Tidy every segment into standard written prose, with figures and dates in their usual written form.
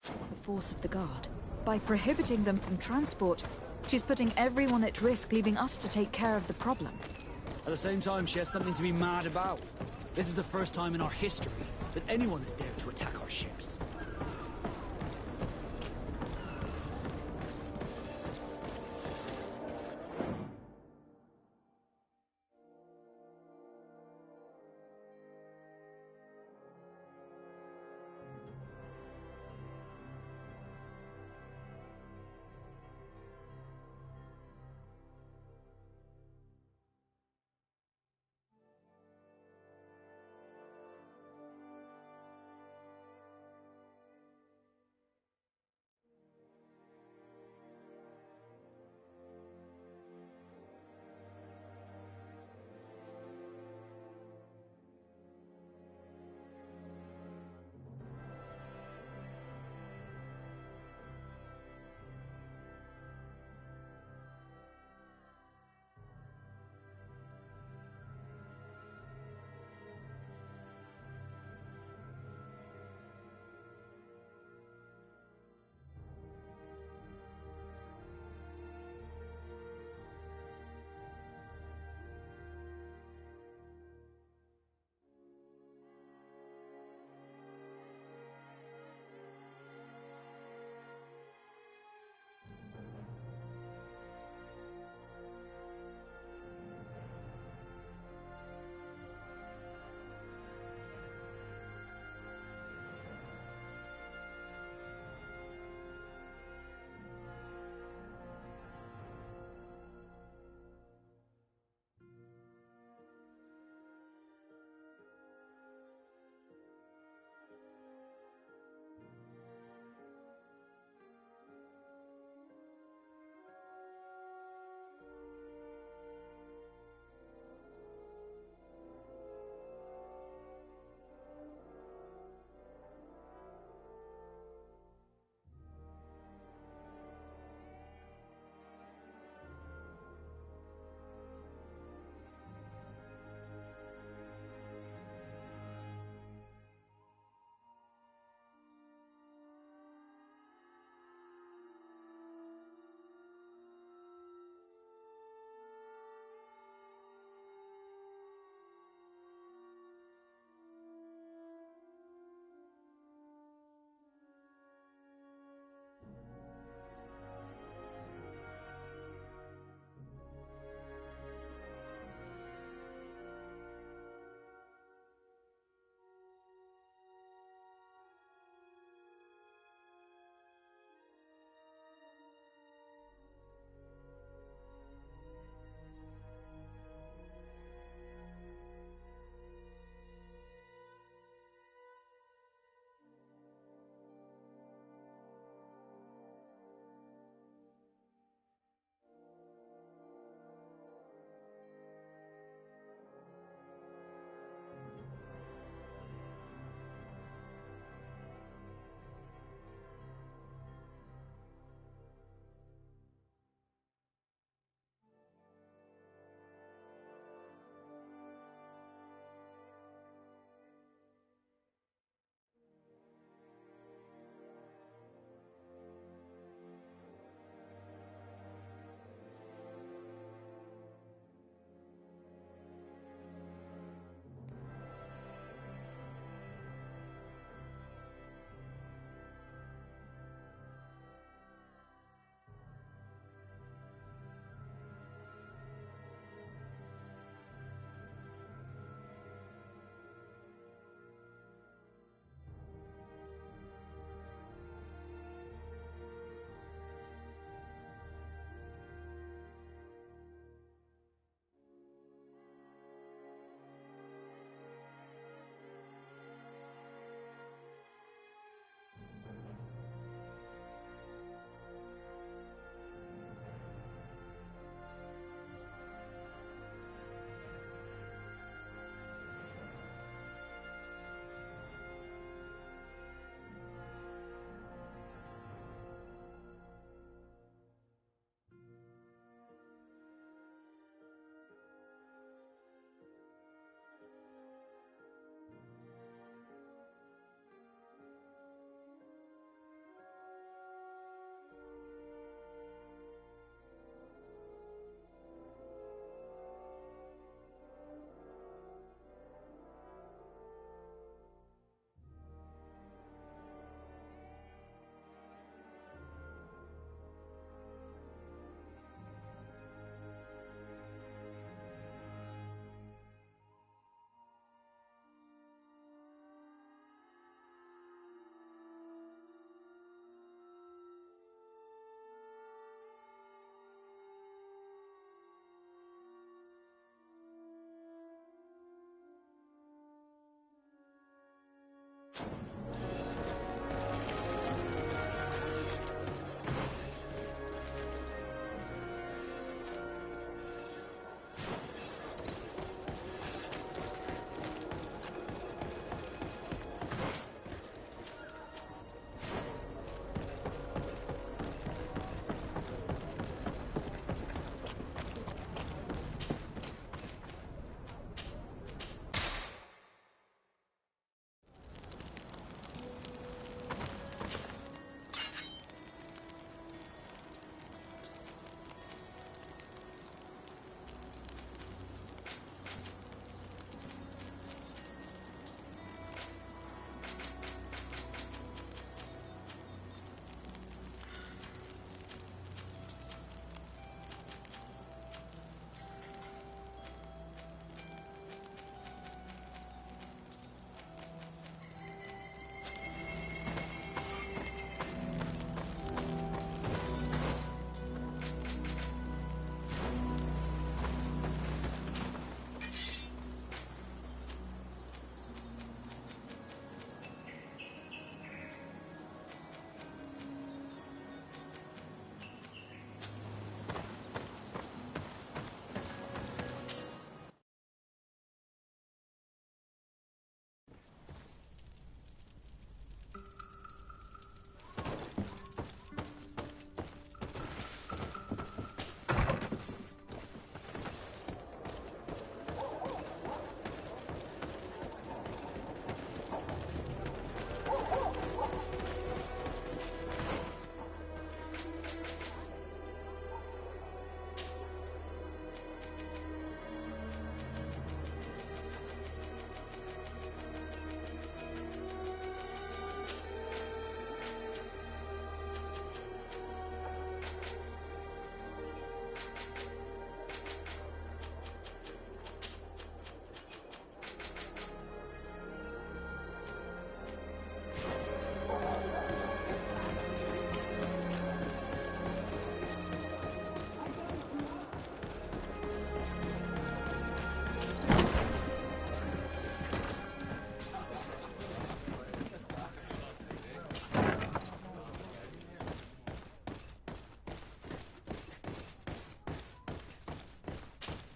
The force of the Guard. By prohibiting them from transport, she's putting everyone at risk, leaving us to take care of the problem. At the same time, she has something to be mad about. This is the first time in our history that anyone has dared to attack our ships.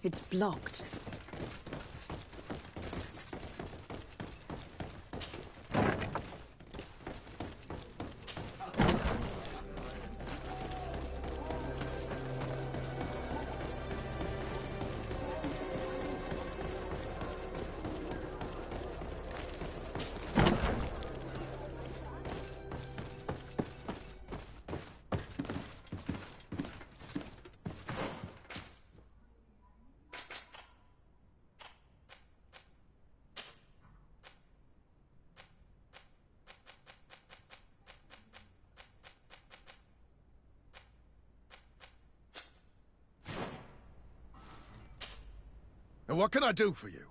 It's blocked. And what can I do for you?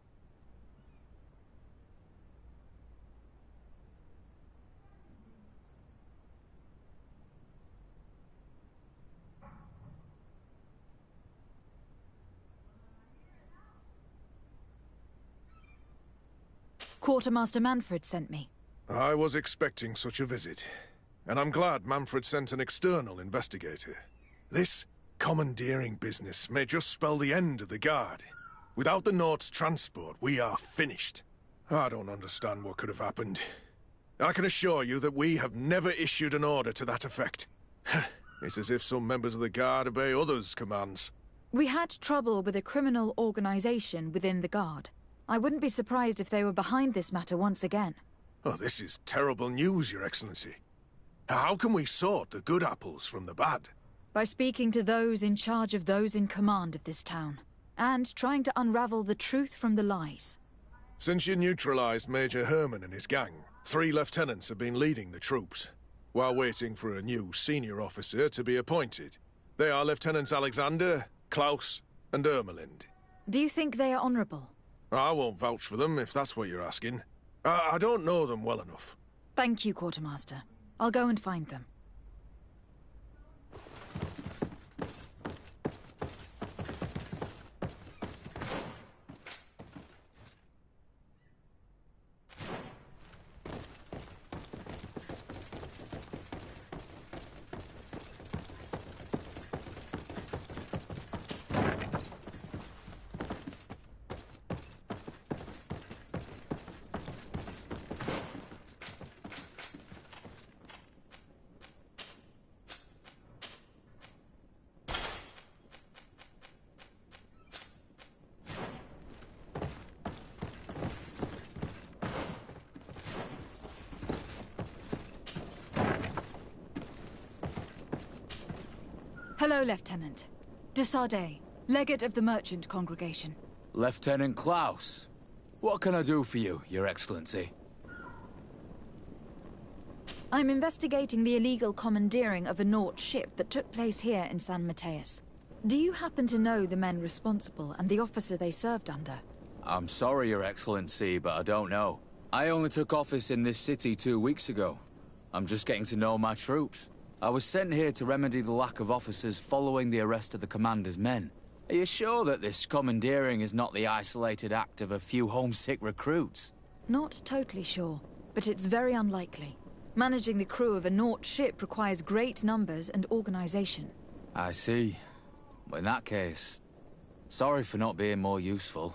Quartermaster Manfred sent me. I was expecting such a visit. And I'm glad Manfred sent an external investigator. This commandeering business may just spell the end of the Guard. Without the Nord's transport, we are finished. I don't understand what could have happened. I can assure you that we have never issued an order to that effect. It's as if some members of the Guard obey others' commands. We had trouble with a criminal organization within the Guard. I wouldn't be surprised if they were behind this matter once again. Oh, this is terrible news, Your Excellency. How can we sort the good apples from the bad? By speaking to those in charge of those in command of this town, and trying to unravel the truth from the lies. Since you neutralized Major Herman and his gang, 3 lieutenants have been leading the troops, while waiting for a new senior officer to be appointed. They are Lieutenants Alexander, Klaus, and Ermelind. Do you think they are honorable? I won't vouch for them, if that's what you're asking. I don't know them well enough. Thank you, Quartermaster. I'll go and find them. Hello, Lieutenant. Desardet, legate of the merchant congregation. Lieutenant Klaus. What can I do for you, Your Excellency? I'm investigating the illegal commandeering of a Nort ship that took place here in San Mateus. Do you happen to know the men responsible and the officer they served under? I'm sorry, Your Excellency, but I don't know. I only took office in this city 2 weeks ago. I'm just getting to know my troops. I was sent here to remedy the lack of officers following the arrest of the commander's men. Are you sure that this commandeering is not the isolated act of a few homesick recruits? Not totally sure, but it's very unlikely. Managing the crew of a Nort ship requires great numbers and organization. I see. Well, in that case, sorry for not being more useful.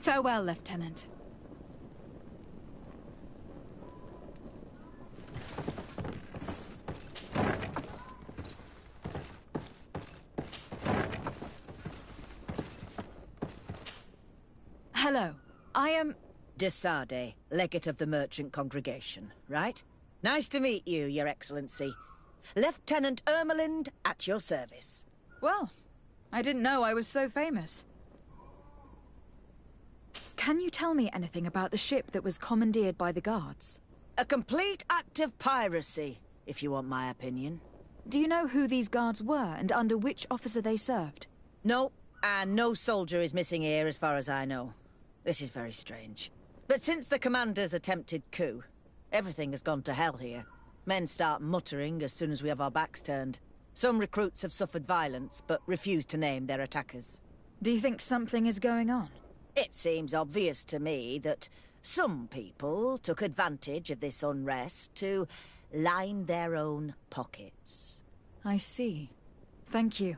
Farewell, Lieutenant. Hello. I am... Desade, legate of the merchant congregation, right? Nice to meet you, Your Excellency. Lieutenant Ermelind, at your service. Well, I didn't know I was so famous. Can you tell me anything about the ship that was commandeered by the guards? A complete act of piracy, if you want my opinion. Do you know who these guards were and under which officer they served? No, and no soldier is missing here as far as I know. This is very strange. But since the commander's attempted coup, everything has gone to hell here. Men start muttering as soon as we have our backs turned. Some recruits have suffered violence, but refuse to name their attackers. Do you think something is going on? It seems obvious to me that some people took advantage of this unrest to line their own pockets. I see. Thank you.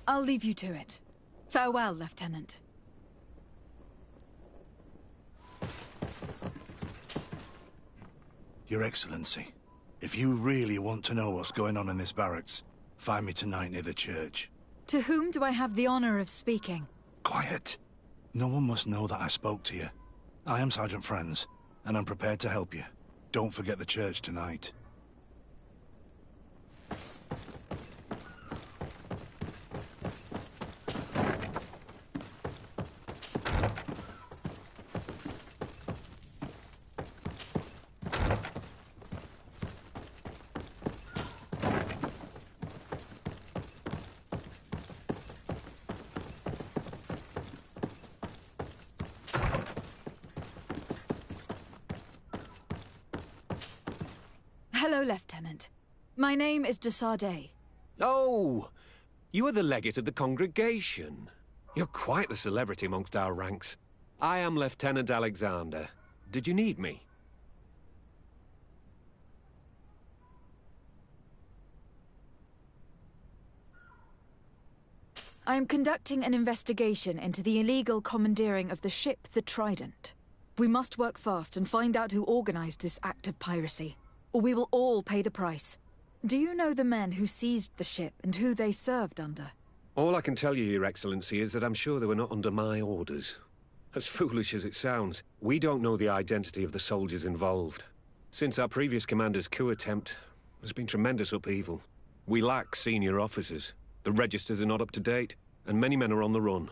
I'll leave you to it. Farewell, Lieutenant. Your Excellency, if you really want to know what's going on in this barracks, find me tonight near the church. To whom do I have the honor of speaking? Quiet. No one must know that I spoke to you. I am Sergeant Franz, and I'm prepared to help you. Don't forget the church tonight. Hello, Lieutenant. My name is Desade. Oh, you are the legate of the congregation. You're quite the celebrity amongst our ranks. I am Lieutenant Alexander. Did you need me? I am conducting an investigation into the illegal commandeering of the ship the Trident. We must work fast and find out who organized this act of piracy, or we will all pay the price. Do you know the men who seized the ship and who they served under? All I can tell you, Your Excellency, is that I'm sure they were not under my orders. As foolish as it sounds, we don't know the identity of the soldiers involved. Since our previous commander's coup attempt, there's been tremendous upheaval. We lack senior officers. The registers are not up to date, and many men are on the run.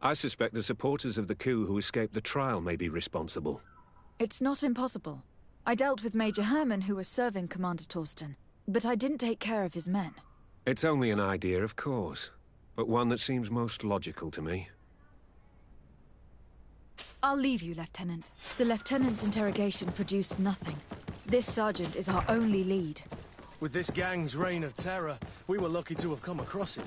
I suspect the supporters of the coup who escaped the trial may be responsible. It's not impossible. I dealt with Major Herman, who was serving Commander Torsten, but I didn't take care of his men. It's only an idea, of course, but one that seems most logical to me. I'll leave you, Lieutenant. The Lieutenant's interrogation produced nothing. This sergeant is our only lead. With this gang's reign of terror, we were lucky to have come across him.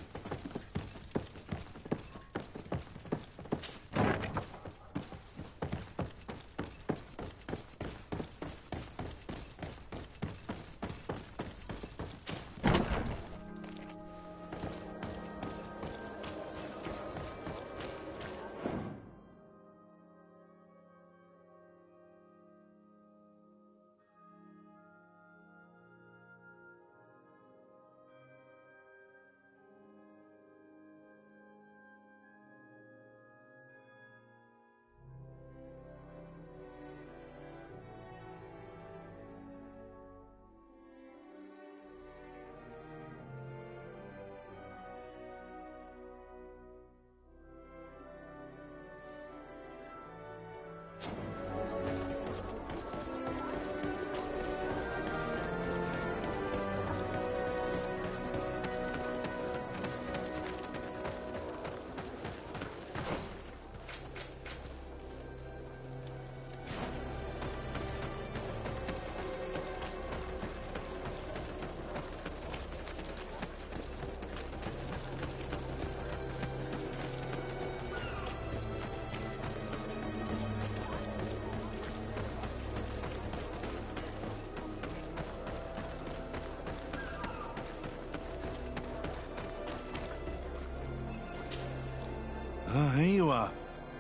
Ah, here you are.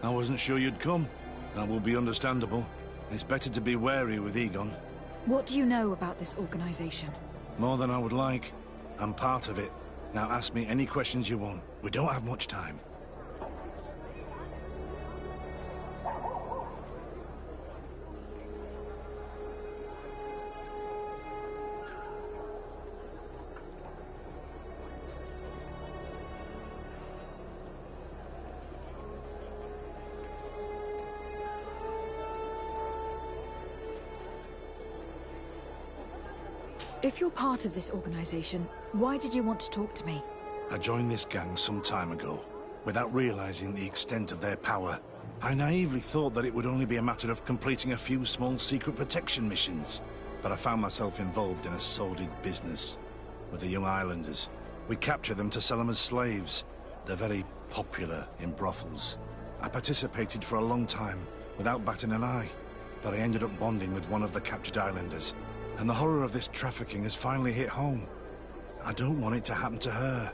I wasn't sure you'd come. That will be understandable. It's better to be wary with Egon. What do you know about this organization? More than I would like. I'm part of it. Now ask me any questions you want. We don't have much time. If you're part of this organization, why did you want to talk to me? I joined this gang some time ago, without realizing the extent of their power. I naively thought that it would only be a matter of completing a few small secret protection missions. But I found myself involved in a sordid business with the young islanders. We capture them to sell them as slaves. They're very popular in brothels. I participated for a long time, without batting an eye. But I ended up bonding with one of the captured islanders. And the horror of this trafficking has finally hit home. I don't want it to happen to her.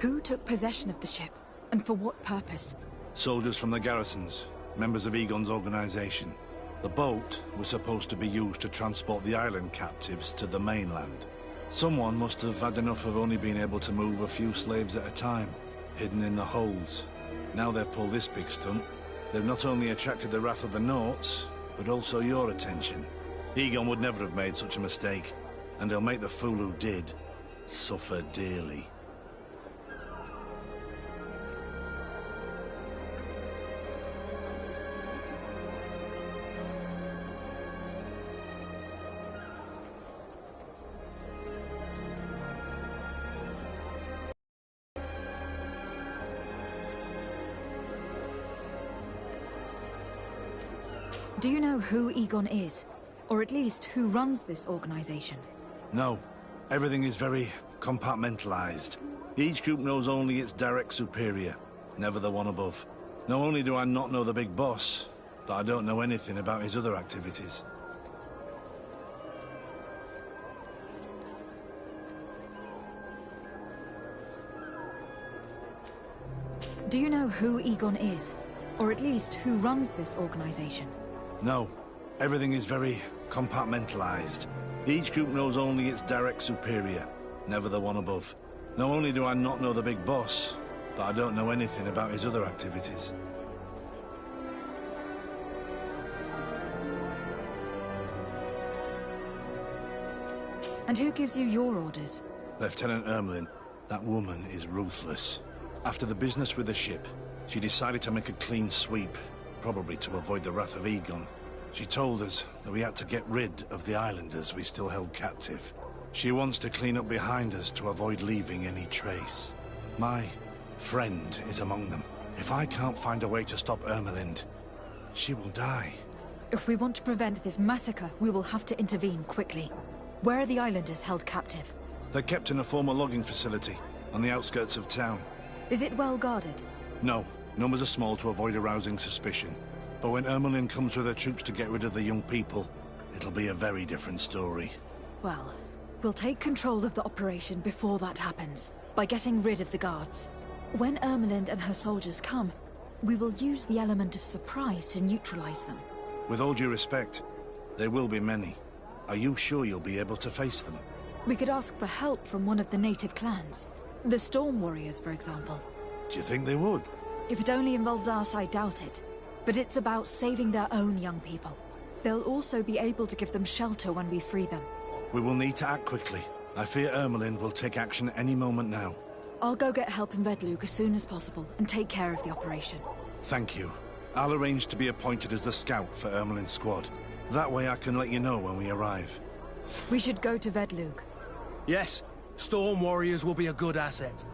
Who took possession of the ship? And for what purpose? Soldiers from the garrisons, members of Egon's organization. The boat was supposed to be used to transport the island captives to the mainland. Someone must have had enough of only being able to move a few slaves at a time, hidden in the holds. Now they've pulled this big stunt. They've not only attracted the wrath of the Nauts, but also your attention. Egon would never have made such a mistake, and he'll make the fool who did suffer dearly. Do you know who Egon is? Or at least who runs this organization? No. Everything is very compartmentalized. Each group knows only its direct superior, never the one above. Not only do I not know the big boss, but I don't know anything about his other activities. Do you know who Egon is? Or at least who runs this organization? No. Everything is very compartmentalized. Each group knows only its direct superior, never the one above. Not only do I not know the big boss, but I don't know anything about his other activities. And who gives you your orders? Lieutenant Ermelin. That woman is ruthless. After the business with the ship, she decided to make a clean sweep, probably to avoid the wrath of Egon. She told us that we had to get rid of the islanders we still held captive. She wants to clean up behind us to avoid leaving any trace. My friend is among them. If I can't find a way to stop Ermelind, she will die. If we want to prevent this massacre, we will have to intervene quickly. Where are the islanders held captive? They're kept in a former logging facility on the outskirts of town. Is it well guarded? No. Numbers are small to avoid arousing suspicion. But when Ermelin comes with her troops to get rid of the young people, it'll be a very different story. Well, we'll take control of the operation before that happens, by getting rid of the guards. When Ermelind and her soldiers come, we will use the element of surprise to neutralize them. With all due respect, there will be many. Are you sure you'll be able to face them? We could ask for help from one of the native clans. The Storm Warriors, for example. Do you think they would? If it only involved us, I doubt it. But it's about saving their own young people. They'll also be able to give them shelter when we free them. We will need to act quickly. I fear Ermelin will take action any moment now. I'll go get help in Vedlug as soon as possible and take care of the operation. Thank you. I'll arrange to be appointed as the scout for Ermelin's squad. That way I can let you know when we arrive. We should go to Vedlug. Yes, Storm Warriors will be a good asset.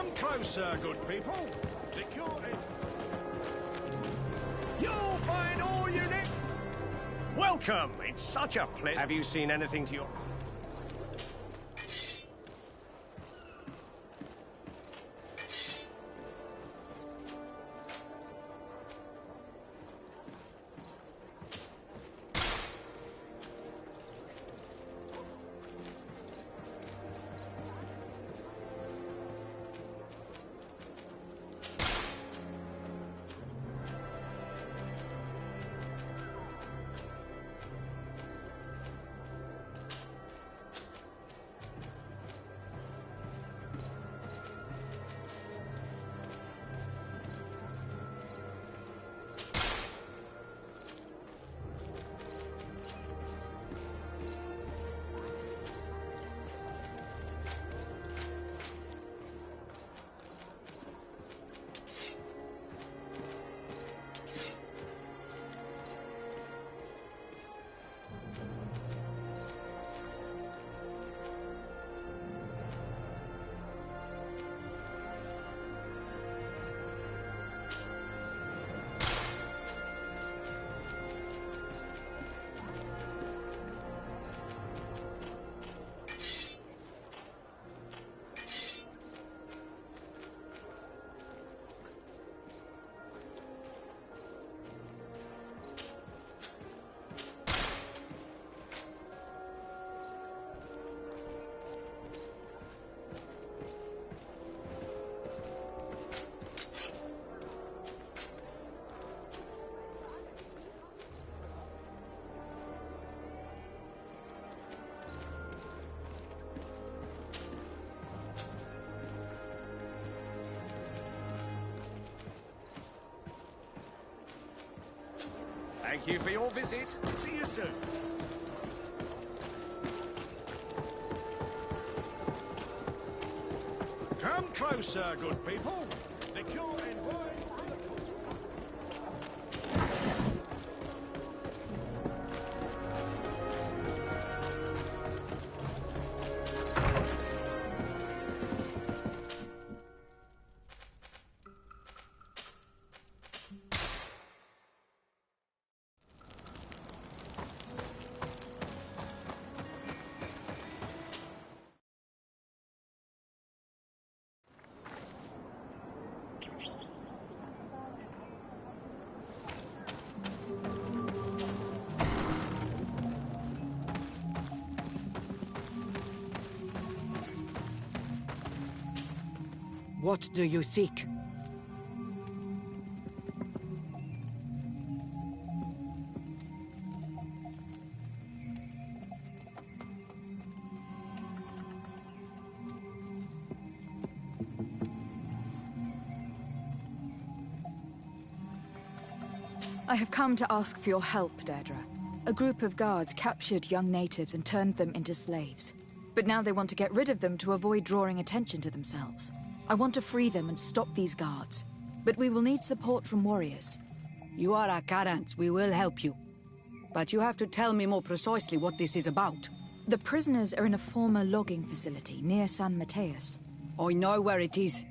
Come closer, good people. The cure is... You'll find all you need. Welcome. It's such a pleasure. Have you seen anything to your... Thank you for your visit. See you soon. Come closer, good people. The cure in wine. What do you seek? I have come to ask for your help, Deirdre. A group of guards captured young natives and turned them into slaves. But now they want to get rid of them to avoid drawing attention to themselves. I want to free them and stop these guards. But we will need support from warriors. You are our Karants. We will help you. But you have to tell me more precisely what this is about. The prisoners are in a former logging facility near San Mateus. I know where it is.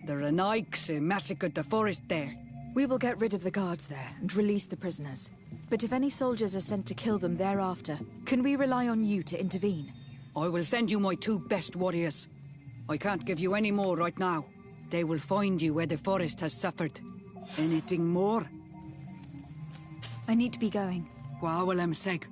The Renaiks massacred the forest there. We will get rid of the guards there and release the prisoners. But if any soldiers are sent to kill them thereafter, can we rely on you to intervene? I will send you my 2 best warriors. I can't give you any more right now. They will find you where the forest has suffered. Anything more? I need to be going. Gwawalem seg.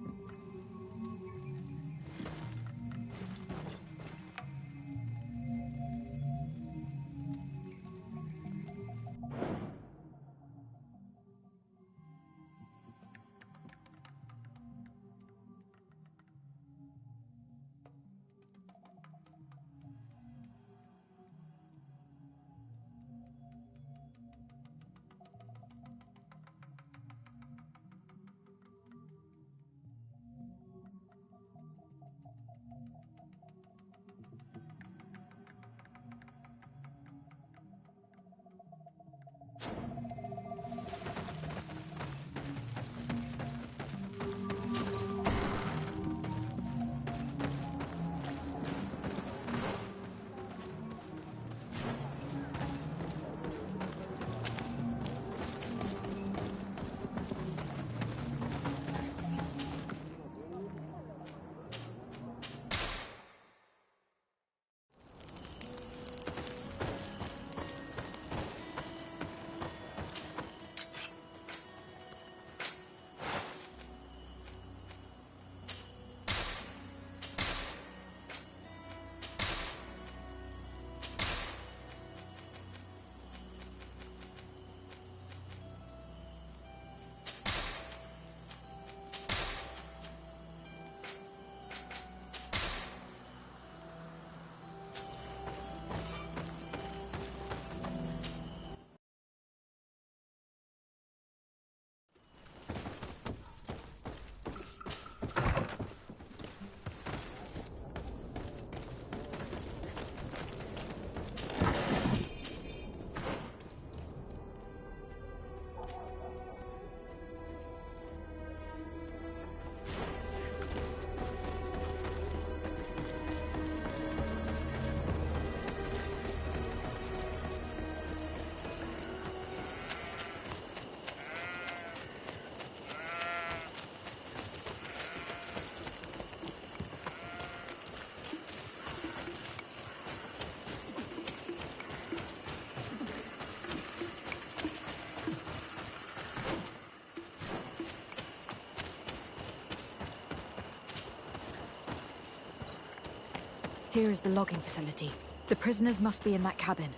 Here is the logging facility. The prisoners must be in that cabin.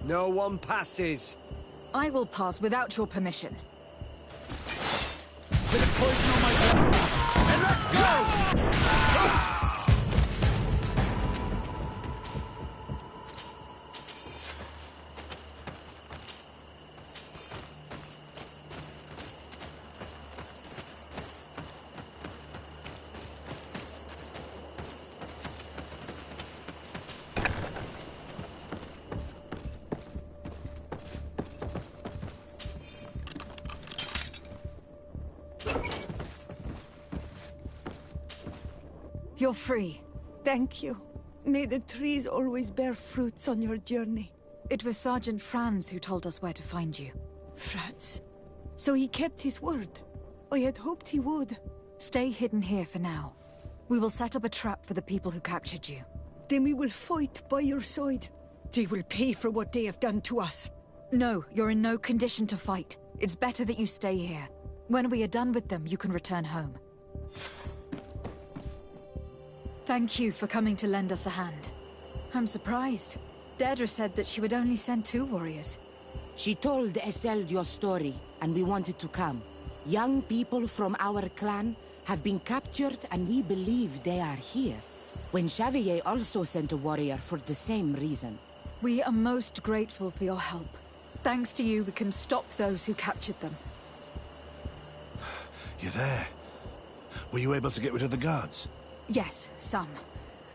No one passes. I will pass without your permission. Bit of poison on my gun. And let's go! You're free. Thank you. May the trees always bear fruits on your journey. It was Sergeant Franz who told us where to find you. Franz. So he kept his word. I had hoped he would. Stay hidden here for now. We will set up a trap for the people who captured you. Then we will fight by your side. They will pay for what they have done to us. No, you're in no condition to fight. It's better that you stay here. When we are done with them, you can return home. Thank you for coming to lend us a hand. I'm surprised. Deirdre said that she would only send 2 warriors. She told Esseld your story, and we wanted to come. Young people from our clan have been captured, and we believe they are here. When Xavier also sent a warrior for the same reason. We are most grateful for your help. Thanks to you, we can stop those who captured them. You're there. Were you able to get rid of the guards? Yes, some.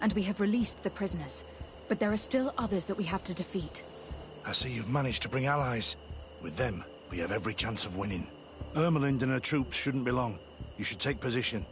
And we have released the prisoners. But there are still others that we have to defeat. I see you've managed to bring allies. With them, we have every chance of winning. Ermelind and her troops shouldn't be long. You should take position.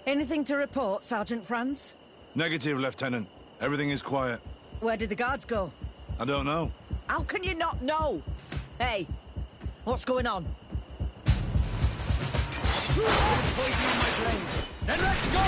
Anything to report, Sergeant Franz? Negative, Lieutenant. Everything is quiet. Where did the guards go? I don't know. How can you not know? Hey, what's going on? Poison on my brain. Then let's go!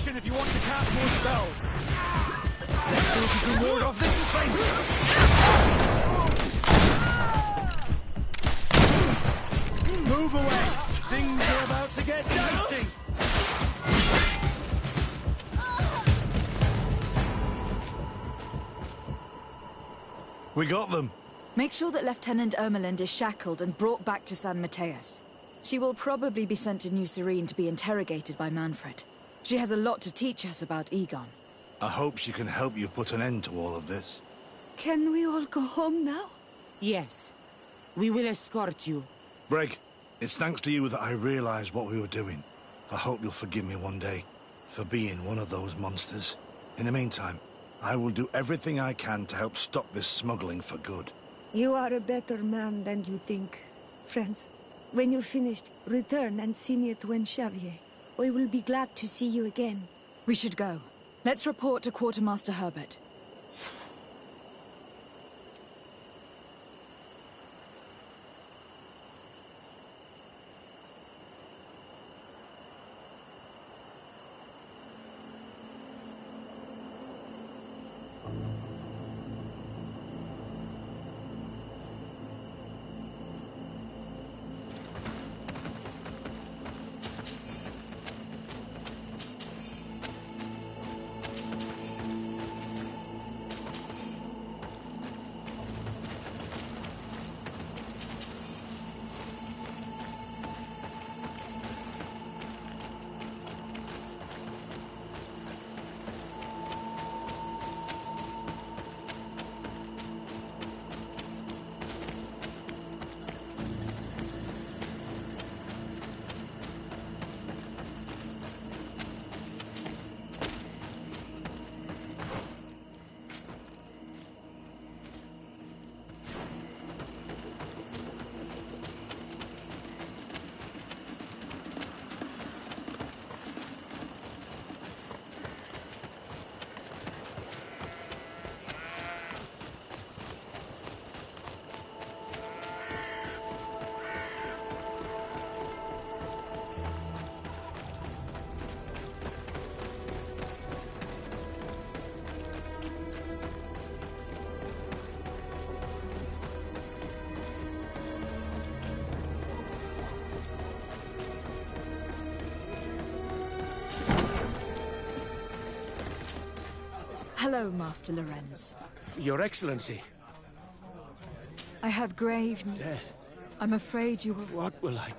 action if you want to cast more spells. Let's see if you can ward off this thing. Move away. Things are about to get dicey. We got them. Make sure that Lieutenant Ermeland is shackled and brought back to San Mateus. She will probably be sent to New Serene to be interrogated by Manfred. She has a lot to teach us about Egon. I hope she can help you put an end to all of this. Can we all go home now? Yes. We will escort you. Breg, it's thanks to you that I realized what we were doing. I hope you'll forgive me one day for being one of those monsters. In the meantime, I will do everything I can to help stop this smuggling for good. You are a better man than you think. Friends, when you're finished, return and see me at Xavier. I will be glad to see you again. We should go. Let's report to Quartermaster Herbert. Hello, Master Lorenz. Your Excellency. I have grave news. Dead. I'm afraid you will... What will I...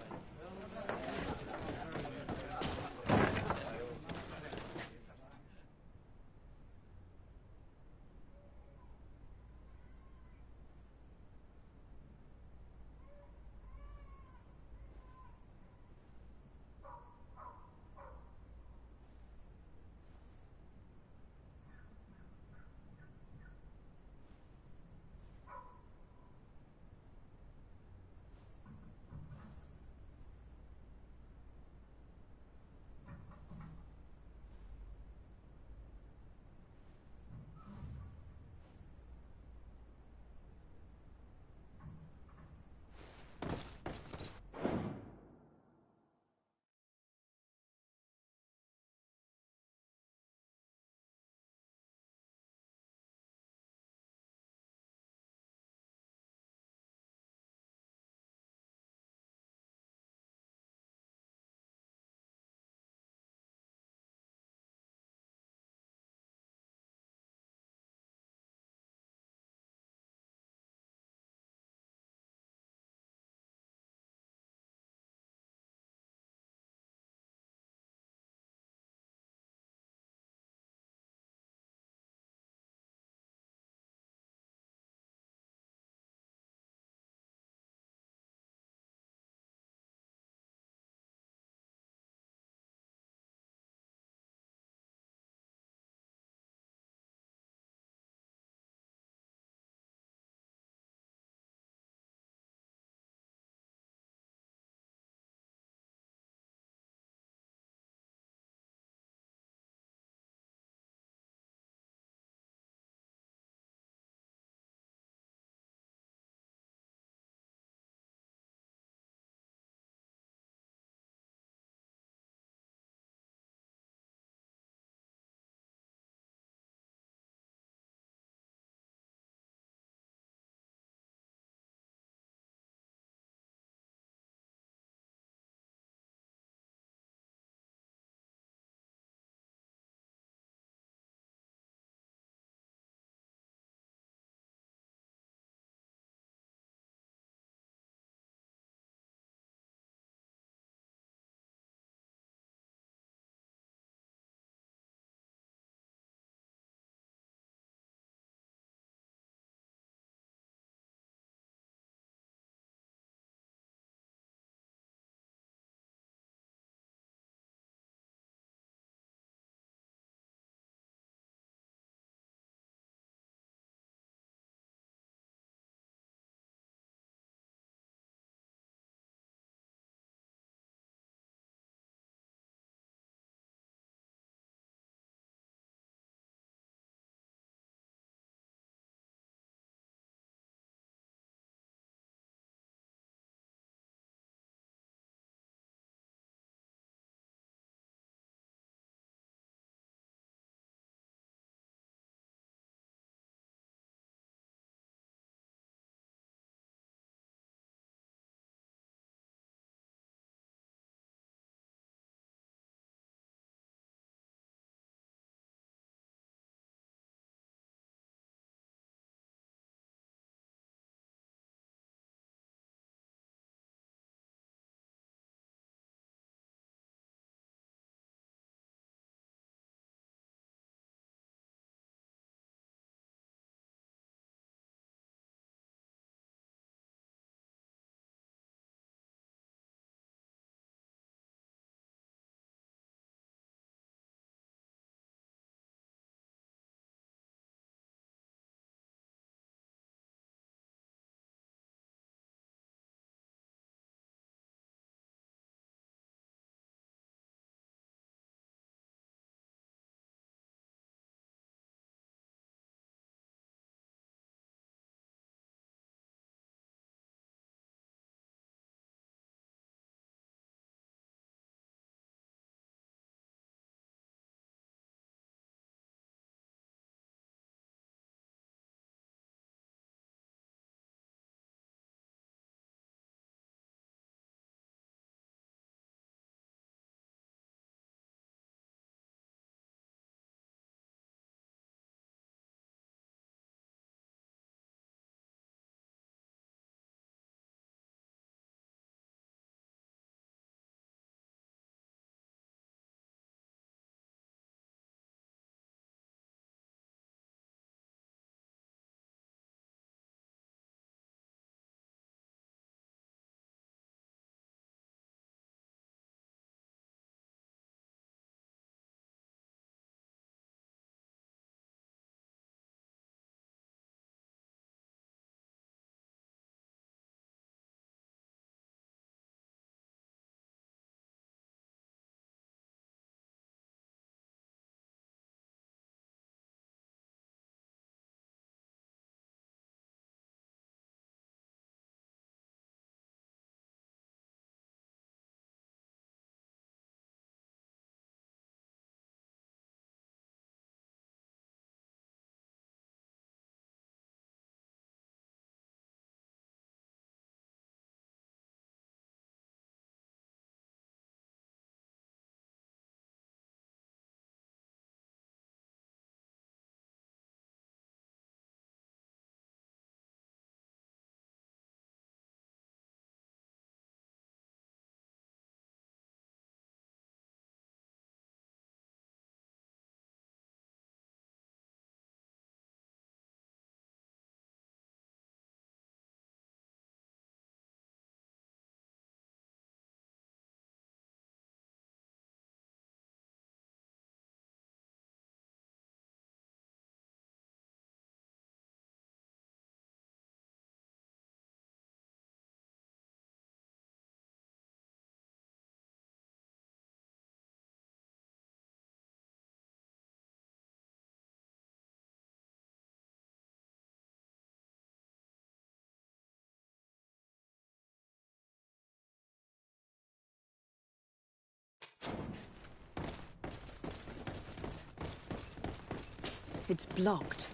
It's blocked.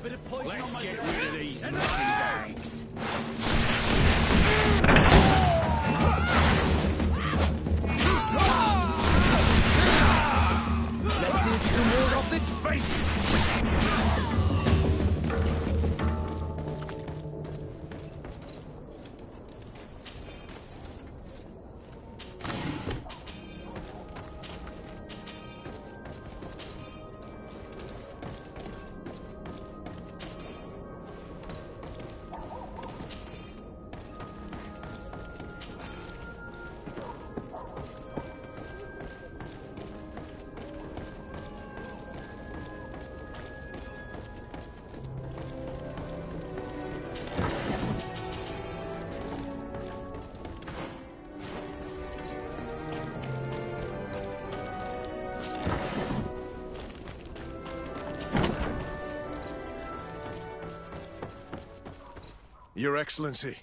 Bit of poison Let's on my get head. rid of these money bags. Let's see if you can ward off this fate! Your Excellency,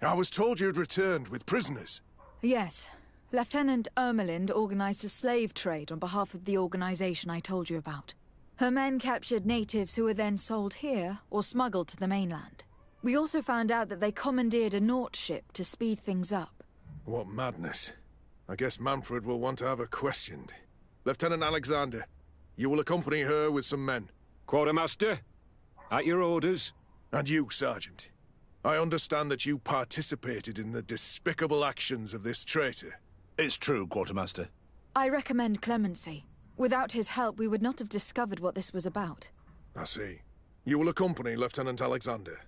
I was told you'd returned with prisoners. Yes. Lieutenant Ermelind organized a slave trade on behalf of the organization I told you about. Her men captured natives who were then sold here or smuggled to the mainland. We also found out that they commandeered a Nort ship to speed things up. What madness. I guess Manfred will want to have her questioned. Lieutenant Alexander, you will accompany her with some men. Quartermaster, at your orders. And you, Sergeant. I understand that you participated in the despicable actions of this traitor. It's true, Quartermaster. I recommend clemency. Without his help, we would not have discovered what this was about. I see. You will accompany Lieutenant Alexander.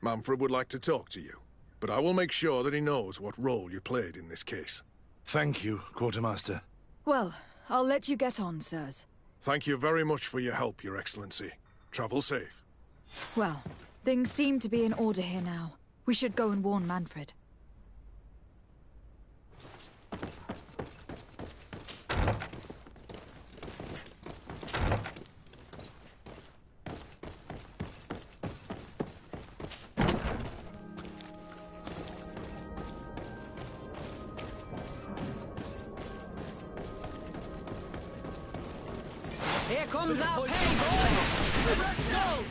Manfred would like to talk to you, but I will make sure that he knows what role you played in this case. Thank you, Quartermaster. Well, I'll let you get on, sirs. Thank you very much for your help, Your Excellency. Travel safe. Well, things seem to be in order here now. We should go and warn Manfred. Here comes our pay, boys! Let's go!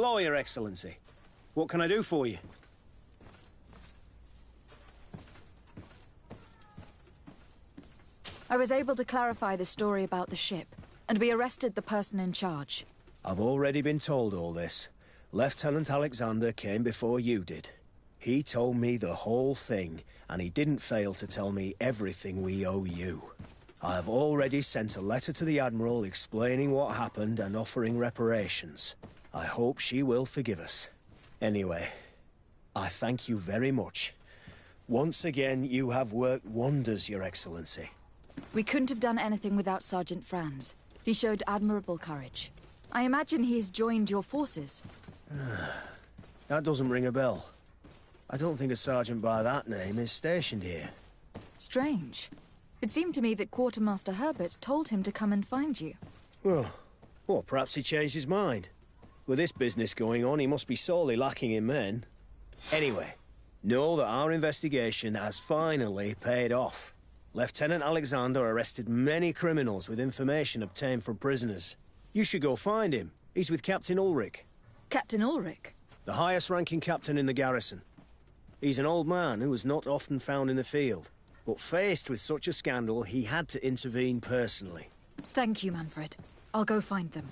Hello, Your Excellency. What can I do for you? I was able to clarify the story about the ship, and we arrested the person in charge. I've already been told all this. Lieutenant Alexander came before you did. He told me the whole thing, and he didn't fail to tell me everything we owe you. I have already sent a letter to the Admiral explaining what happened and offering reparations. I hope she will forgive us. Anyway, I thank you very much. Once again, you have worked wonders, Your Excellency. We couldn't have done anything without Sergeant Franz. He showed admirable courage. I imagine he's joined your forces. That doesn't ring a bell. I don't think a sergeant by that name is stationed here. Strange. It seemed to me that Quartermaster Herbert told him to come and find you. Well, perhaps he changed his mind. With this business going on, he must be sorely lacking in men. Anyway, know that our investigation has finally paid off. Lieutenant Alexander arrested many criminals with information obtained from prisoners. You should go find him. He's with Captain Ulrich. Captain Ulrich? The highest-ranking captain in the garrison. He's an old man who was not often found in the field. But faced with such a scandal, he had to intervene personally. Thank you, Manfred. I'll go find them.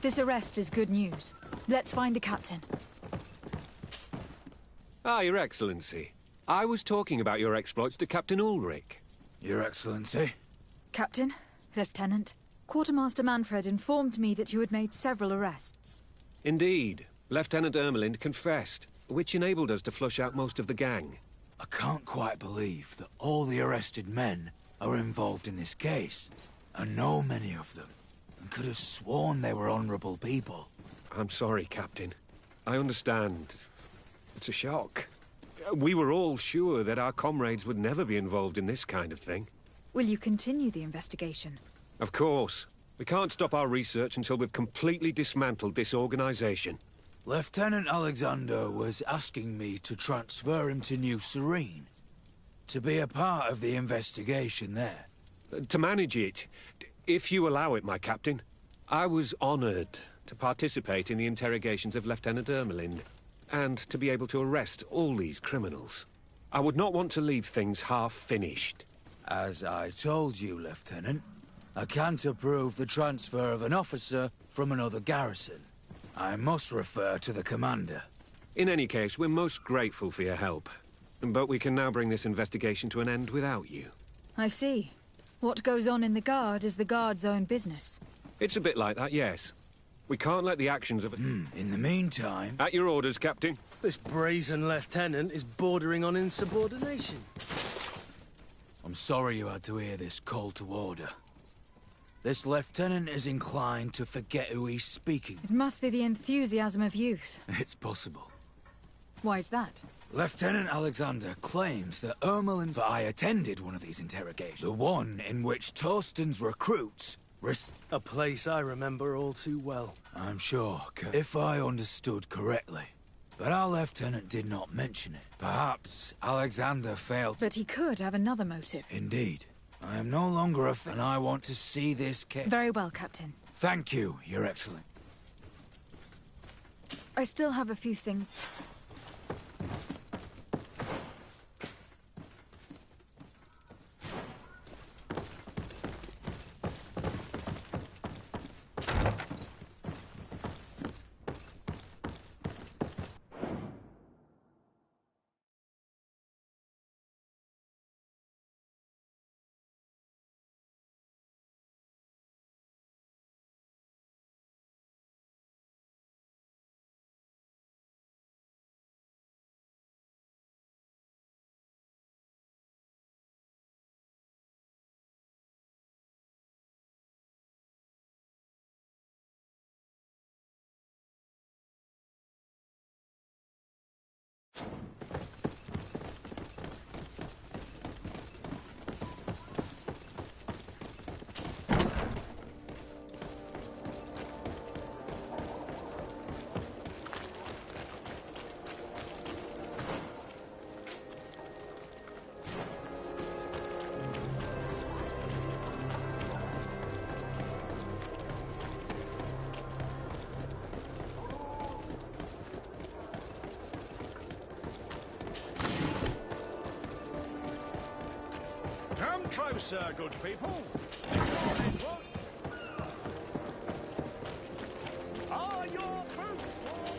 This arrest is good news. Let's find the captain. Ah, Your Excellency. I was talking about your exploits to Captain Ulrich. Your Excellency? Captain, Lieutenant, Quartermaster Manfred informed me that you had made several arrests. Indeed. Lieutenant Ermelind confessed, which enabled us to flush out most of the gang. I can't quite believe that all the arrested men are involved in this case. I know many of them, and could have sworn they were honorable people. I'm sorry, Captain. I understand. It's a shock. We were all sure that our comrades would never be involved in this kind of thing. Will you continue the investigation? Of course. We can't stop our research until we've completely dismantled this organization. Lieutenant Alexander was asking me to transfer him to New Serene, to be a part of the investigation there. To manage it, if you allow it, my captain. I was honored to participate in the interrogations of Lieutenant Ermelind, and to be able to arrest all these criminals. I would not want to leave things half-finished. As I told you, Lieutenant, I can't approve the transfer of an officer from another garrison. I must refer to the commander. In any case, we're most grateful for your help. But we can now bring this investigation to an end without you. I see. What goes on in the Guard is the Guard's own business. It's a bit like that, yes. We can't let the actions of... In the meantime... At your orders, Captain. This brazen lieutenant is bordering on insubordination. I'm sorry you had to hear this call to order. This lieutenant is inclined to forget who he's speaking. It must be the enthusiasm of youth. It's possible. Why's that? Lieutenant Alexander claims that Ermelin... I attended one of these interrogations. The one in which Torsten's recruits... A place I remember all too well. I'm sure, if I understood correctly. But our lieutenant did not mention it. Perhaps Alexander failed... But he could have another motive. Indeed. I am no longer a and I want to see this case. Very well, Captain. Thank you, Your Excellency. I still have a few things... Come closer, good people. Are your boots warm?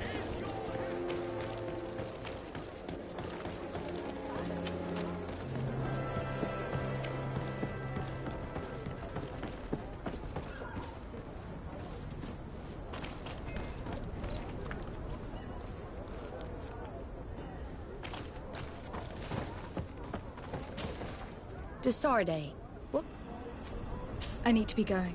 Is your... Desarde. What? I need to be going.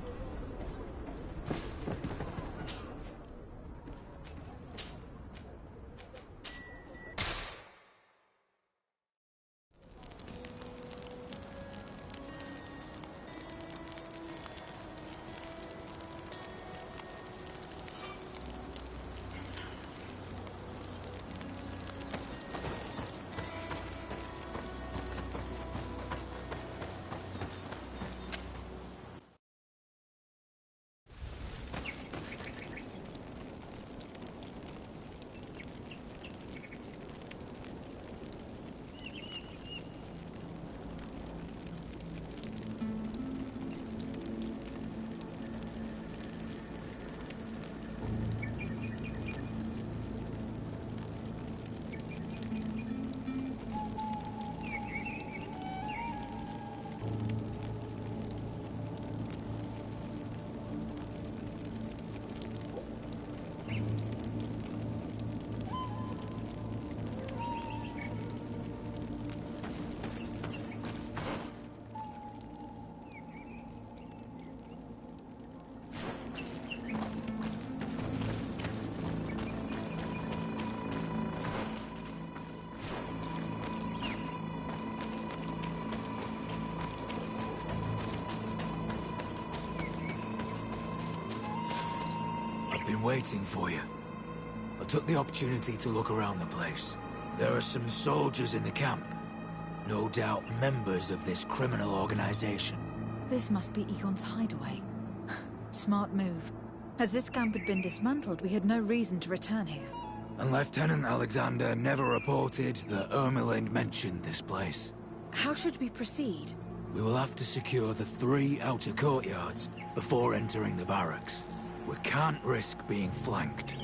been waiting for you. I took the opportunity to look around the place. There are some soldiers in the camp. No doubt members of this criminal organization. This must be Egon's hideaway. Smart move. As this camp had been dismantled, we had no reason to return here. And Lieutenant Alexander never reported that Ermelind mentioned this place. How should we proceed? We will have to secure the 3 outer courtyards before entering the barracks. We can't risk being flanked.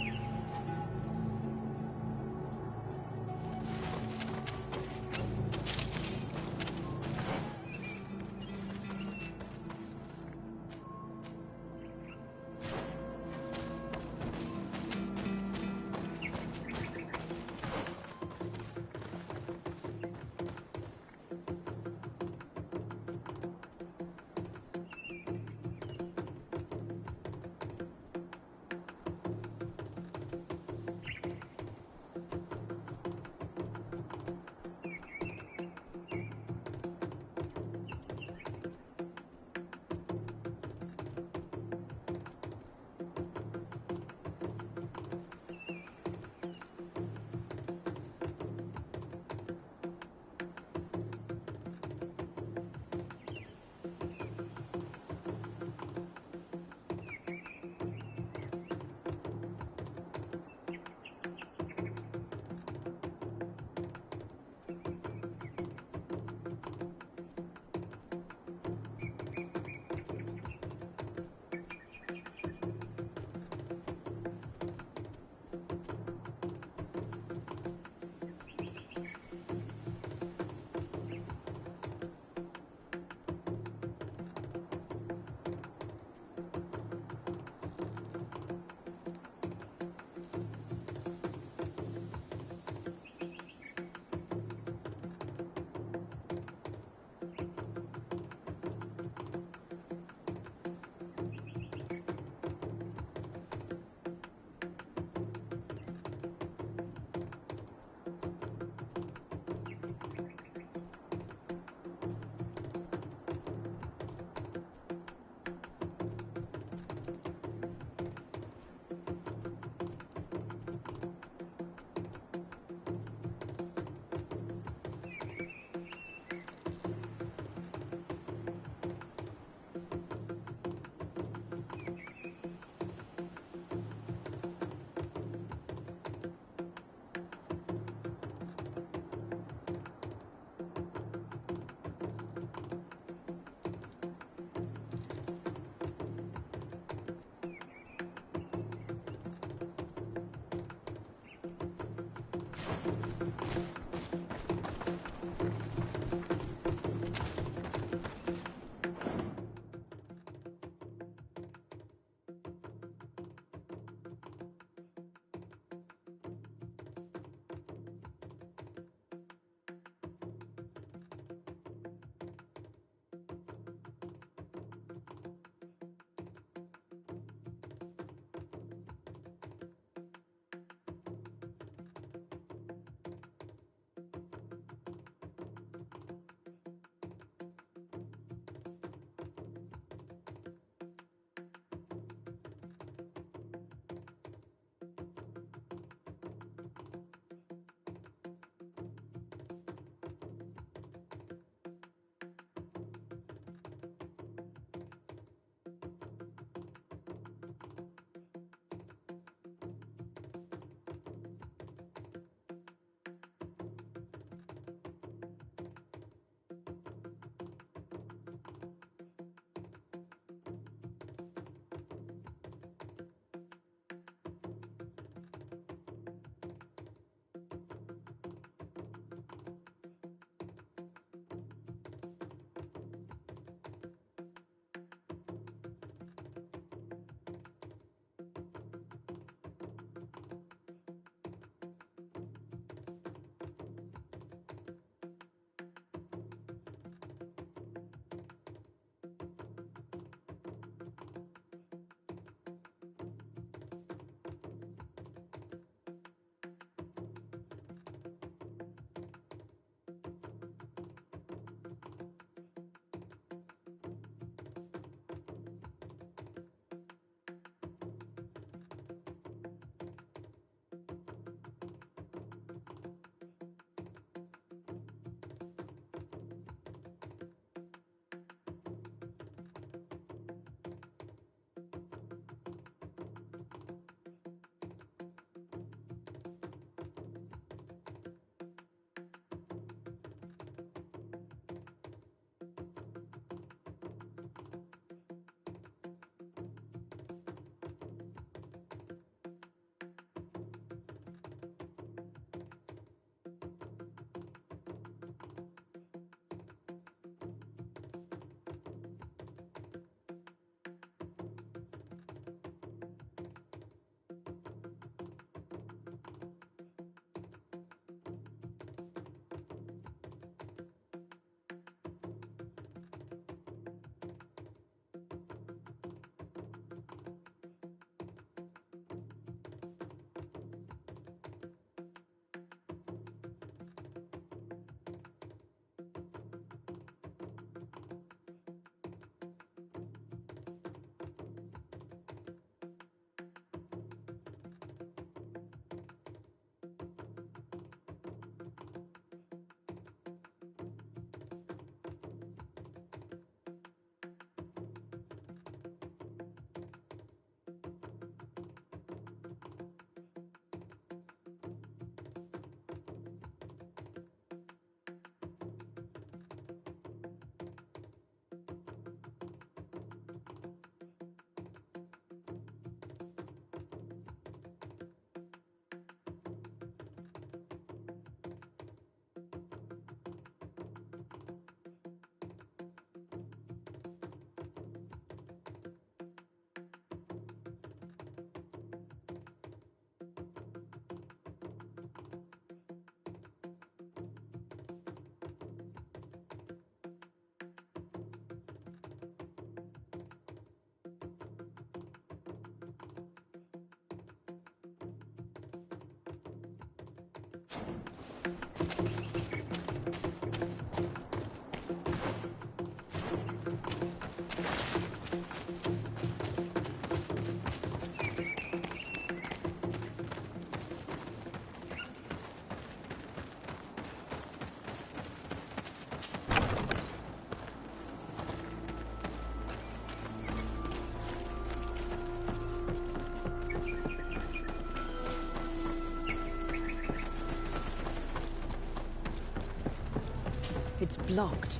It's blocked.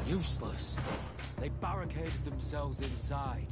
Useless. They barricaded themselves inside.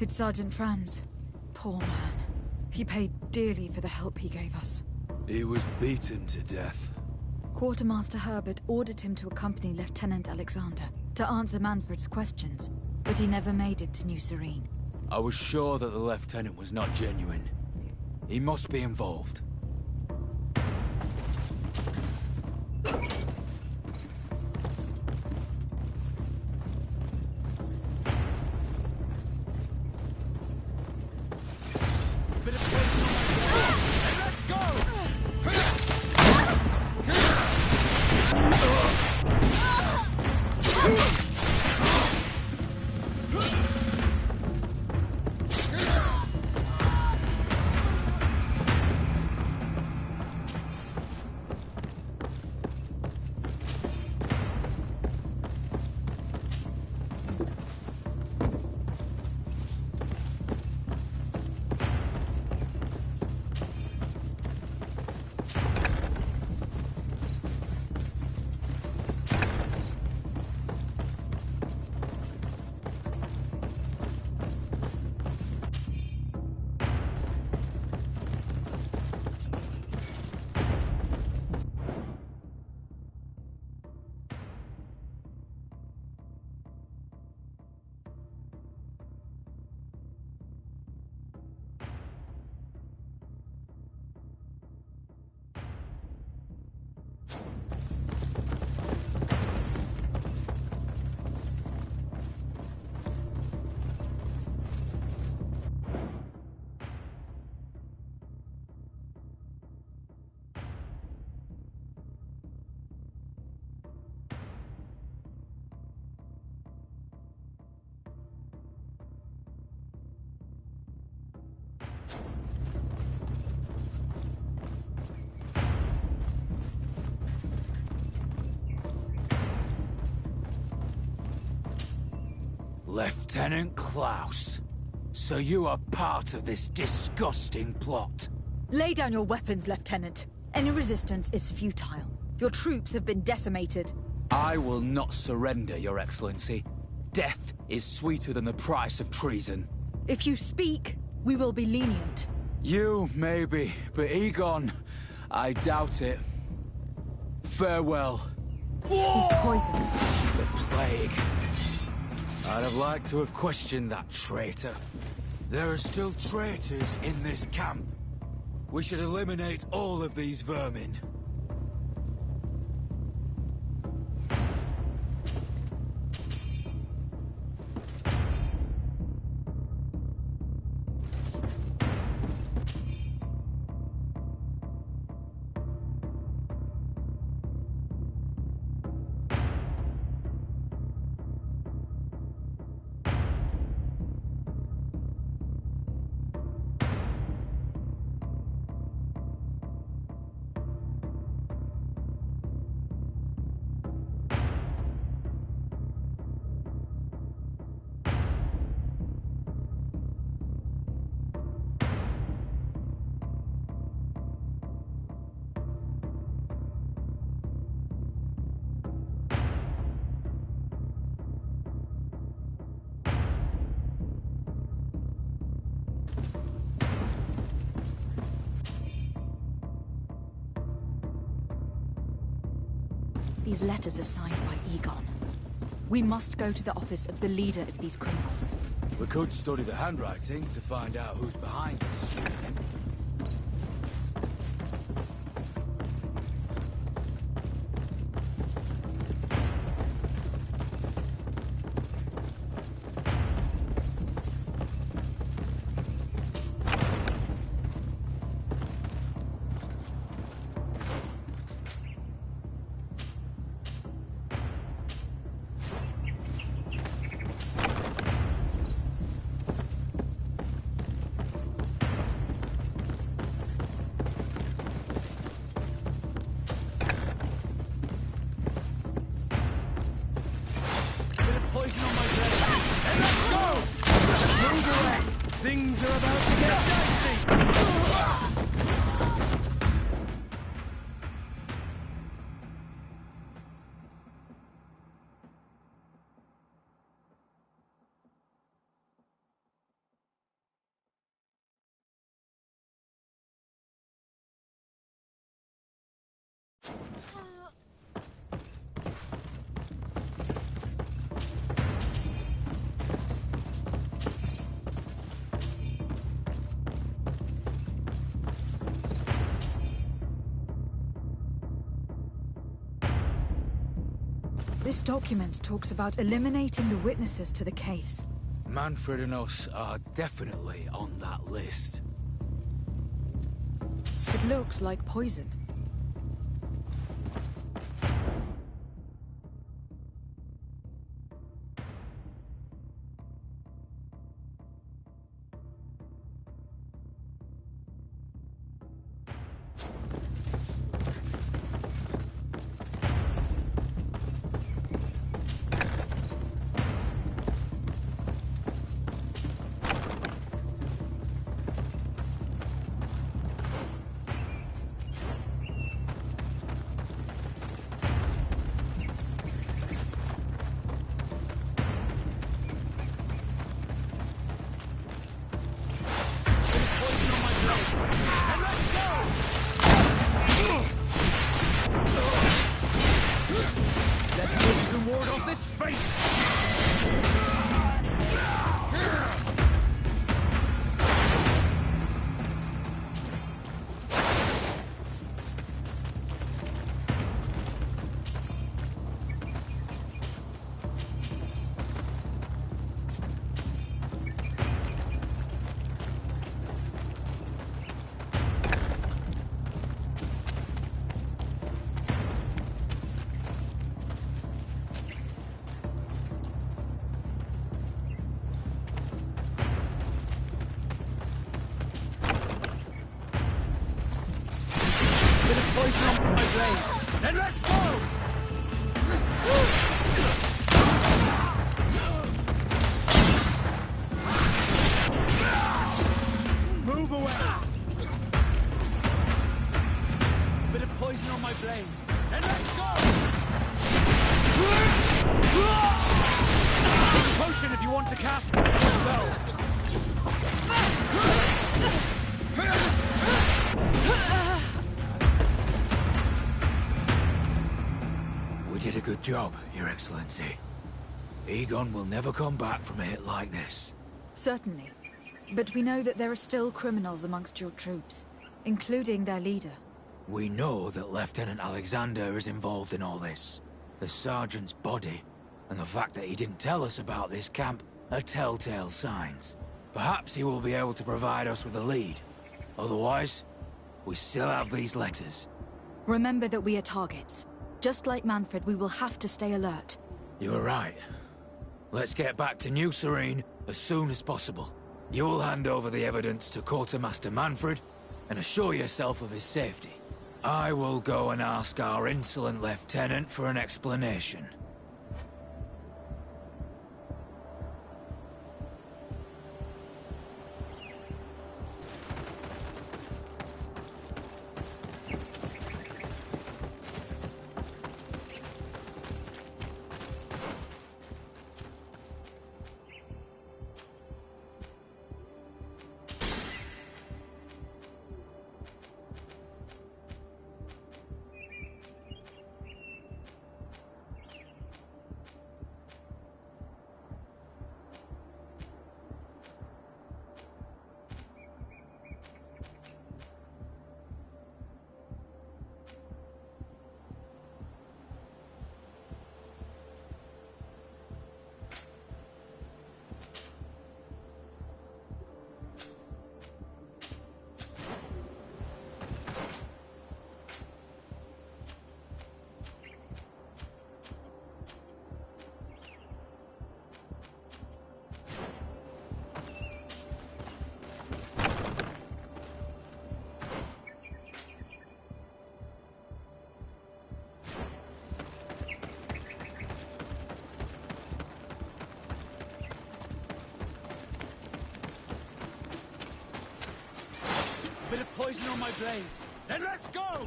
It's Sergeant Franz. Poor man. He paid dearly for the help he gave us. He was beaten to death. Quartermaster Herbert ordered him to accompany Lieutenant Alexander to answer Manfred's questions, but he never made it to New Serene. I was sure that the lieutenant was not genuine. He must be involved. Lieutenant Klaus, so you are part of this disgusting plot. Lay down your weapons, Lieutenant. Any resistance is futile. Your troops have been decimated. I will not surrender, Your Excellency. Death is sweeter than the price of treason. If you speak, we will be lenient. You, maybe, but Egon, I doubt it. Farewell. He's poisoned. The plague. I'd have liked to have questioned that traitor. There are still traitors in this camp. We should eliminate all of these vermin. these letters are signed by Egon. We must go to the office of the leader of these criminals. We could study the handwriting to find out who's behind this. Things are about to get dicey! This document talks about eliminating the witnesses to the case. Manfred and us are definitely on that list. It looks like poison. Then let's go! Move away! Bit of poison on my blade. Then let's go! Potion if you want to cast spells. We did a good job, Your Excellency. Egon will never come back from a hit like this. Certainly. But we know that there are still criminals amongst your troops, including their leader. We know that Lieutenant Alexander is involved in all this. The sergeant's body, and the fact that he didn't tell us about this camp, are telltale signs. Perhaps he will be able to provide us with a lead. Otherwise, we still have these letters. Remember that we are targets. Just like Manfred, we will have to stay alert. You are right. Let's get back to New Serene as soon as possible. You will hand over the evidence to Quartermaster Manfred and assure yourself of his safety. I will go and ask our insolent lieutenant for an explanation. bit of poison on my blade. Then let's go!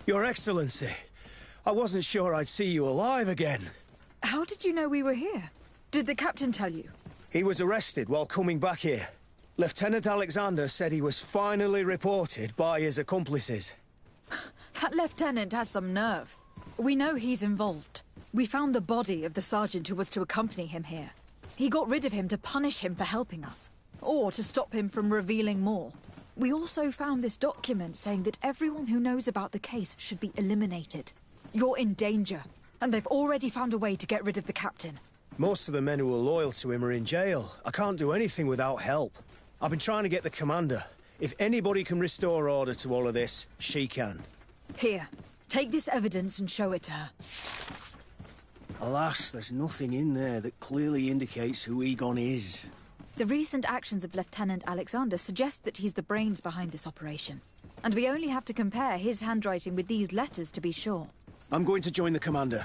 Your Excellency, I wasn't sure I'd see you alive again. How did you know we were here? Did the captain tell you? He was arrested while coming back here. Lieutenant Alexander said he was finally reported by his accomplices. That lieutenant has some nerve. We know he's involved. We found the body of the sergeant who was to accompany him here. He got rid of him to punish him for helping us, or to stop him from revealing more. We also found this document saying that everyone who knows about the case should be eliminated. You're in danger, and they've already found a way to get rid of the captain. Most of the men who are loyal to him are in jail. I can't do anything without help. I've been trying to get the commander. If anybody can restore order to all of this, she can. Here, take this evidence and show it to her. Alas, there's nothing in there that clearly indicates who Egon is. The recent actions of Lieutenant Alexander suggest that he's the brains behind this operation. And we only have to compare his handwriting with these letters to be sure. I'm going to join the commander,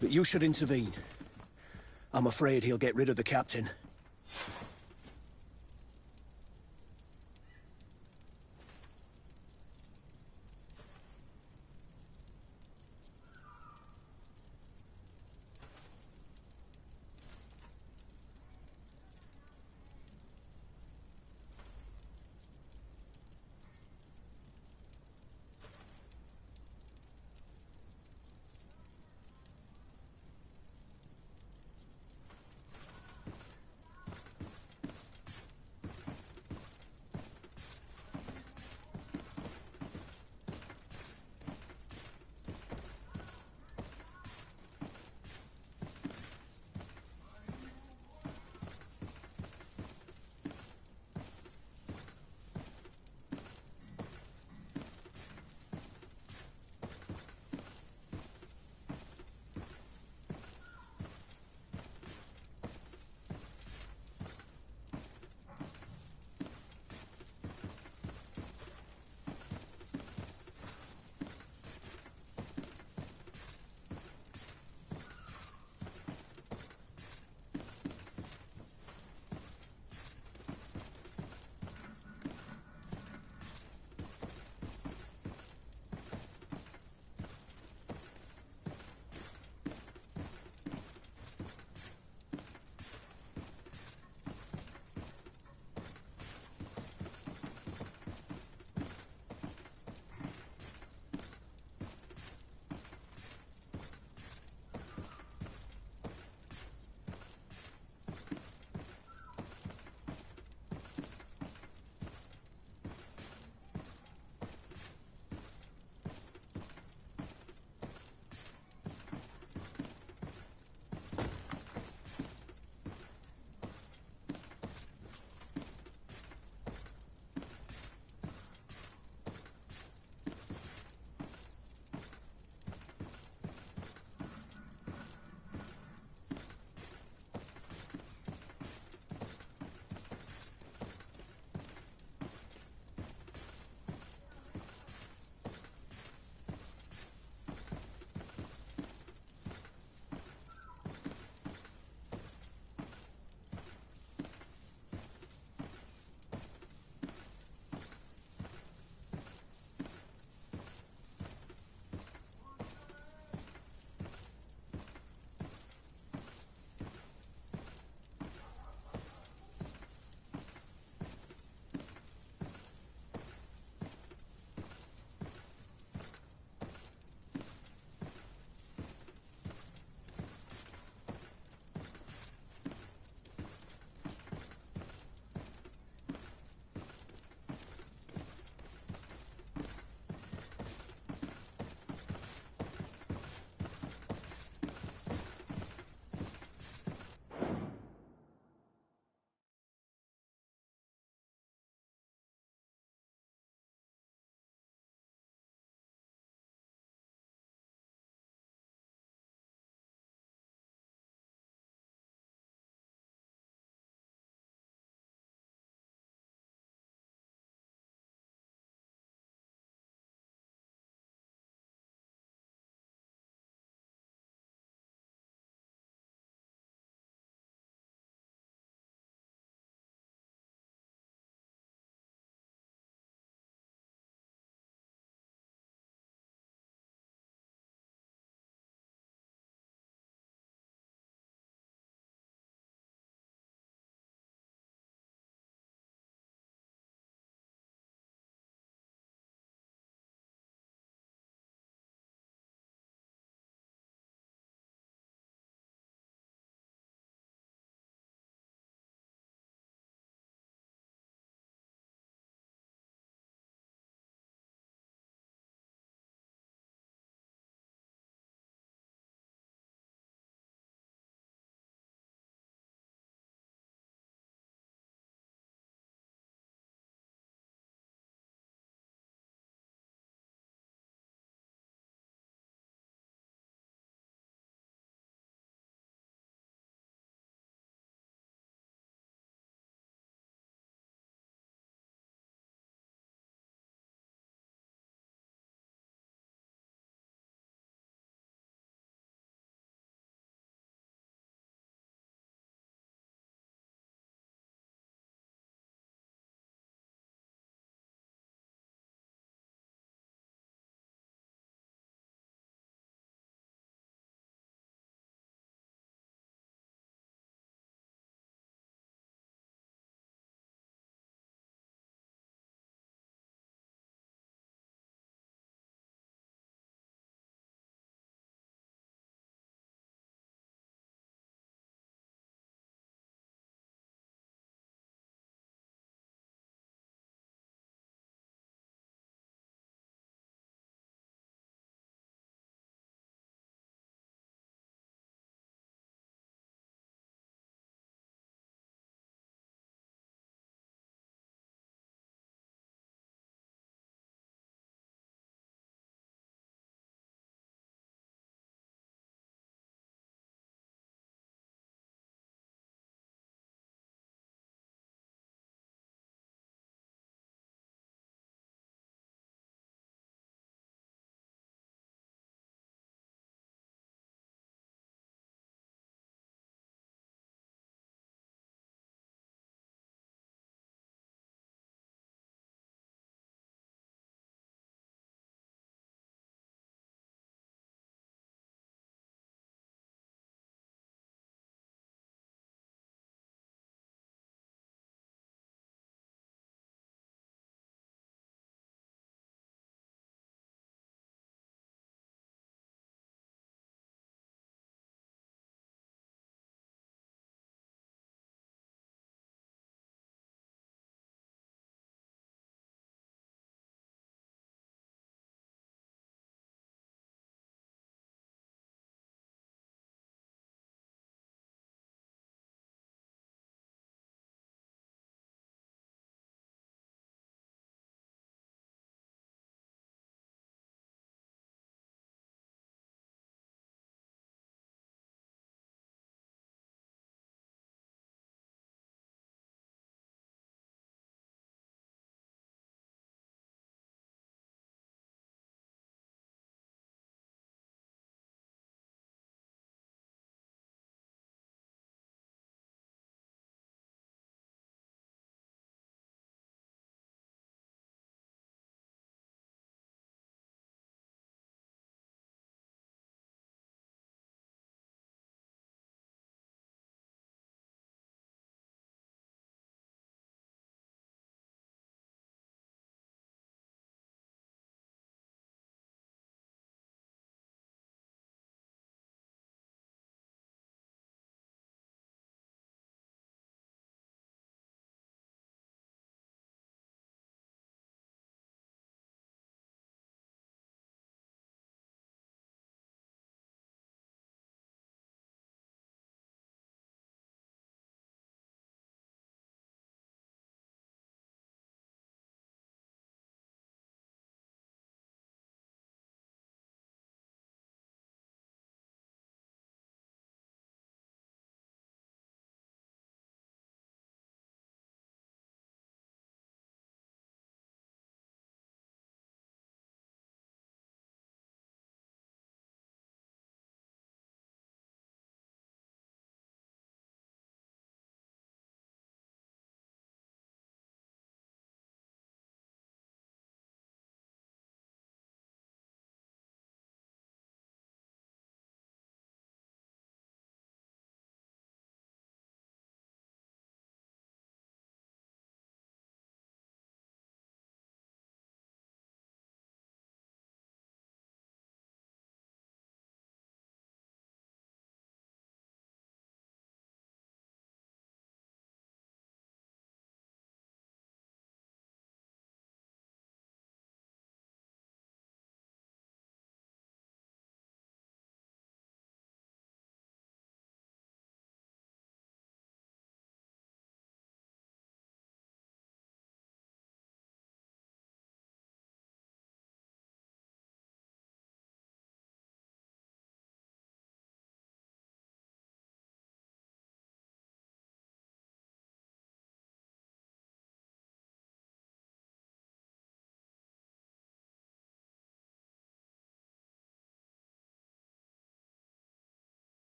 but you should intervene. I'm afraid he'll get rid of the captain.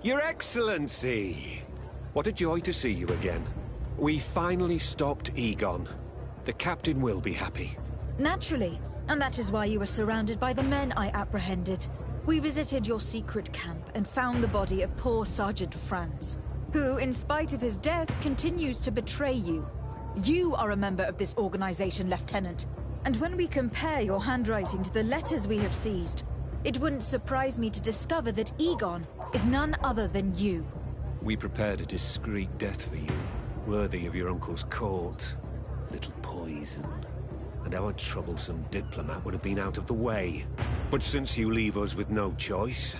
Your Excellency! What a joy to see you again. We finally stopped Egon. The captain will be happy. Naturally, and that is why you were surrounded by the men I apprehended. We visited your secret camp and found the body of poor Sergeant Franz, who, in spite of his death, continues to betray you. You are a member of this organization, Lieutenant. And when we compare your handwriting to the letters we have seized, it wouldn't surprise me to discover that Egon is none other than you. We prepared a discreet death for you, worthy of your uncle's court. Little poison. And our troublesome diplomat would have been out of the way. But since you leave us with no choice,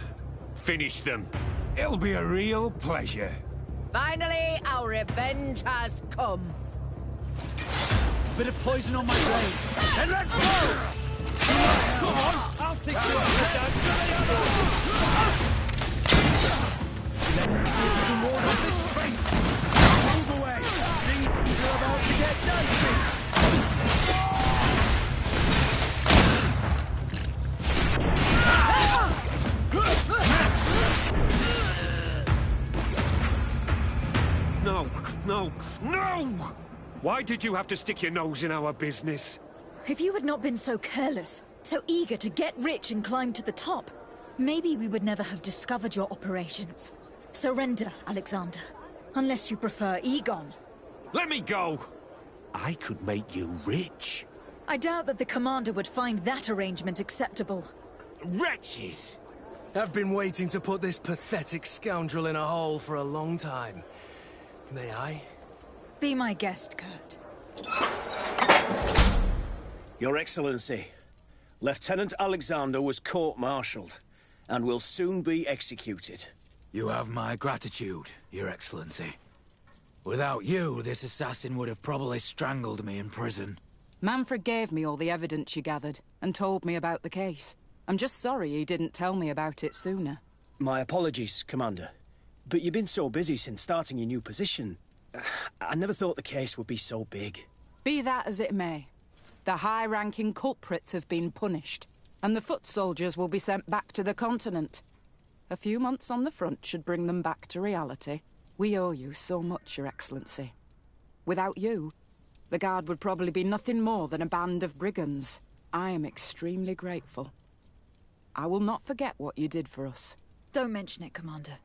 finish them. It'll be a real pleasure. Finally, our revenge has come. Bit of poison on my blade. And let's go! Come on, I'll fix you up with that. Let's see if we can ward off this fate. Move away. Things are about to get dicey. No! Why did you have to stick your nose in our business? If you had not been so careless, so eager to get rich and climb to the top, maybe we would never have discovered your operations. Surrender, Alexander. Unless you prefer Egon. Let me go! I could make you rich. I doubt that the commander would find that arrangement acceptable. Wretches! I've been waiting to put this pathetic scoundrel in a hole for a long time. May I? Be my guest, Kurt. Your Excellency, Lieutenant Alexander was court-martialed and will soon be executed. You have my gratitude, Your Excellency. Without you, this assassin would have probably strangled me in prison. Manfred gave me all the evidence you gathered and told me about the case. I'm just sorry he didn't tell me about it sooner. My apologies, Commander. But you've been so busy since starting your new position. I never thought the case would be so big. Be that as it may, the high-ranking culprits have been punished, and the foot soldiers will be sent back to the continent. A few months on the front should bring them back to reality. We owe you so much, Your Excellency. Without you, the Guard would probably be nothing more than a band of brigands. I am extremely grateful. I will not forget what you did for us. Don't mention it, Commander.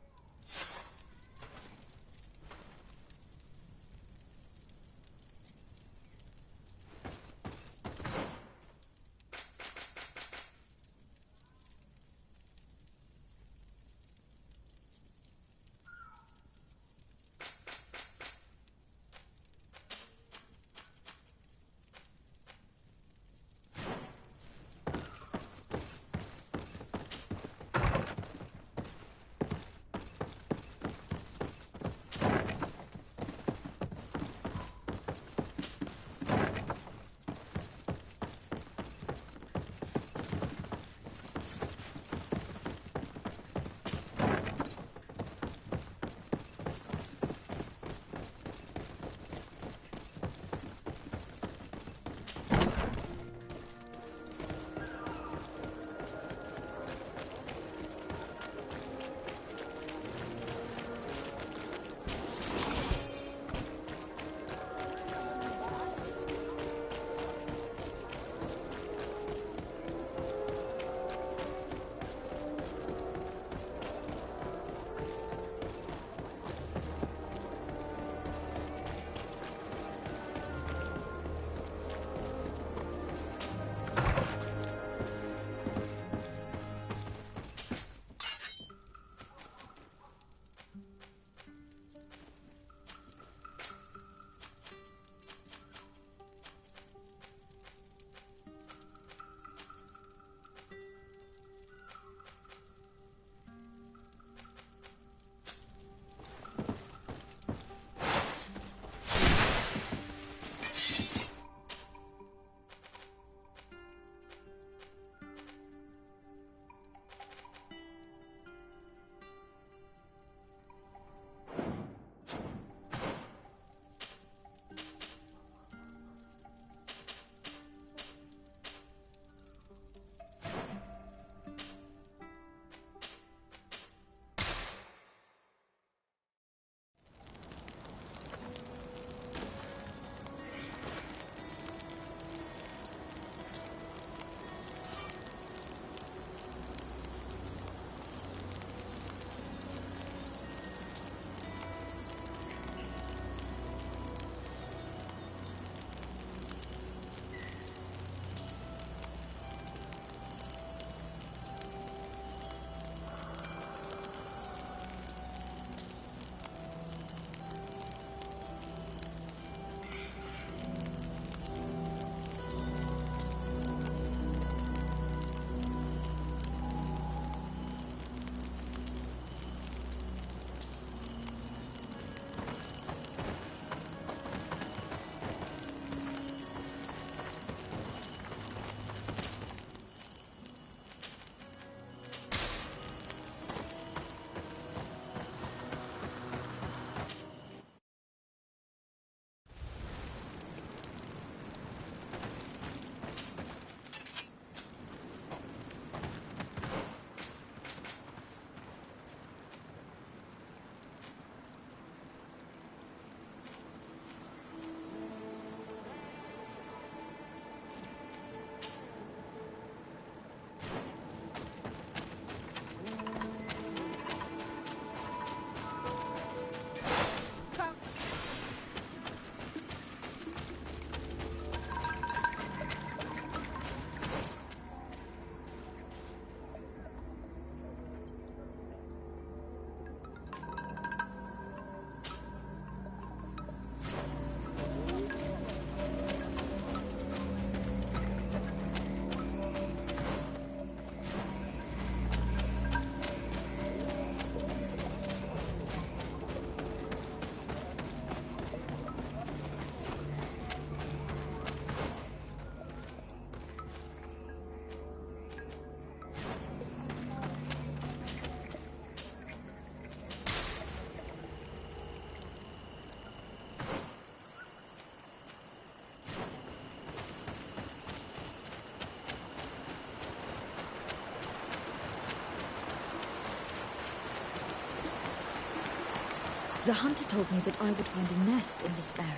The hunter told me that I would find a nest in this area.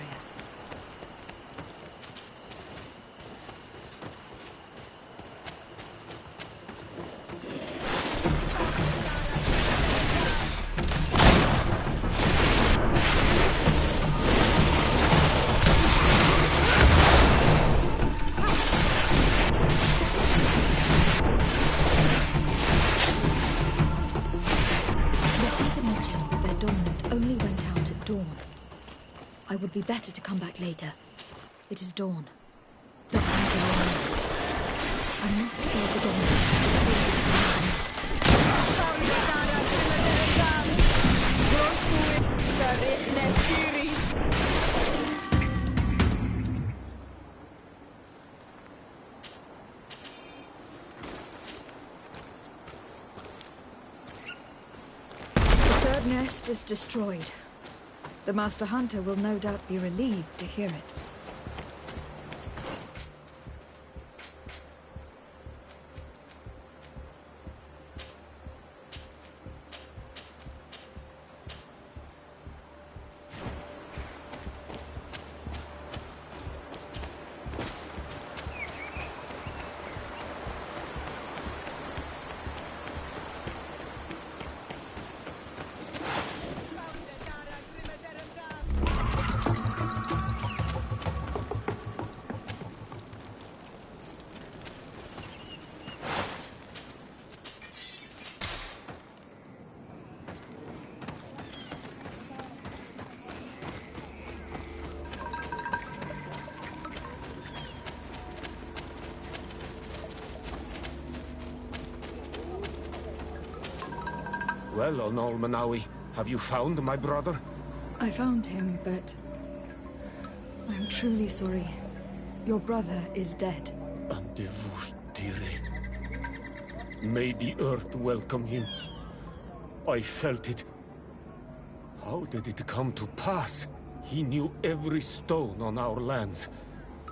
I would be better to come back later. It is dawn. The hunter will not. I must kill the dawn before it is nest. The third nest is destroyed. The Master Hunter will no doubt be relieved to hear it. Well, Onol Manawi, have you found my brother? I found him, but I'm truly sorry. Your brother is dead. May the earth welcome him. I felt it. How did it come to pass? He knew every stone on our lands.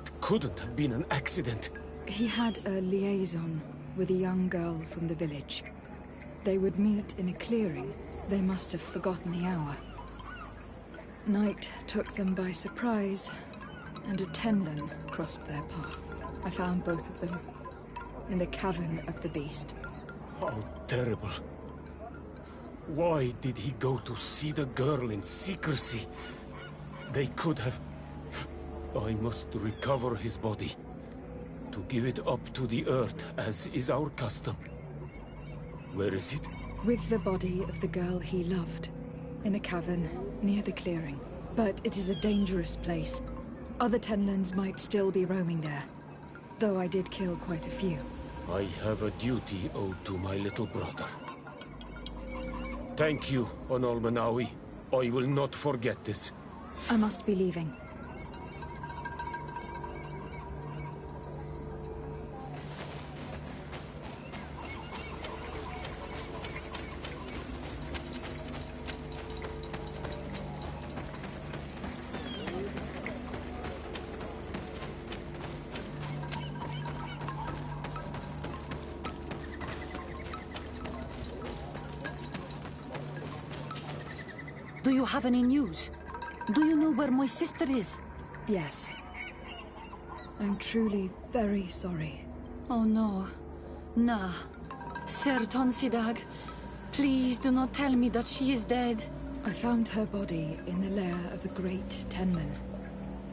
It couldn't have been an accident. He had a liaison with a young girl from the village. They would meet in a clearing. They must have forgotten the hour. Night took them by surprise, and a Tenlin crossed their path. I found both of them in the cavern of the beast. How terrible. Why did he go to see the girl in secrecy? They could have... I must recover his body, to give it up to the earth, as is our custom. Where is it? With the body of the girl he loved, in a cavern near the clearing. But it is a dangerous place. Other Tenlins might still be roaming there, though I did kill quite a few. I have a duty owed to my little brother. Thank you, Onol Manawi. I will not forget this. I must be leaving. Do you have any news? Do you know where my sister is? Yes. I'm truly very sorry. Oh no. Nah. Ser Tonsidag, please do not tell me that she is dead. I found her body in the lair of a great Tenlin,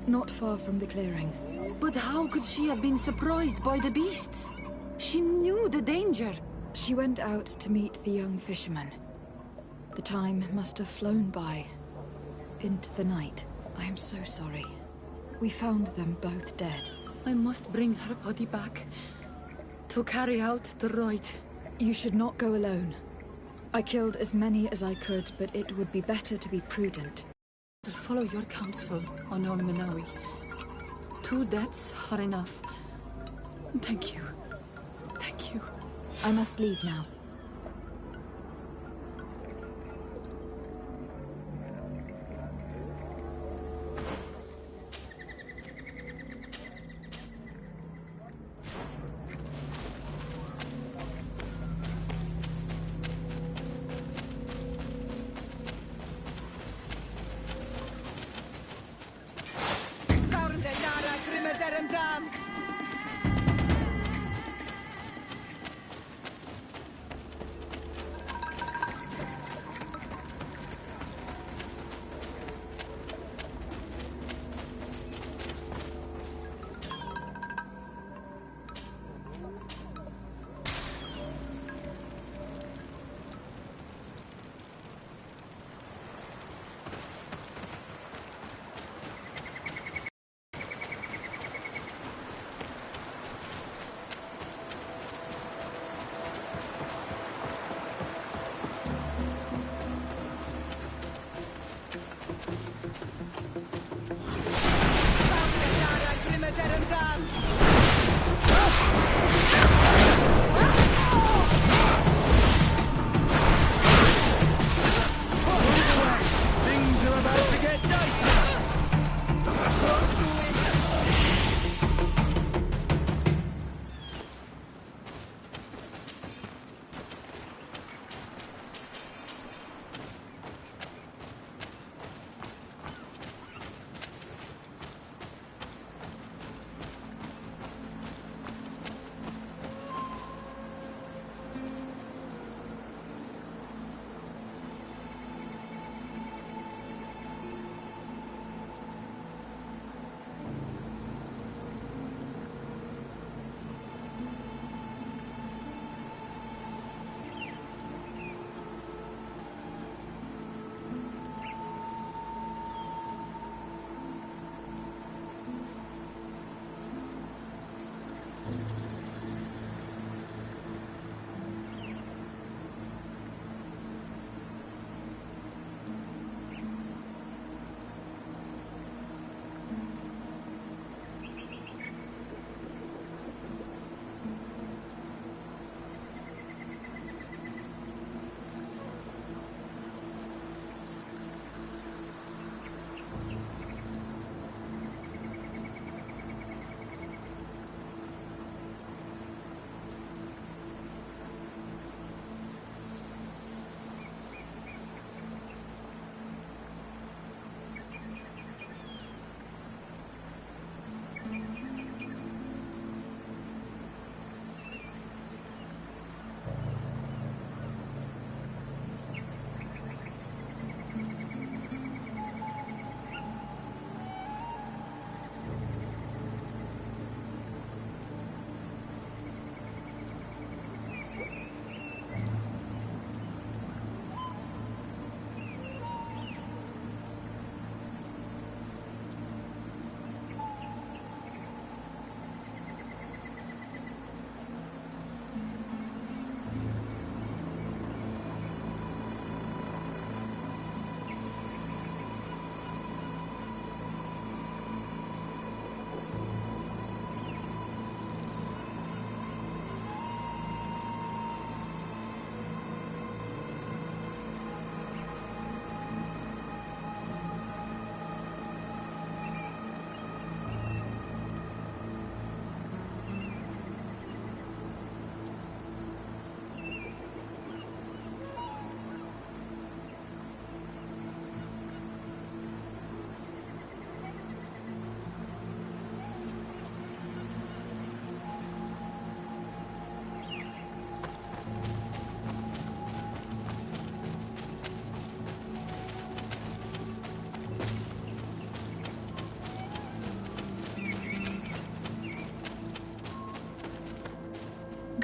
not far from the clearing. But how could she have been surprised by the beasts? She knew the danger. She went out to meet the young fisherman. The time must have flown by, into the night. I am so sorry. We found them both dead. I must bring her body back, to carry out the rite. You should not go alone. I killed as many as I could, but it would be better to be prudent. I'll follow your counsel, Onol Manawi. 2 deaths are enough. Thank you. Thank you. I must leave now.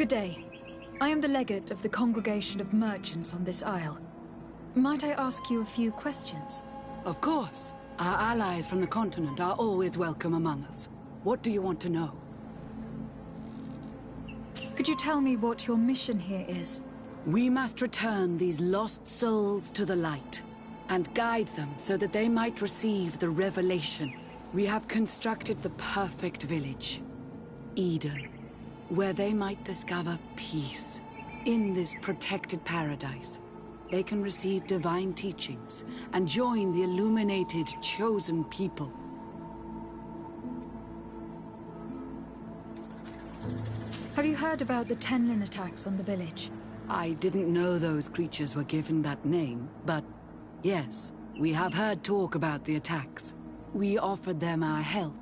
Good day. I am the legate of the Congregation of Merchants on this isle. Might I ask you a few questions? Of course. Our allies from the continent are always welcome among us. What do you want to know? Could you tell me what your mission here is? We must return these lost souls to the light, and guide them so that they might receive the revelation. We have constructed the perfect village, Eden, where they might discover peace. In this protected paradise, they can receive divine teachings and join the illuminated, chosen people. Have you heard about the Tenlin attacks on the village? I didn't know those creatures were given that name, but yes, we have heard talk about the attacks. We offered them our help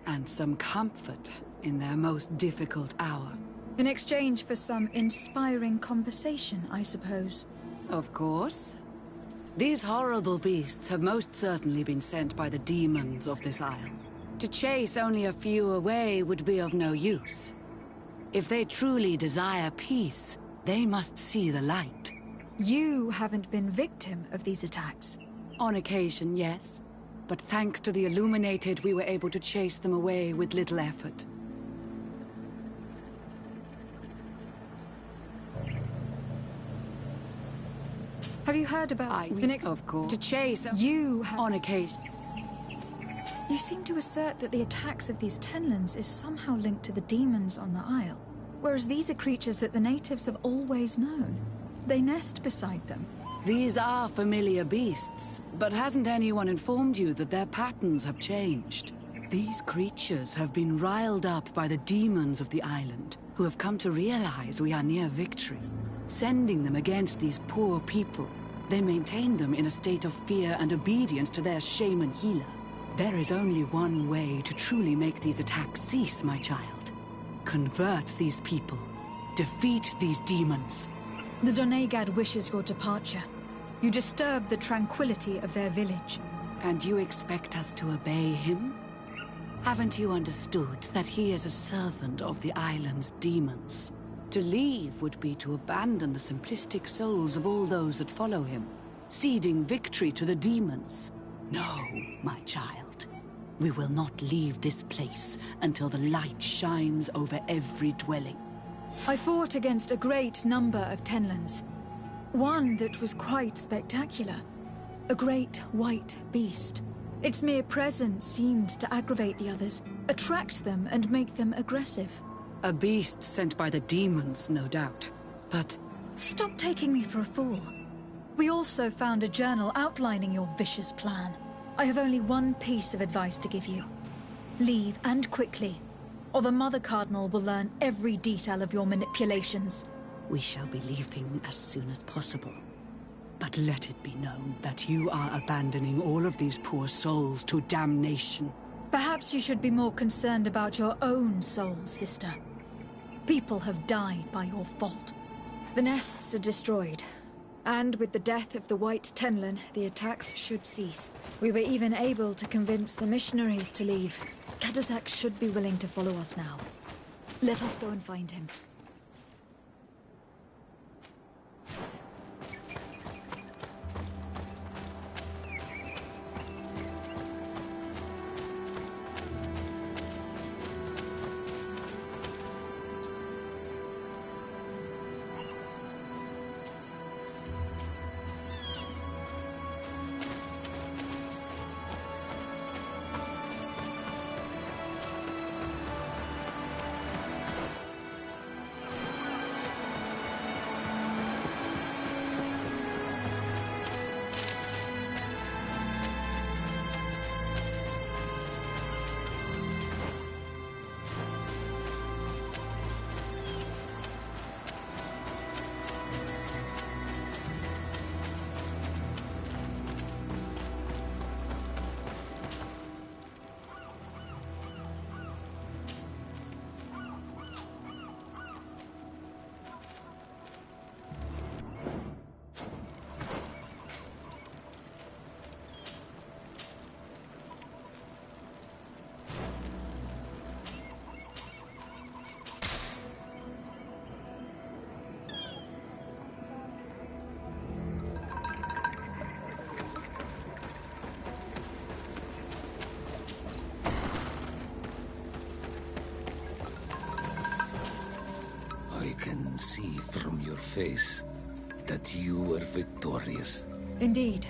and some comfort in their most difficult hour. In exchange for some inspiring conversation, I suppose. Of course. These horrible beasts have most certainly been sent by the demons of this isle. To chase only a few away would be of no use. If they truly desire peace, they must see the light. You haven't been victim of these attacks? On occasion, yes. But thanks to the Illuminated, we were able to chase them away with little effort. Have you heard about... Of course. To chase... You have... On occasion. You seem to assert that the attacks of these Tenlins is somehow linked to the demons on the Isle, whereas these are creatures that the natives have always known. They nest beside them. These are familiar beasts, but hasn't anyone informed you that their patterns have changed? These creatures have been riled up by the demons of the island, who have come to realize we are near victory. Sending them against these poor people, they maintain them in a state of fear and obedience to their shaman healer. There is only one way to truly make these attacks cease, my child. Convert these people. Defeat these demons. The Donegad wishes your departure. You disturb the tranquility of their village. And you expect us to obey him? Haven't you understood that he is a servant of the island's demons? To leave would be to abandon the simplistic souls of all those that follow him, ceding victory to the demons. No, my child. We will not leave this place until the light shines over every dwelling. I fought against a great number of Tenlins. One that was quite spectacular. A great white beast. Its mere presence seemed to aggravate the others, attract them and make them aggressive. A beast sent by the demons, no doubt. But... Stop taking me for a fool. We also found a journal outlining your vicious plan. I have only one piece of advice to give you. Leave, and quickly, or the Mother Cardinal will learn every detail of your manipulations. We shall be leaving as soon as possible. But let it be known that you are abandoning all of these poor souls to damnation. Perhaps you should be more concerned about your own soul, sister. People have died by your fault. The nests are destroyed. And with the death of the White Tenlin, the attacks should cease. We were even able to convince the missionaries to leave. Kadazak should be willing to follow us now. Let us go and find him. face that you were victorious. Indeed.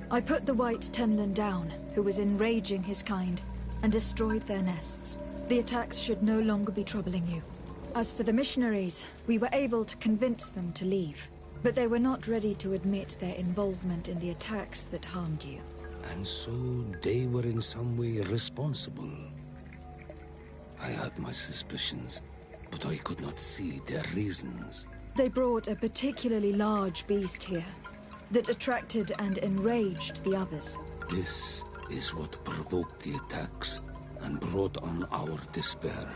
I put the White Tenlin down, who was enraging his kind, and destroyed their nests. The attacks should no longer be troubling you. As for the missionaries, we were able to convince them to leave, but they were not ready to admit their involvement in the attacks that harmed you. And so they were in some way responsible. I had my suspicions, but I could not see their reasons. They brought a particularly large beast here that attracted and enraged the others. This is what provoked the attacks and brought on our despair.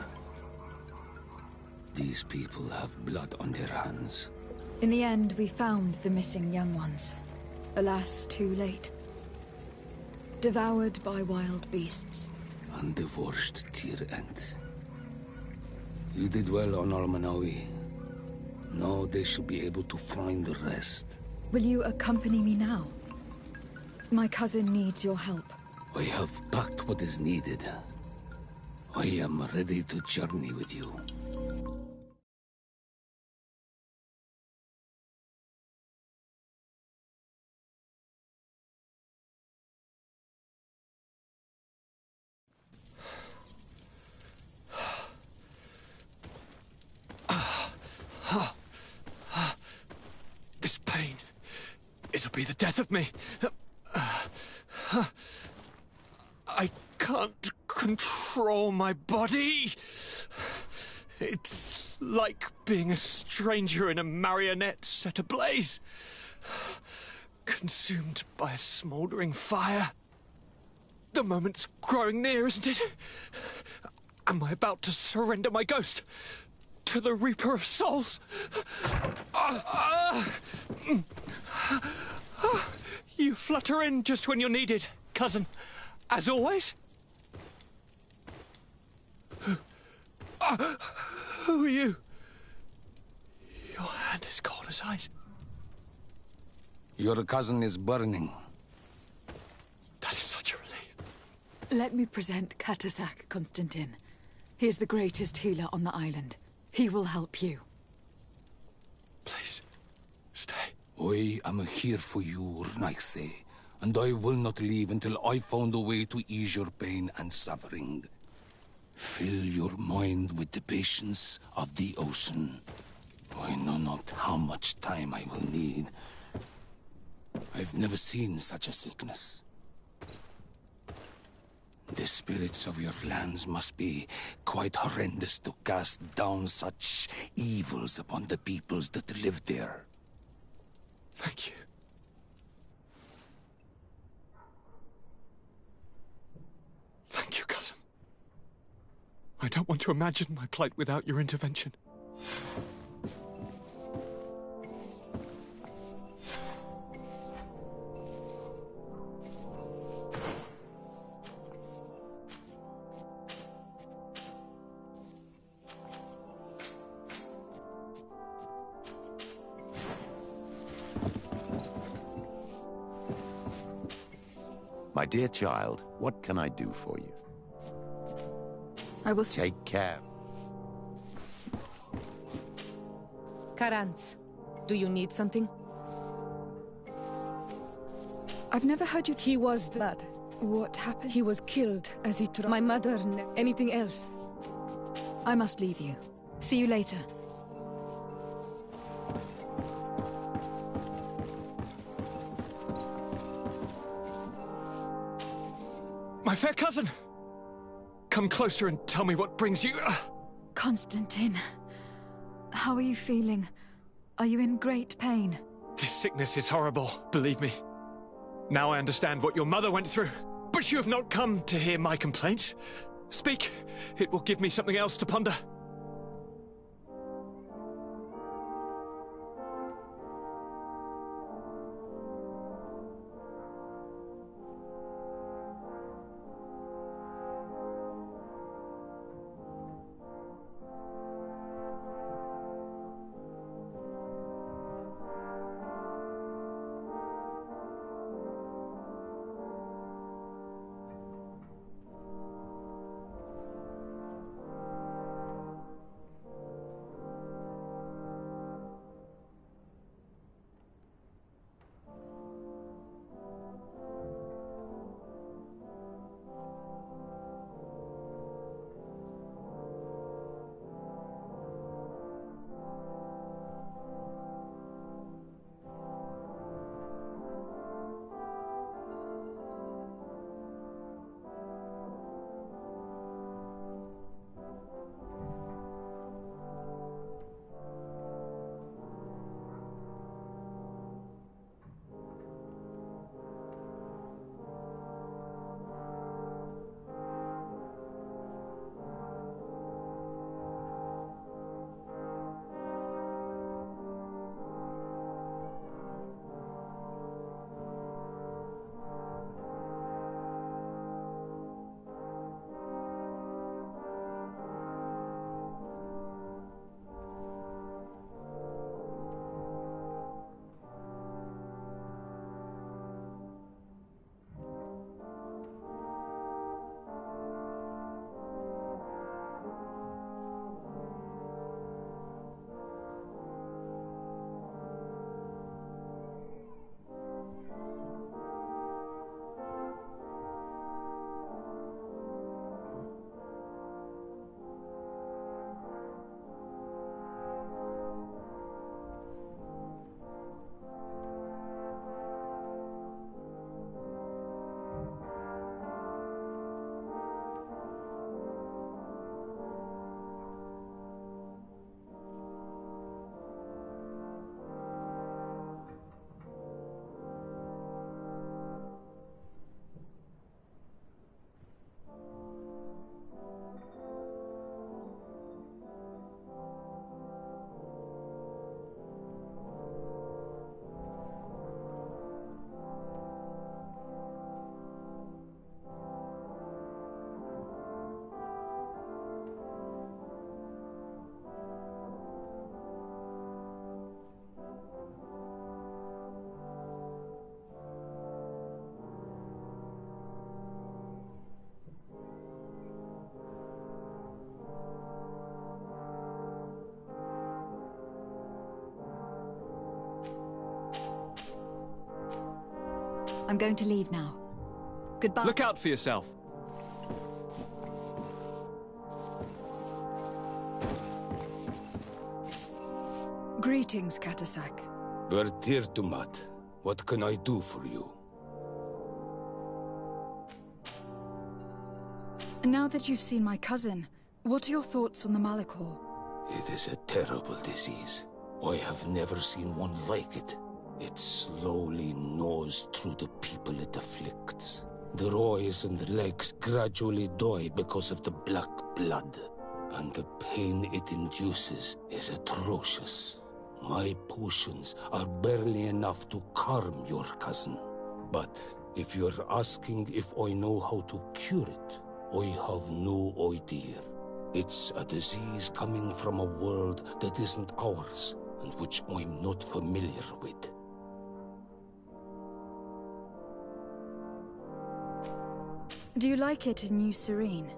These people have blood on their hands. In the end, we found the missing young ones. Alas, too late. Devoured by wild beasts. And divorced to your end. You did well on Almanawi. Now they shall be able to find the rest. Will you accompany me now? My cousin needs your help. I have packed what is needed. I am ready to journey with you. This pain, it'll be the death of me. I can't control my body. It's like being a stranger in a marionette set ablaze, consumed by a smouldering fire. The moment's growing near, isn't it? Am I about to surrender my ghost to the Reaper of Souls? You flutter in just when you're needed, cousin. As always. Who are you? Your hand is cold as ice. Your cousin is burning. That is such a relief. Let me present Katasak, Constantin. He is the greatest healer on the island. He will help you. Please, stay. I am here for you, Rnaise, and I will not leave until I found a way to ease your pain and suffering. Fill your mind with the patience of the ocean. I know not how much time I will need. I've never seen such a sickness. The spirits of your lands must be quite horrendous to cast down such evils upon the peoples that live there. Thank you. Thank you, cousin. I don't want to imagine my plight without your intervention. My dear child, what can I do for you? I will take care. Karans, do you need something? I've never heard you... He was bad. What happened? He was killed as he tried. My mother... Anything else? I must leave you. See you later. My fair cousin! Come closer and tell me what brings you... Constantin, how are you feeling? Are you in great pain? This sickness is horrible, believe me. Now I understand what your mother went through. But you have not come to hear my complaints. Speak. It will give me something else to ponder. I'm going to leave now. Goodbye. Look out for yourself. Greetings, Katasak. Bertirtumat, what can I do for you? Now that you've seen my cousin, what are your thoughts on the Malachor? It is a terrible disease. I have never seen one like it. It slowly gnaws through the people it afflicts. Their eyes and legs gradually die because of the black blood, and the pain it induces is atrocious. My potions are barely enough to calm your cousin. But if you're asking if I know how to cure it, I have no idea. It's a disease coming from a world that isn't ours, and which I'm not familiar with. Do you like it in New Serene?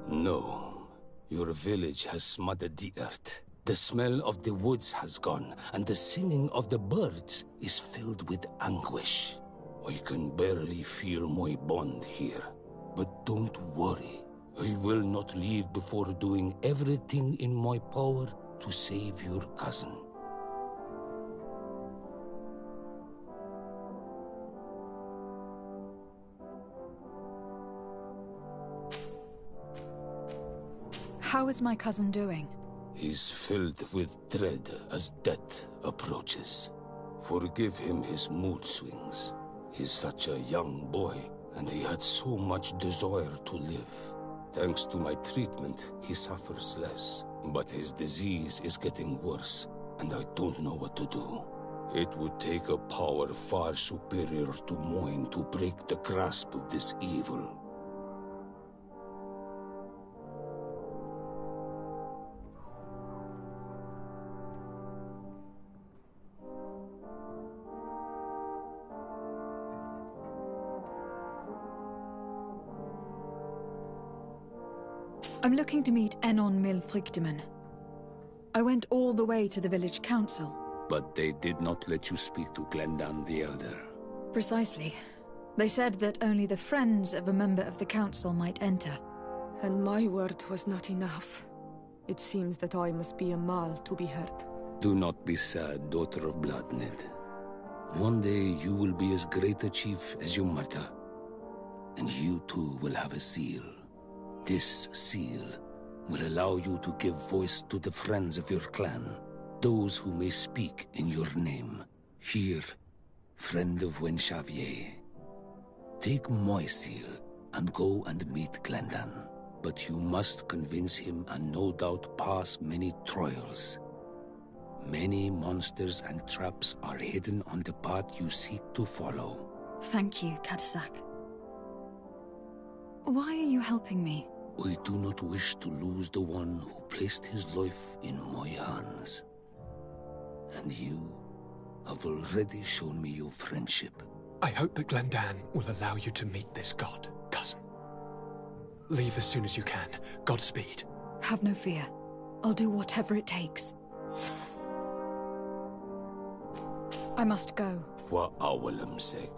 No. Your village has smothered the earth. The smell of the woods has gone, and the singing of the birds is filled with anguish. I can barely feel my bond here. But don't worry. I will not leave before doing everything in my power to save your cousin. How is my cousin doing? He's filled with dread as death approaches. Forgive him his mood swings. He's such a young boy, and he had so much desire to live. Thanks to my treatment, he suffers less. But his disease is getting worse, and I don't know what to do. It would take a power far superior to mine to break the grasp of this evil. I'm looking to meet Enon Milfrictiman. I went all the way to the village council. But they did not let you speak to Glendan the Elder. Precisely. They said that only the friends of a member of the council might enter. And my word was not enough. It seems that I must be a Mal to be heard. Do not be sad, daughter of Bloodned. One day you will be as great a chief as your mother. And you too will have a seal. This seal will allow you to give voice to the friends of your clan, those who may speak in your name. Here, friend of Wenxavier. Take my seal and go and meet Glendan. But you must convince him and no doubt pass many trials. Many monsters and traps are hidden on the path you seek to follow. Thank you, Katasak. Why are you helping me? I do not wish to lose the one who placed his life in my hands. And you have already shown me your friendship. I hope that Glendan will allow you to meet this god, cousin. Leave as soon as you can. Godspeed. Have no fear. I'll do whatever it takes. I must go. For our sake.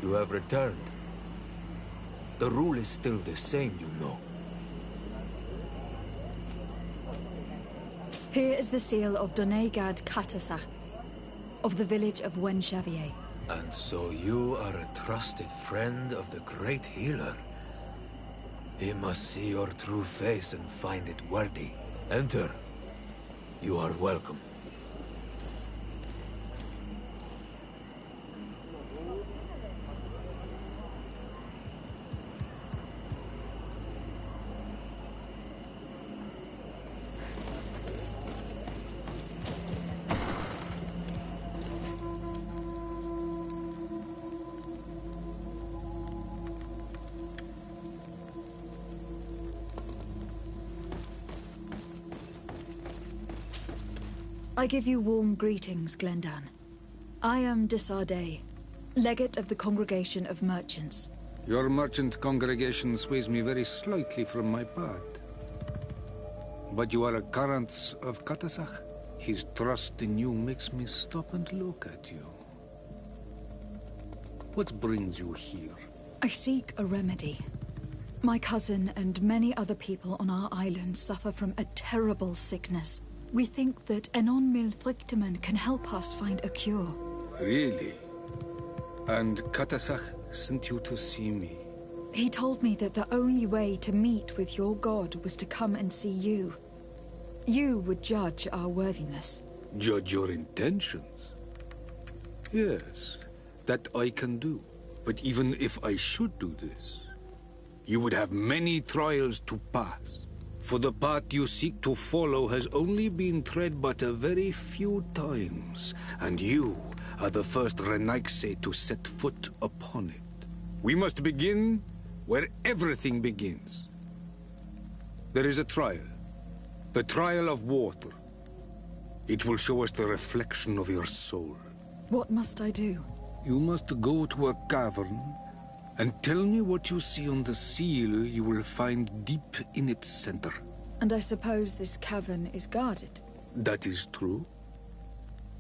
You have returned. The rule is still the same, you know. Here is the seal of Donegad Katasach, of the village of Wenxavier. And so you are a trusted friend of the great healer. He must see your true face and find it worthy. Enter. You are welcome. I give you warm greetings, Glendan. I am Desardet, legate of the Congregation of Merchants. Your merchant congregation sways me very slightly from my path. But you are a current of Katasach. His trust in you makes me stop and look at you. What brings you here? I seek a remedy. My cousin and many other people on our island suffer from a terrible sickness. We think that Enon Milfrichteman can help us find a cure. Really? And Katasach sent you to see me? He told me that the only way to meet with your god was to come and see you. You would judge our worthiness. Judge your intentions? Yes, that I can do. But even if I should do this, you would have many trials to pass. For the path you seek to follow has only been tread but a very few times, and you are the first Renaigse to set foot upon it. We must begin where everything begins. There is a trial. The trial of water. It will show us the reflection of your soul. What must I do? You must go to a cavern and tell me what you see on the seal you will find deep in its center. And I suppose this cavern is guarded? That is true.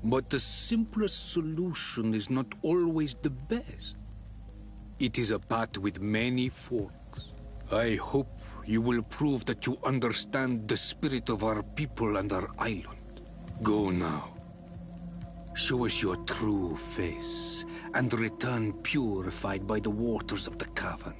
But the simplest solution is not always the best. It is a path with many forks. I hope you will prove that you understand the spirit of our people and our island. Go now. Show us your true face, and return purified by the waters of the cavern.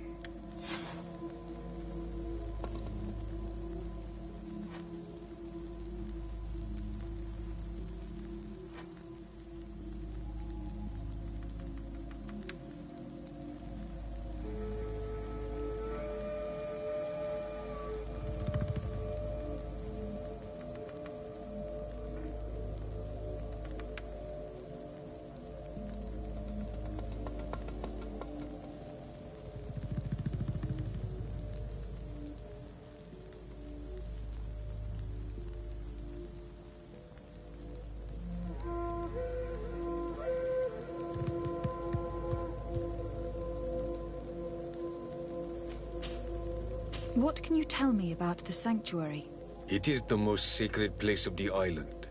What can you tell me about the sanctuary? It is the most sacred place of the island.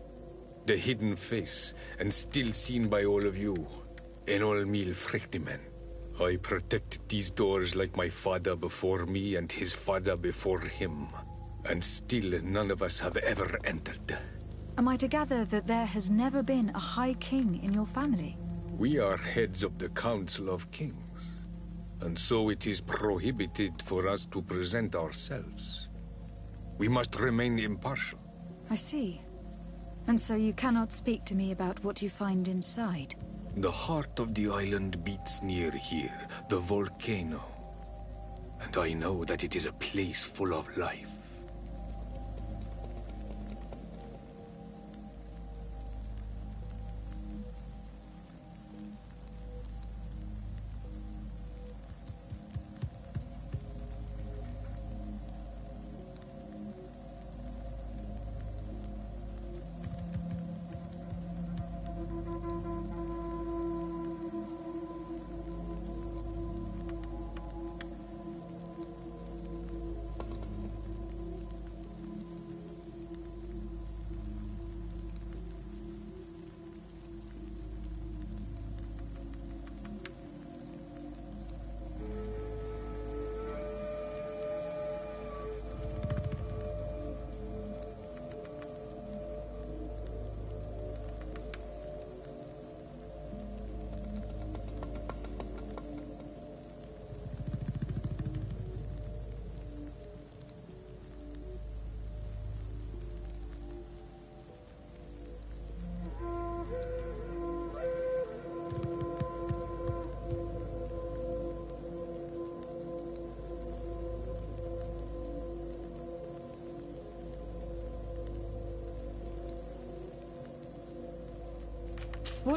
The hidden face, and still seen by all of you. Enol Mil Frichtemen. I protected these doors like my father before me and his father before him. And still none of us have ever entered. Am I to gather that there has never been a High King in your family? We are heads of the Council of Kings. And so it is prohibited for us to present ourselves. We must remain impartial. I see. And so you cannot speak to me about what you find inside? The heart of the island beats near here, the volcano. And I know that it is a place full of life.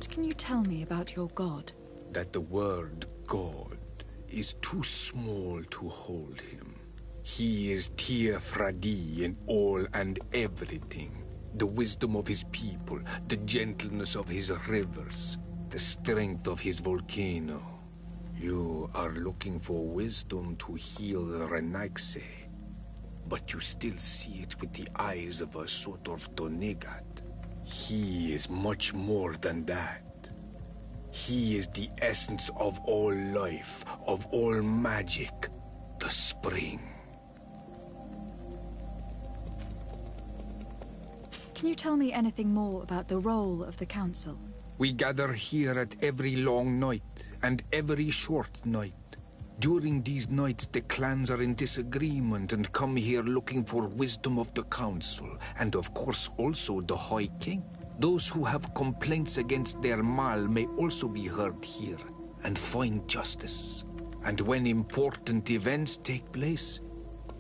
What can you tell me about your god? That the word God is too small to hold him. He is Tir Fradi in all and everything. The wisdom of his people, the gentleness of his rivers, the strength of his volcano. You are looking for wisdom to heal the Renaigse, but you still see it with the eyes of a sort of Donegat. He is much more than that. He is the essence of all life, of all magic, the spring. Can you tell me anything more about the role of the Council? We gather here at every long night and every short night. During these nights, the clans are in disagreement and come here looking for wisdom of the Council, and of course also the High King. Those who have complaints against their Mal may also be heard here and find justice. And when important events take place,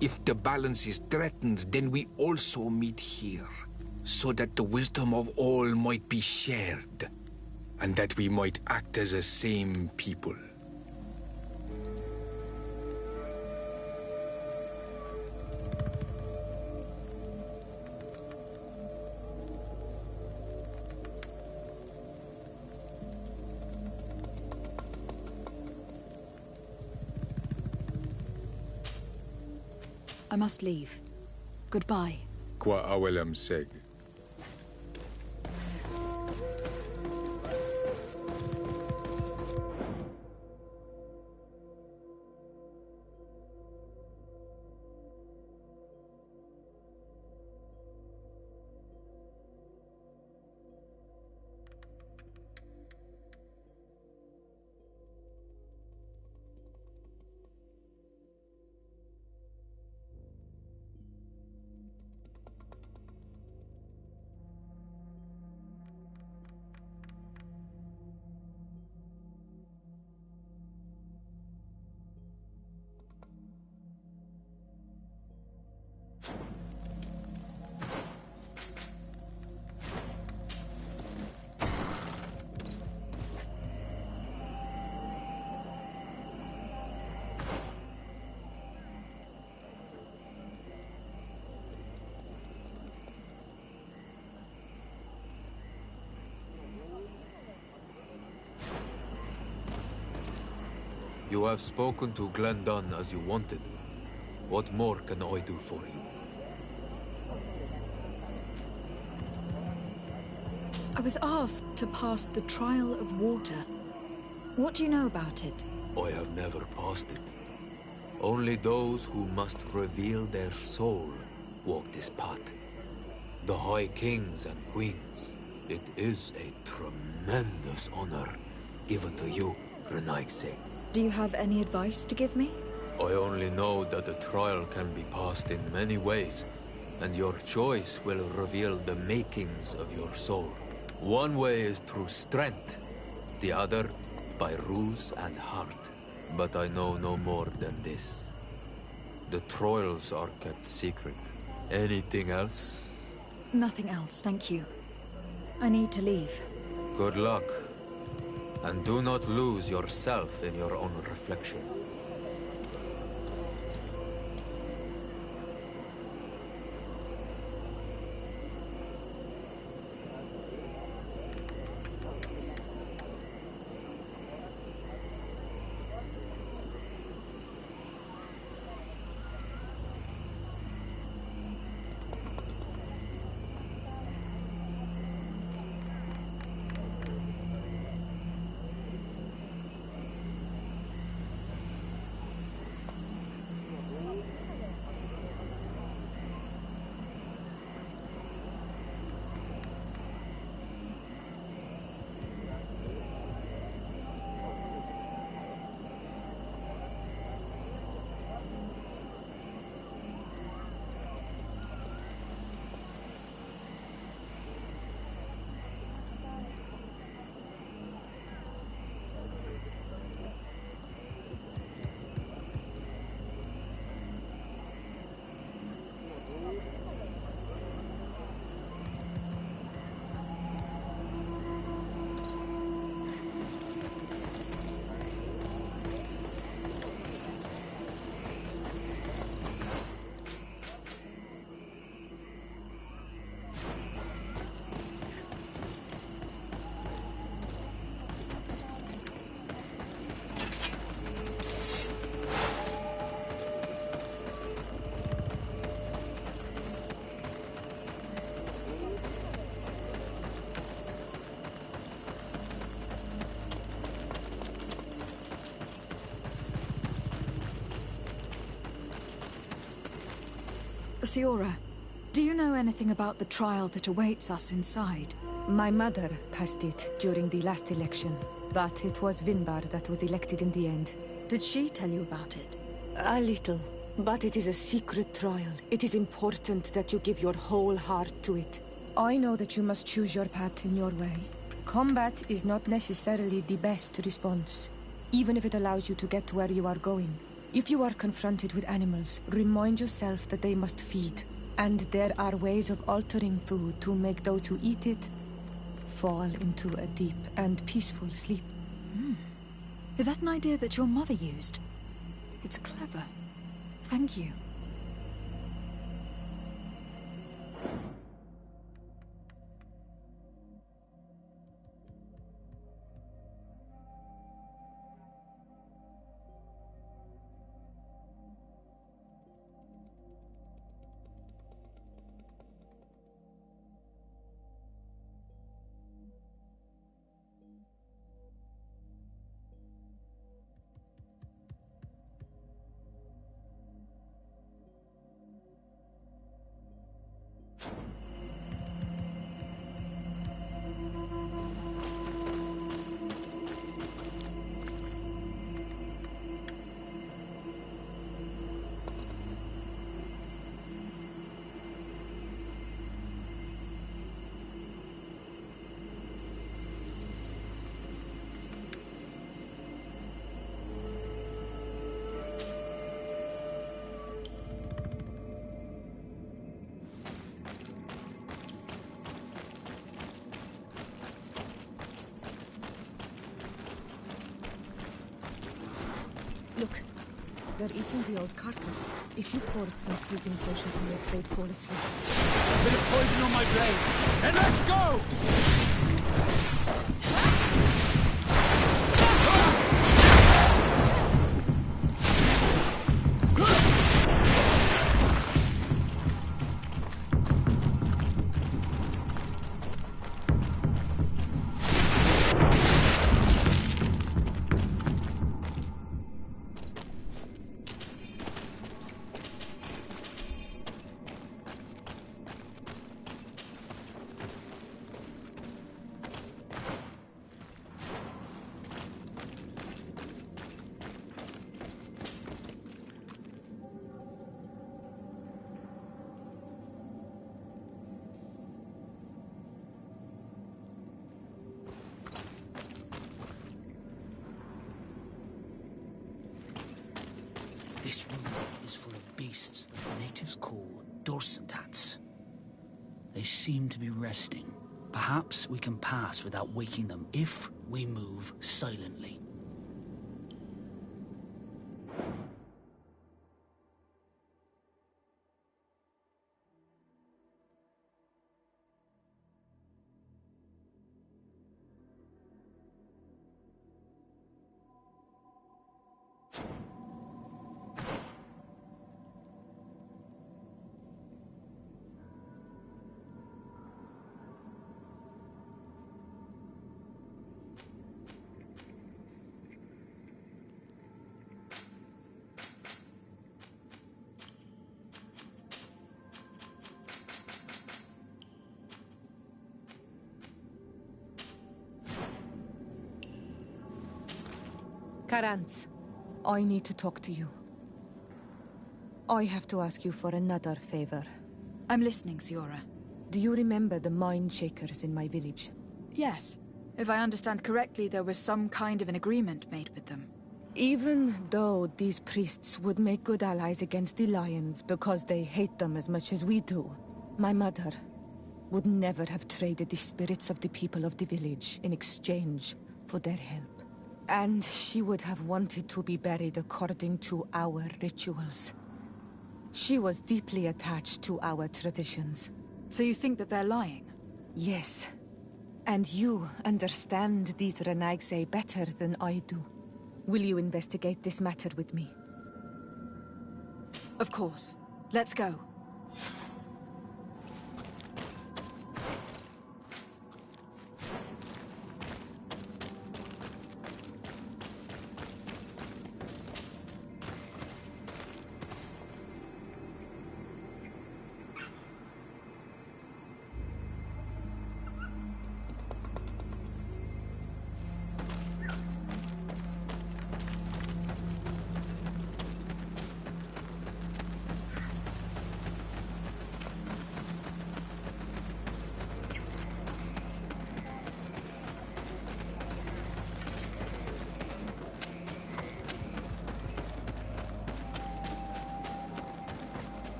if the balance is threatened, then we also meet here, so that the wisdom of all might be shared, and that we might act as a same people. I must leave. Goodbye. Qua awelam seg. You have spoken to Glendon as you wanted. What more can I do for you? I was asked to pass the trial of water. What do you know about it? I have never passed it. Only those who must reveal their soul walk this path. The High Kings and Queens. It is a tremendous honor given to you, Renaigse. Do you have any advice to give me? I only know that the trial can be passed in many ways, and your choice will reveal the makings of your soul. One way is through strength, the other by ruse and heart. But I know no more than this. The trials are kept secret. Anything else? Nothing else, thank you. I need to leave. Good luck. And do not lose yourself in your own reflection. Siora, do you know anything about the trial that awaits us inside? My mother passed it during the last election, but it was Vinbar that was elected in the end. Did she tell you about it? A little, but it is a secret trial. It is important that you give your whole heart to it. I know that you must choose your path in your way. Combat is not necessarily the best response, even if it allows you to get to where you are going. If you are confronted with animals, remind yourself that they must feed, and there are ways of altering food to make those who eat it fall into a deep and peaceful sleep. Is that an idea that your mother used? It's clever. Thank you. Look, they're eating the old carcass. If you poured some sleeping potion on it, they'd fall asleep. A bit of poison on my blade, and let's go! This room is full of beasts that the natives call dorsentats. They seem to be resting. Perhaps we can pass without waking them if we move silently. Karantz, I need to talk to you. I have to ask you for another favor. I'm listening, Siora. Do you remember the mind shakers in my village? Yes. If I understand correctly, there was some kind of an agreement made with them. Even though these priests would make good allies against the Lions because they hate them as much as we do, my mother would never have traded the spirits of the people of the village in exchange for their help. And she would have wanted to be buried according to our rituals. She was deeply attached to our traditions. So you think that they're lying? Yes. And you understand these Renaigse better than I do. Will you investigate this matter with me? Of course. Let's go.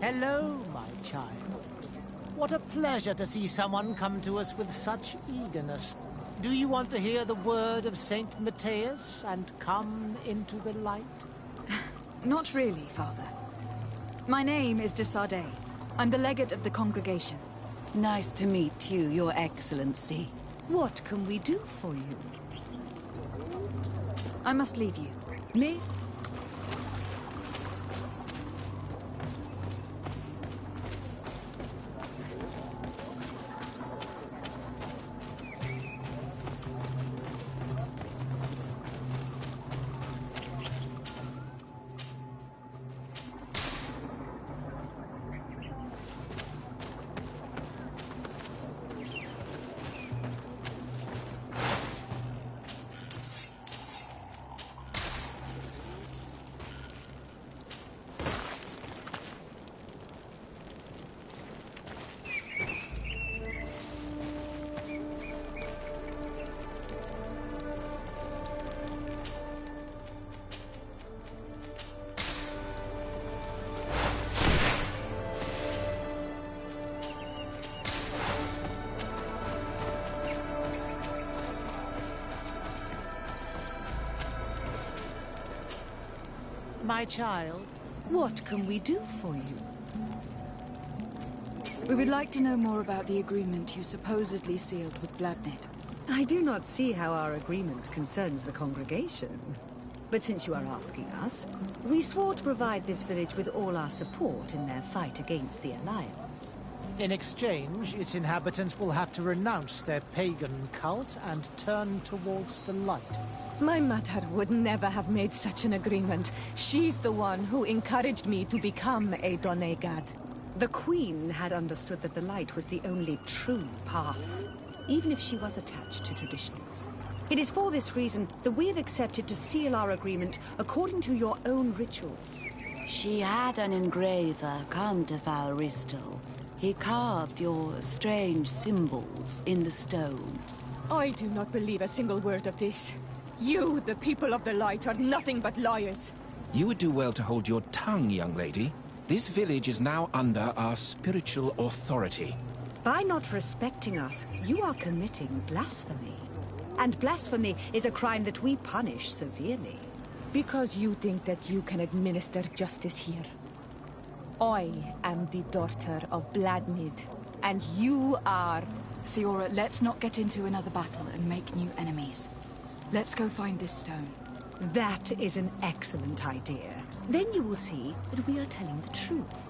Hello, my child. What a pleasure to see someone come to us with such eagerness. Do you want to hear the word of Saint Matthias and come into the light? Not really, Father. My name is de Sardet. I'm the legate of the congregation. Nice to meet you, Your Excellency. What can we do for you? I must leave you. Me? My child, what can we do for you? We would like to know more about the agreement you supposedly sealed with Bladnid. I do not see how our agreement concerns the congregation. But since you are asking us, we swore to provide this village with all our support in their fight against the Alliance. In exchange, its inhabitants will have to renounce their pagan cult and turn towards the light. My mother would never have made such an agreement. She's the one who encouraged me to become a Donegad. The Queen had understood that the light was the only true path, even if she was attached to traditions. It is for this reason that we have accepted to seal our agreement according to your own rituals. She had an engraver come to Falristel. He carved your strange symbols in the stone. I do not believe a single word of this. You, the people of the light, are nothing but liars. You would do well to hold your tongue, young lady. This village is now under our spiritual authority. By not respecting us, you are committing blasphemy. And blasphemy is a crime that we punish severely. Because you think that you can administer justice here. I am the daughter of Bladnid, and you are... Siora, let's not get into another battle and make new enemies. Let's go find this stone. That is an excellent idea. Then you will see that we are telling the truth.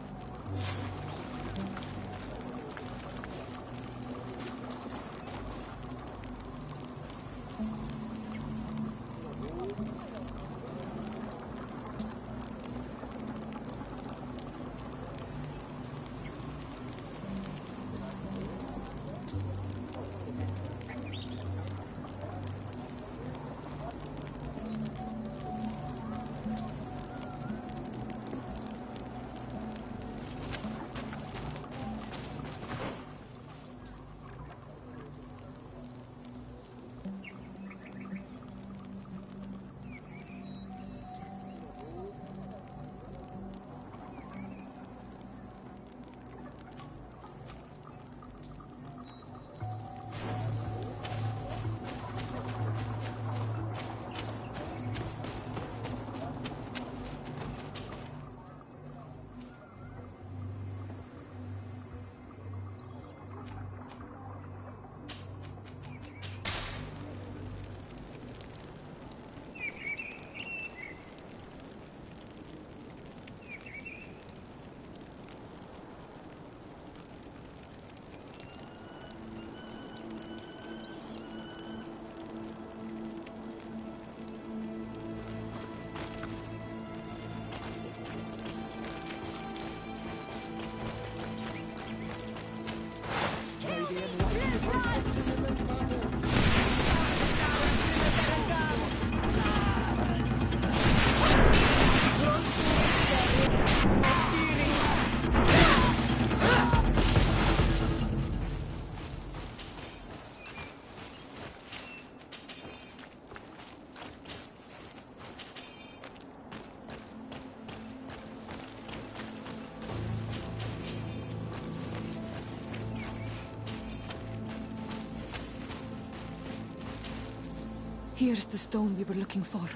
Here's the stone we were looking for.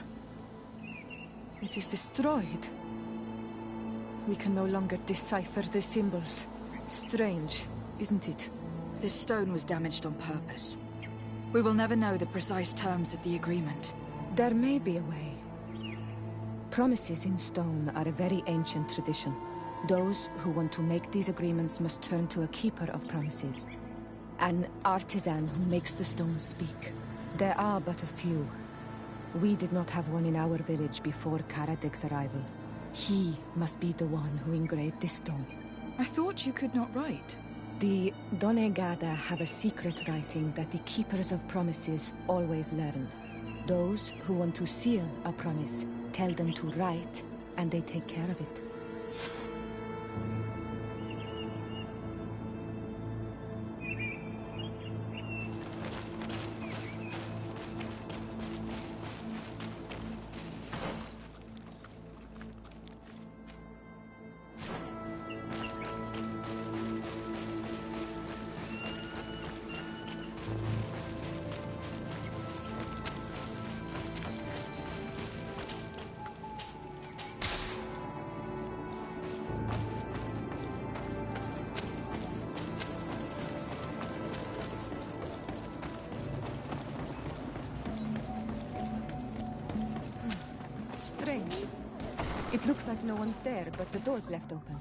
It is destroyed. We can no longer decipher the symbols. Strange, isn't it? This stone was damaged on purpose. We will never know the precise terms of the agreement. There may be a way. Promises in stone are a very ancient tradition. Those who want to make these agreements must turn to a keeper of promises. An artisan who makes the stones speak. There are but a few. We did not have one in our village before Karadeg's arrival. He must be the one who engraved this stone. I thought you could not write. The Donegada have a secret writing that the keepers of promises always learn. Those who want to seal a promise tell them to write, and they take care of it. Strange. It looks like no one's there, but the door's left open.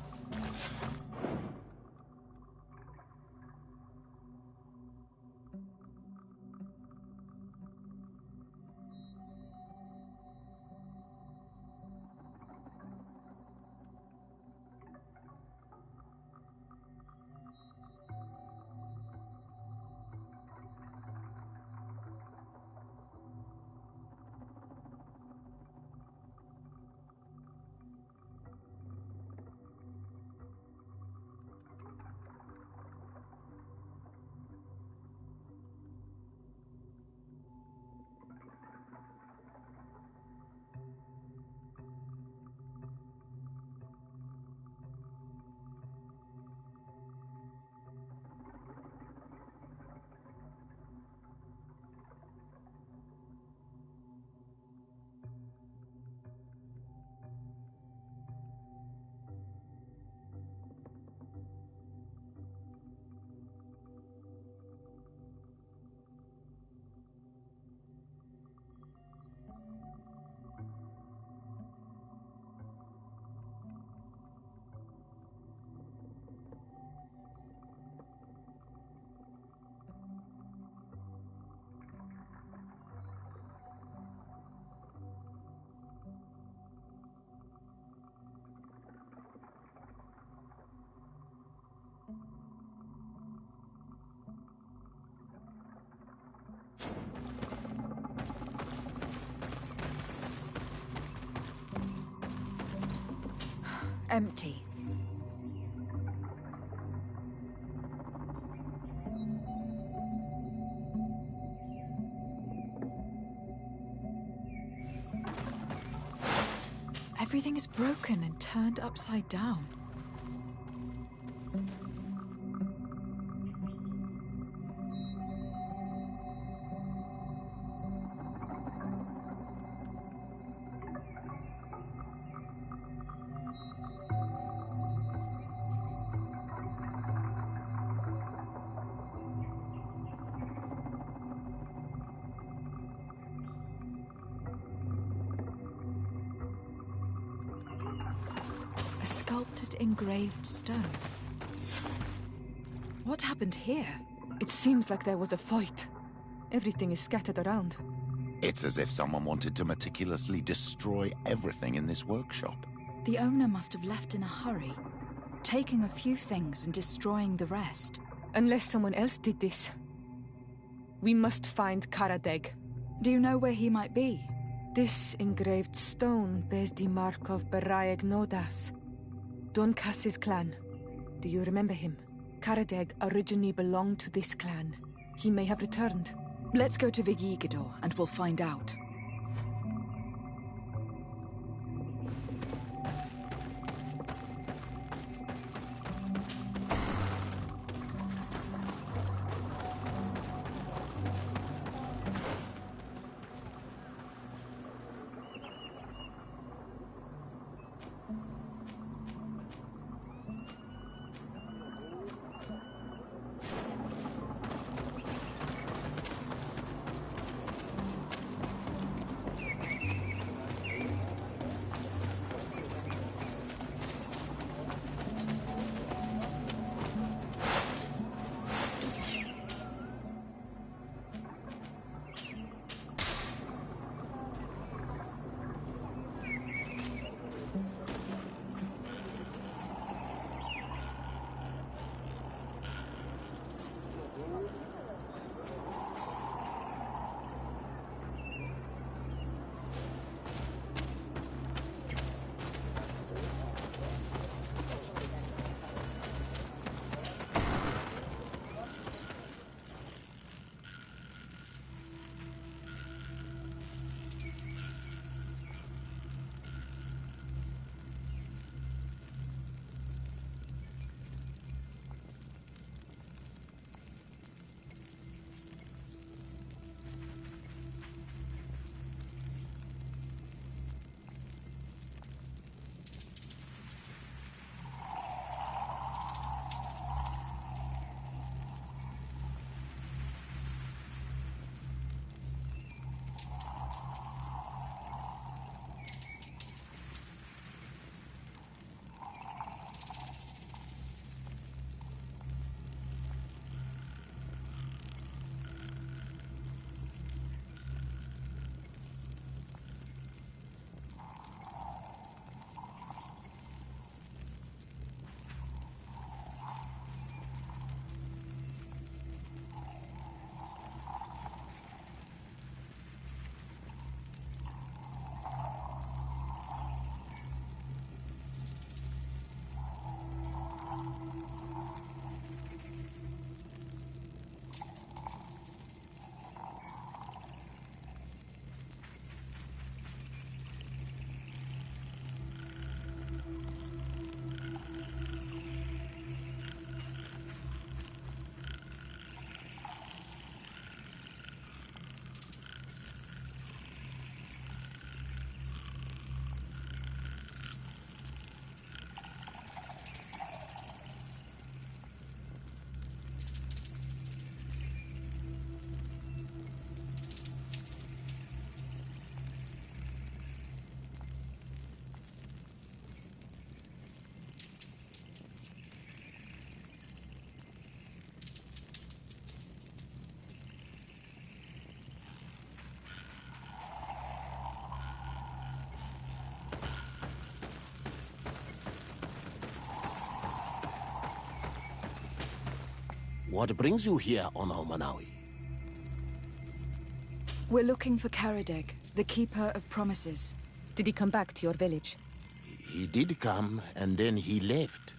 Empty. Everything is broken and turned upside down. Sculpted engraved stone. What happened here? It seems like there was a fight. Everything is scattered around. It's as if someone wanted to meticulously destroy everything in this workshop. The owner must have left in a hurry, taking a few things and destroying the rest. Unless someone else did this. We must find Karadeg. Do you know where he might be? This engraved stone bears the mark of Baraeg Nodas, Donkas's clan. Do you remember him? Karadeg originally belonged to this clan. He may have returned. Let's go to Vigigador and we'll find out. What brings you here on Almanawi? We're looking for Karadeg, the Keeper of Promises. Did he come back to your village? He did come, and then he left.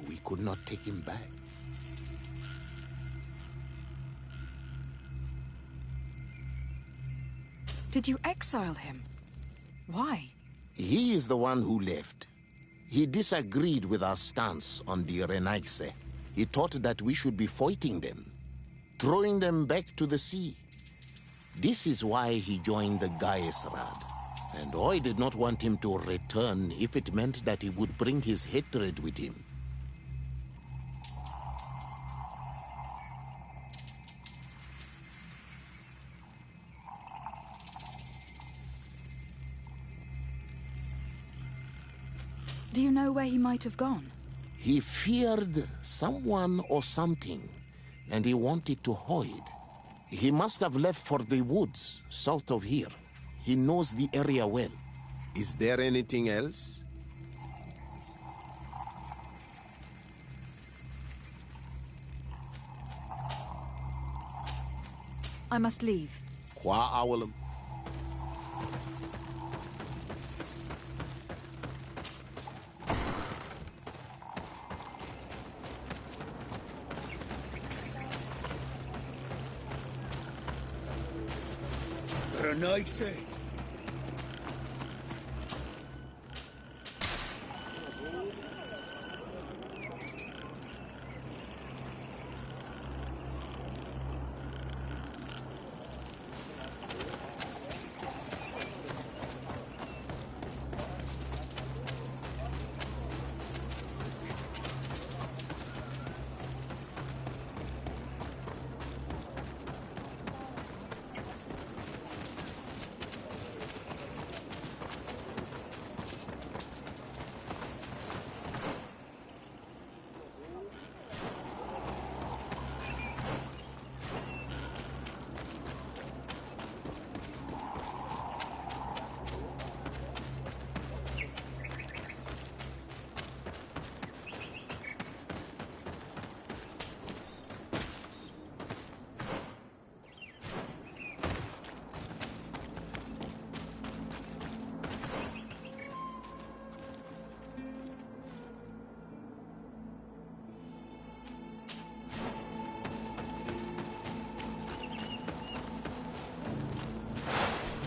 We could not take him back. Did you exile him? Why? He is the one who left. He disagreed with our stance on the Renaigse. He thought that we should be fighting them, throwing them back to the sea. This is why he joined the Gaesrad. And I did not want him to return if it meant that he would bring his hatred with him. Do you know where he might have gone? He feared someone or something, and he wanted to hide. He must have left for the woods, south of here. He knows the area well. Is there anything else? I must leave. Qua awalum. Renaigse.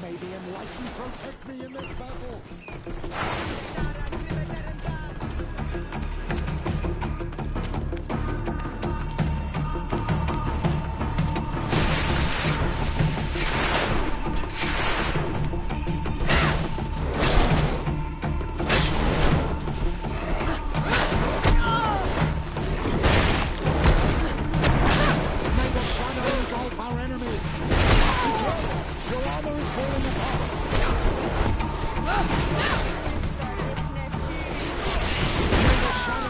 May the Enlightened protect me in this battle! May the shadow engulf our enemies! Your armor is falling apart! May the shadow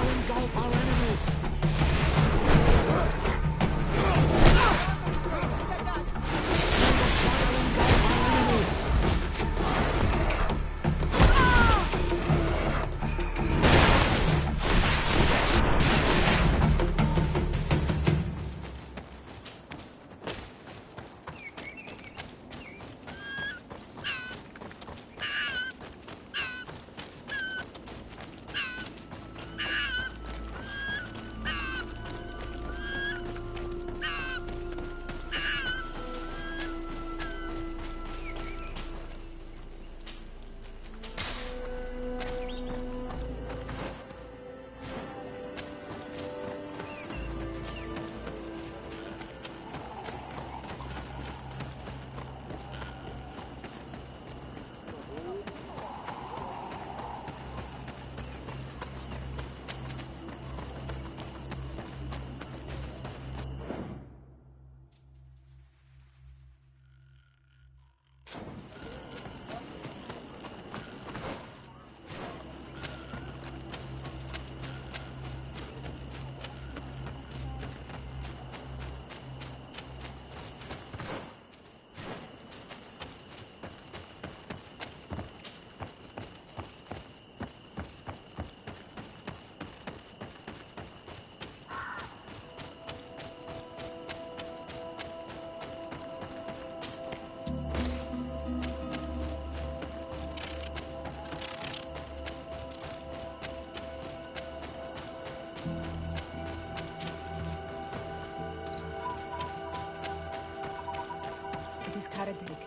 is Karadeg.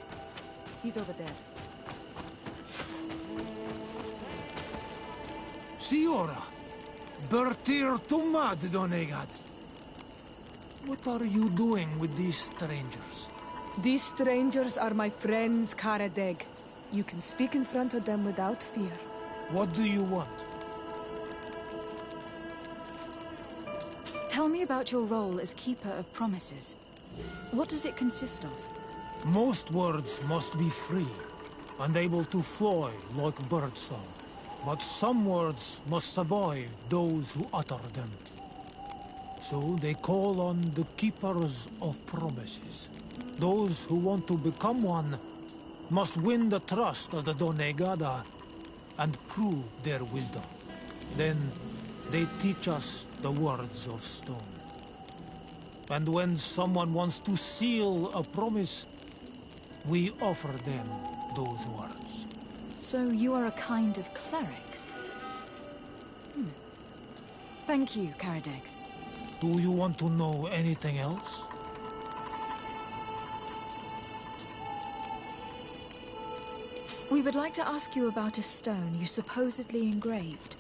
He's over there. Siora, Bertir Tumad Donegad. What are you doing with these strangers? These strangers are my friends, Karadeg. You can speak in front of them without fear. What do you want? Tell me about your role as Keeper of Promises. What does it consist of? Most words must be free, and able to fly like birdsong. But some words must survive those who utter them. So they call on the Keepers of Promises. Those who want to become one must win the trust of the Donegada and prove their wisdom. Then they teach us the words of stone. And when someone wants to seal a promise, we offer them those words. So you are a kind of cleric? Thank you, Karadeg. Do you want to know anything else? We would like to ask you about a stone you supposedly engraved.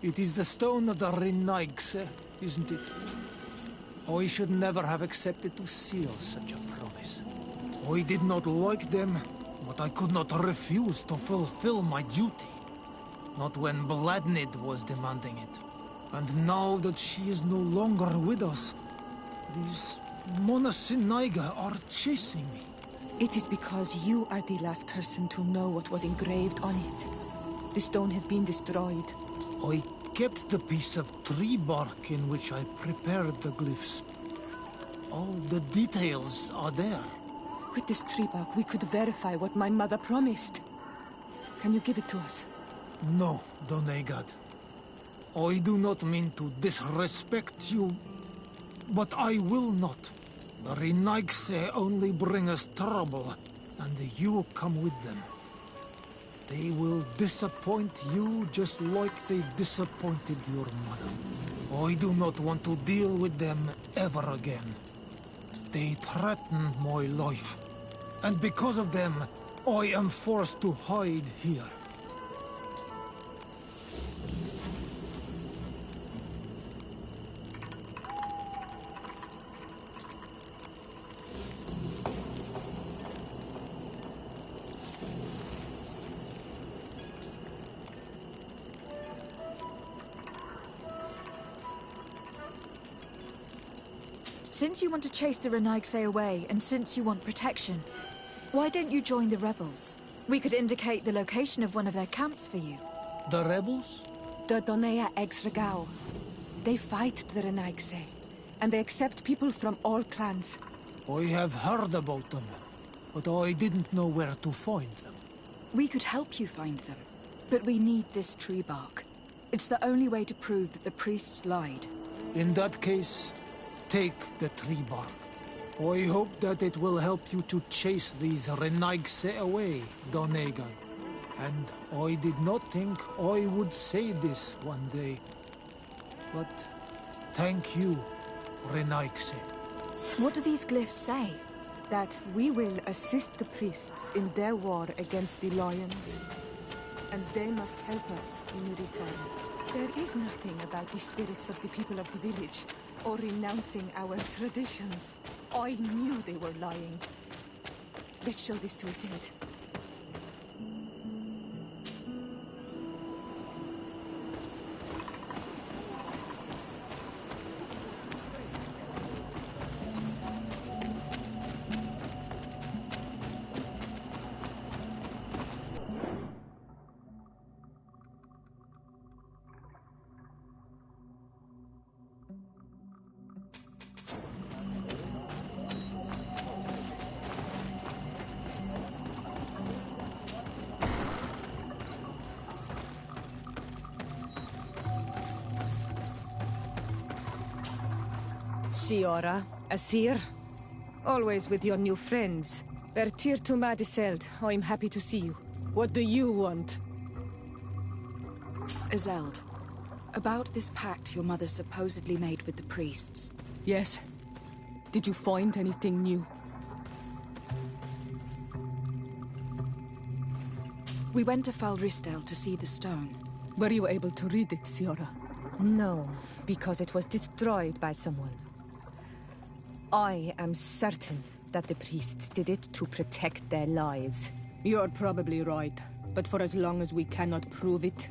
It is the stone of the Renaigse, isn't it? I should never have accepted to seal such a promise. I did not like them, but I could not refuse to fulfill my duty. Not when Bladnid was demanding it. And now that she is no longer with us, these Monasinaiga are chasing me. It is because you are the last person to know what was engraved on it. The stone has been destroyed. I kept the piece of tree bark in which I prepared the glyphs. All the details are there. With this tree bark, we could verify what my mother promised. Can you give it to us? No, Donegad. I do not mean to disrespect you, but I will not. The Renaigse only bring us trouble, and you come with them. They will disappoint you just like they disappointed your mother. I do not want to deal with them ever again. They threaten my life, and because of them, I am forced to hide here. Since you want to chase the Renaigse away, and since you want protection, why don't you join the rebels? We could indicate the location of one of their camps for you. The rebels? The Donea Exregao. They fight the Renaigse, and they accept people from all clans. I have heard about them, but I didn't know where to find them. We could help you find them, but we need this tree bark. It's the only way to prove that the priests lied. In that case, take the tree bark. I hope that it will help you to chase these Renaigse away, Donegad. And I did not think I would say this one day. But thank you, Renaigse. What do these glyphs say? That we will assist the priests in their war against the lions. And they must help us in return. There is nothing about the spirits of the people of the village, or renouncing our traditions. I knew they were lying. Let's show this to Isilde. Siora, Asir, always with your new friends. Bertir to Madiseld, I'm happy to see you. What do you want? Isilde, about this pact your mother supposedly made with the priests. Yes. Did you find anything new? We went to Falristel to see the stone. Were you able to read it, Siora? No, because it was destroyed by someone. I am certain that the priests did it to protect their lives. You're probably right, but for as long as we cannot prove it...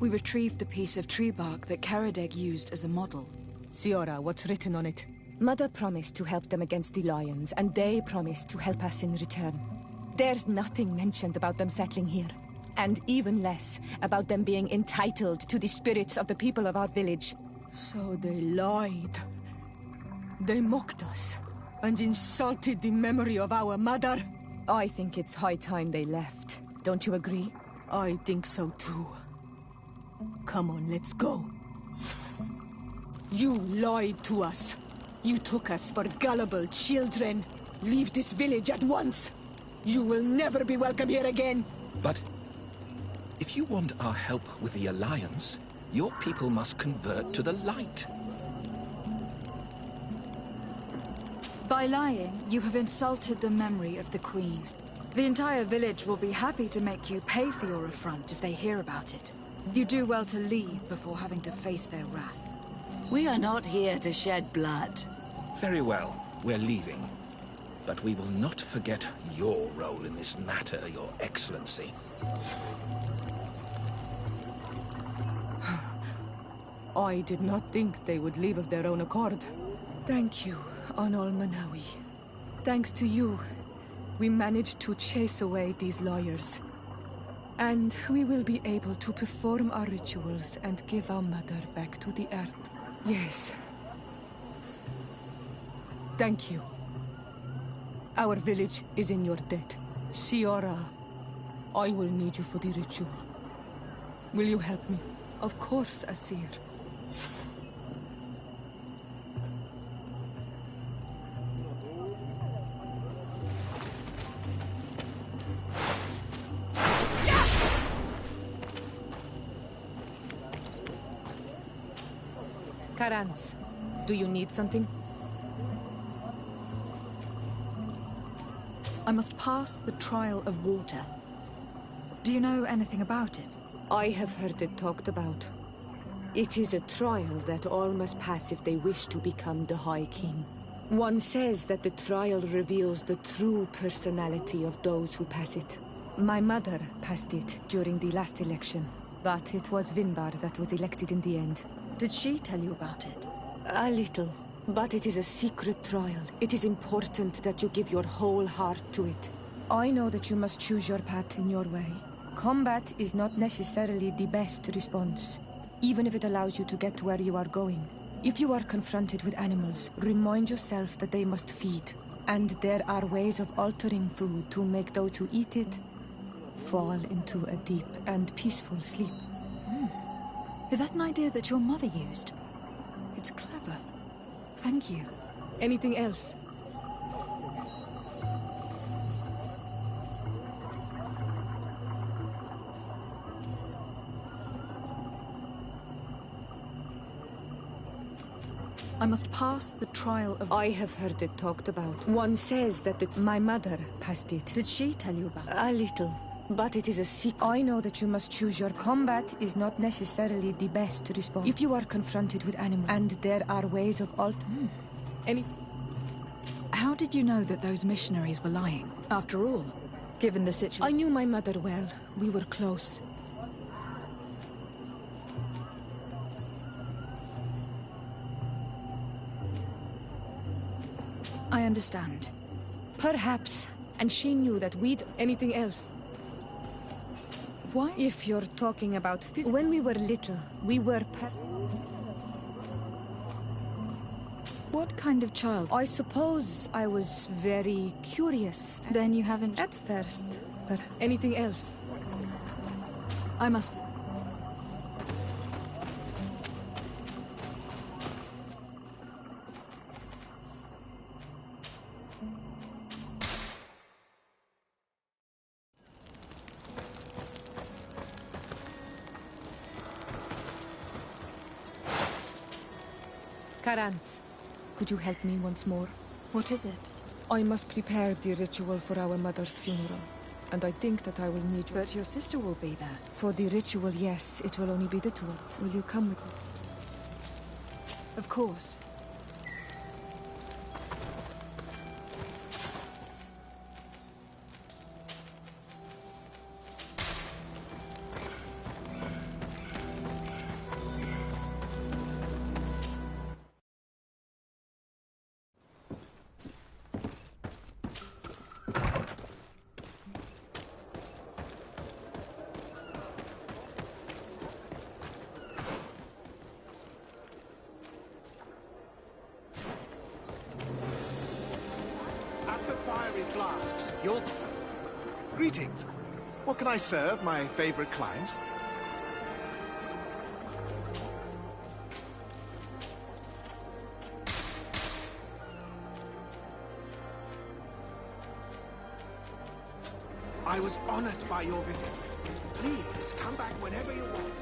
We retrieved a piece of tree bark that Karadeg used as a model. Siora, what's written on it? Mother promised to help them against the lions, and they promised to help us in return. There's nothing mentioned about them settling here. And even less about them being entitled to the spirits of the people of our village. So they lied. They mocked us, and insulted the memory of our mother. I think it's high time they left. Don't you agree? I think so too. Come on, let's go. You lied to us. You took us for gullible children. Leave this village at once. You will never be welcome here again. But if you want our help with the Alliance, your people must convert to the light. By lying, you have insulted the memory of the Queen. The entire village will be happy to make you pay for your affront if they hear about it. You do well to leave before having to face their wrath. We are not here to shed blood. Very well, we're leaving. But we will not forget your role in this matter, Your Excellency. I did not think they would leave of their own accord. Thank you, Anol Manawi. Thanks to you, we managed to chase away these liars. And we will be able to perform our rituals and give our mother back to the earth. Yes. Thank you. Our village is in your debt. Siora, I will need you for the ritual. Will you help me? Of course, Asir. Karans, do you need something? I must pass the trial of water. Do you know anything about it? I have heard it talked about. It is a trial that all must pass if they wish to become the High King. One says that the trial reveals the true personality of those who pass it. My mother passed it during the last election, but it was Vinbar that was elected in the end. Did she tell you about it? A little, but it is a secret trial. It is important that you give your whole heart to it. I know that you must choose your path in your way. Combat is not necessarily the best response, even if it allows you to get to where you are going. If you are confronted with animals, remind yourself that they must feed, and there are ways of altering food to make those who eat it fall into a deep and peaceful sleep. Is that an idea that your mother used? It's clever. Thank you. Anything else? I must pass the trial of... I have heard it talked about. One says that my mother passed it. Did she tell you about it? A little. But it is a secret. I know that you must choose your combat is not necessarily the best response. If you are confronted with animals, and there are ways of Any... How did you know that those missionaries were lying? After all, given the situation... I knew my mother well. We were close. I understand. Perhaps. And she knew that we'd... Anything else? Why? If you're talking about when we were little, we were What kind of child? I suppose I was very curious. Then you haven't... At first. But anything else? I must... Karans, could you help me once more? What is it? I must prepare the ritual for our mother's funeral. and I think that I will need you. But your sister will be there. For the ritual, yes, it will only be the two. Will you come with me? Of course. Flasks. Greetings. What can I serve my favorite clients? I was honored by your visit. Please, come back whenever you want.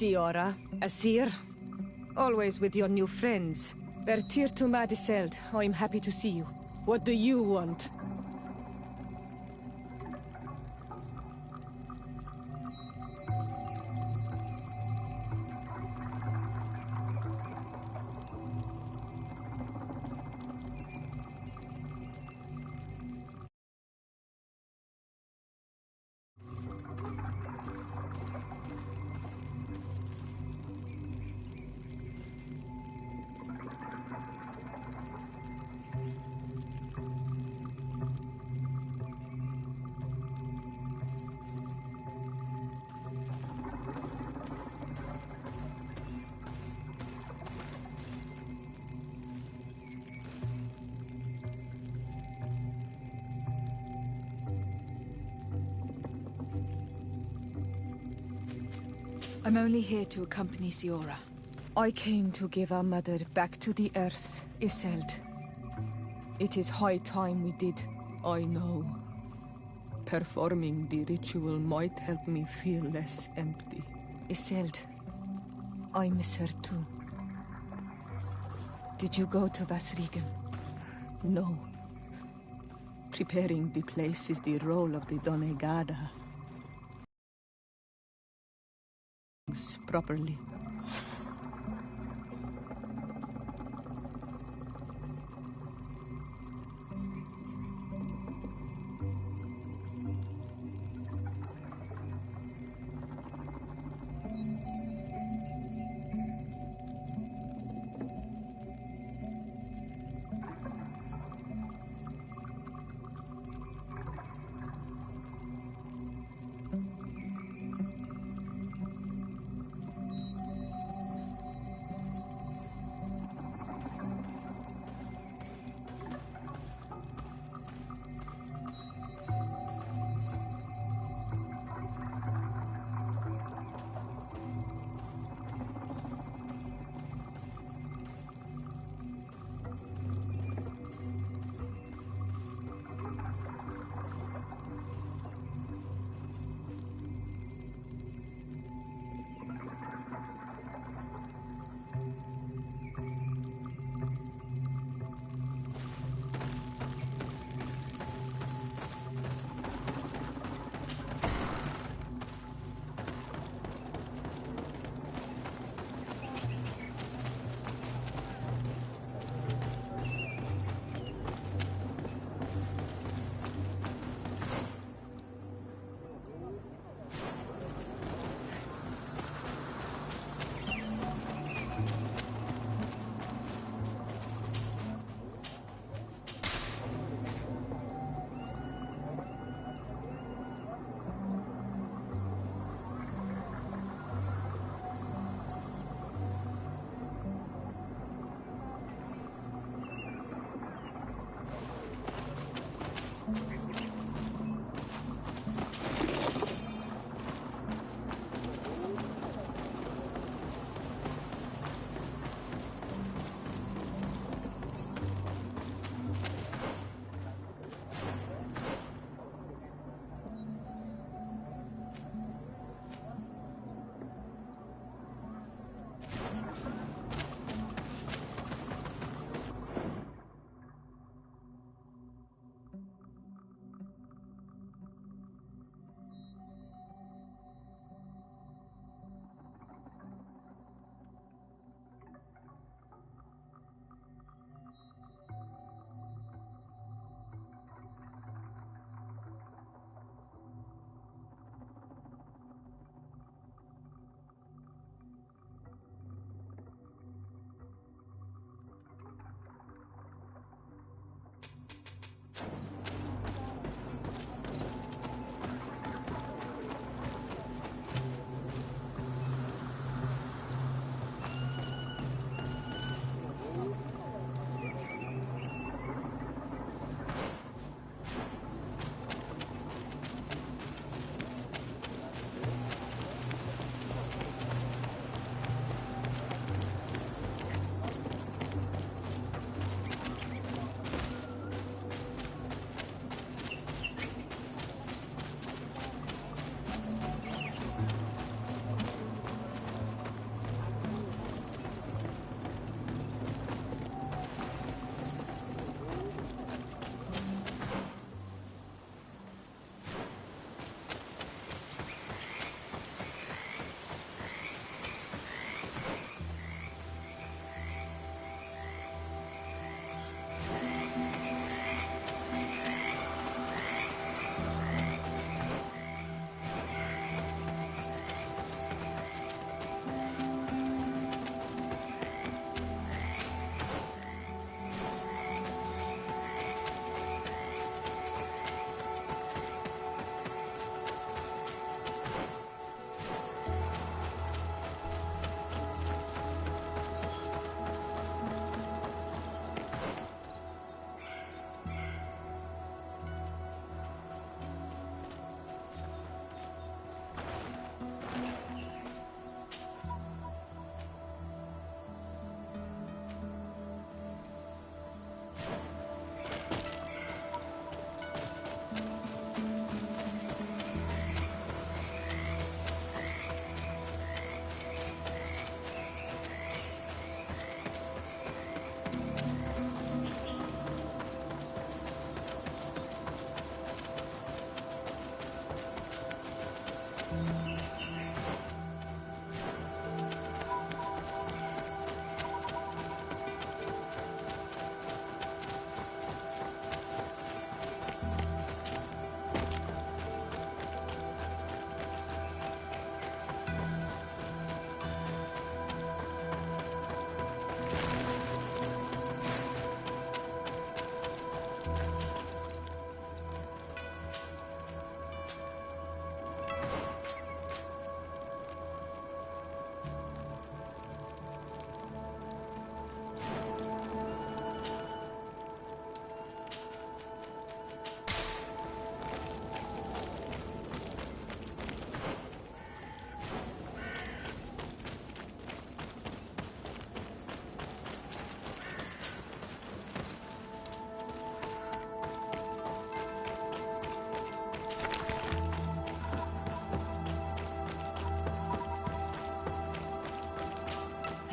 Siora, Asir, always with your new friends. Bertir to Madiseld, I'm happy to see you. What do you want? I'm only here to accompany Siora. I came to give our mother back to the earth, Iselt. It is high time we did, I know. Performing the ritual might help me feel less empty. Iselt, I miss her too. Did you go to Vasrigen? No. Preparing the place is the role of the Donegada. Properly.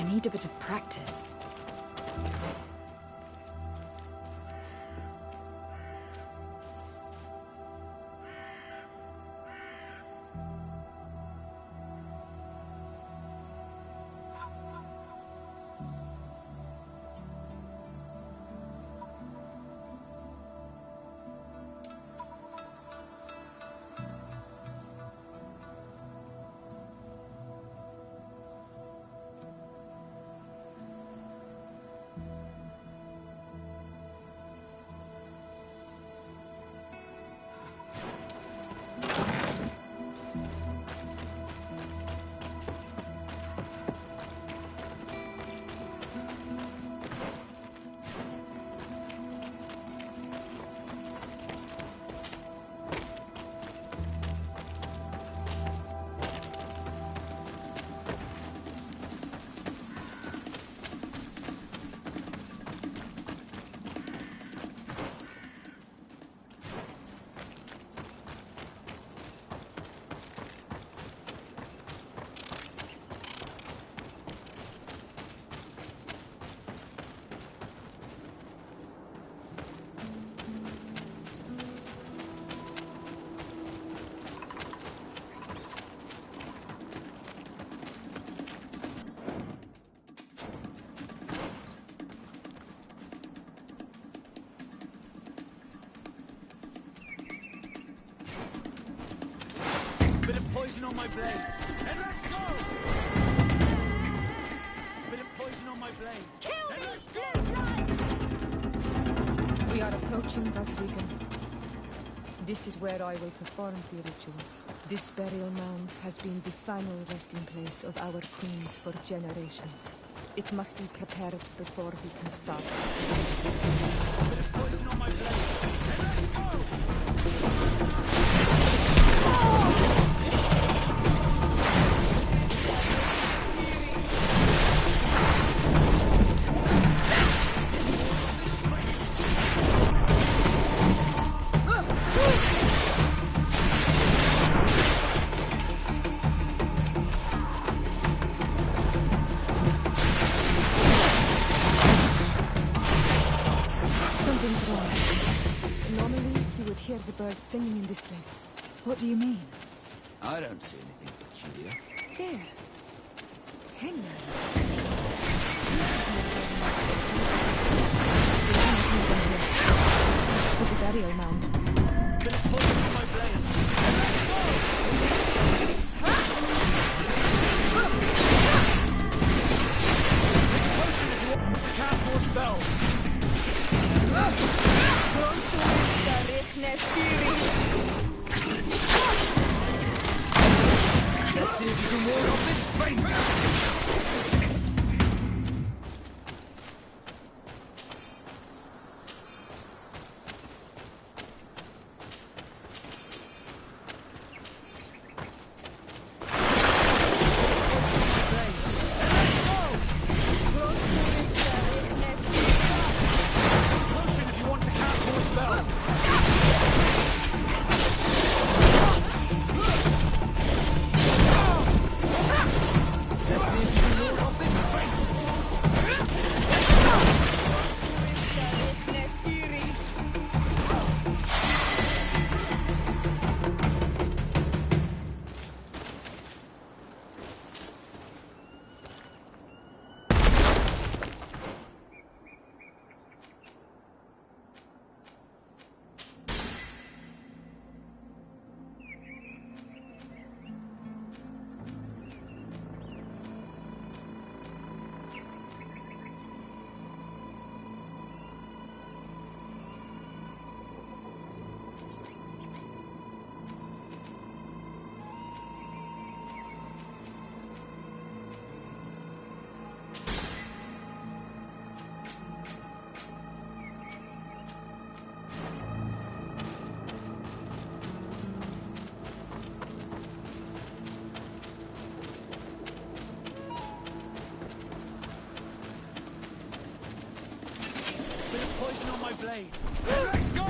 need a bit of practice. Bit of poison on my blade. And let's go! Bit of poison on my blade. Kill and these let's blue bloods! We are approaching Vasrigan. This is where I will perform the ritual. This burial mound has been the final resting place of our queens for generations. It must be prepared before we can start. Bit of poison on my blade. And let's go! Something's wrong. Normally, you would hear the birds singing in this place. What do you mean? I don't see anything peculiar. There. Hangman. To the burial mound. Bit of poison on my blade. And let's go! Take a potion if you want to cast more spells. Let's see if you can ward off this faint! Potion if you want to cast more spells. Let's see if you can ward off this faint. Bit of poison on my blade. Let's go!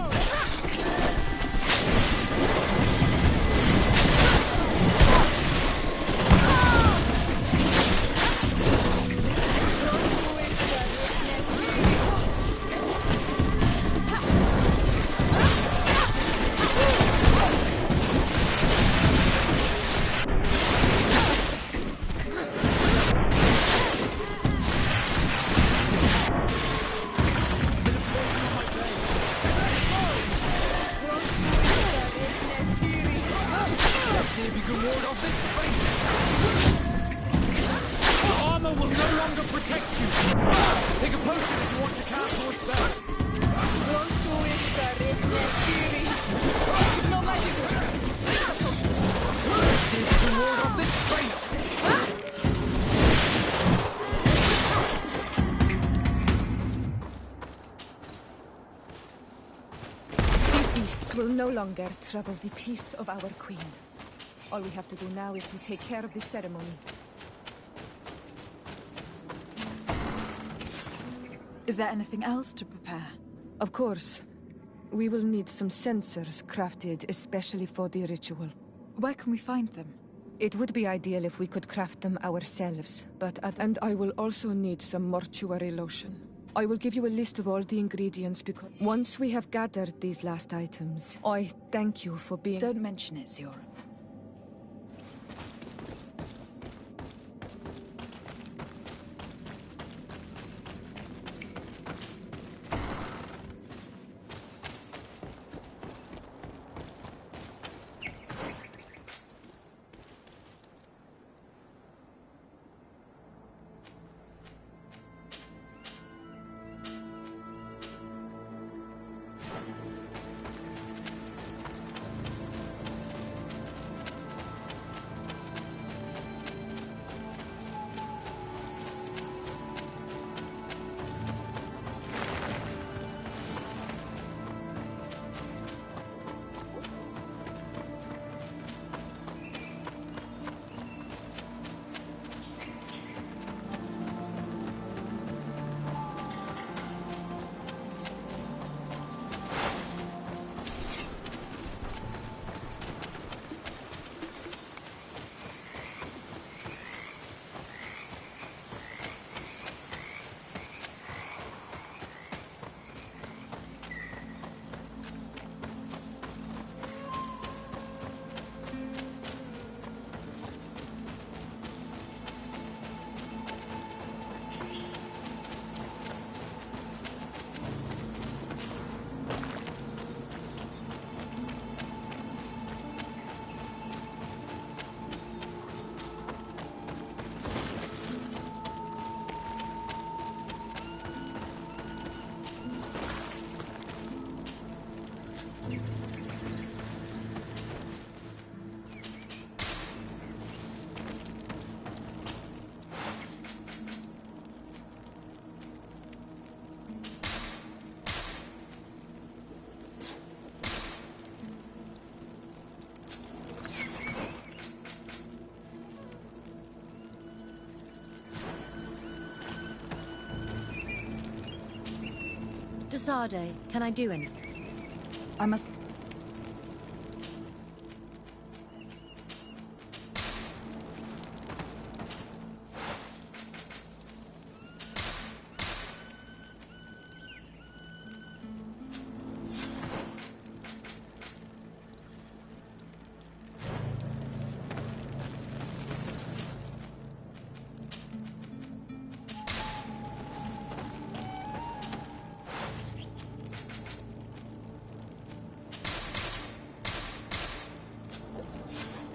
protect you. Take a potion if you want to cast more spells. No magic! Let's see if you can ward off this fate. These beasts will no longer trouble the peace of our queen. All we have to do now is to take care of the ceremony. Is there anything else to prepare? Of course. We will need some censers crafted especially for the ritual. Where can we find them? It would be ideal if we could craft them ourselves, and I will also need some mortuary lotion. I will give you a list of all the ingredients because once we have gathered these last items, I thank you for being— Don't mention it, Siora. Desade, can I do anything? I must...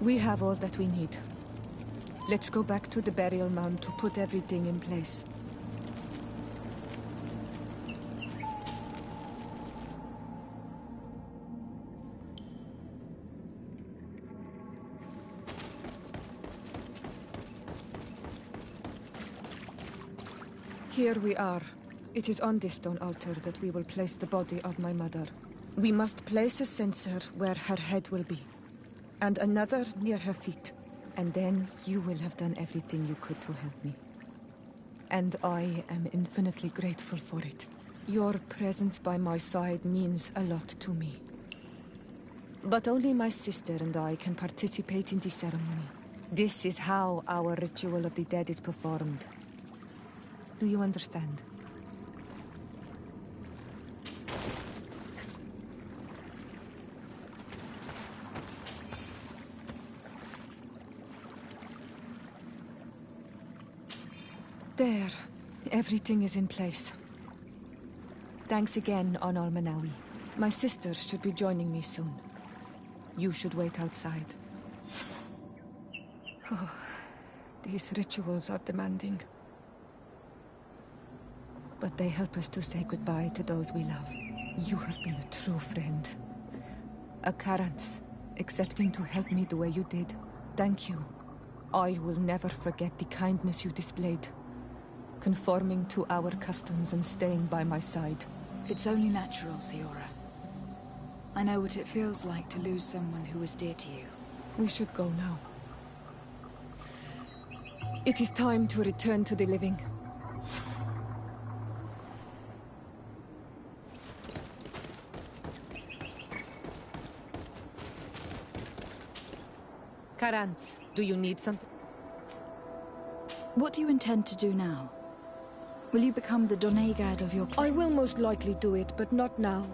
We have all that we need. Let's go back to the burial mound to put everything in place. Here we are. It is on this stone altar that we will place the body of my mother. We must place a censer where her head will be, and another near her feet. And then you will have done everything you could to help me. And I am infinitely grateful for it. Your presence by my side means a lot to me. But only my sister and I can participate in the ceremony. This is how our ritual of the dead is performed. Do you understand? There. Everything is in place. Thanks again, Onal Manawi. My sister should be joining me soon. You should wait outside. Oh, these rituals are demanding. but they help us to say goodbye to those we love. You have been a true friend. A Karans, accepting to help me the way you did. Thank you. I will never forget the kindness you displayed. Conforming to our customs and staying by my side. It's only natural, Siora. I know what it feels like to lose someone who was dear to you. We should go now. It is time to return to the living. Karans, do you need something? What do you intend to do now? Will you become the Donegad of your clan? I will most likely do it, but not now.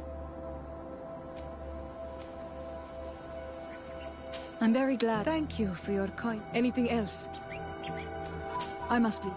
I'm very glad. Thank you for your kind. Anything else? I must leave.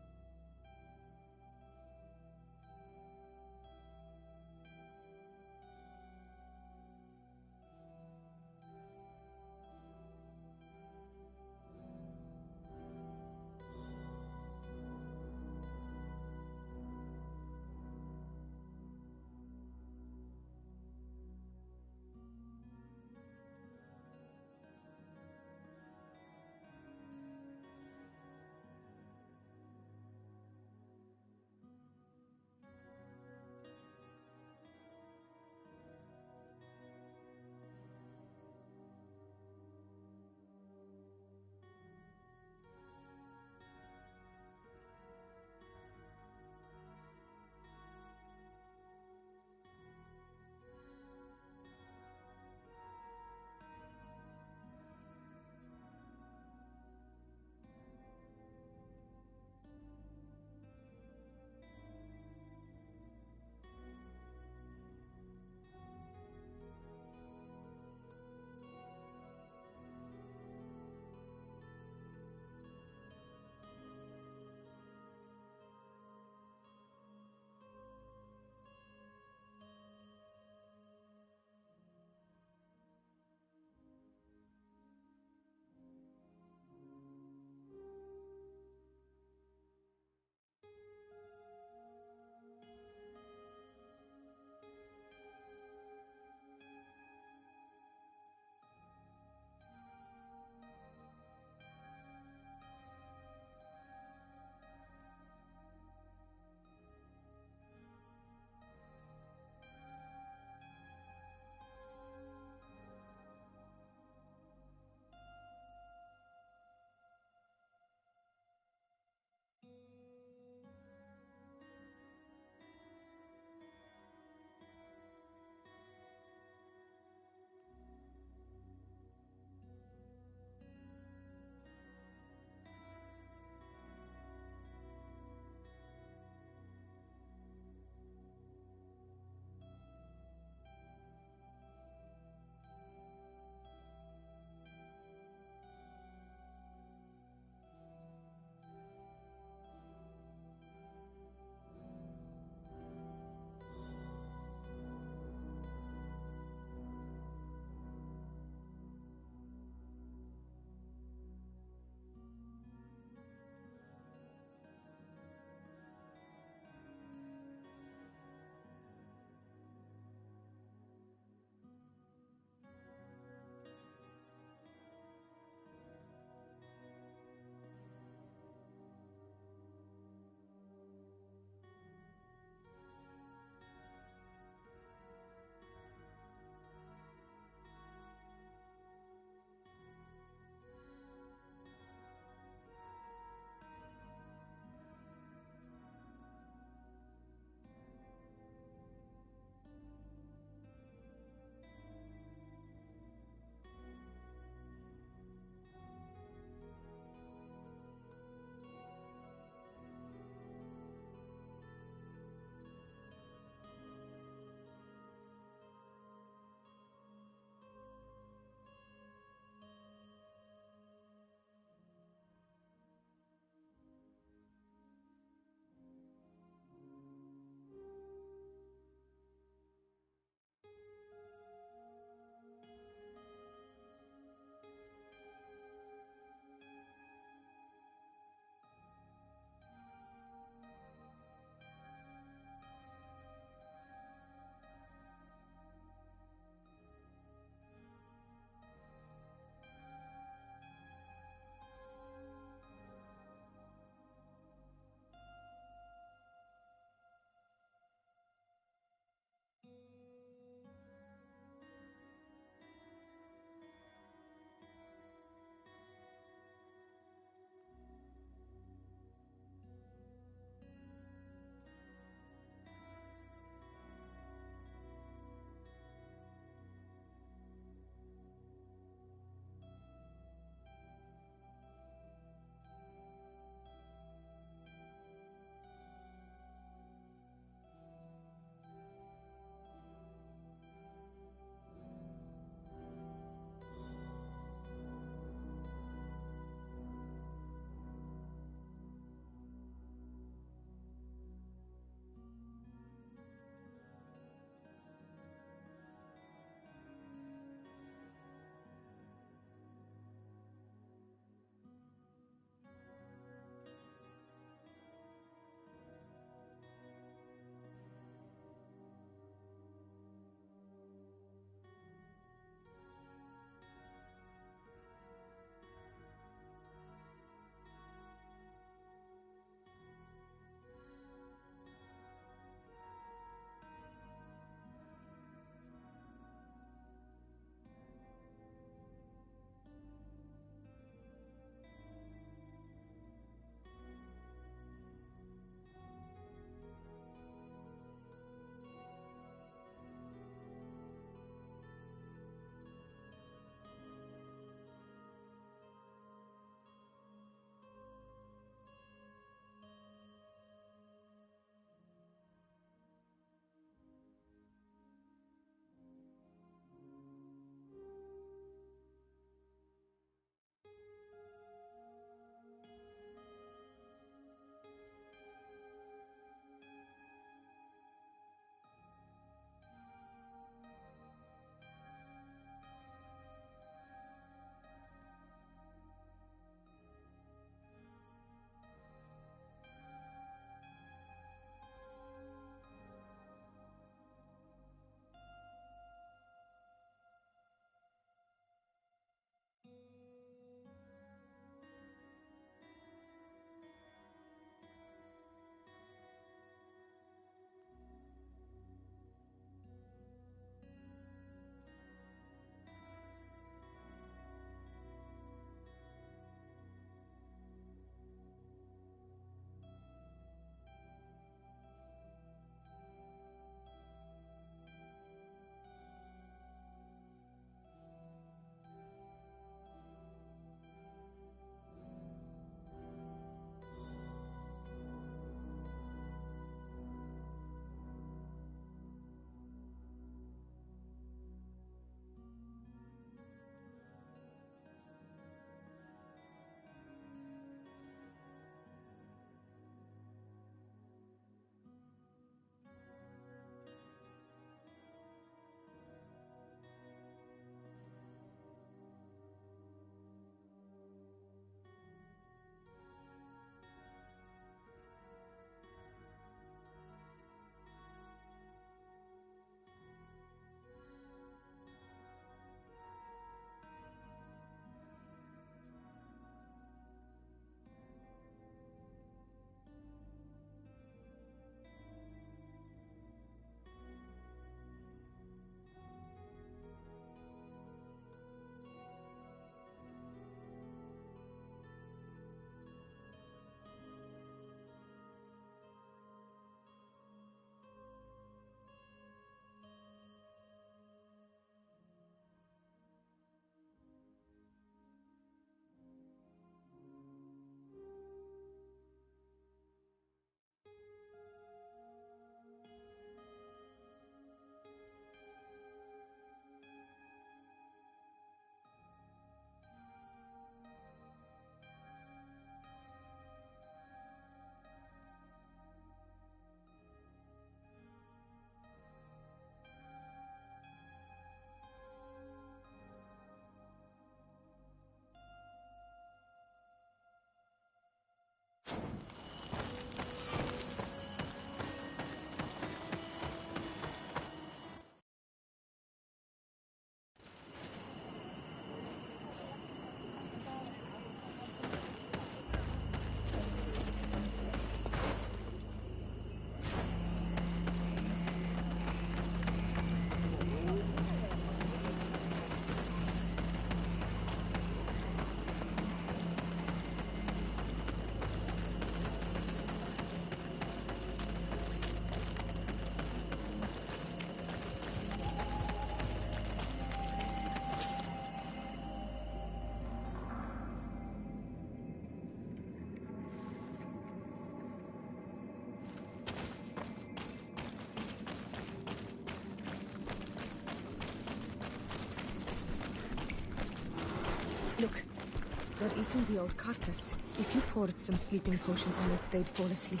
eating the old carcass. If you poured some sleeping potion on it, they'd fall asleep.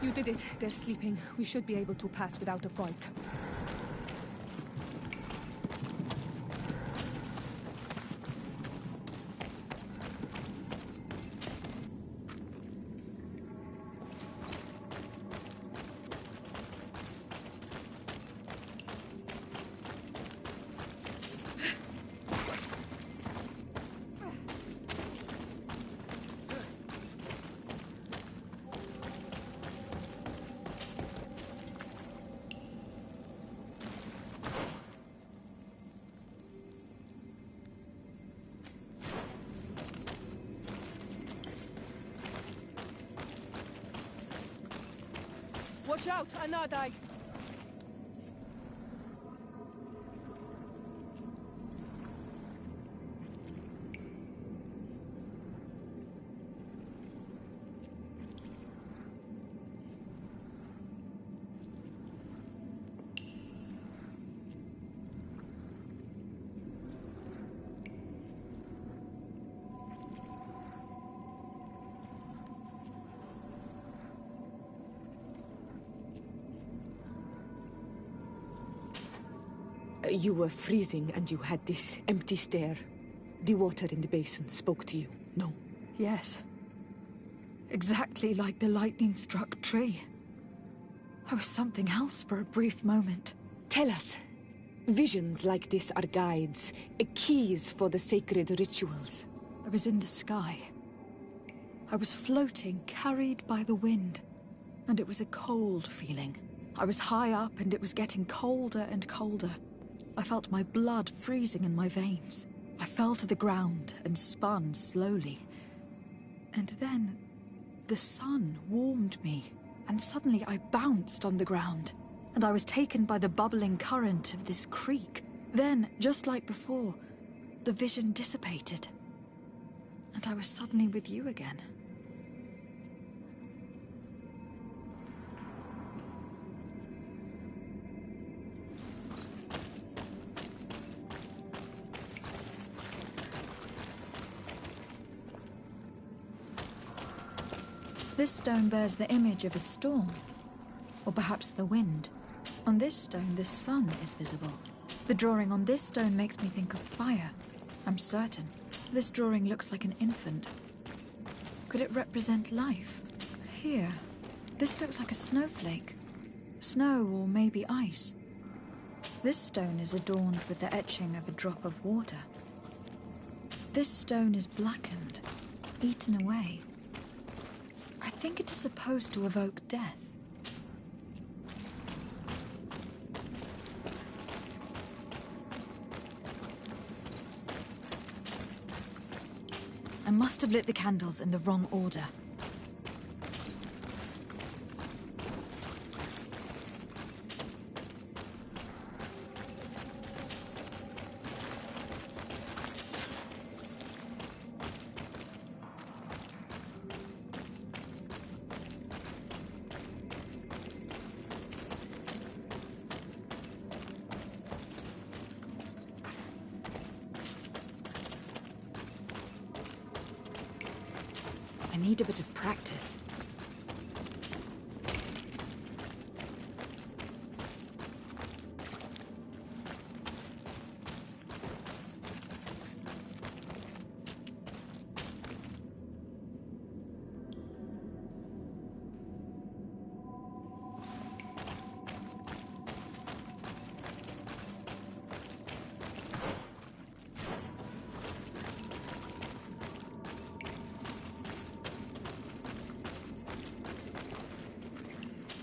You did it. They're sleeping. We should be able to pass without a fight. Watch out, Anadai! You were freezing and you had this empty stare. The water in the basin spoke to you, no? Yes. Exactly like the lightning-struck tree. I was something else for a brief moment. Tell us. Visions like this are guides, keys for the sacred rituals. I was in the sky. I was floating, carried by the wind. And it was a cold feeling. I was high up and it was getting colder and colder. I felt my blood freezing in my veins. I fell to the ground and spun slowly. And then, the sun warmed me, and suddenly I bounced on the ground, and I was taken by the bubbling current of this creek. Then, just like before, the vision dissipated, and I was suddenly with you again. This stone bears the image of a storm, or perhaps the wind. On this stone, the sun is visible. The drawing on this stone makes me think of fire, I'm certain. This drawing looks like an infant. Could it represent life? Here, this looks like a snowflake. Snow or maybe ice. This stone is adorned with the etching of a drop of water. This stone is blackened, eaten away. I think it is supposed to evoke death. I must have lit the candles in the wrong order. I need a bit of practice.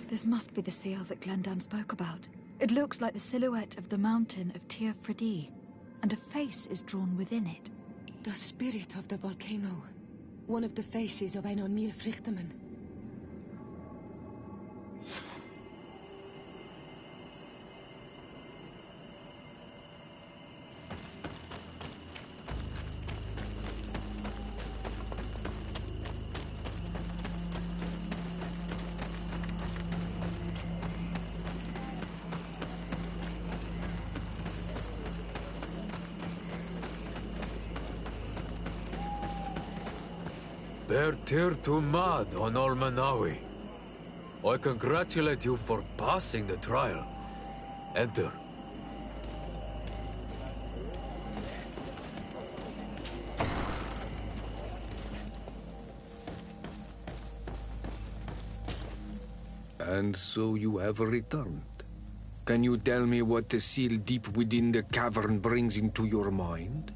This must be the seal that Glendan spoke about. It looks like the silhouette of the mountain of Tir Fredi, and a face is drawn within it. The spirit of the volcano. One of the faces of Einon Mir Frichtemann. Bertir to Mad on Olmanawi. I congratulate you for passing the trial. Enter. And so you have returned. Can you tell me what the seal deep within the cavern brings into your mind?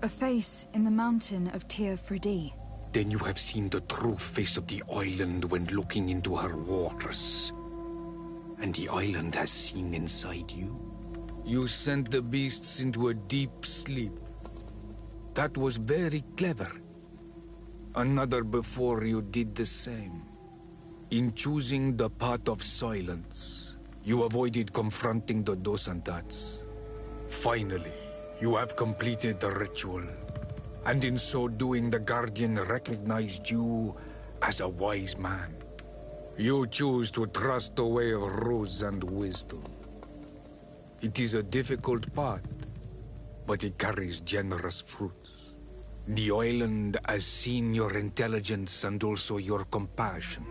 A face in the mountain of Tir Fridi. Then you have seen the true face of the island when looking into her waters. And the island has seen inside you. You sent the beasts into a deep sleep. That was very clever. Another before you did the same. In choosing the path of silence, you avoided confronting the Dosantats. Finally, you have completed the ritual. And in so doing, the Guardian recognized you as a wise man. You choose to trust the way of rules and wisdom. It is a difficult path, but it carries generous fruits. The island has seen your intelligence and also your compassion.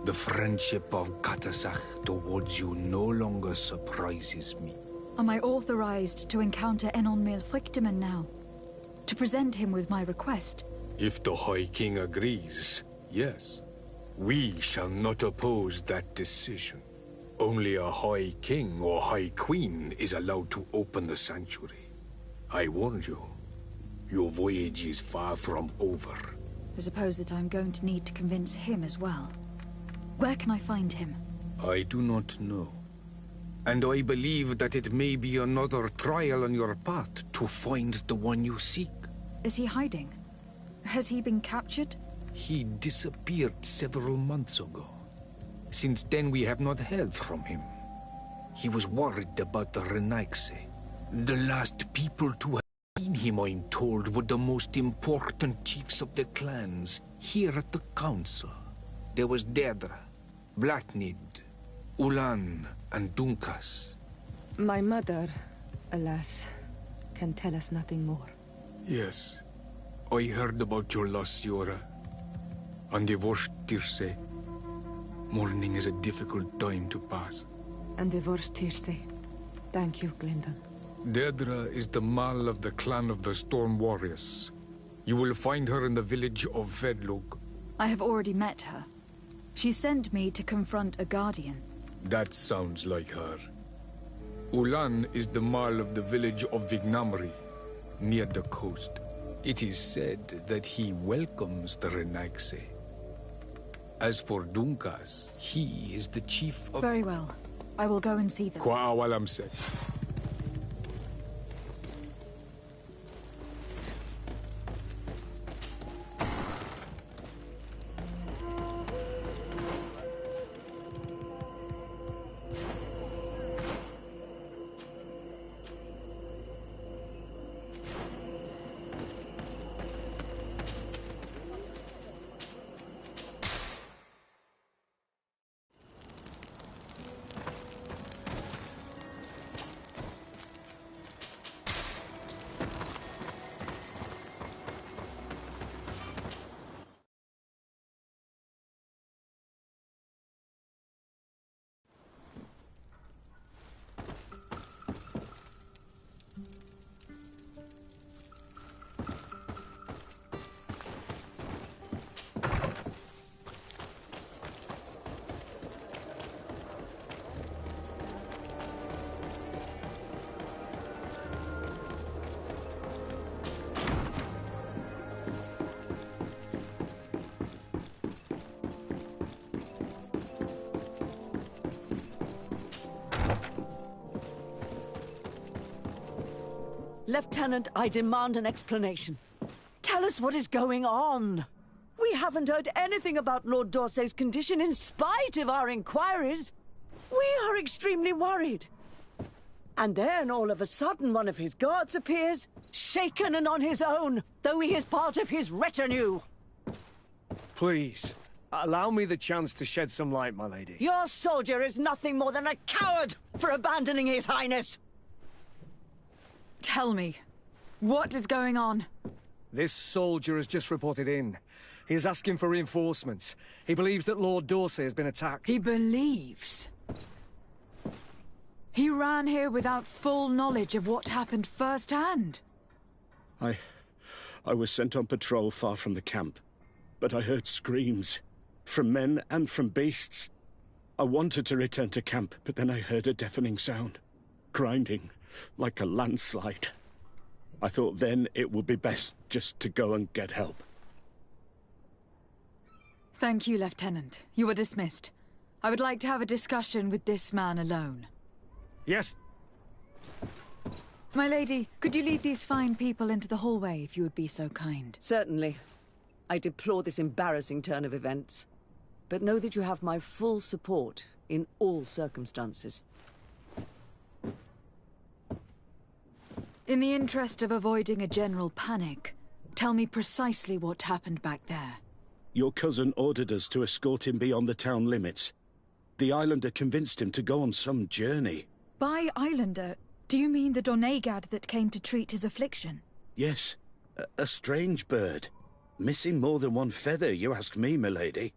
The friendship of Katasach towards you no longer surprises me. Am I authorized to encounter Enon Milfrictiman now? To present him with my request? If the High King agrees, yes. We shall not oppose that decision. Only a High King or High Queen is allowed to open the sanctuary. I warned you. Your voyage is far from over. I suppose that I'm going to need to convince him as well. Where can I find him? I do not know. And I believe that it may be another trial on your path to find the one you seek. Is he hiding? Has he been captured? He disappeared several months ago. Since then, we have not heard from him. He was worried about the Renaigse. The last people to have seen him, I'm told, were the most important chiefs of the clans here at the council. There was Deirdre, Blatnid, Ulan, and Dunkas. My mother, alas, can tell us nothing more. Yes, I heard about your loss, Yora. And divorced Tirce. Mourning is a difficult time to pass. And divorced Tirce. Thank you, Glendon. Deirdre is the Mal of the clan of the Storm Warriors. You will find her in the village of Vedlug. I have already met her. She sent me to confront a guardian. That sounds like her. Ulan is the Mal of the village of Vignamri, near the coast. It is said that he welcomes the Renaigse. As for Dunkas, he is the chief of... Very well. I will go and see them. Kwa awalam set. Lieutenant, I demand an explanation. Tell us what is going on. We haven't heard anything about Lord Dorsey's condition in spite of our inquiries. We are extremely worried. And then, all of a sudden, one of his guards appears, shaken and on his own, though he is part of his retinue. Please, allow me the chance to shed some light, my lady. Your soldier is nothing more than a coward for abandoning his highness. Tell me, what is going on? This soldier has just reported in. He is asking for reinforcements. He believes that Lord Dorsey has been attacked. He believes? He ran here without full knowledge of what happened firsthand. I was sent on patrol far from the camp, but I heard screams, from men and from beasts. I wanted to return to camp, but then I heard a deafening sound, grinding, like a landslide. I thought then it would be best just to go and get help. Thank you, Lieutenant. You are dismissed. I would like to have a discussion with this man alone. Yes. My lady, could you lead these fine people into the hallway if you would be so kind? Certainly. I deplore this embarrassing turn of events. But know that you have my full support in all circumstances. In the interest of avoiding a general panic, tell me precisely what happened back there. Your cousin ordered us to escort him beyond the town limits. The Islander convinced him to go on some journey. By Islander, do you mean the Donegad that came to treat his affliction? Yes, a strange bird. Missing more than one feather, you ask me, milady.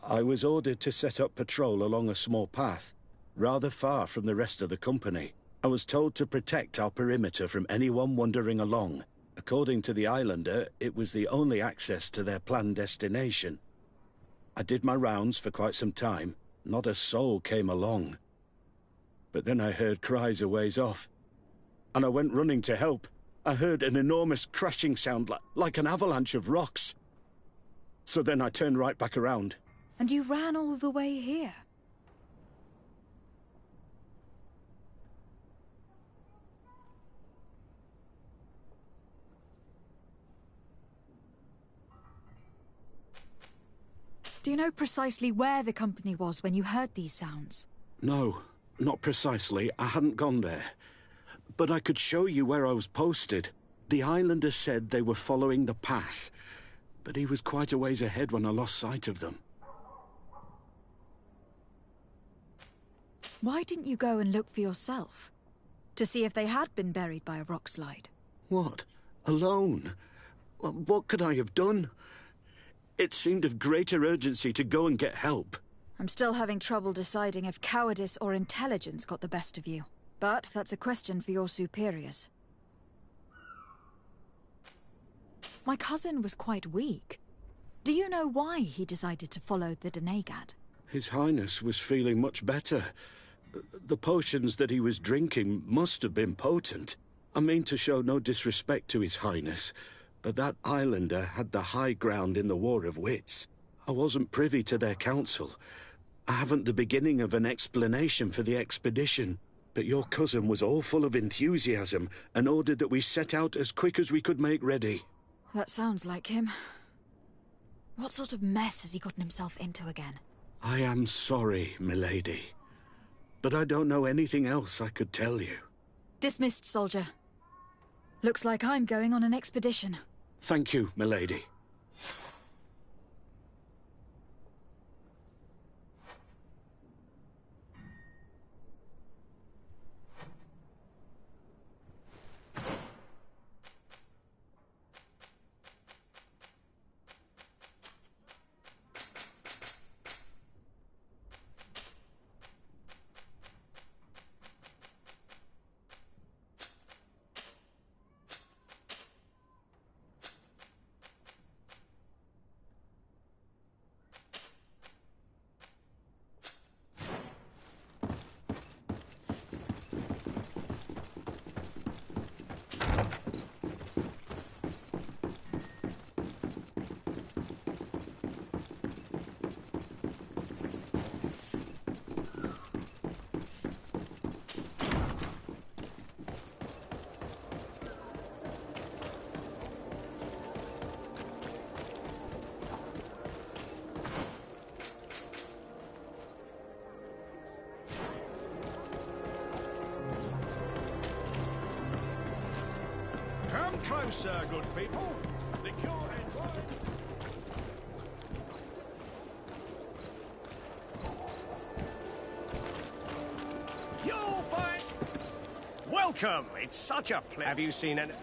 I was ordered to set up patrol along a small path, rather far from the rest of the company. I was told to protect our perimeter from anyone wandering along. According to the Islander, it was the only access to their planned destination. I did my rounds for quite some time. Not a soul came along. But then I heard cries a ways off, and I went running to help. I heard an enormous crashing sound like an avalanche of rocks. So then I turned right back around. And you ran all the way here? Do you know precisely where the company was when you heard these sounds? No, not precisely. I hadn't gone there. But I could show you where I was posted. The Islander said they were following the path, but he was quite a ways ahead when I lost sight of them. Why didn't you go and look for yourself? To see if they had been buried by a rock slide? What? Alone? What could I have done? It seemed of greater urgency to go and get help. I'm still having trouble deciding if cowardice or intelligence got the best of you. But that's a question for your superiors. My cousin was quite weak. Do you know why he decided to follow the Donegad? His Highness was feeling much better. The potions that he was drinking must have been potent. I mean to show no disrespect to His Highness, but that Islander had the high ground in the War of Wits. I wasn't privy to their counsel. I haven't the beginning of an explanation for the expedition. But your cousin was all full of enthusiasm and ordered that we set out as quick as we could make ready. That sounds like him. What sort of mess has he gotten himself into again? I am sorry, milady. But I don't know anything else I could tell you. Dismissed, soldier. Looks like I'm going on an expedition. Thank you, milady. Closer, good people. The cure is wide. You'll find. Welcome. It's such a pleasure. Have you seen it?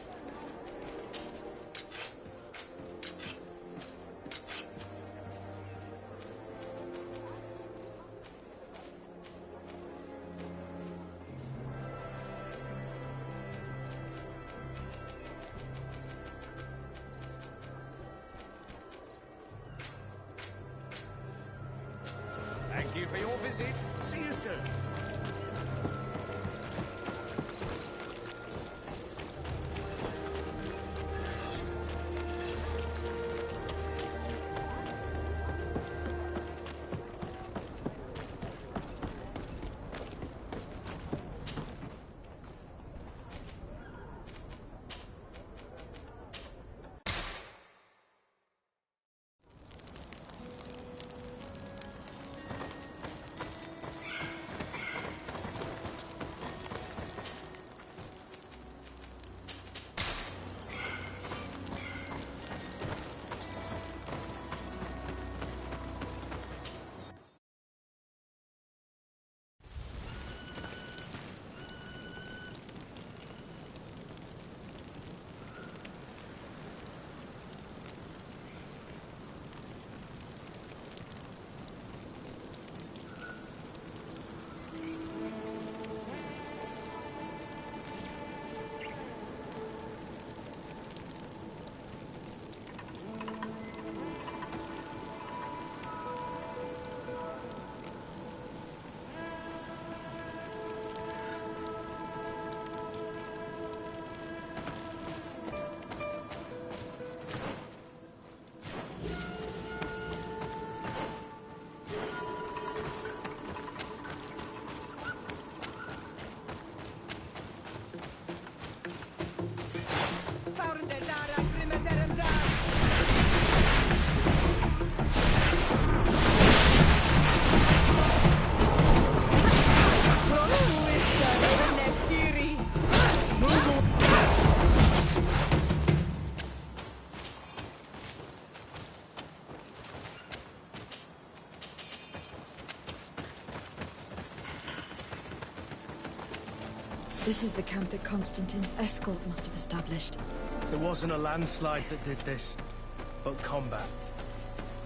you for your visit. See you soon. This is the camp that Constantine's escort must have established. It wasn't a landslide that did this, but combat.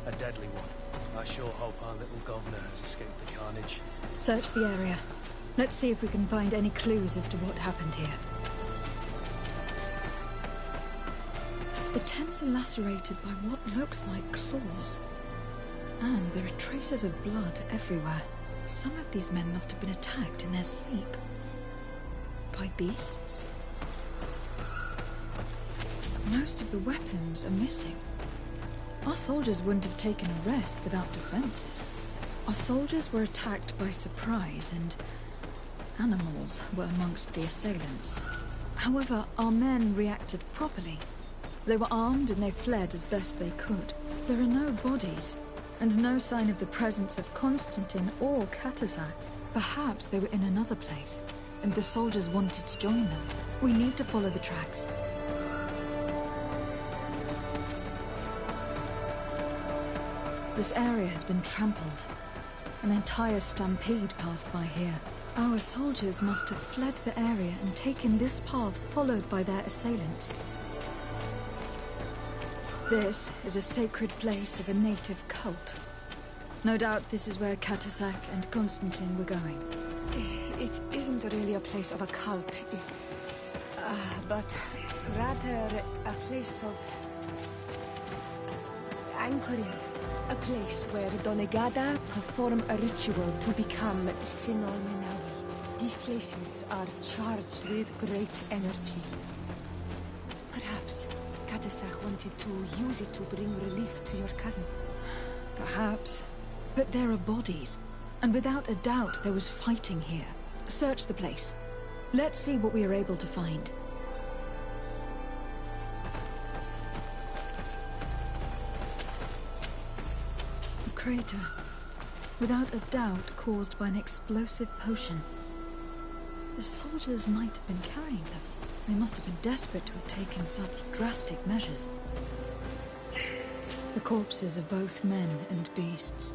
A deadly one. I sure hope our little governor has escaped the carnage. Search the area. Let's see if we can find any clues as to what happened here. The tents are lacerated by what looks like claws. And there are traces of blood everywhere. Some of these men must have been attacked in their sleep. By beasts? Most of the weapons are missing. Our soldiers wouldn't have taken a rest without defenses. Our soldiers were attacked by surprise, and animals were amongst the assailants. However, our men reacted properly. They were armed and they fled as best they could. There are no bodies, and no sign of the presence of Constantine or Katasak. Perhaps they were in another place, and the soldiers wanted to join them. We need to follow the tracks. This area has been trampled. An entire stampede passed by here. Our soldiers must have fled the area and taken this path followed by their assailants. This is a sacred place of a native cult. No doubt this is where Katasak and Constantine were going. It isn't really a place of a cult, but rather a place of anchoring. A place where Donegada perform a ritual to become Sinol Menawi. These places are charged with great energy. Perhaps Katasak wanted to use it to bring relief to your cousin. Perhaps. But there are bodies, and without a doubt there was fighting here. Search the place. Let's see what we are able to find. A crater, without a doubt caused by an explosive potion. The soldiers might have been carrying them. They must have been desperate to have taken such drastic measures. The corpses of both men and beasts.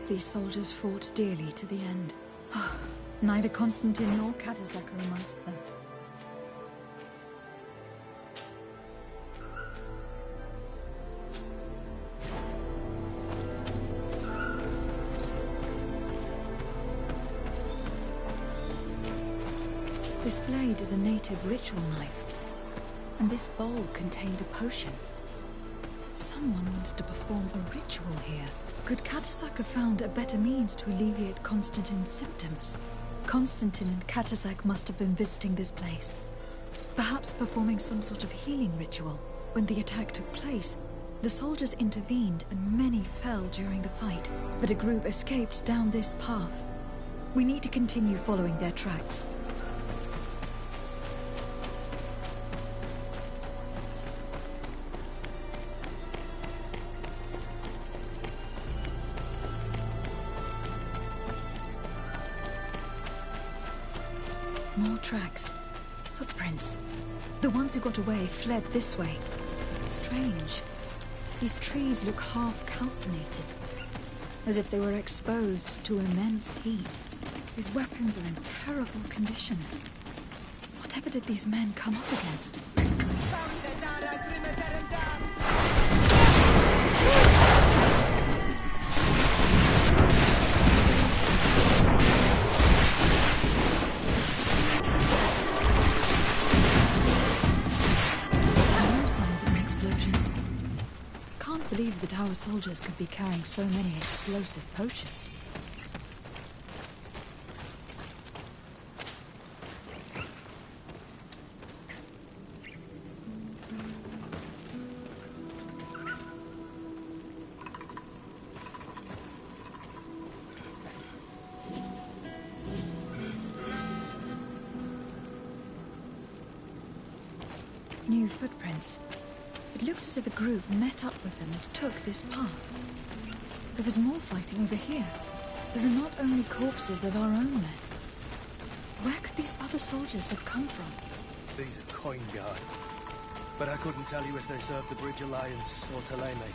These soldiers fought dearly to the end. Neither Constantine nor Katasak are amongst them. This blade is a native ritual knife, and this bowl contained a potion. Someone wanted to perform a ritual here. Could Katasak have found a better means to alleviate Constantine's symptoms? Constantine and Katasak must have been visiting this place. Perhaps performing some sort of healing ritual. When the attack took place, the soldiers intervened and many fell during the fight, but a group escaped down this path. We need to continue following their tracks. More tracks. Footprints. The ones who got away fled this way. Strange. These trees look half calcinated, as if they were exposed to immense heat. These weapons are in terrible condition. Whatever did these men come up against? I can't believe that our soldiers could be carrying so many explosive potions. New footprints. It looks as if a group met up with them and took this path. There was more fighting over here. There are not only corpses of our own men. Where could these other soldiers have come from? These are coin guard. But I couldn't tell you if they served the Bridge Alliance or Taleme.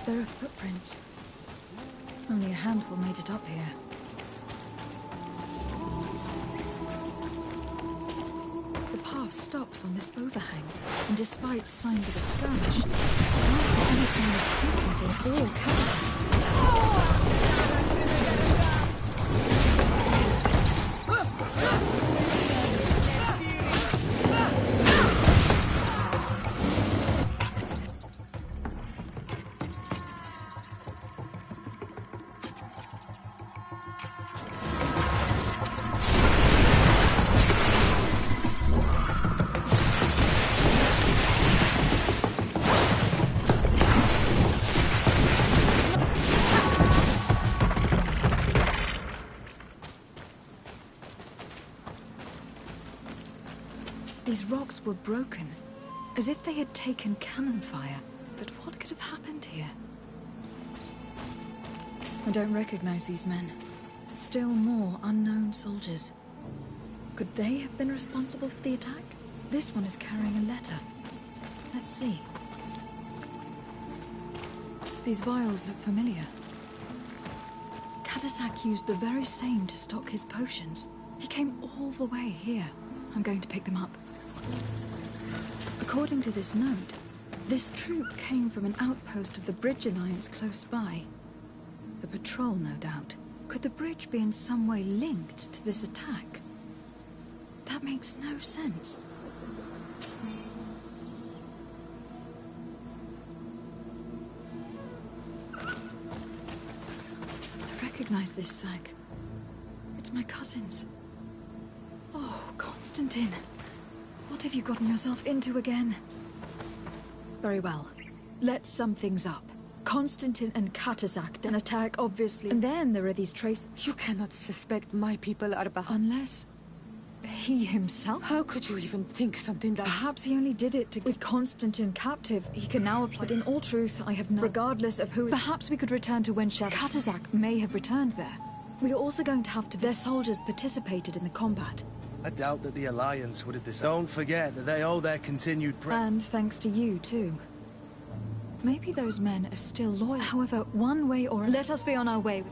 There are footprints. Only a handful made it up here. The path stops on this overhang, and despite signs of a skirmish, I can't see any sign of Constantine or Katasak. These rocks were broken, as if they had taken cannon fire. But what could have happened here? I don't recognize these men. Still more unknown soldiers. Could they have been responsible for the attack? This one is carrying a letter. Let's see. These vials look familiar. Katasak used the very same to stock his potions. He came all the way here. I'm going to pick them up. According to this note, this troop came from an outpost of the Bridge Alliance close by. A patrol, no doubt. Could the bridge be in some way linked to this attack? That makes no sense. I recognize this sack. It's my cousin's. Oh, Constantine. What have you gotten yourself into again? Very well. Let's sum things up. Constantine and Katasak an attack, obviously. And then there are these traces. You cannot suspect my people are behind. Unless... he himself? How could you even think something like... Perhaps he only did it with Constantine captive. He can now apply... But in all truth, I have no... Regardless of who... Perhaps we could return to Winchester. Katasak may have returned there. We are also going to have to... Their soldiers participated in the combat. I doubt that the Alliance would have decided. Don't forget that they owe their continued and thanks to you, too. Maybe those men are still loyal. However, one way or... Let us be on our way.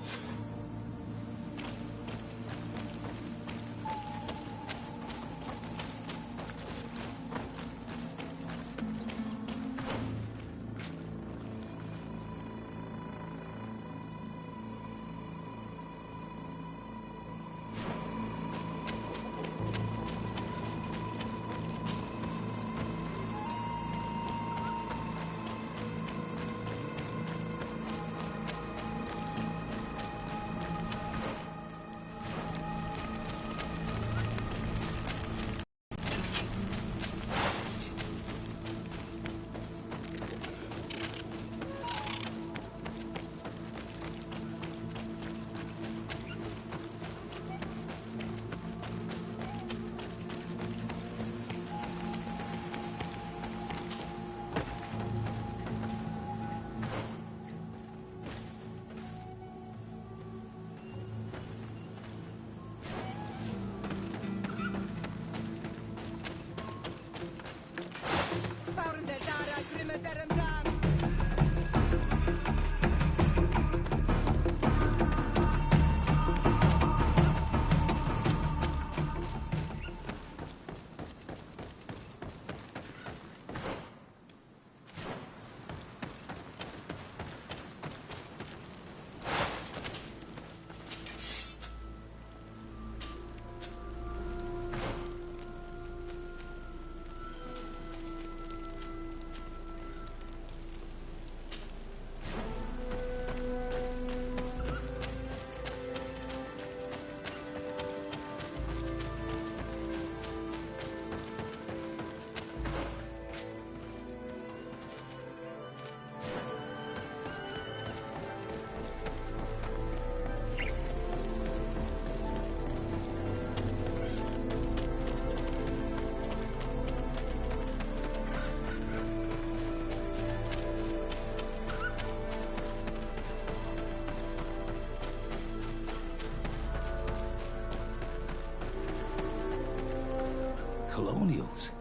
colonials.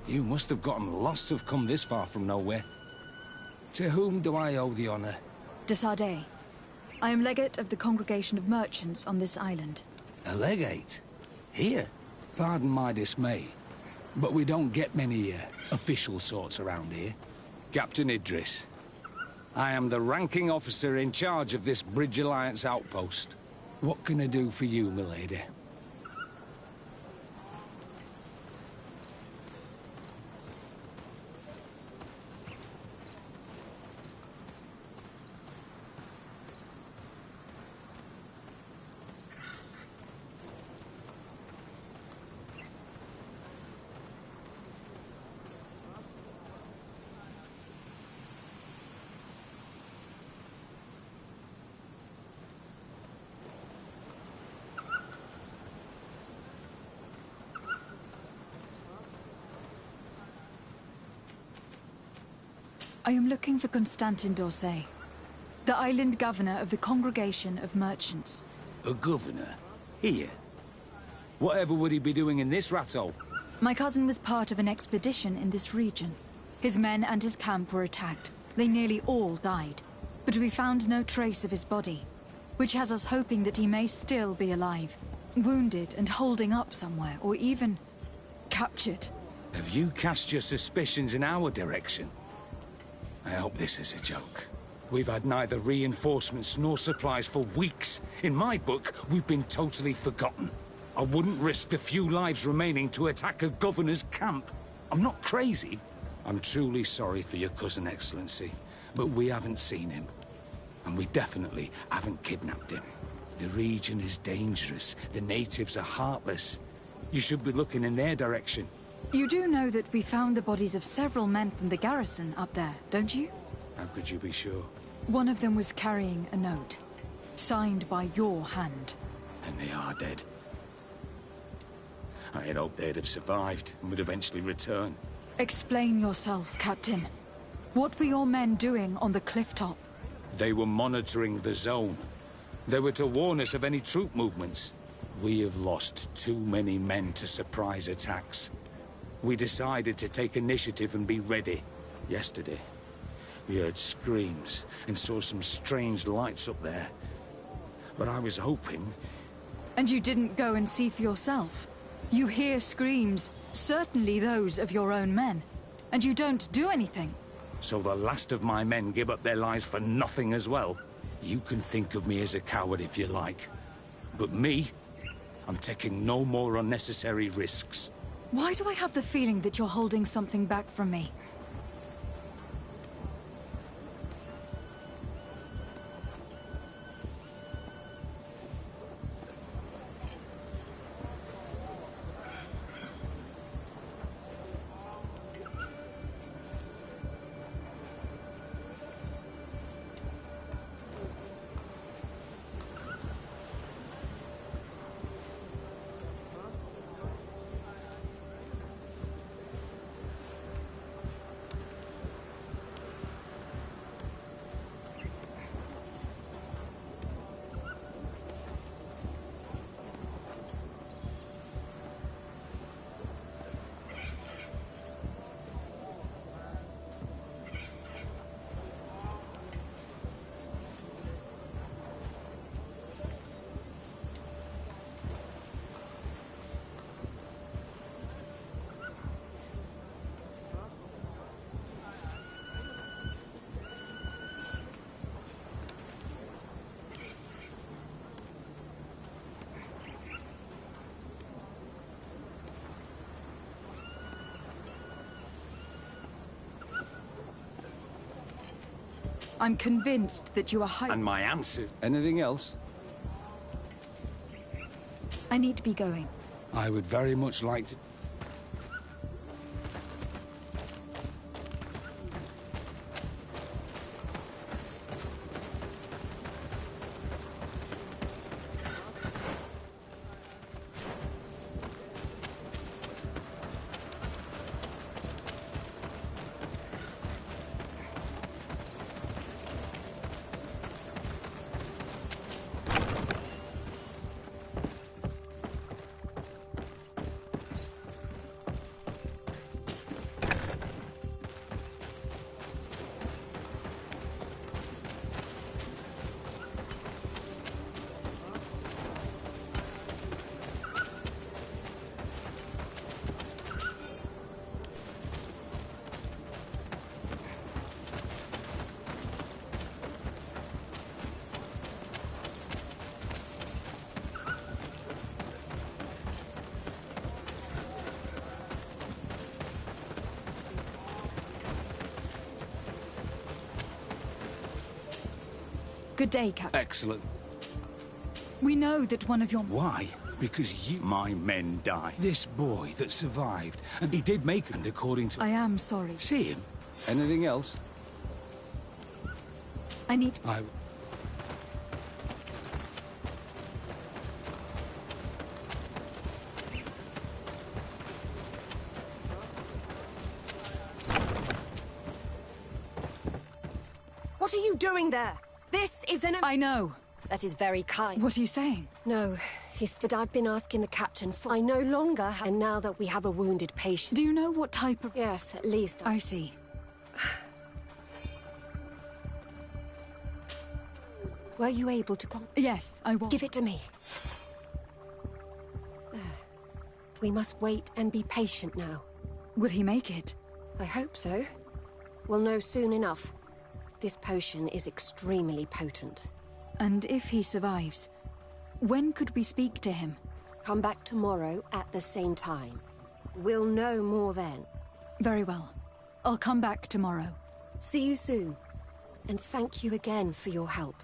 You must have gotten lost to have come this far from nowhere. To whom do I owe the honor? De Sardet. I am legate of the Congregation of Merchants on this island. A legate? Here? Pardon my dismay, but we don't get many official sorts around here. Captain Idris. I am the ranking officer in charge of this Bridge Alliance outpost. What can I do for you, milady? I am looking for Constantin d'Orsay, the island governor of the Congregation of Merchants. A governor? Here? Whatever would he be doing in this rat hole? My cousin was part of an expedition in this region. His men and his camp were attacked. They nearly all died. But we found no trace of his body, which has us hoping that he may still be alive, wounded and holding up somewhere, or even captured. Have you cast your suspicions in our direction? I hope this is a joke. We've had neither reinforcements nor supplies for weeks. In my book, we've been totally forgotten. I wouldn't risk the few lives remaining to attack a governor's camp. I'm not crazy. I'm truly sorry for your cousin, Excellency, but we haven't seen him. And we definitely haven't kidnapped him. The region is dangerous. The natives are heartless. You should be looking in their direction. You do know that we found the bodies of several men from the garrison up there, don't you? How could you be sure? One of them was carrying a note, signed by your hand. And they are dead. I had hoped they'd have survived and would eventually return. Explain yourself, Captain. What were your men doing on the cliff top? They were monitoring the zone. They were to warn us of any troop movements. We have lost too many men to surprise attacks. We decided to take initiative and be ready. Yesterday, we heard screams and saw some strange lights up there. But I was hoping... And you didn't go and see for yourself? You hear screams, certainly those of your own men, and you don't do anything? So the last of my men give up their lives for nothing as well? You can think of me as a coward if you like. But me, I'm taking no more unnecessary risks. Why do I have the feeling that you're holding something back from me? I'm convinced that you are And my answer... Anything else? I need to be going. I would very much like to... Good day, Captain. Excellent. We know that one of your... Why? Because you... My men died. This boy that survived, and he did make it, and according to... I am sorry. See him? Anything else? I need... What are you doing there? This is an... I know. That is very kind. What are you saying? No, but I've been asking the captain for... I no longer... And now that we have a wounded patient... Do you know what type of... Yes, at least... I see. Were you able to Yes, I was. Give it to me. We must wait and be patient now. Will he make it? I hope so. We'll know soon enough. This potion is extremely potent. And if he survives, when could we speak to him? Come back tomorrow at the same time. We'll know more then. Very well. I'll come back tomorrow. See you soon. And thank you again for your help.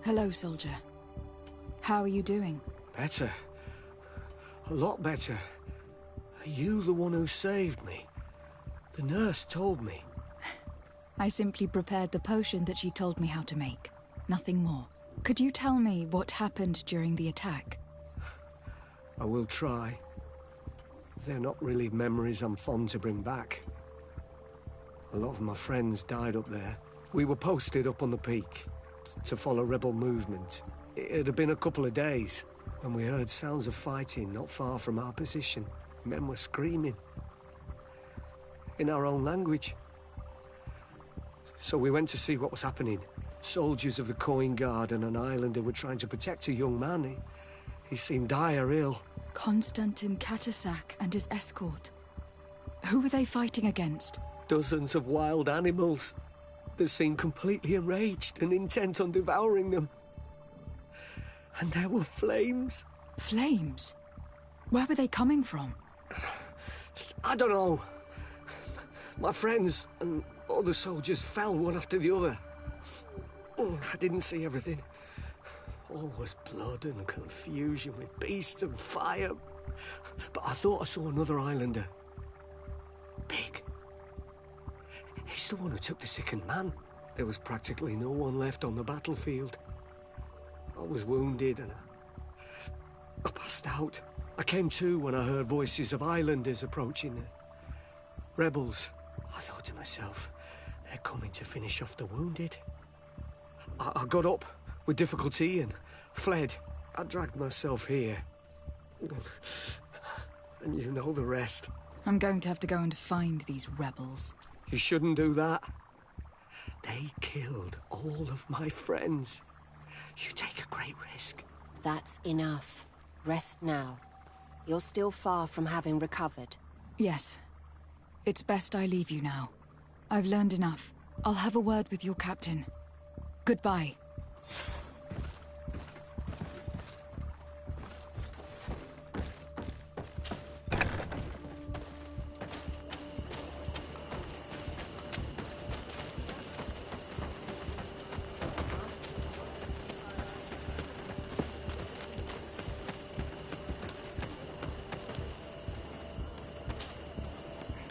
Hello, soldier. How are you doing? Better. A lot better. Are you the one who saved me? The nurse told me. I simply prepared the potion that she told me how to make. Nothing more. Could you tell me what happened during the attack? I will try. They're not really memories I'm fond to bring back. A lot of my friends died up there. We were posted up on the peak to follow rebel movement. It had been a couple of days when we heard sounds of fighting not far from our position. Men were screaming in our own language. So we went to see what was happening. Soldiers of the Coin Guard and an islander were trying to protect a young man. He seemed dire ill. Konstantin Katasak and his escort. Who were they fighting against? Dozens of wild animals. They seemed completely enraged and intent on devouring them. And there were flames. Flames? Where were they coming from? I don't know. My friends and other soldiers fell one after the other. I didn't see everything. All was blood and confusion with beasts and fire. But I thought I saw another islander. Big. He's the one who took the sickened man. There was practically no one left on the battlefield. I was wounded and I passed out. I came to when I heard voices of islanders approaching. Rebels. I thought to myself, they're coming to finish off the wounded. I got up with difficulty and fled. I dragged myself here. And you know the rest. I'm going to have to go and find these rebels. You shouldn't do that. They killed all of my friends. You take a great risk. That's enough. Rest now. You're still far from having recovered. Yes. It's best I leave you now. I've learned enough. I'll have a word with your captain. Goodbye.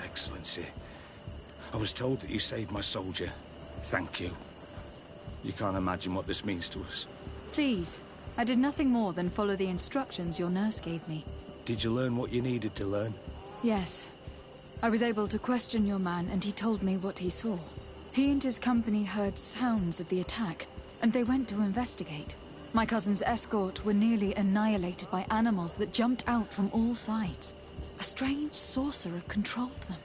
Excellency, I was told that you saved my soldier. Thank you. You can't imagine what this means to us. Please. I did nothing more than follow the instructions your nurse gave me. Did you learn what you needed to learn? Yes. I was able to question your man, and he told me what he saw. He and his company heard sounds of the attack, and they went to investigate. My cousin's escort were nearly annihilated by animals that jumped out from all sides. A strange sorcerer controlled them.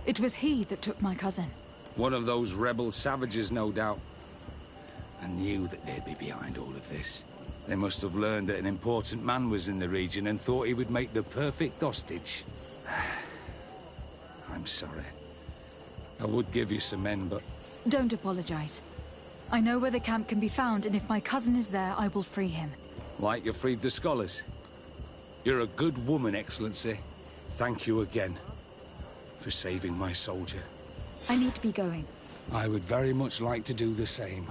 It was he that took my cousin. One of those rebel savages, no doubt. I knew that they'd be behind all of this. They must have learned that an important man was in the region and thought he would make the perfect hostage. I'm sorry. I would give you some men, but... Don't apologize. I know where the camp can be found, and if my cousin is there, I will free him. Like you freed the scholars. You're a good woman, Excellency. Thank you again for saving my soldier. I need to be going. I would very much like to do the same.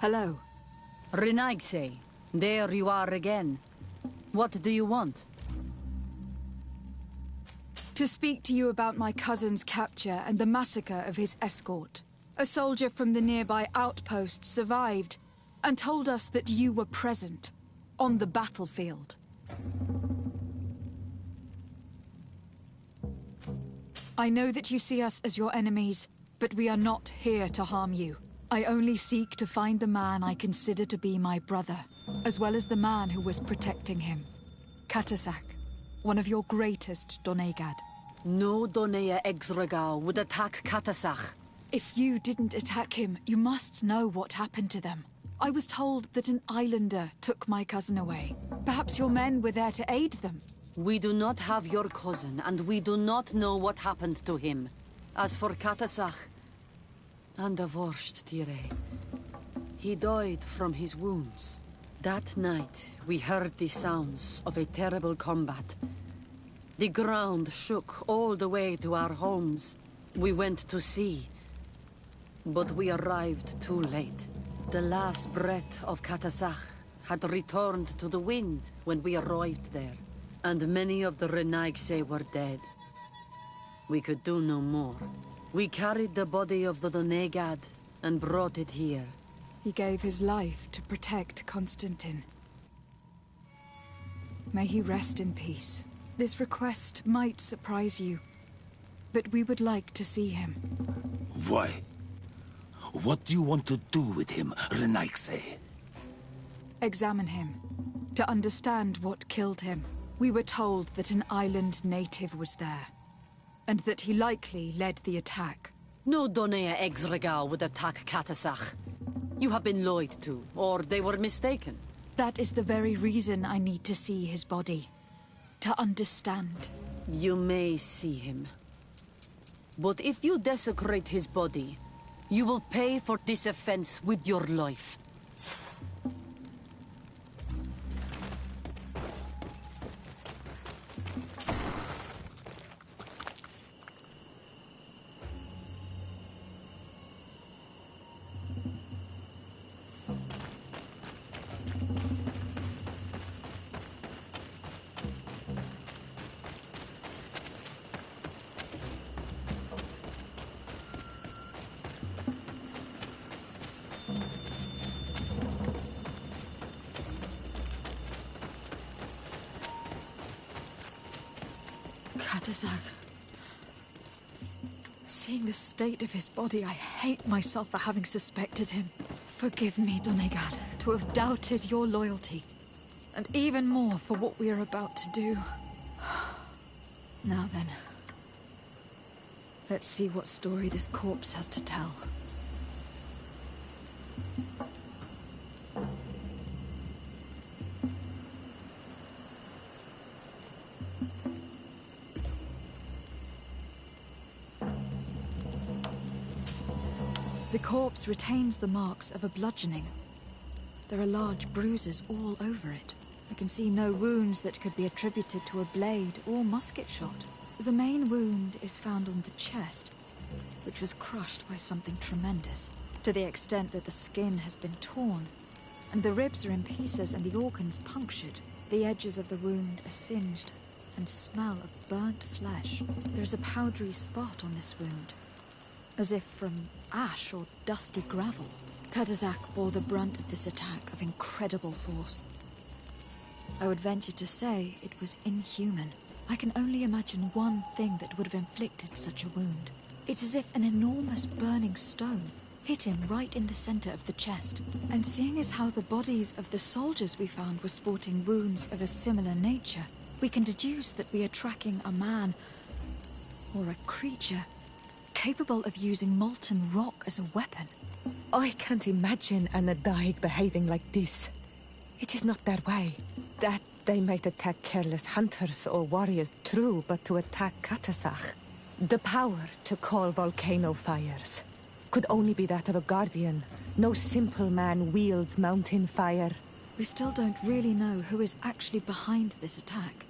Hello. Renaigse, there you are again. What do you want? To speak to you about my cousin's capture and the massacre of his escort. A soldier from the nearby outpost survived and told us that you were present on the battlefield. I know that you see us as your enemies, but we are not here to harm you. I only seek to find the man I consider to be my brother, as well as the man who was protecting him. Katasak, one of your greatest Donegad. No Donea Exregao would attack Katasak. If you didn't attack him, you must know what happened to them. I was told that an islander took my cousin away. Perhaps your men were there to aid them. We do not have your cousin, and we do not know what happened to him. As for Katasak, and the worst, Tire, he died from his wounds. That night, we heard the sounds of a terrible combat. The ground shook all the way to our homes. We went to see, but we arrived too late. The last breath of Katasak had returned to the wind when we arrived there, and many of the Renaigse were dead. We could do no more. We carried the body of the Donegad and brought it here. He gave his life to protect Constantine. May he rest in peace. This request might surprise you, but we would like to see him. Why? What do you want to do with him, Renaigse? Examine him, to understand what killed him. We were told that an island native was there, and that he likely led the attack. No Donea Exregao would attack Katasak. You have been lied to, or they were mistaken. That is the very reason I need to see his body. To understand. You may see him. But if you desecrate his body, you will pay for this offense with your life. Katasak. Seeing the state of his body, I hate myself for having suspected him. Forgive me, Donegad, to have doubted your loyalty. And even more for what we are about to do. Now then. Let's see what story this corpse has to tell. The corpse retains the marks of a bludgeoning. There are large bruises all over it. I can see no wounds that could be attributed to a blade or musket shot. The main wound is found on the chest, which was crushed by something tremendous, to the extent that the skin has been torn, and the ribs are in pieces and the organs punctured. The edges of the wound are singed and smell of burnt flesh. There's a powdery spot on this wound, as if from ash or dusty gravel. Katasak bore the brunt of this attack of incredible force. I would venture to say it was inhuman. I can only imagine one thing that would have inflicted such a wound. It's as if an enormous burning stone hit him right in the center of the chest. And seeing as how the bodies of the soldiers we found were sporting wounds of a similar nature, we can deduce that we are tracking a man or a creature capable of using molten rock as a weapon. I can't imagine an Adaig behaving like this. It is not their way. That they might attack careless hunters or warriors, true, but to attack Katasak, the power to call volcano fires, could only be that of a guardian. No simple man wields mountain fire. We still don't really know who is actually behind this attack,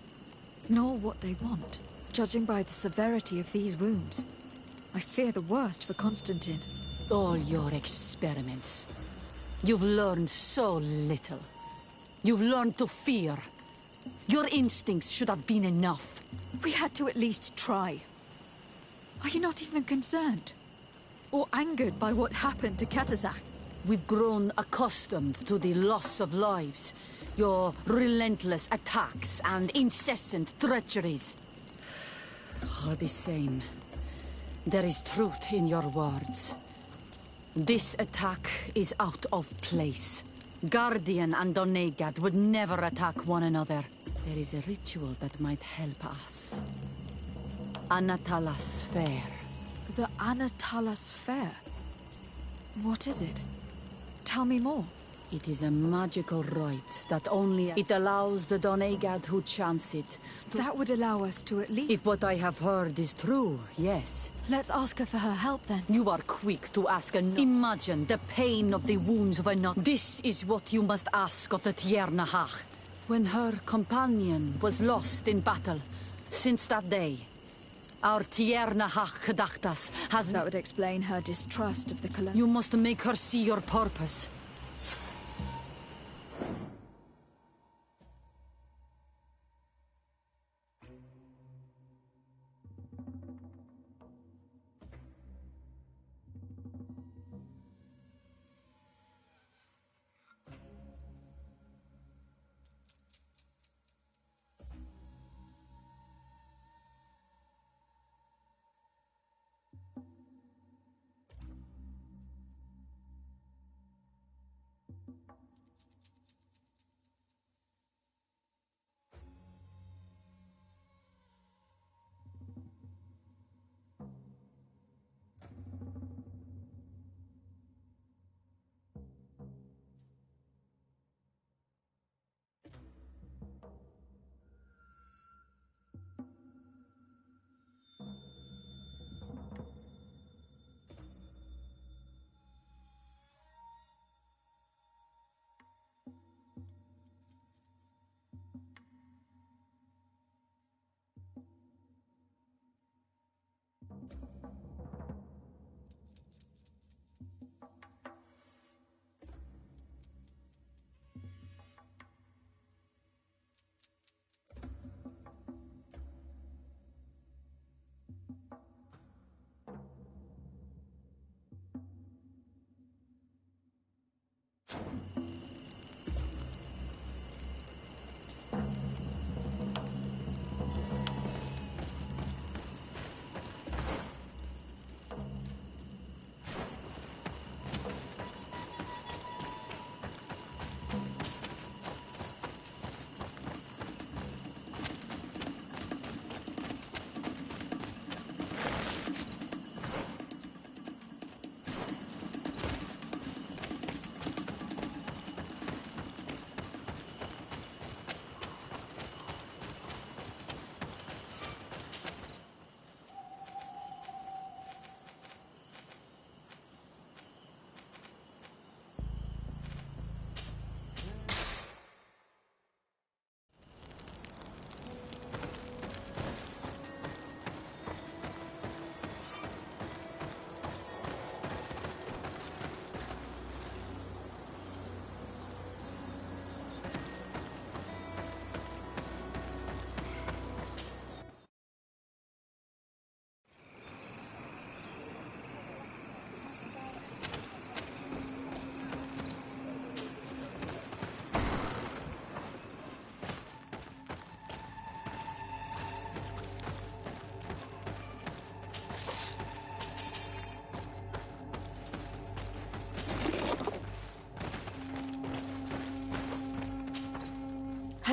nor what they want. Judging by the severity of these wounds, I fear the worst for Constantine. All your experiments. You've learned so little. You've learned to fear. Your instincts should have been enough. We had to at least try. Are you not even concerned? Or angered by what happened to Katazak? We've grown accustomed to the loss of lives. Your relentless attacks and incessant treacheries. All the same, there is truth in your words. This attack is out of place. Guardian and Donegad would never attack one another. There is a ritual that might help us. Anatalas Fair. The Anatalas Fair? What is it? Tell me more. It is a magical rite that only... It allows the Donegad who chants it to... That would allow us to at least... If what I have heard is true, yes. Let's ask her for her help, then. You are quick to ask Imagine the pain of the wounds of another. This is what you must ask of the Tiernahach. When her companion was lost in battle, since that day, our Tiernahach Kedachtas has... That would explain her distrust of the colonel. You must make her see your purpose.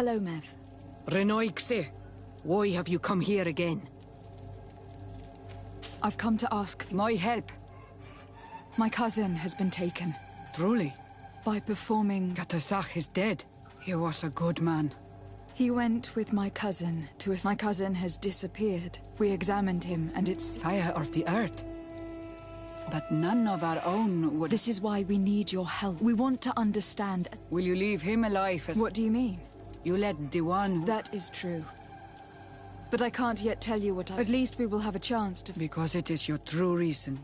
Hello, Mev. Renoixe, why have you come here again? I've come to ask for my help. My cousin has been taken. Truly? By performing... Katazak is dead. He was a good man. He went with my cousin to a... My cousin has disappeared. We examined him, and it's... Fire of the earth. But none of our own would... This is why we need your help. We want to understand... Will you leave him alive as... What do you mean? You let the one... That is true. But I can't yet tell you what I... At least we will have a chance to... Because it is your true reason.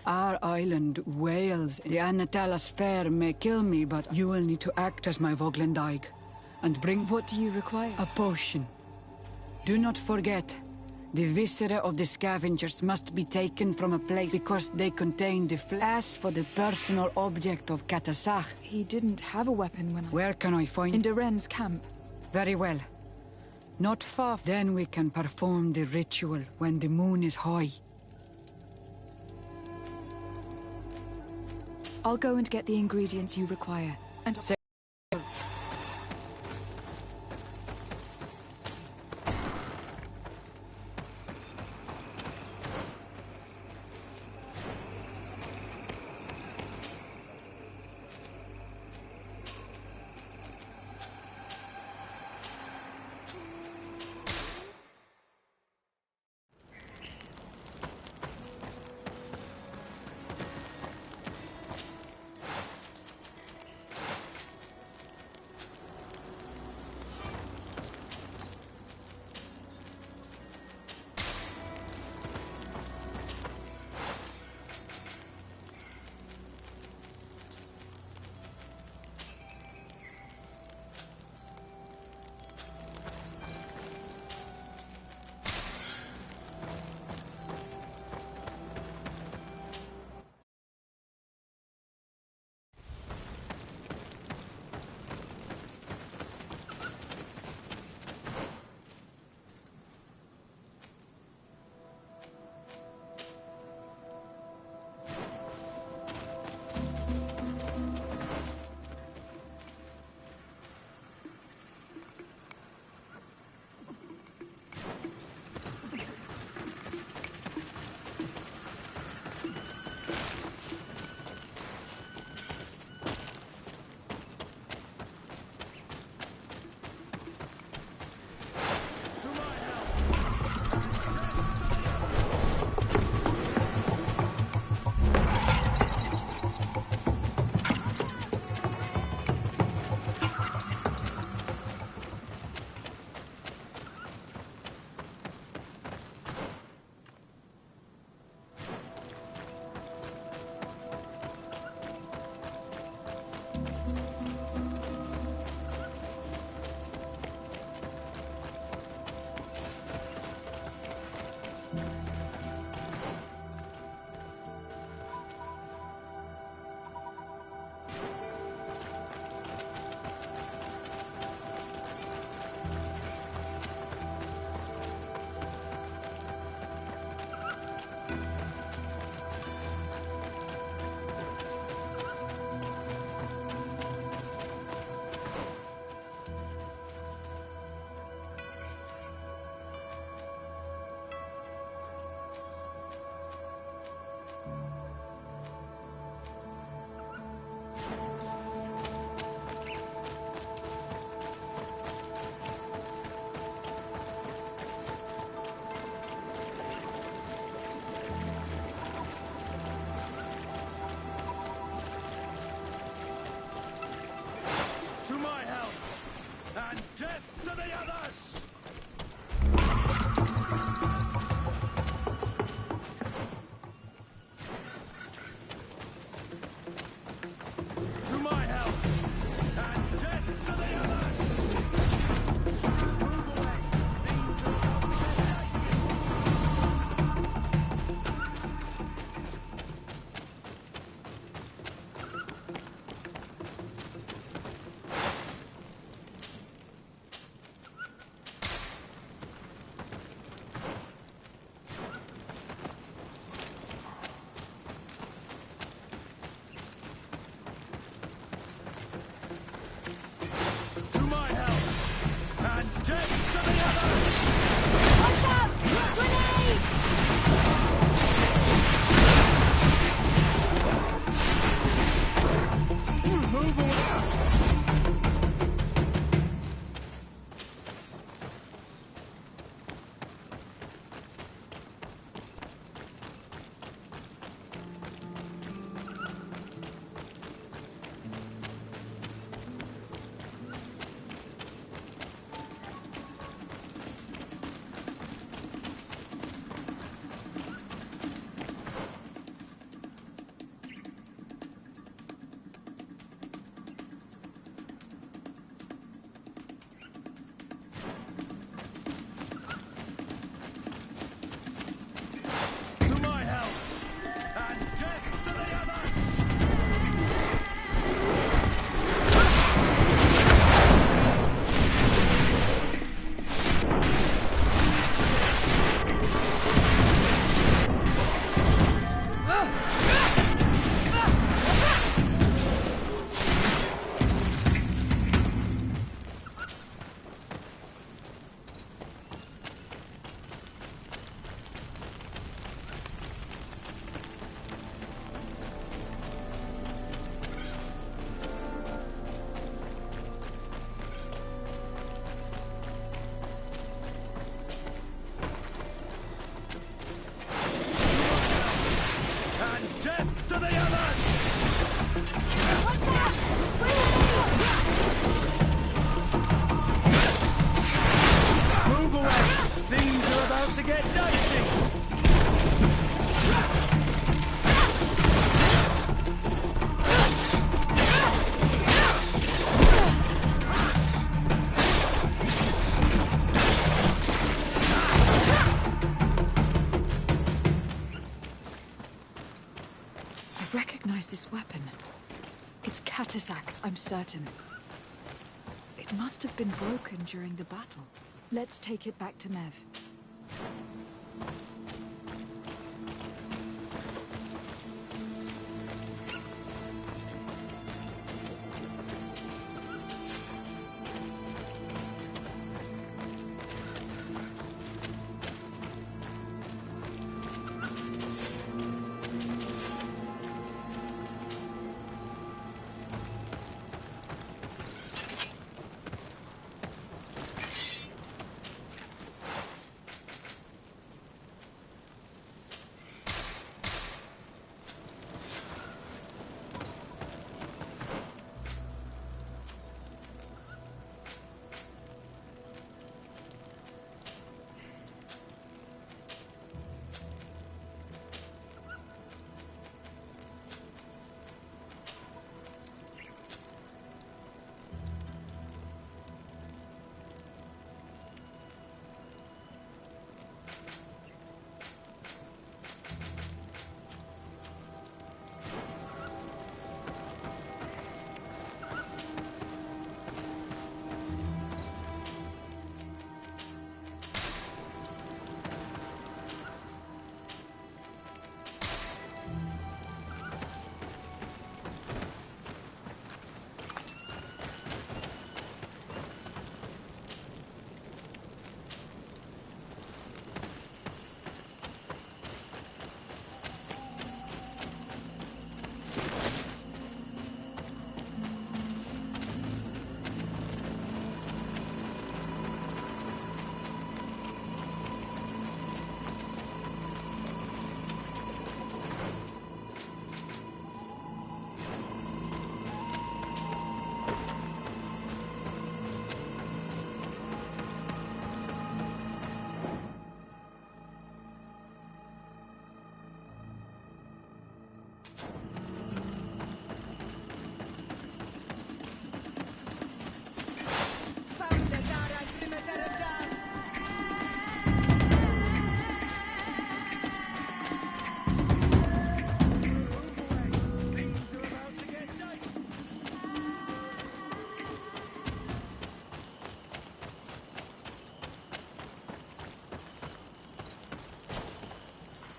Our island wails. The Anatalas fair may kill me, but you will need to act as my Voglendaig. And bring... What do you require? A potion. Do not forget, the viscera of the scavengers must be taken from a place because they contain the flask for the personal object of Katasach. He didn't have a weapon when I... Where can I find... In Duren's camp. Very well. Not far. Then we can perform the ritual when the moon is high. I'll go and get the ingredients you require. And... about to get dicey! I recognize this weapon. It's Katasak's, I'm certain. It must have been broken during the battle. Let's take it back to Mev.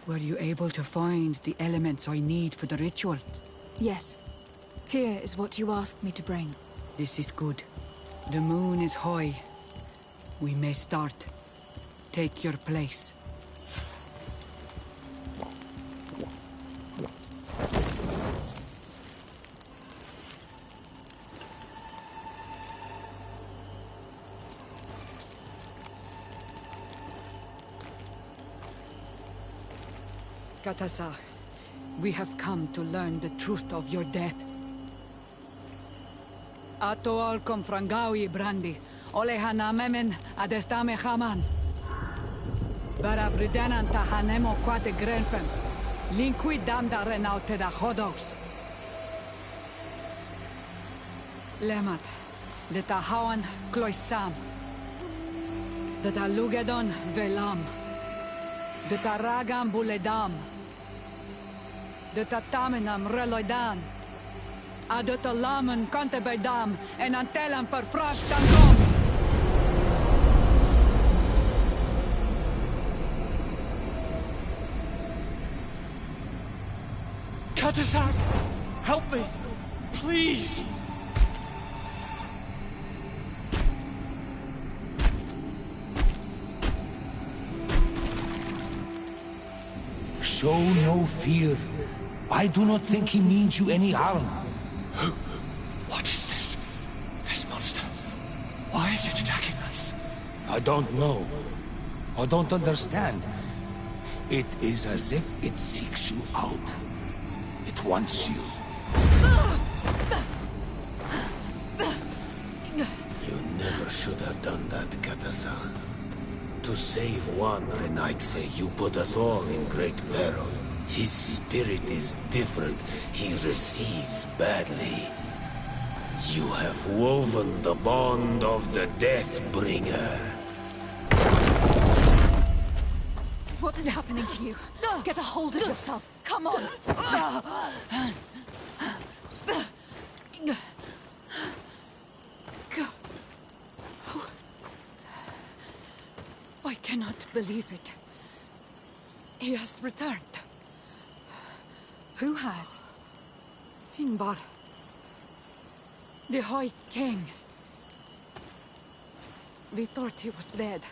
Were you able to find the elements I need for the ritual? Yes. Here is what you asked me to bring. This is good. The moon is high. We may start. Take your place. Katasar, we have come to learn the truth of your death. Ato al confrangawi brandi, ole hanamemen adestame haman. Baravridenan tahanemo quate grenfem, linqui damda renaute da hodos. Lemat, de tahawan kloisam, de talugedon velam, de taragam buledam, de tatamenam reloidan, a de talamen kantebedam en antelam verfrachtan. Katasar, help me, please! Show no fear. I do not think he means you any harm. What is this? This monster? Why is it attacking us? I don't know. I don't understand. It is as if it seeks you out. It wants you. You never should have done that, Katasar. To to save one Renaigse, you put us all in great peril. His spirit is different. He recedes badly. You have woven the bond of the Deathbringer. What is happening to you? Get a hold of yourself. Come on. I cannot believe it. He has returned. Who has? Finbar. The High King. We thought he was dead.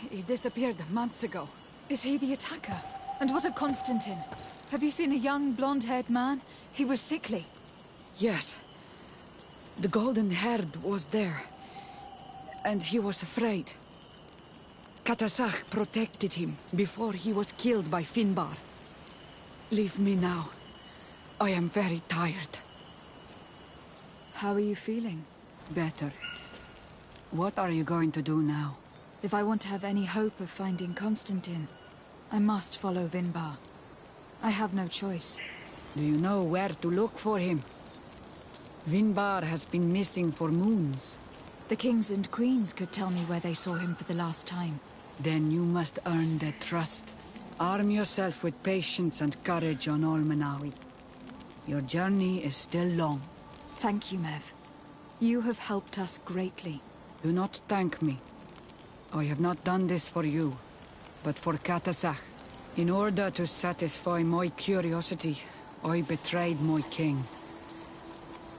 He disappeared months ago. Is he the attacker? And what of Constantine? Have you seen a young, blonde-haired man? He was sickly. Yes. The golden-haired was there. And he was afraid. Katasach protected him before he was killed by Finbar. Leave me now. I am very tired. How are you feeling? Better. What are you going to do now? If I want to have any hope of finding Constantine, I must follow Vinbar. I have no choice. Do you know where to look for him? Vinbar has been missing for moons. The kings and queens could tell me where they saw him for the last time. Then you must earn their trust. Arm yourself with patience and courage on Olmenawi. Your journey is still long. Thank you, Mev. You have helped us greatly. Do not thank me. I have not done this for you, but for Katasach. In order to satisfy my curiosity, I betrayed my king.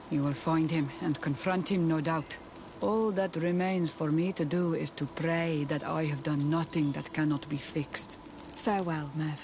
You will find him and confront him, no doubt. All that remains for me to do is to pray that I have done nothing that cannot be fixed. Farewell, Mev.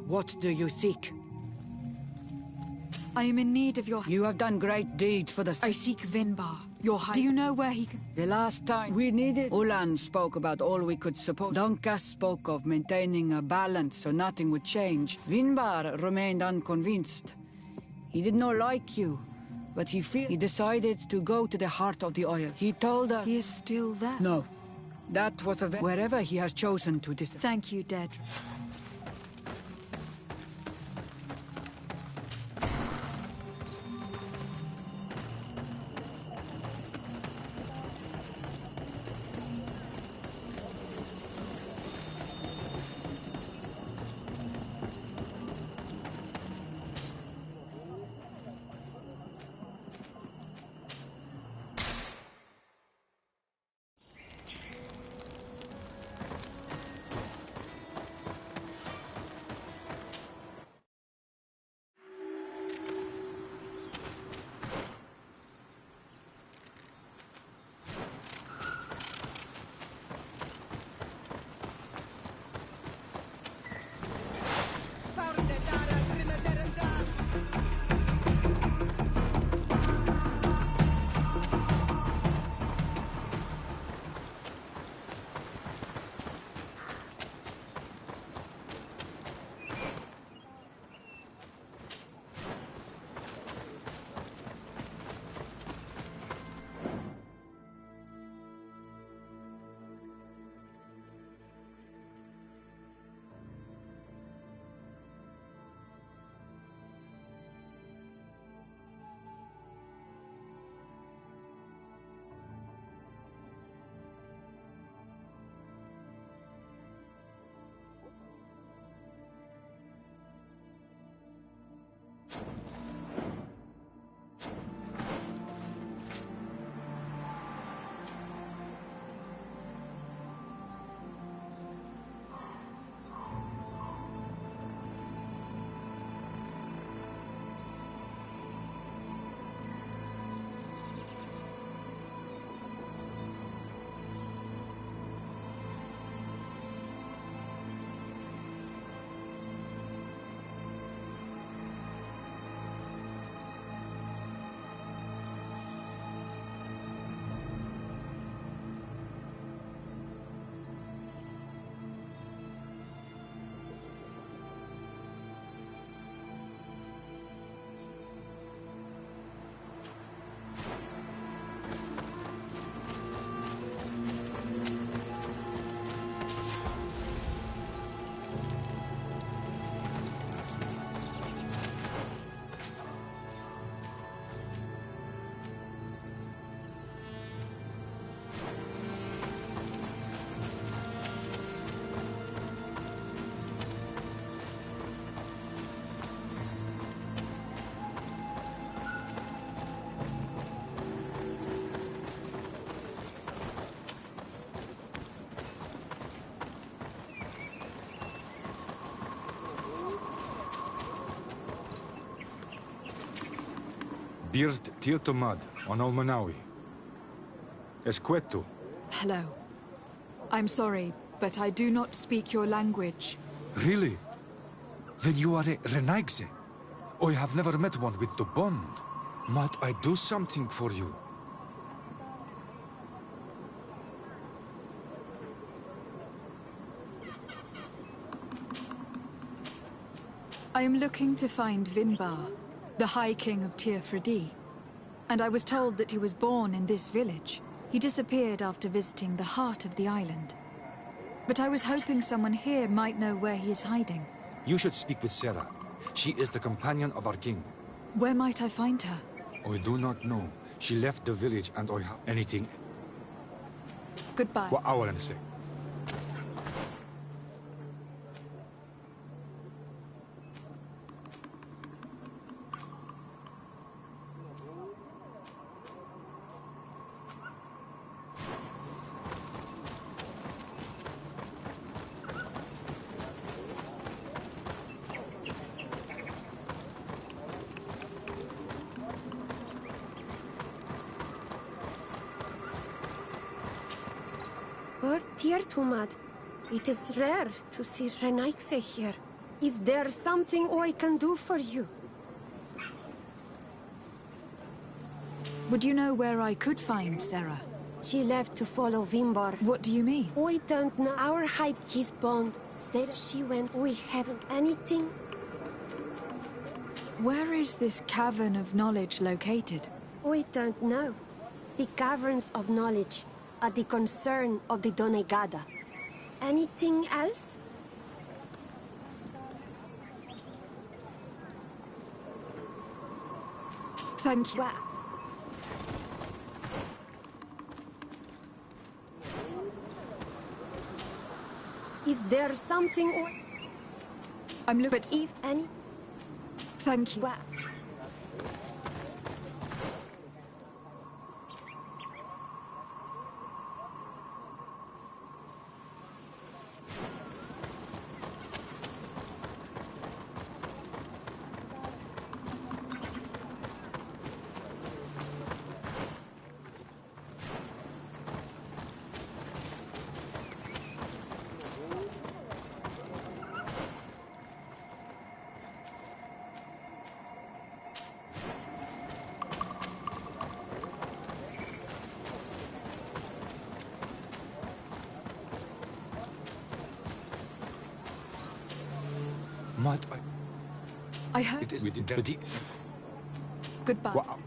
What do you seek? I am in need of your... You have done great deeds for the... I seek Vinbar. Do you know where he can... The last time we needed, Ulan spoke about all we could support. Donkas spoke of maintaining a balance so nothing would change. Vinbar remained unconvinced. He did not like you, but he decided to go to the heart of the oil. He told us... He is still there? No. That was wherever he has chosen to disappear. Thank you, Dedra. Birt Tirtomad on Olmanawi. Esqueto. Hello. I'm sorry, but I do not speak your language. Really? Then you are a Renaigse. I have never met one with the bond. Might I do something for you? I am looking to find Vinbar, the High King of Tirfredi. And I was told that he was born in this village. He disappeared after visiting the heart of the island. But I was hoping someone here might know where he is hiding. You should speak with Sarah. She is the companion of our king. Where might I find her? I do not know. She left the village and I have anything. Goodbye. What I want to say. Tirtumad, it is rare to see Renaigse here. Is there something I can do for you? Would you know where I could find Sarah? She left to follow Vimbar. What do you mean? We don't know. Our hide his bond. Said she went. We haven't anything. Where is this cavern of knowledge located? We don't know. The caverns of knowledge are the concern of the Donegada. Anything else? Thank you. Is there something or... I'm looking at Eve, any... Thank you. Might I heard. Goodbye. Wow.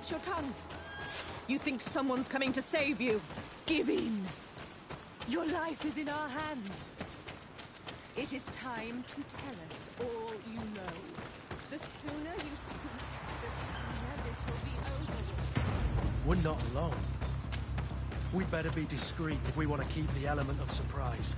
Watch your tongue! You think someone's coming to save you? Give in! Your life is in our hands. It is time to tell us all you know. The sooner you speak, the sooner this will be over. We're not alone. We'd better be discreet if we want to keep the element of surprise.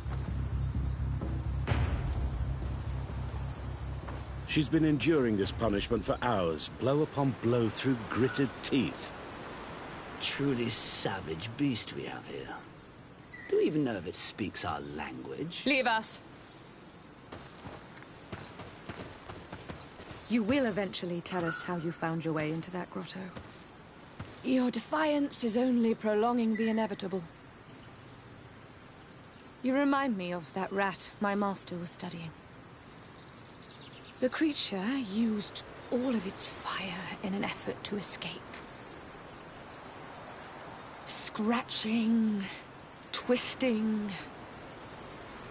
She's been enduring this punishment for hours, blow upon blow through gritted teeth. Truly savage beast we have here. Do we even know if it speaks our language? Leave us. You will eventually tell us how you found your way into that grotto. Your defiance is only prolonging the inevitable. You remind me of that rat my master was studying. The creature used all of its fire in an effort to escape. Scratching, twisting,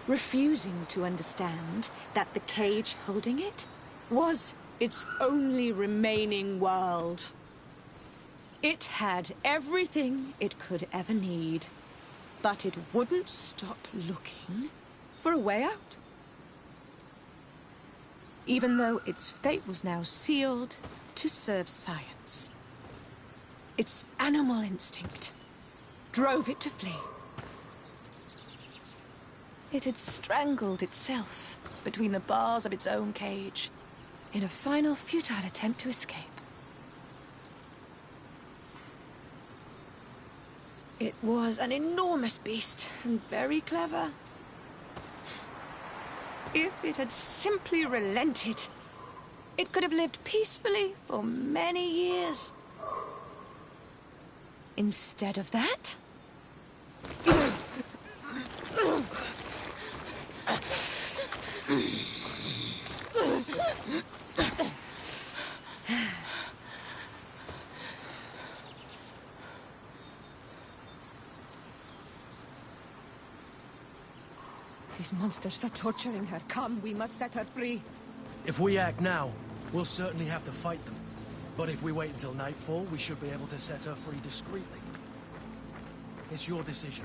refusing to understand that the cage holding it was its only remaining world. It had everything it could ever need, but it wouldn't stop looking for a way out. Even though its fate was now sealed to serve science. Its animal instinct drove it to flee. It had strangled itself between the bars of its own cage in a final futile attempt to escape. It was an enormous beast and very clever. If it had simply relented, it could have lived peacefully for many years. Instead of that... These monsters are torturing her. Come, we must set her free. If we act now, we'll certainly have to fight them. But if we wait until nightfall, we should be able to set her free discreetly. It's your decision.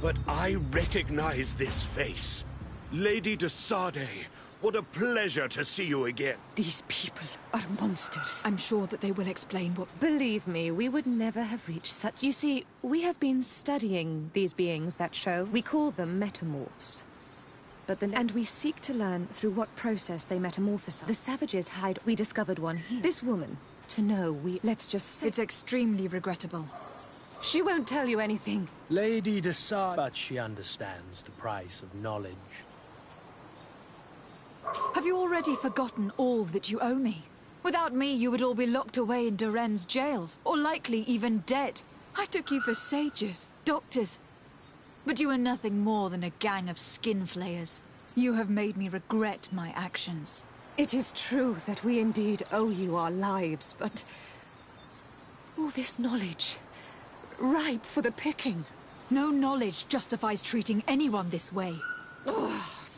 But I recognize this face. Lady de Sardet, what a pleasure to see you again. These people are monsters. I'm sure that they will explain what... Believe me, we would never have reached such... You see, we have been studying these beings that show. We call them metamorphs. And we seek to learn through what process they metamorphosize. The savages hide... We discovered one here. This woman, to know, let's just say... It's extremely regrettable. She won't tell you anything. Lady de Sardet, but she understands the price of knowledge. Have you already forgotten all that you owe me? Without me, you would all be locked away in Duren's jails, or likely even dead. I took you for sages, doctors. But you are nothing more than a gang of skin flayers. You have made me regret my actions. It is true that we indeed owe you our lives, but... all this knowledge... ripe for the picking. No knowledge justifies treating anyone this way.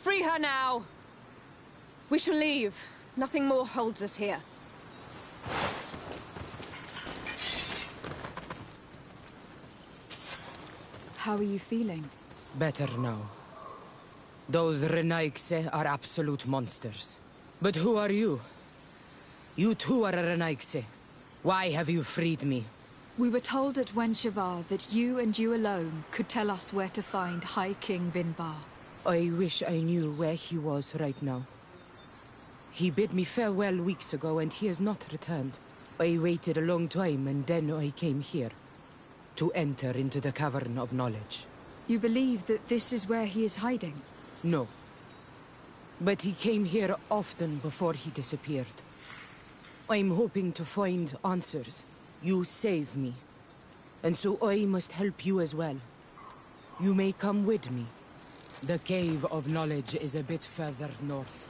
Free her now! We shall leave. Nothing more holds us here. How are you feeling? Better now. Those Renaigse are absolute monsters. But who are you? You too are a Renaigse. Why have you freed me? We were told at Wenshavar that you and you alone could tell us where to find High King Vinbar. I wish I knew where he was right now. He bid me farewell weeks ago and he has not returned. I waited a long time and then I came here. To enter into the Cavern of Knowledge. You believe that this is where he is hiding? No. But he came here often before he disappeared. I'm hoping to find answers. You saved me. And so I must help you as well. You may come with me. The Cave of Knowledge is a bit further north.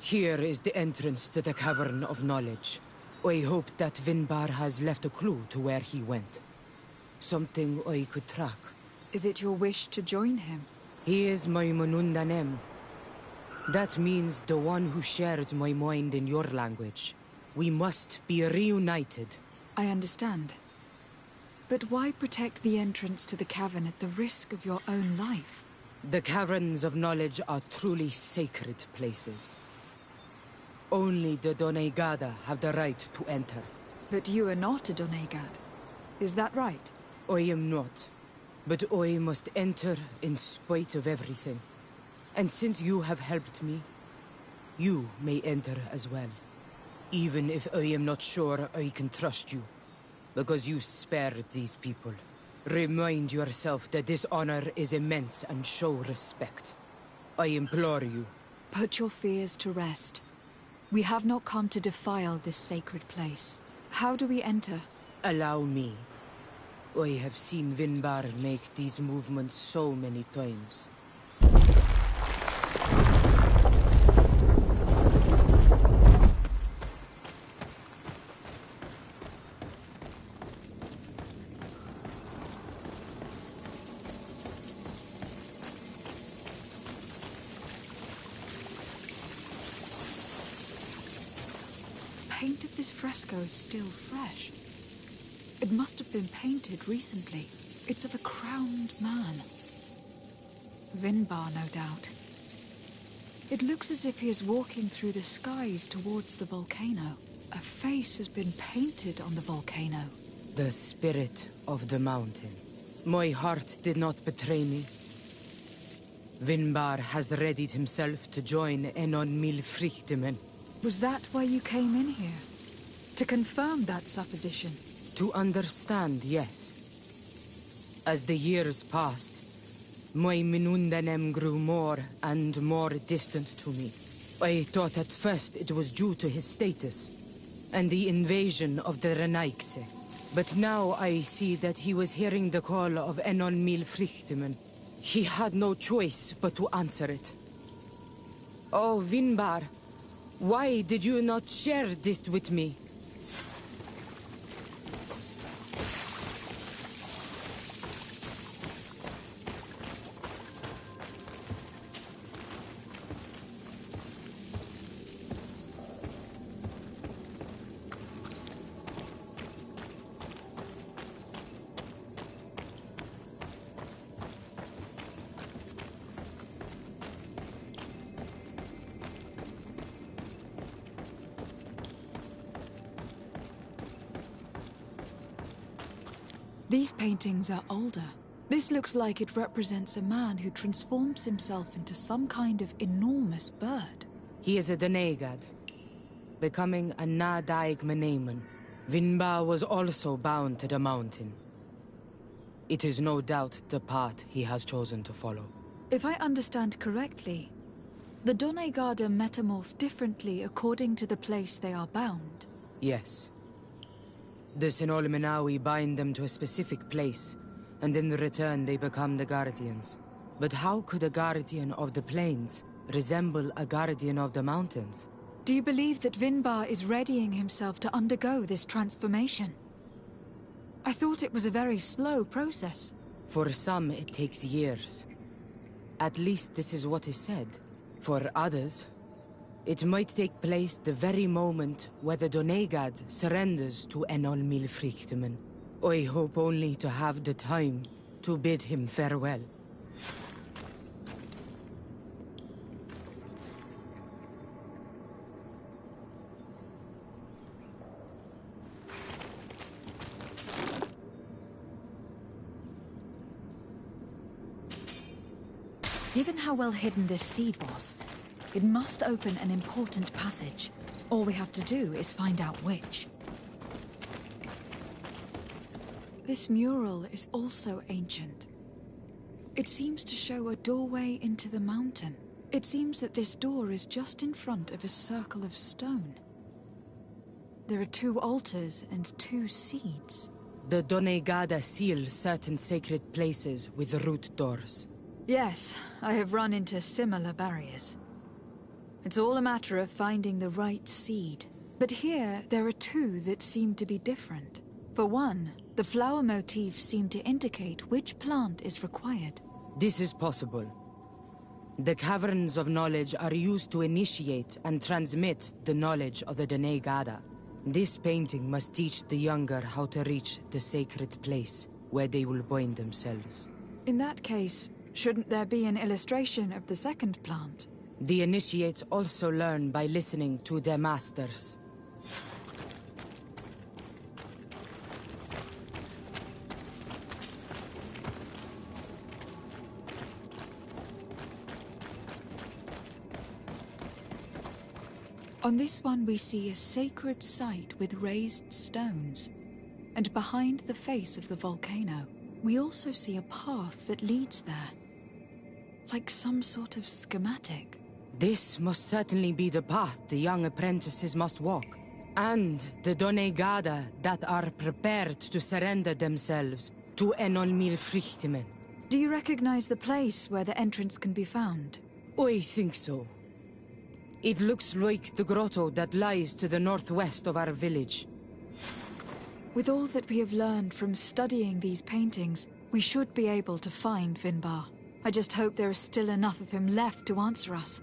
Here is the entrance to the Cavern of Knowledge. I hope that Vinbar has left a clue to where he went. Something I could track. Is it your wish to join him? He is my Manundanem. That means the one who shares my mind in your language. We must be reunited. I understand. But why protect the entrance to the cavern at the risk of your own life? The Caverns of Knowledge are truly sacred places. Only the Doneigada have the right to enter. But you are not a Doneigad. Is that right? I am not. But I must enter in spite of everything. And since you have helped me, you may enter as well. Even if I am not sure I can trust you. Because you spared these people. Remind yourself that this honor is immense and show respect. I implore you. Put your fears to rest. We have not come to defile this sacred place. How do we enter? Allow me. I have seen Vinbar make these movements so many times. Paint of this fresco is still fresh. It must have been painted recently. It's of a crowned man. Vinbar, no doubt. It looks as if he is walking through the skies towards the volcano. A face has been painted on the volcano. The spirit of the mountain. My heart did not betray me. Vinbar has readied himself to join Enon Milfrichtemen. Was that why you came in here? To confirm that supposition? To understand, yes. As the years passed, my Minundanem grew more and more distant to me. I thought at first it was due to his status and the invasion of the Renaigse. But now I see that he was hearing the call of Enon Milfrichtemen. He had no choice but to answer it. Oh, Vinbar, why did you not share this with me? These paintings are older. This looks like it represents a man who transforms himself into some kind of enormous bird. He is a Doneigad. becoming a Nadaig Meneman. Vinbar was also bound to the mountain. It is no doubt the path he has chosen to follow. If I understand correctly, the Doneigada metamorph differently according to the place they are bound. Yes. The Sinolminawi bind them to a specific place, and in return they become the Guardians. But how could a Guardian of the Plains resemble a Guardian of the Mountains? Do you believe that Vinbar is readying himself to undergo this transformation? I thought it was a very slow process. For some, it takes years. At least this is what is said. For others, it might take place the very moment where the Doneigad surrenders to Enol Milfrichtemen. I hope only to have the time to bid him farewell. Given how well hidden this seed was, it must open an important passage. All we have to do is find out which. This mural is also ancient. It seems to show a doorway into the mountain. It seems that this door is just in front of a circle of stone. There are 2 altars and 2 seeds. The Doneigada seal certain sacred places with root doors. Yes, I have run into similar barriers. It's all a matter of finding the right seed. But here, there are 2 that seem to be different. For one, the flower motifs seem to indicate which plant is required. This is possible. The caverns of knowledge are used to initiate and transmit the knowledge of the Doneigada. This painting must teach the younger how to reach the sacred place, where they will bind themselves. In that case, shouldn't there be an illustration of the second plant? The initiates also learn by listening to their masters. On this one we see a sacred site with raised stones. And behind the face of the volcano, we also see a path that leads there. Like some sort of schematic. This must certainly be the path the young apprentices must walk. And the Doneigada that are prepared to surrender themselves to Enol Milfrichtemen. Do you recognize the place where the entrance can be found? I think so. It looks like the grotto that lies to the northwest of our village. With all that we have learned from studying these paintings, we should be able to find Vinbar. I just hope there is still enough of him left to answer us.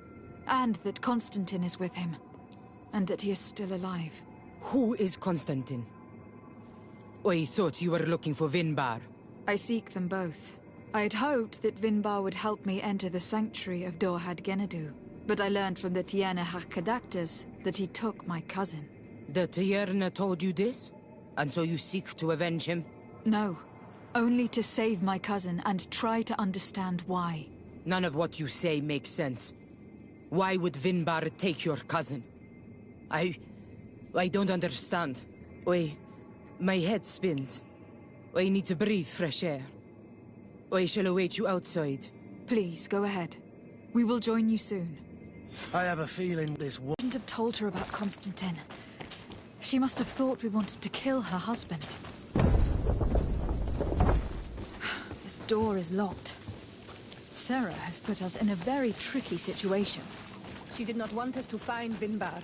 And that Constantine is with him. And that he is still alive. Who is Constantine? I thought you were looking for Vinbar. I seek them both. I had hoped that Vinbar would help me enter the sanctuary of Dorhad Genadu. But I learned from the Tierne Hakadaktas that he took my cousin. The Tierne told you this? And so you seek to avenge him? No. Only to save my cousin and try to understand why. None of what you say makes sense. Why would Vinbar take your cousin? I don't understand. My head spins. I need to breathe fresh air. I shall await you outside. Please, go ahead. We will join you soon. I have a feeling this woman shouldn't have told her about Constantine. She must have thought we wanted to kill her husband. This door is locked. Sarah has put us in a very tricky situation. She did not want us to find Vinbar.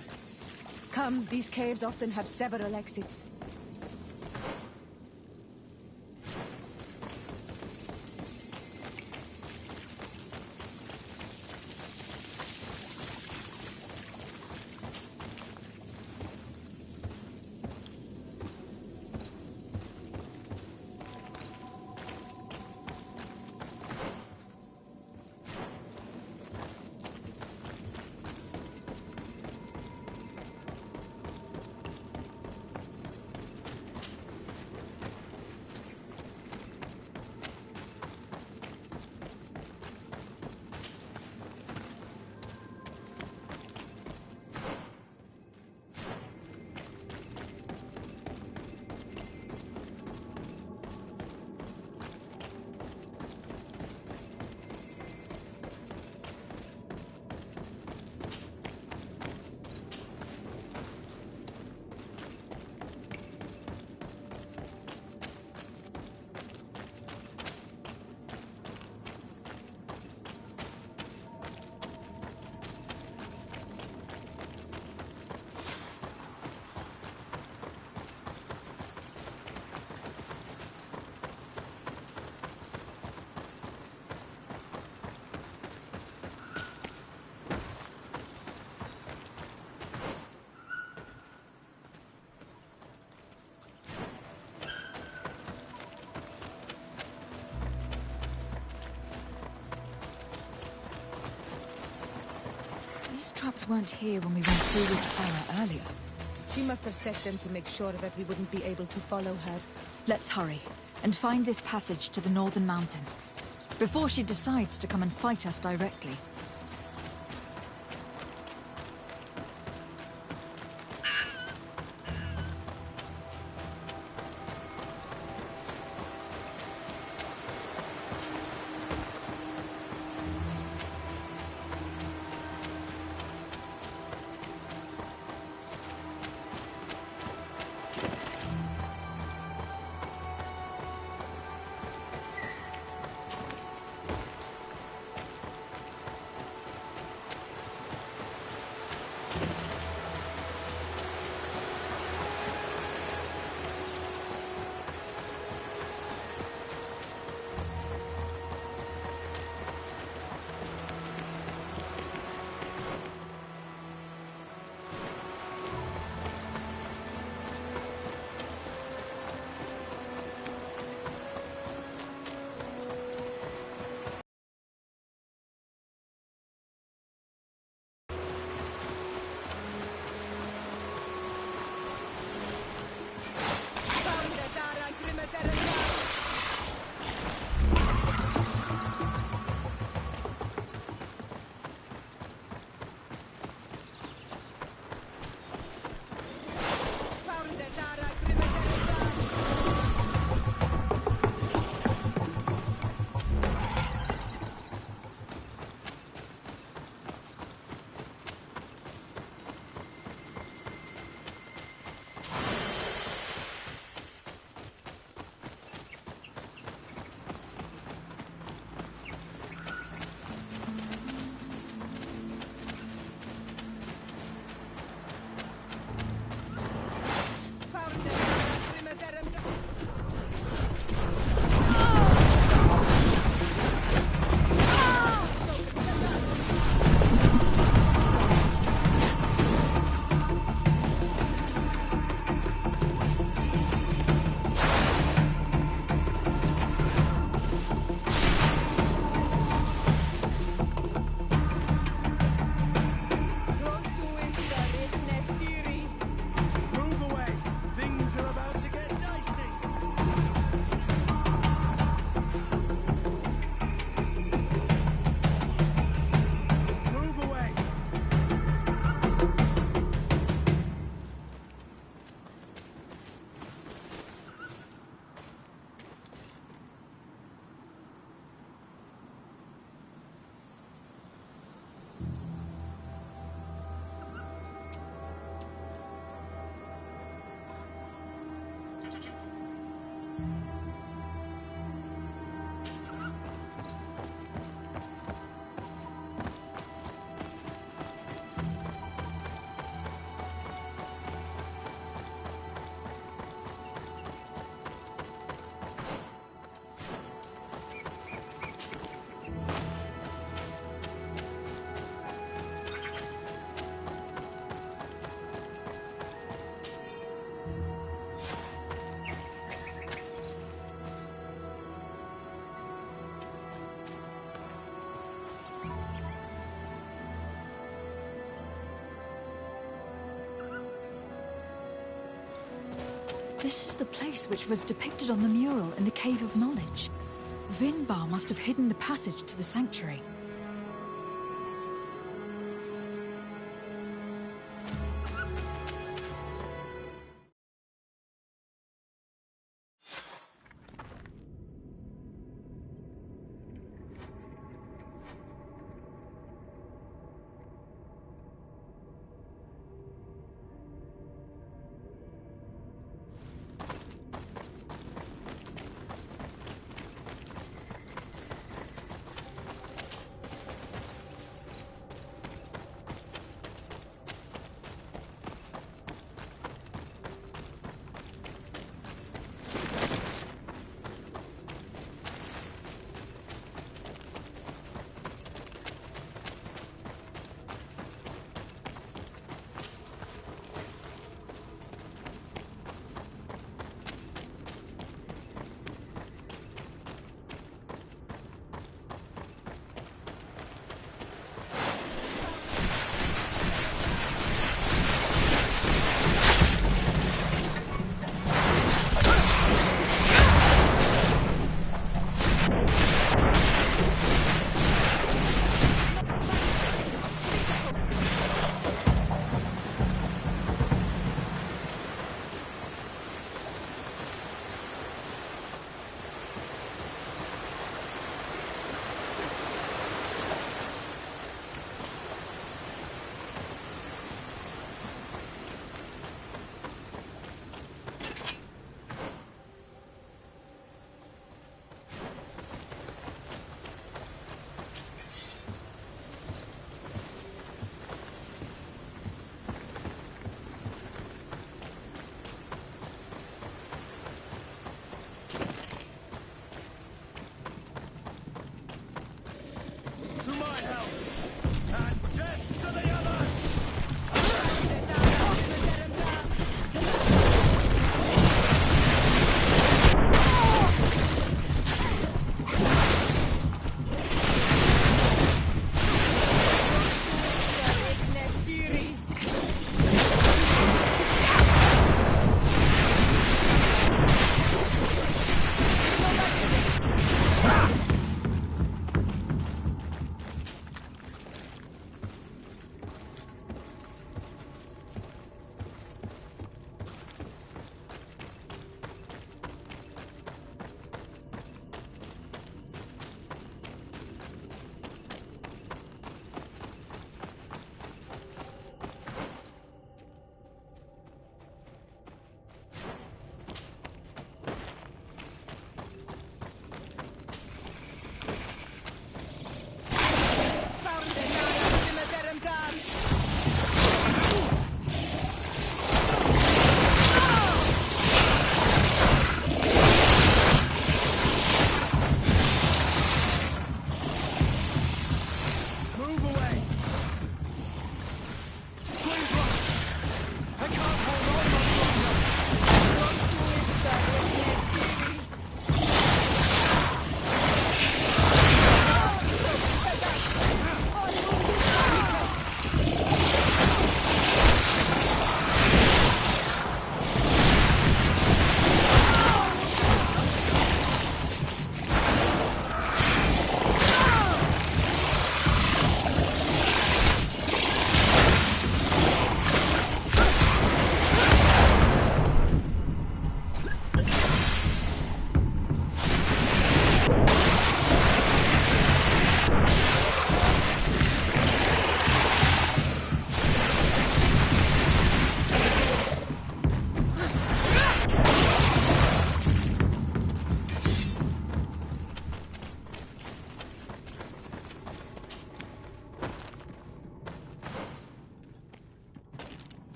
Come, these caves often have several exits. These traps weren't here when we went through with Sarah earlier. She must have set them to make sure that we wouldn't be able to follow her. Let's hurry and find this passage to the northern mountain before she decides to come and fight us directly. This is the place which was depicted on the mural in the Cave of Knowledge. Vinbar must have hidden the passage to the sanctuary.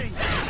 mercy!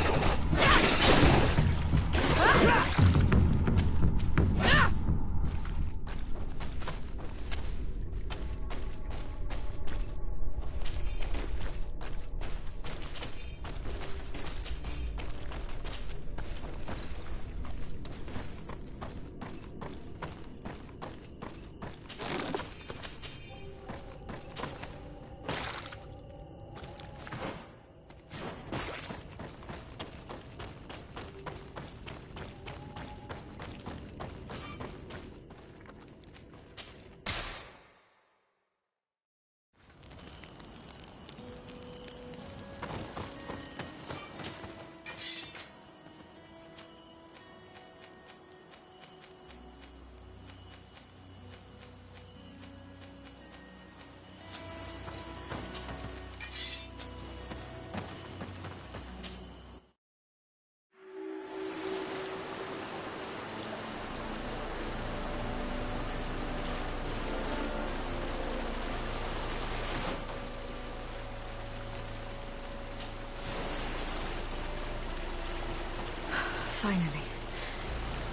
Finally.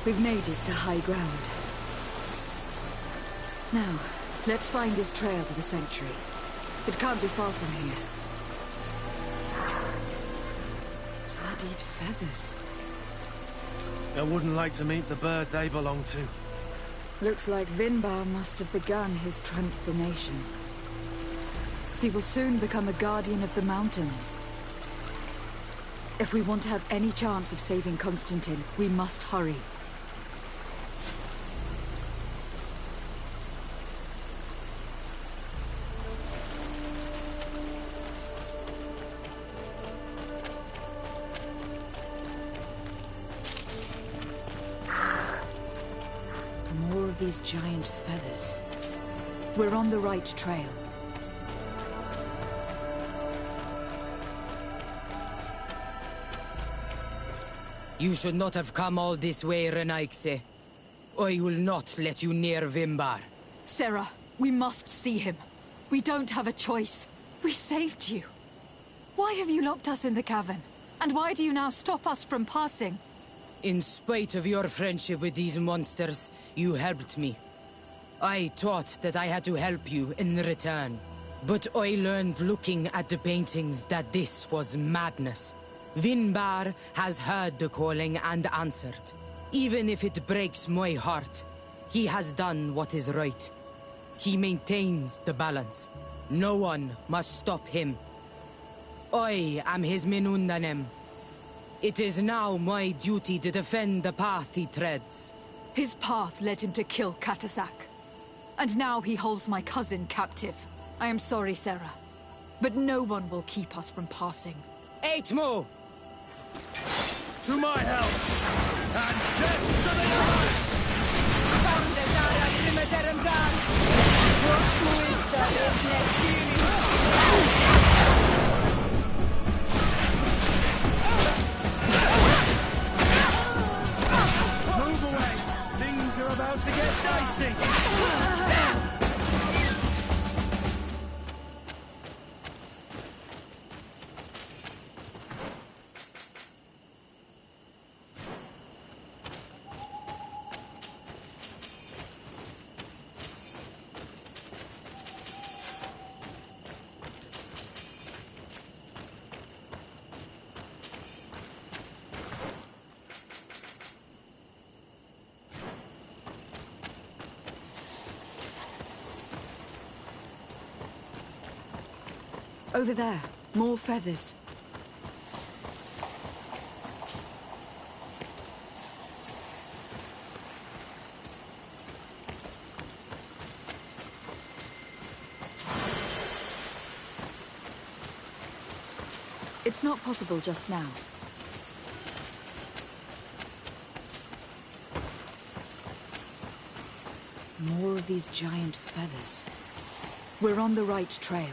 We've made it to high ground. Now, let's find this trail to the sanctuary. It can't be far from here. Bloodied feathers. I wouldn't like to meet the bird they belong to. Looks like Vinbar must have begun his transformation. He will soon become a guardian of the mountains. If we want to have any chance of saving Constantine, we must hurry. More of these giant feathers. We're on the right trail. You should not have come all this way, Renaigse. I will not let you near Vimbar. Sarah, we must see him. We don't have a choice. We saved you. Why have you locked us in the cavern? And why do you now stop us from passing? In spite of your friendship with these monsters, you helped me. I thought that I had to help you in return. But I learned looking at the paintings that this was madness. Vinbar has heard the calling and answered. Even if it breaks my heart, he has done what is right. He maintains the balance. No one must stop him. I am his Menundanem. It is now my duty to defend the path he treads. His path led him to kill Katasak. And now he holds my cousin captive. I am sorry, Sarah. But no one will keep us from passing. Aitmo! To my help! And death to the others! Move away! Things are about to get dicey! Over there, more feathers. It's not possible just now. More of these giant feathers. We're on the right trail.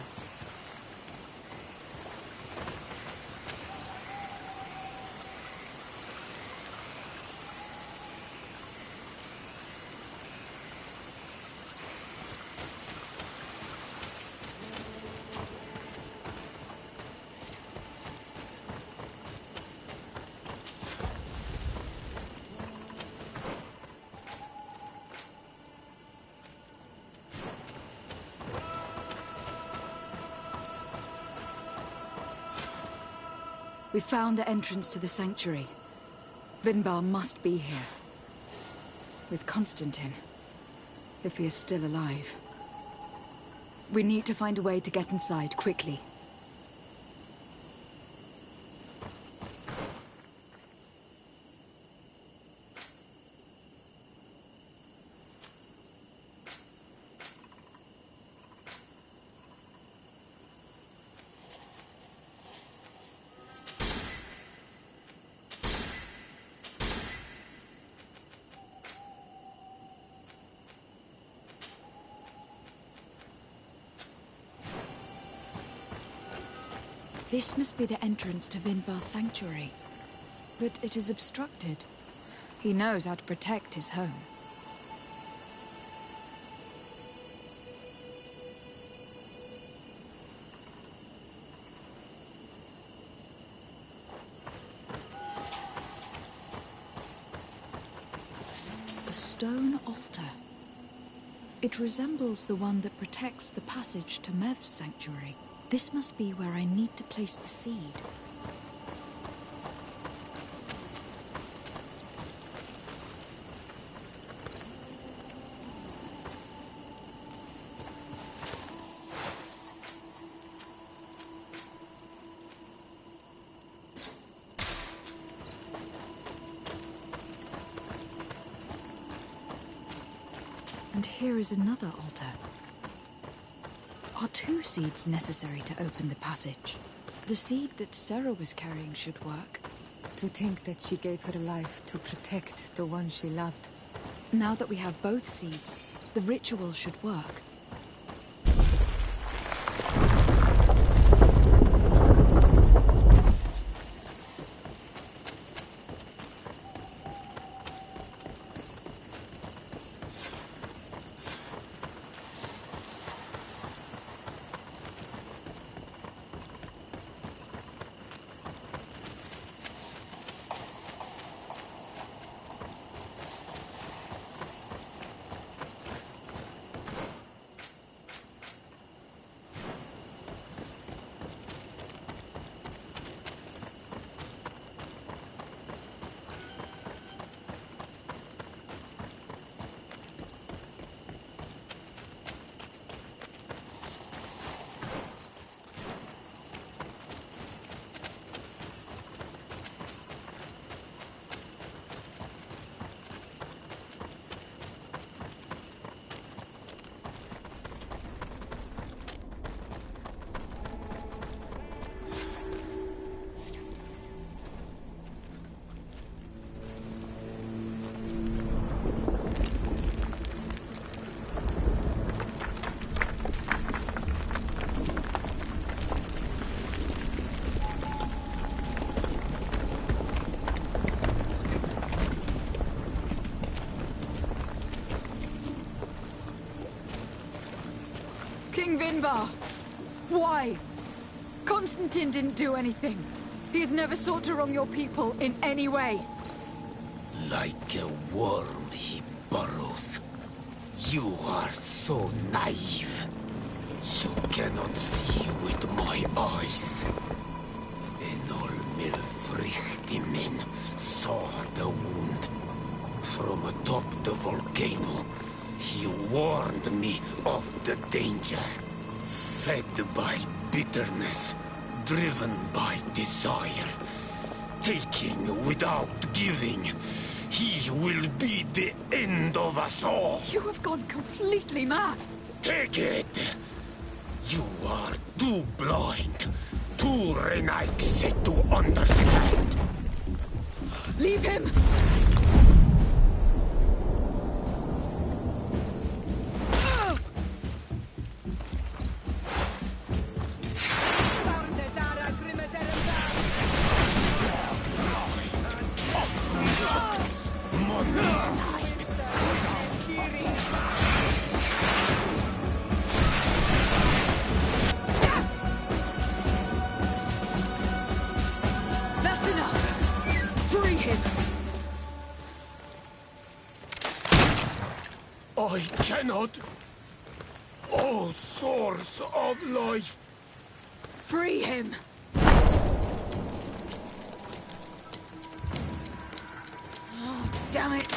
We found the entrance to the sanctuary. Vinbar must be here. With Constantine. If he is still alive. We need to find a way to get inside, quickly. This must be the entrance to Vinbar's sanctuary. But it is obstructed. He knows how to protect his home. A stone altar. It resembles the one that protects the passage to Mev's sanctuary. This must be where I need to place the seed. And here is another altar. Are 2 seeds necessary to open the passage? The seed that Sarah was carrying should work. To think that she gave her life to protect the one she loved. Now that we have both seeds, the ritual should work. King Vinbar! Why? Constantine didn't do anything. He has never sought to wrong your people in any way. Like a worm he burrows. You are so naive. You cannot see with my eyes. Enol Milfrichtimin saw the wound. From atop the volcano, he warned me of the danger. Fed by bitterness, driven by desire, taking without giving, he will be the end of us all. You have gone completely mad. Take it! You are too blind, too renaixed to understand. Leave him! That's enough! Free him! I cannot. O source of life! Free him! Damn it!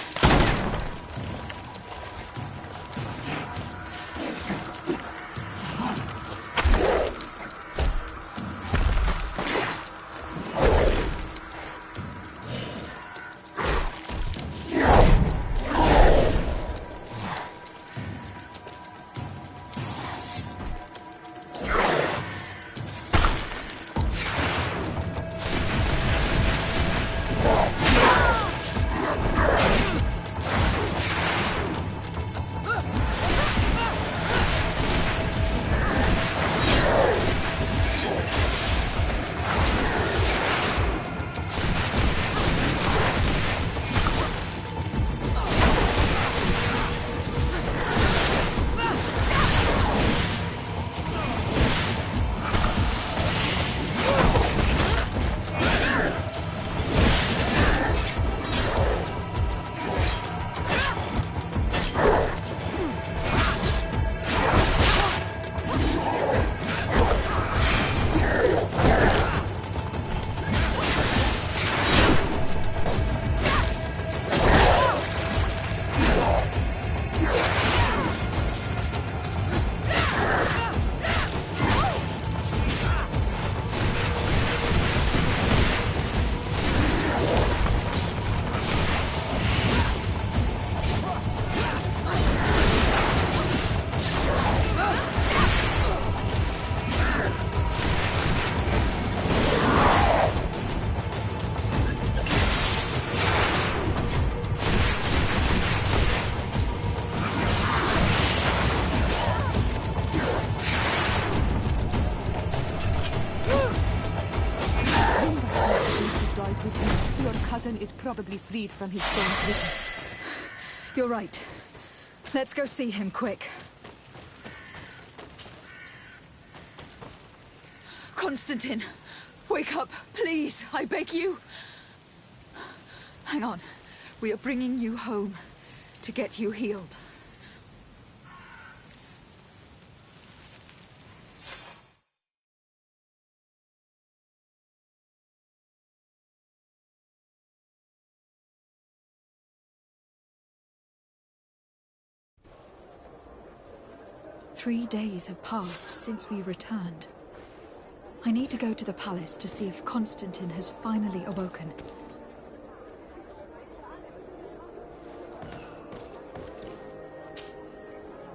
Is probably freed from his stone prison. You're right. Let's go see him, quick. Constantine, wake up, please, I beg you. Hang on. We are bringing you home to get you healed. Three days have passed since we returned. I need to go to the palace to see if Constantine has finally awoken.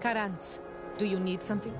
Karans, do you need something?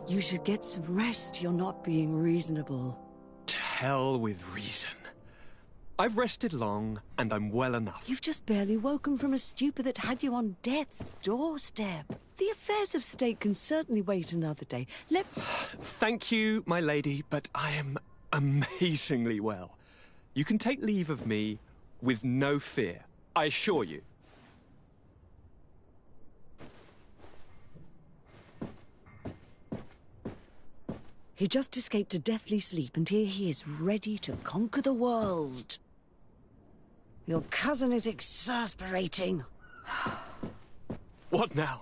You should get some rest. You're not being reasonable. To hell with reason. I've rested long, and I'm well enough. You've just barely woken from a stupor that had you on death's doorstep. The affairs of state can certainly wait another day. Thank you, my lady, but I am amazingly well. You can take leave of me with no fear, I assure you. He just escaped a deathly sleep, and here he is, ready to conquer the world. Your cousin is exasperating. What now?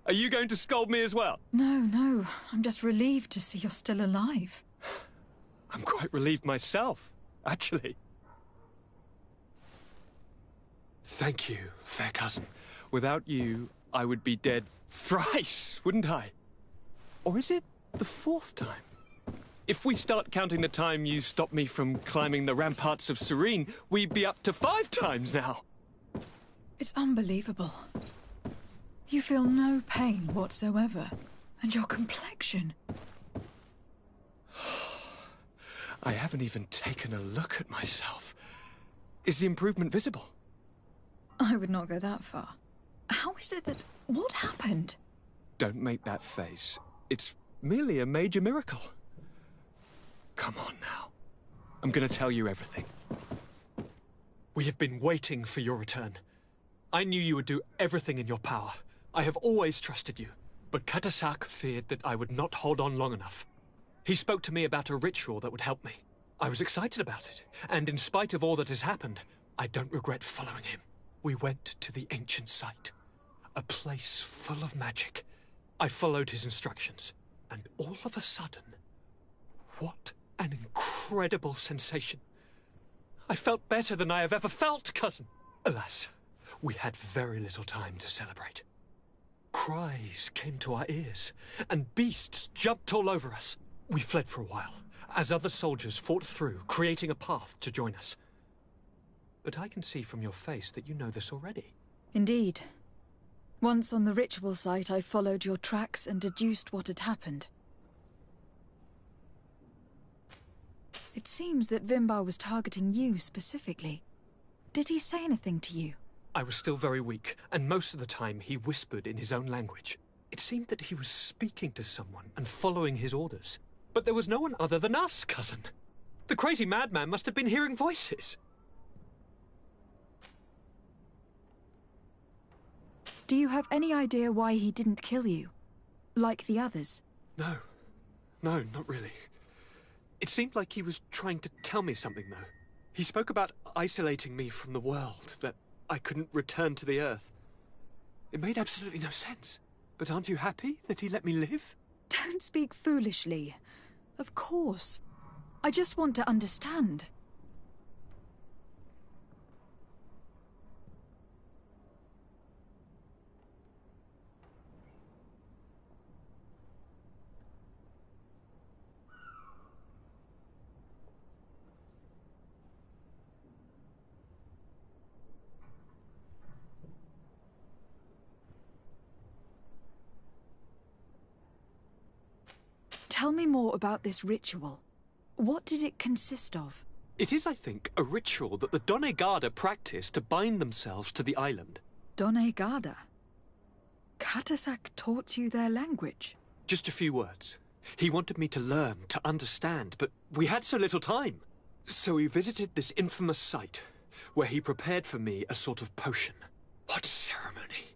Are you going to scold me as well? No. I'm just relieved to see you're still alive. I'm quite relieved myself, actually. Thank you, fair cousin. Without you, I would be dead thrice, wouldn't I? Or is it the 4th time? If we start counting the time you stopped me from climbing the ramparts of Serene, we'd be up to 5 times now. It's unbelievable. You feel no pain whatsoever. And your complexion. I haven't even taken a look at myself. Is the improvement visible? I would not go that far. How is it that... What happened? Don't make that face. It's merely a major miracle. Come on now. I'm gonna tell you everything. We have been waiting for your return. I knew you would do everything in your power. I have always trusted you. But Katasak feared that I would not hold on long enough. He spoke to me about a ritual that would help me. I was excited about it, and in spite of all that has happened, I don't regret following him. We went to the ancient site, a place full of magic. I followed his instructions, and all of a sudden, what an incredible sensation. I felt better than I have ever felt, cousin. Alas, we had very little time to celebrate. Cries came to our ears, and beasts jumped all over us. We fled for a while, as other soldiers fought through, creating a path to join us. But I can see from your face that you know this already. Indeed. Once on the ritual site, I followed your tracks and deduced what had happened. It seems that Vimbar was targeting you specifically. Did he say anything to you? I was still very weak, and most of the time he whispered in his own language. It seemed that he was speaking to someone and following his orders. But there was no one other than us, cousin. The crazy madman must have been hearing voices. Do you have any idea why he didn't kill you? Like the others? No, not really. It seemed like he was trying to tell me something, though. He spoke about isolating me from the world, that I couldn't return to the Earth. It made absolutely no sense. But aren't you happy that he let me live? Don't speak foolishly. Of course. I just want to understand. Tell me more about this ritual. What did it consist of? It is, I think, a ritual that the Donegada practice to bind themselves to the island. Donegada? Katasak taught you their language? Just a few words. He wanted me to learn, to understand, but we had so little time. So we visited this infamous site, where he prepared for me a sort of potion. What ceremony!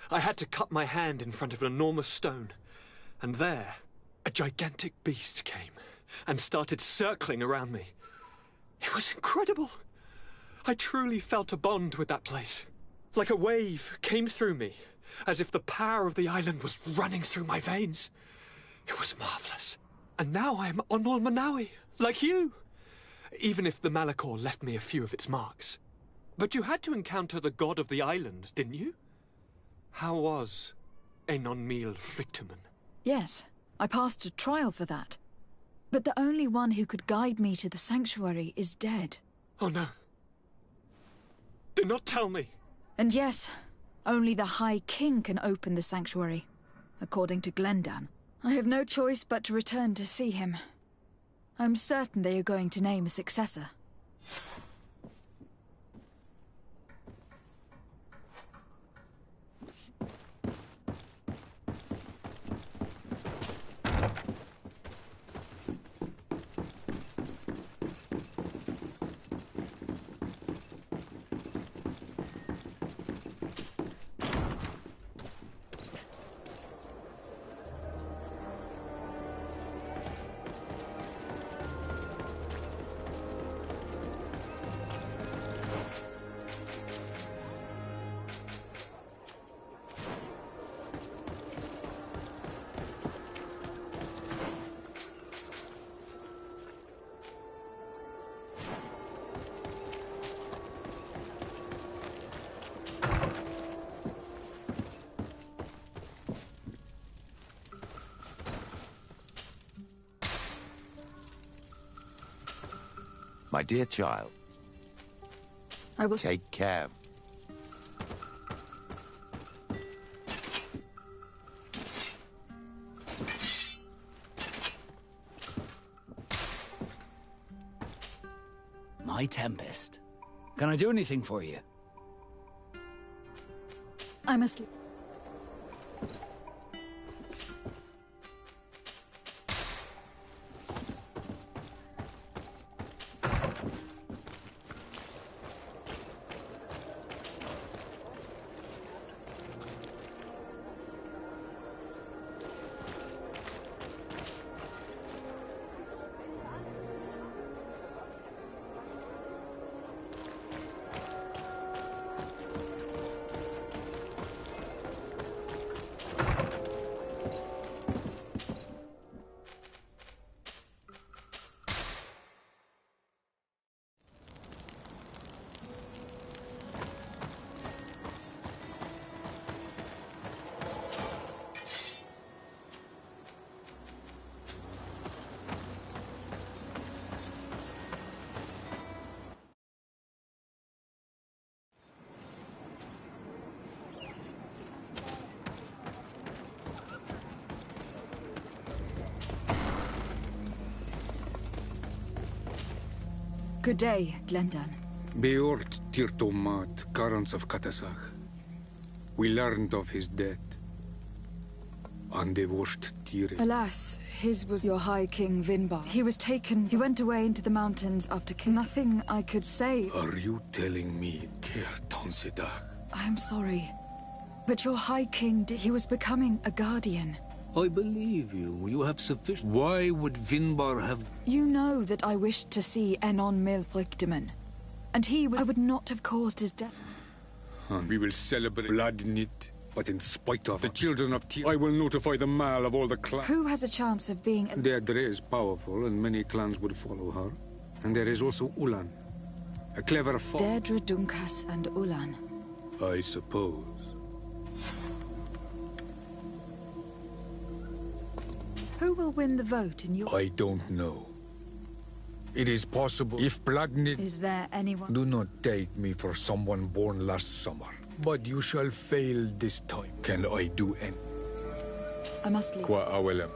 I had to cut my hand in front of an enormous stone, and there, a gigantic beast came and started circling around me. It was incredible. I truly felt a bond with that place. Like a wave came through me, as if the power of the island was running through my veins. It was marvelous. And now I am Onol Manawi, like you. Even if the Malachor left me a few of its marks. But you had to encounter the god of the island, didn't you? How was Enon Mil Frictumen? Yes. I passed a trial for that. But the only one who could guide me to the sanctuary is dead. Oh no. Do not tell me. And yes, only the High King can open the sanctuary, according to Glendan. I have no choice but to return to see him. I'm certain they are going to name a successor. My dear child. I will take care. My Tempest. Can I do anything for you? I'm asleep. Good day, Glendan. Beort Tirtomat, Garants of Katasach. We learned of his death. Andevosht Tire. Alas, his was your High King Vinbar. He was taken. He went away into the mountains after nothing I could say. Are you telling me, Kertonsidach? I am sorry. But your High King, he was becoming a guardian. I believe you. You have sufficient. Why would Vinbar have... You know that I wished to see Enon Milfrictiman. And he was... I would not have caused his death. We will celebrate Vladnit, but in spite of the children of Tyr, I will notify the Mal of all the clans. Who has a chance of being... Deirdre is powerful, and many clans would follow her. And there is also Ulan, a clever fox. Deirdre, Dunkas, and Ulan. I suppose. Who will win the vote in your... I don't know. It is possible if Blagnit... Is there anyone... Do not take me for someone born last summer. But you shall fail this time. Can I do any? I must leave. Qua awelem.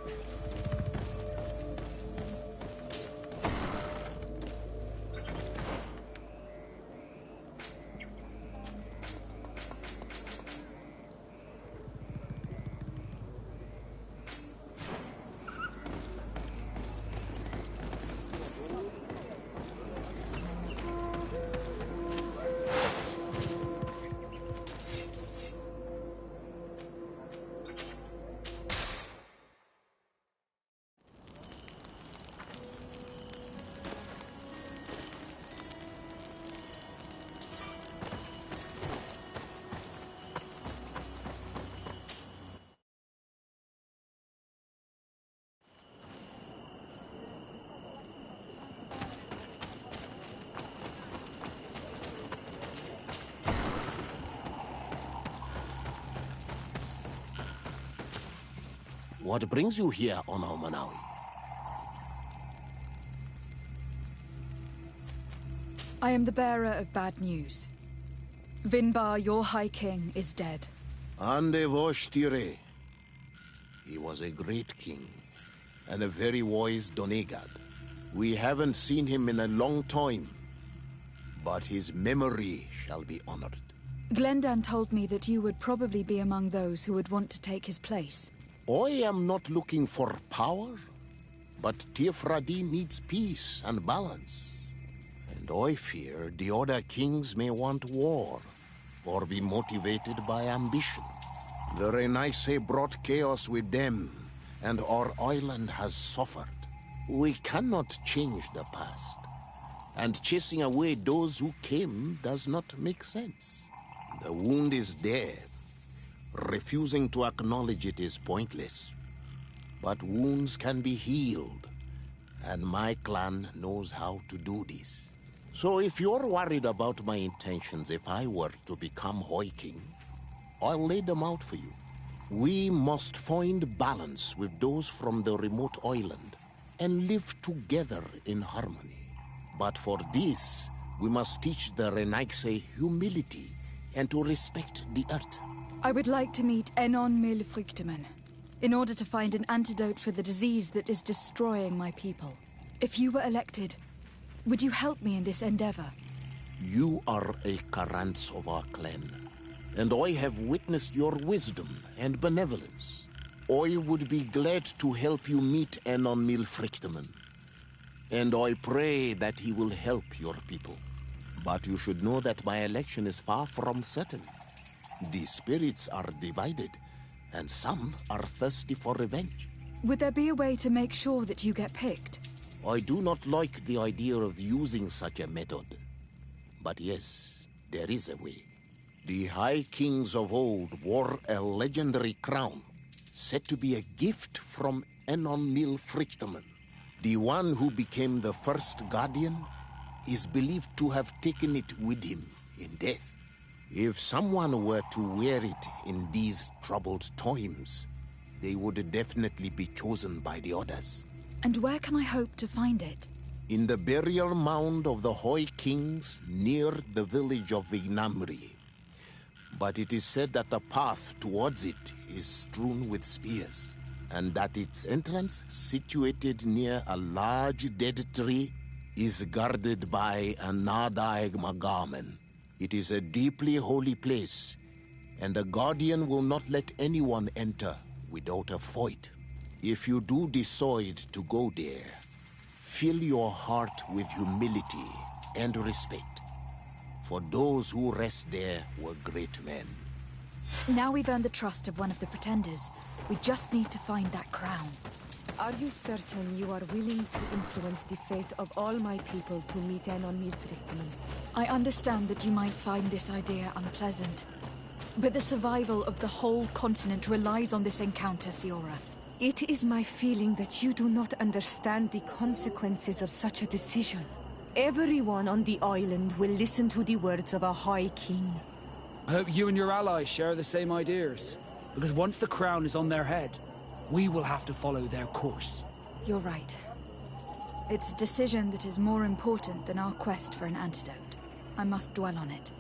What brings you here, Honor Manawi? I am the bearer of bad news. Vinbar, your High King, is dead. Andevosht Tire. He was a great king, and a very wise Donegad. We haven't seen him in a long time, but his memory shall be honored. Glendan told me that you would probably be among those who would want to take his place. I am not looking for power, but Tirfradi needs peace and balance. And I fear the other kings may want war, or be motivated by ambition. The Renaisse brought chaos with them, and our island has suffered. We cannot change the past, and chasing away those who came does not make sense. The wound is there. Refusing to acknowledge it is pointless. But wounds can be healed, and my clan knows how to do this. So if you're worried about my intentions if I were to become High King, I'll lay them out for you. We must find balance with those from the remote island and live together in harmony. But for this, we must teach the Renaigse humility and to respect the earth. I would like to meet Enon Milfrichteman in order to find an antidote for the disease that is destroying my people. If you were elected, would you help me in this endeavor? You are a Karants of our clan, and I have witnessed your wisdom and benevolence. I would be glad to help you meet Enon Milfrichteman, and I pray that he will help your people. But you should know that my election is far from certain. The spirits are divided, and some are thirsty for revenge. Would there be a way to make sure that you get picked? I do not like the idea of using such a method. But yes, there is a way. The High Kings of old wore a legendary crown, said to be a gift from Enon Milfrichteman. The one who became the first Guardian is believed to have taken it with him in death. If someone were to wear it in these troubled times, they would definitely be chosen by the others. And where can I hope to find it? In the burial mound of the High Kings near the village of Vignamri. But it is said that the path towards it is strewn with spears, and that its entrance, situated near a large dead tree, is guarded by a Nadaig Magaman. It is a deeply holy place, and the Guardian will not let anyone enter without a fight. If you do decide to go there, fill your heart with humility and respect, for those who rest there were great men. Now we've earned the trust of one of the pretenders. We just need to find that crown. Are you certain you are willing to influence the fate of all my people to meet Enon Milfrichteman? I understand that you might find this idea unpleasant, but the survival of the whole continent relies on this encounter, Siora. It is my feeling that you do not understand the consequences of such a decision. Everyone on the island will listen to the words of a High King. I hope you and your allies share the same ideas, because once the crown is on their head, we will have to follow their course. You're right. It's a decision that is more important than our quest for an antidote. I must dwell on it.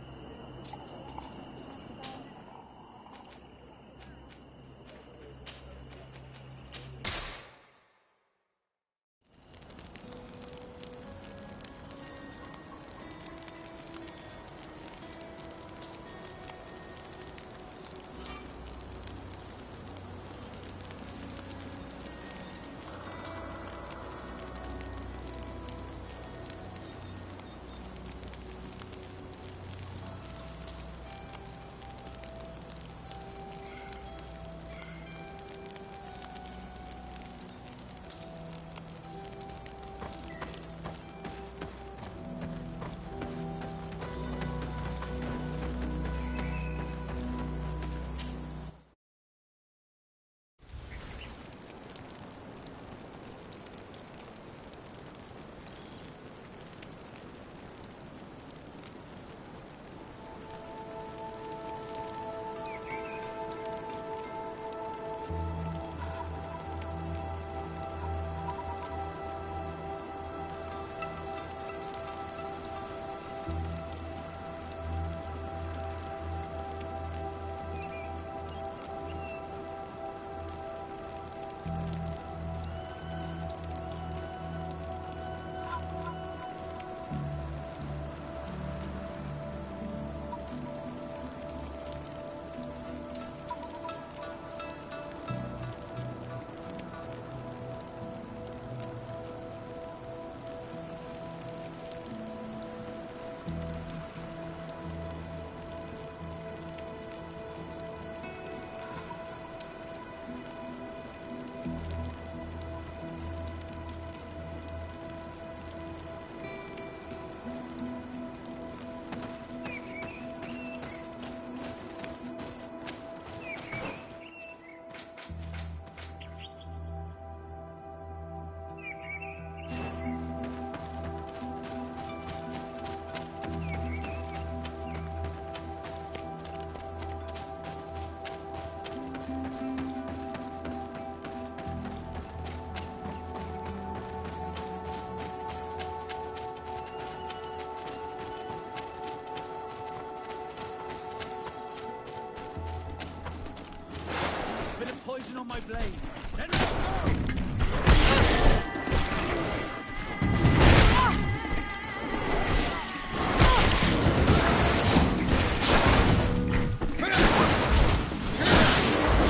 blade. Then let's go!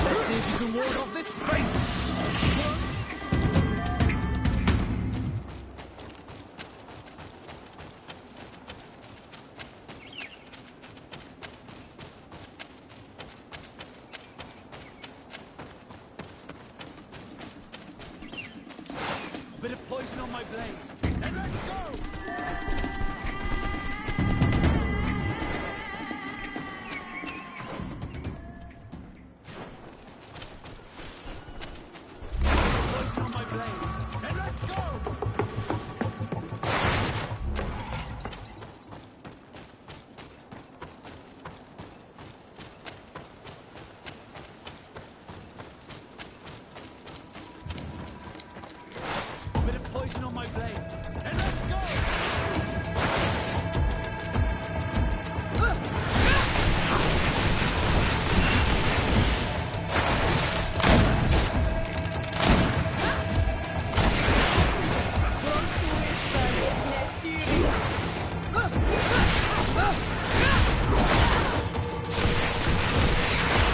Let's see if you can ward off this fate! A bit of poison on my blade. Then let's go! Poison on my blade. Then let's go! A bit of poison on my blade. Then let's go!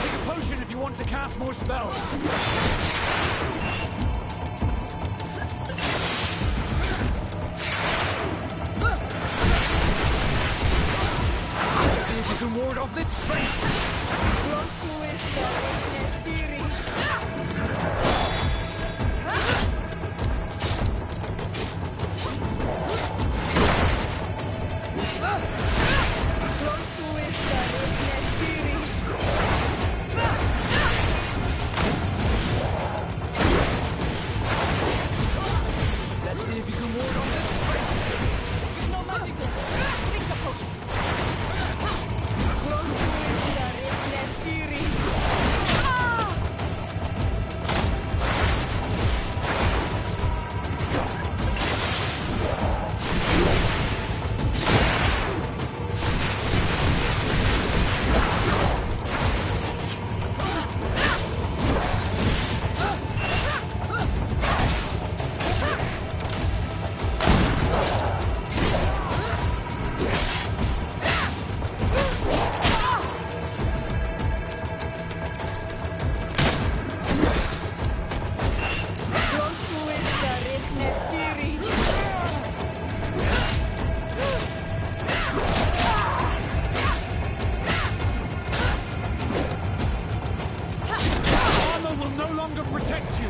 Take a potion if you want to cast more spells. Let's see if you can ward off this fate! Let's see if you can ward off this fate! No magic left. Drink the potion. Armor will no longer protect you!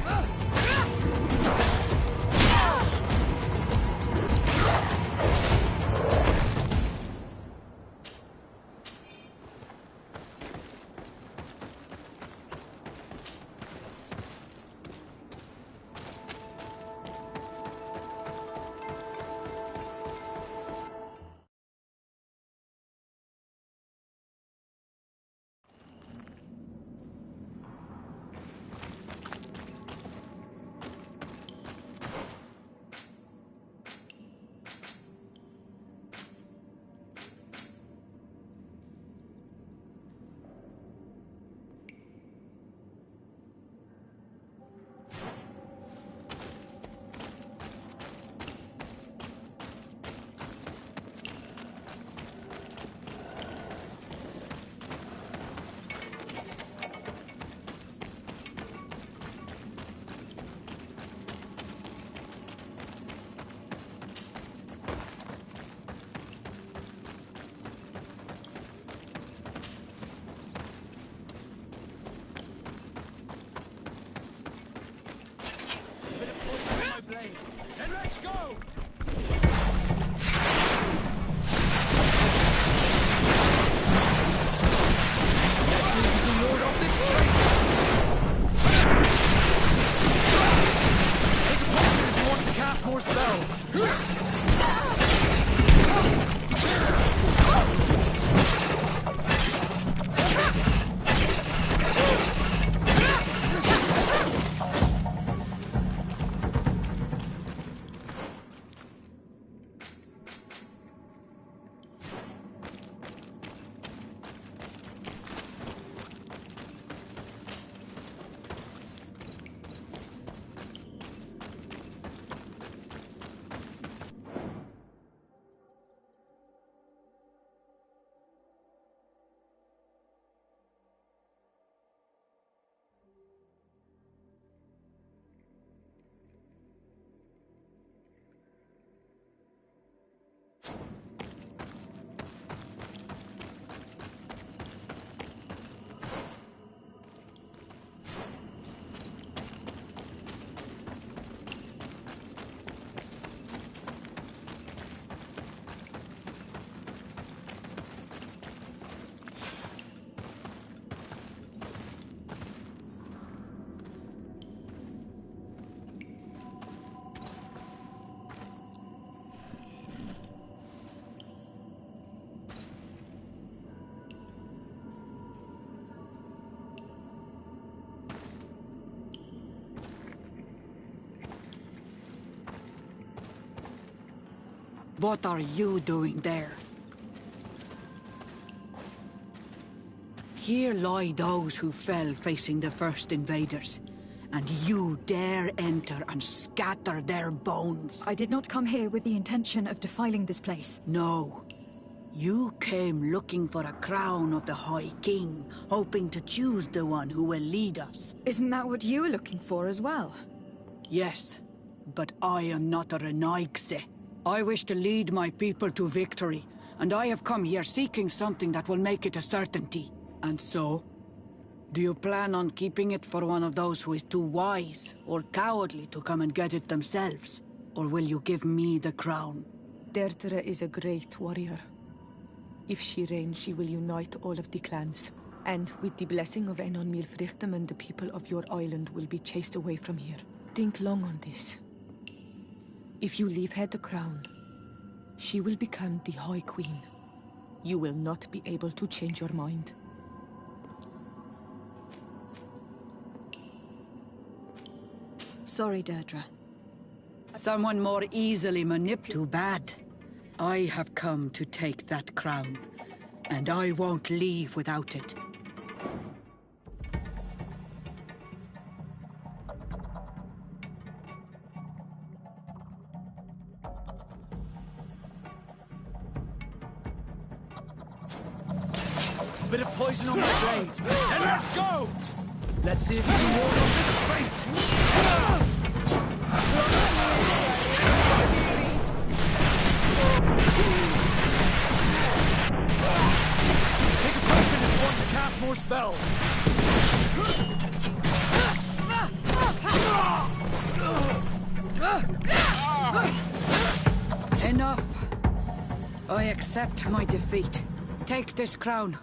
What are you doing there? Here lie those who fell facing the first invaders. And you dare enter and scatter their bones. I did not come here with the intention of defiling this place. No. You came looking for a crown of the High King, hoping to choose the one who will lead us. Isn't that what you were looking for as well? Yes, but I am not a Renaigse. I wish to lead my people to victory, and I have come here seeking something that will make it a certainty. And so, do you plan on keeping it for one of those who is too wise or cowardly to come and get it themselves? Or will you give me the crown? Deirdre is a great warrior. If she reigns, she will unite all of the clans. And with the blessing of Enon Milfrichtem, the people of your island will be chased away from here. Think long on this. If you leave her the crown, she will become the High Queen. You will not be able to change your mind. Sorry, Deirdre. Someone more easily manipulated. Too bad. I have come to take that crown, and I won't leave without it. Bit of poison on my blade, and let's go! Let's see if we can ward off this fate! Take a potion if you want to cast more spells! Enough! I accept my defeat. Take this crown.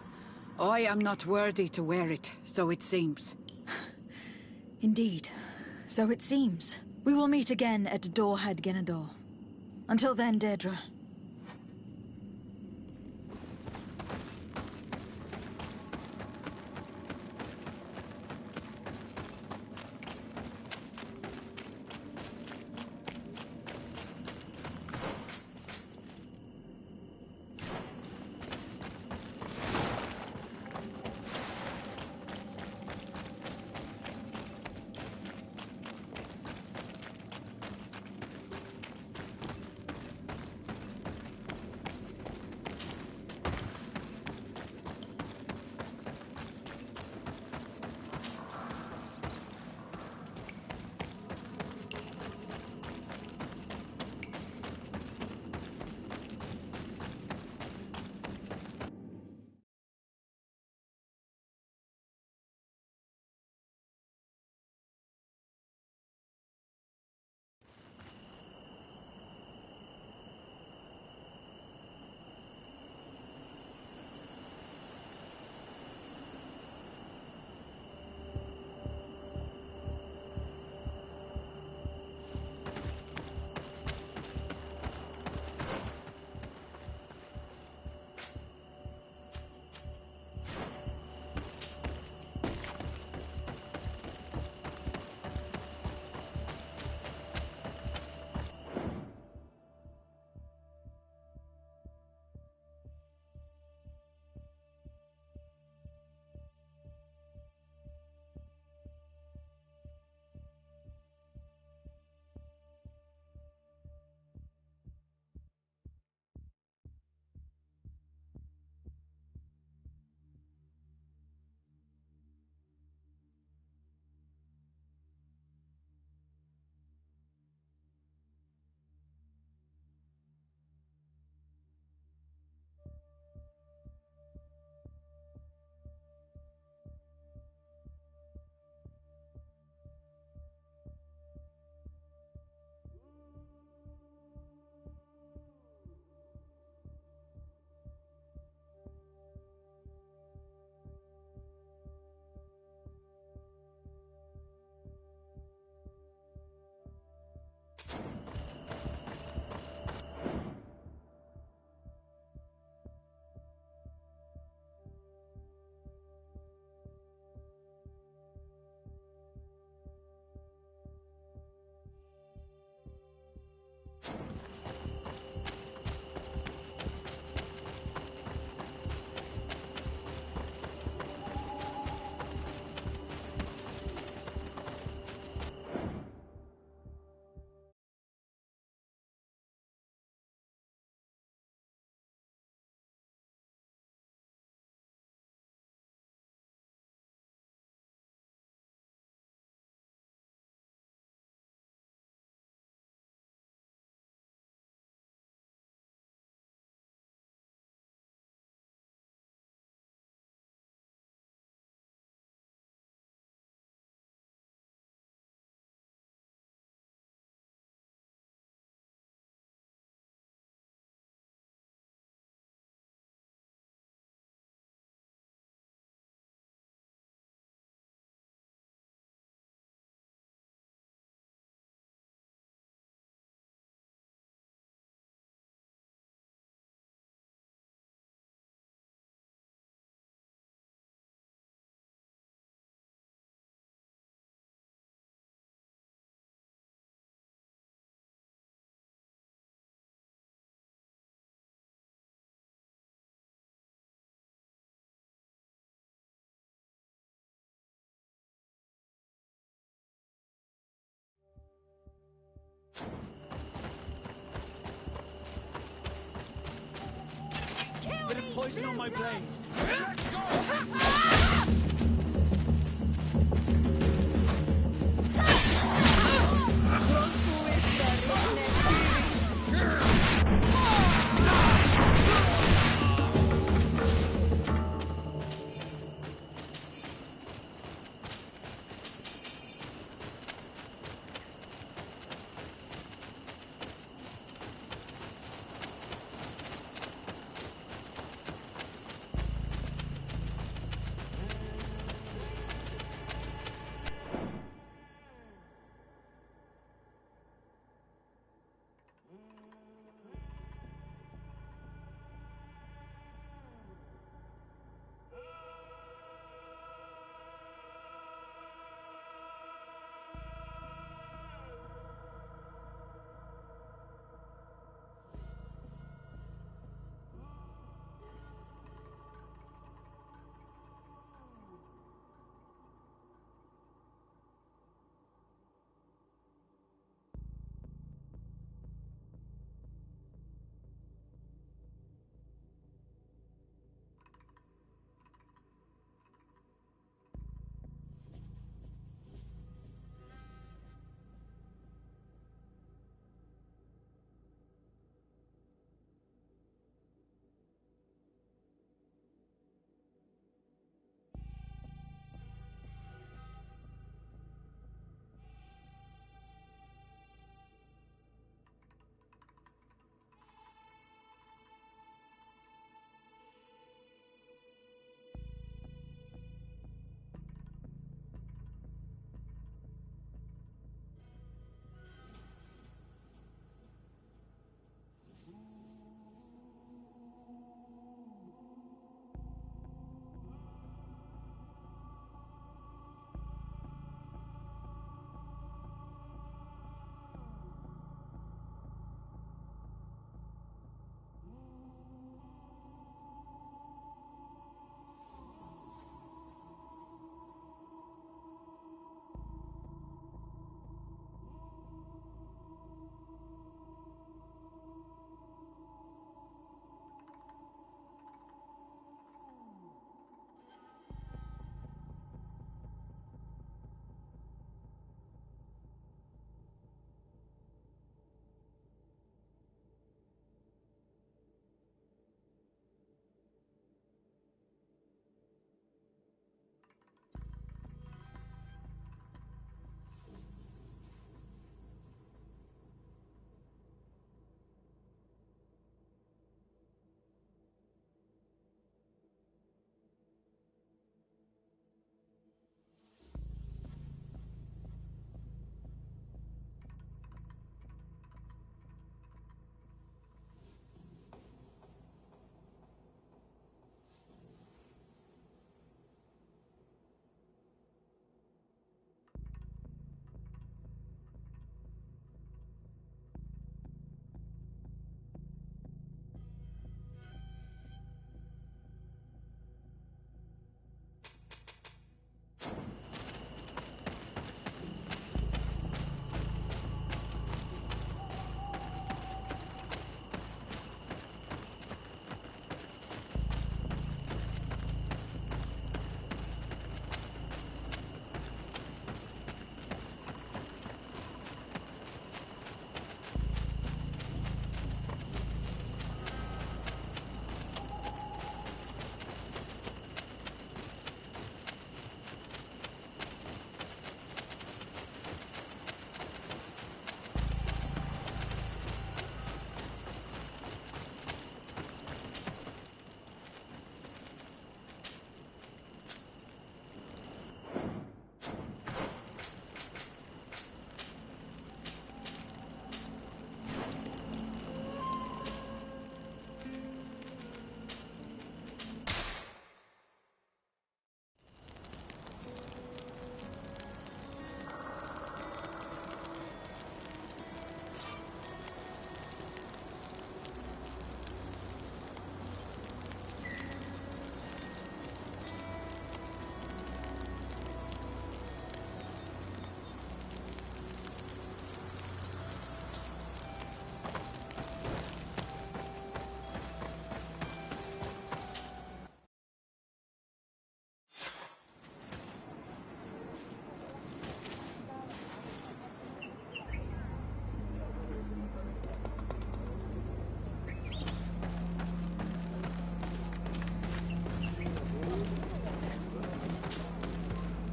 I am not worthy to wear it, so it seems. Indeed. So it seems. We will meet again at Dorhad Genador. Until then, Deirdre. poison on my blades.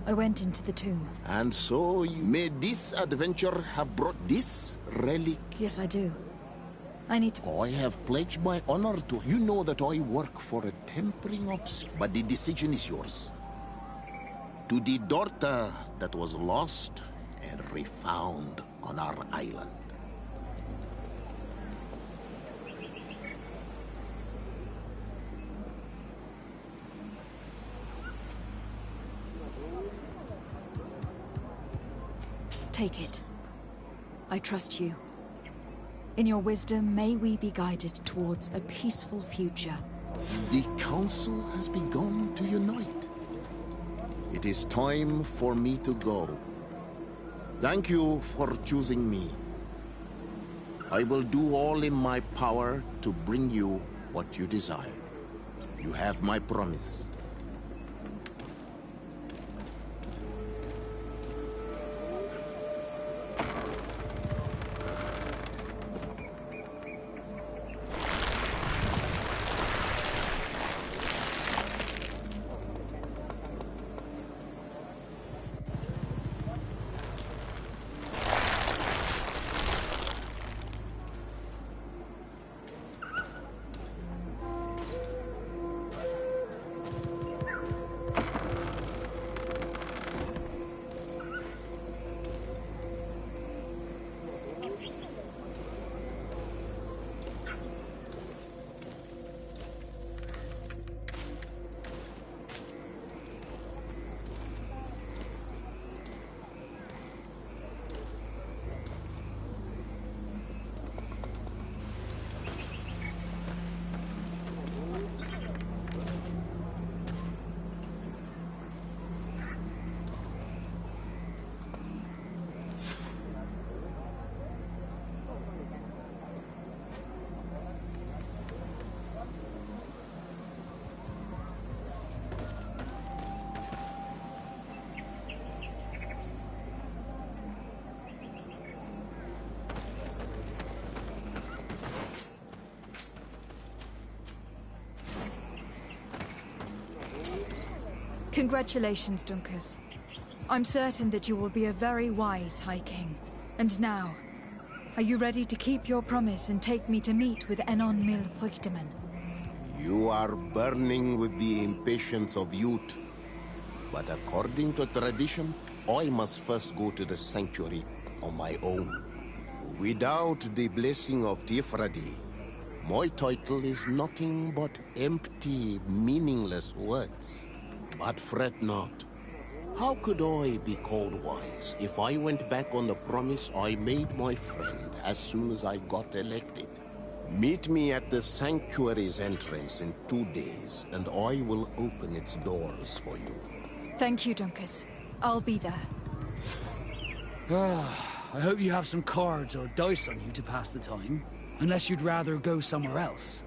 I went into the tomb. And so, may this adventure have brought this relic? Yes, I do. I need to... I have pledged my honor to... You know that I work for a tempering of... But the decision is yours. To the daughter that was lost and refound on our island. Take it. I trust you. In your wisdom, may we be guided towards a peaceful future. The council has begun to unite. It is time for me to go. Thank you for choosing me. I will do all in my power to bring you what you desire. You have my promise. Congratulations, Dunkus. I'm certain that you will be a very wise High King. And now, are you ready to keep your promise and take me to meet with Enon Mil Feuchtemann? You are burning with the impatience of youth. But according to tradition, I must first go to the sanctuary on my own. Without the blessing of Tifradi, my title is nothing but empty, meaningless words. But fret not. How could I be called wise if I went back on the promise I made my friend as soon as I got elected? Meet me at the sanctuary's entrance in 2 days, and I will open its doors for you. Thank you, Dunkus. I'll be there. I hope you have some cards or dice on you to pass the time. Unless you'd rather go somewhere else.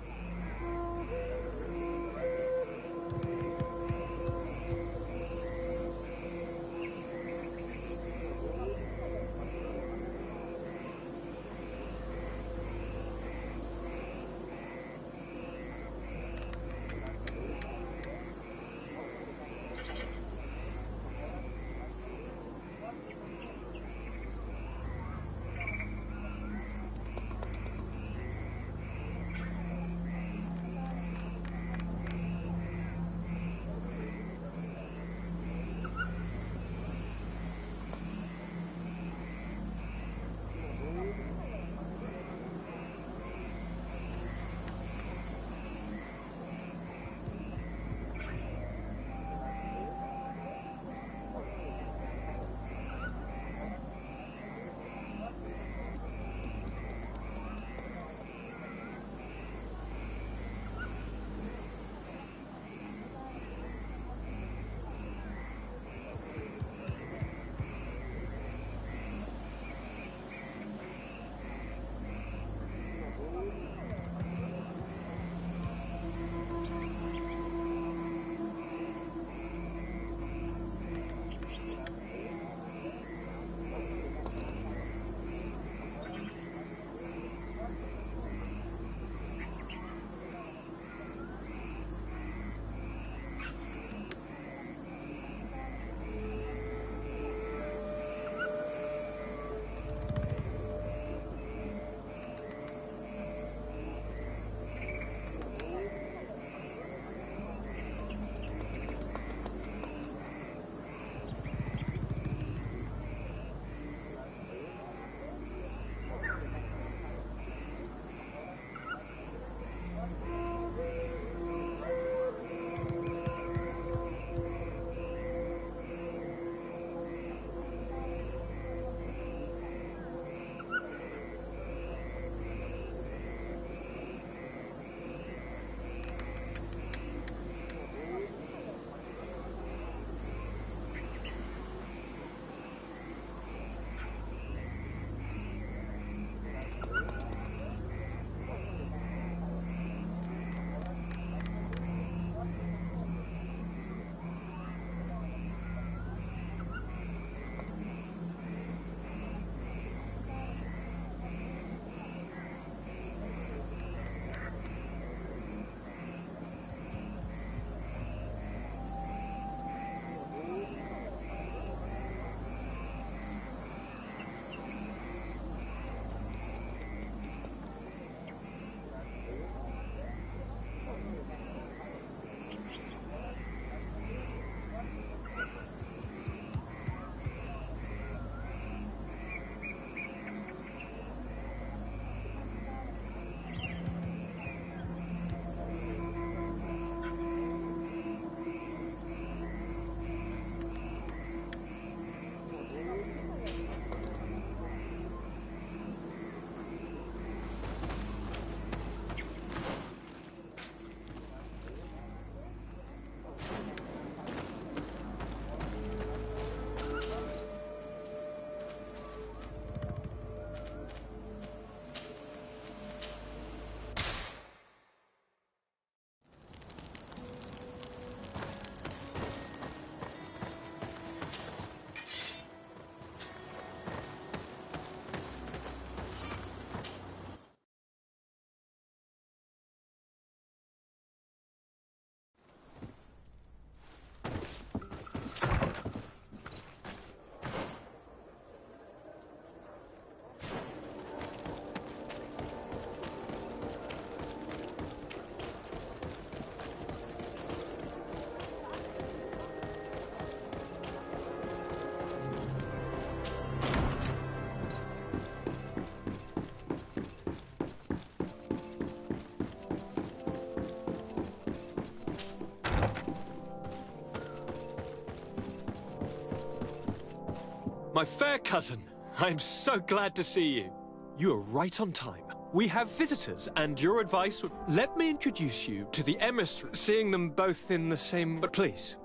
My fair cousin, I'm so glad to see you. You are right on time. We have visitors, and your advice would... Let me introduce you to the emissary, seeing them both in the same... But please.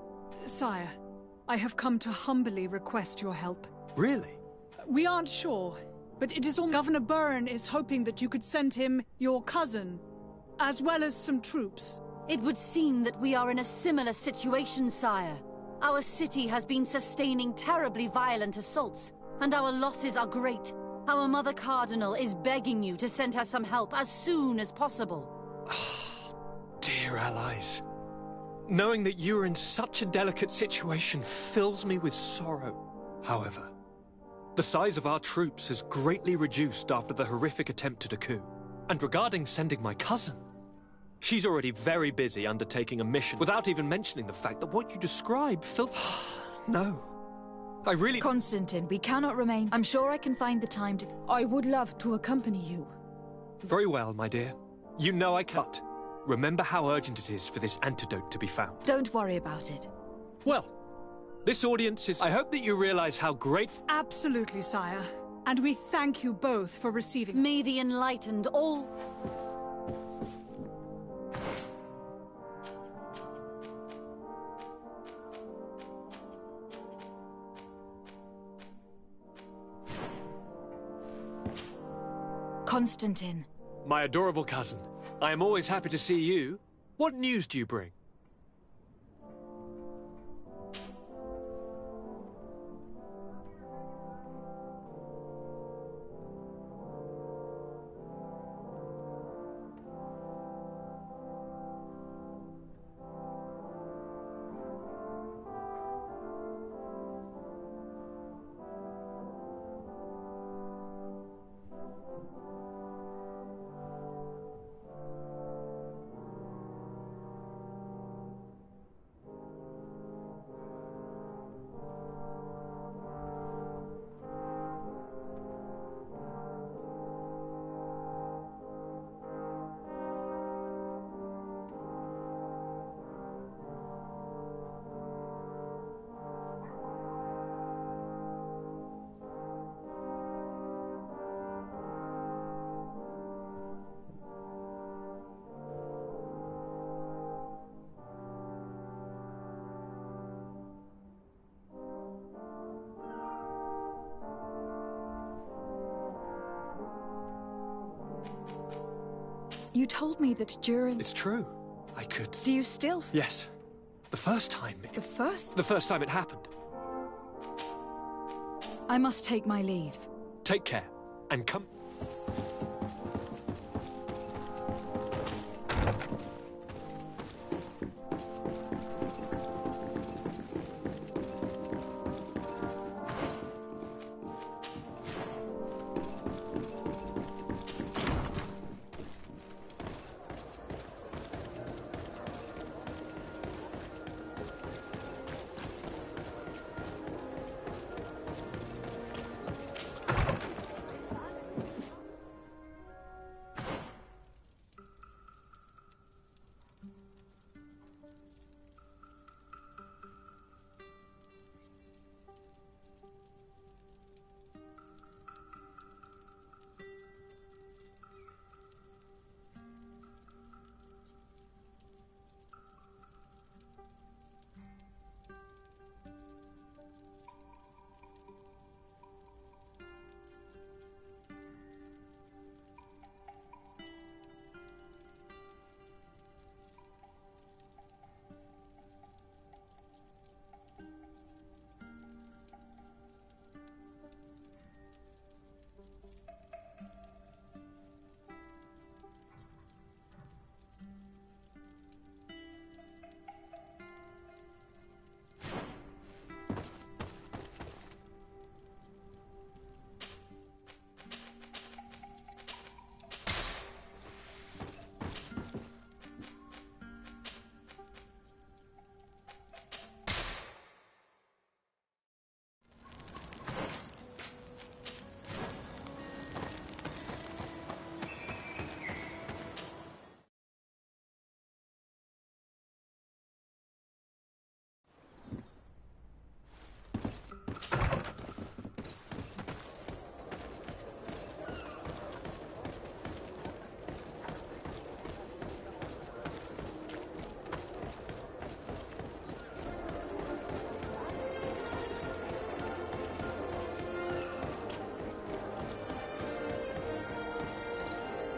Sire, I have come to humbly request your help. Really? We aren't sure, but it is all... Governor Byrne is hoping that you could send him your cousin, as well as some troops. It would seem that we are in a similar situation, sire. Our city has been sustaining terribly violent assaults, and our losses are great. Our Mother Cardinal is begging you to send her some help as soon as possible. Dear allies, knowing that you are in such a delicate situation fills me with sorrow. However, the size of our troops has greatly reduced after the horrific attempt at a coup. And regarding sending my cousin, she's already very busy undertaking a mission without even mentioning the fact that what you describe No. I really... Constantine, we cannot remain. I'm sure I can find the time to... I would love to accompany you. Very well, my dear. You know I can't. Remember how urgent it is for this antidote to be found. Don't worry about it. Well, this audience is... I hope that you realize how great... Absolutely, sire. And we thank you both for receiving... May the enlightened all... Constantine. My adorable cousin. I am always happy to see you. What news do you bring? You told me that during... It's true. I could... Do you still... Yes. The first time... The first? The first time it happened. I must take my leave. Take care. And come...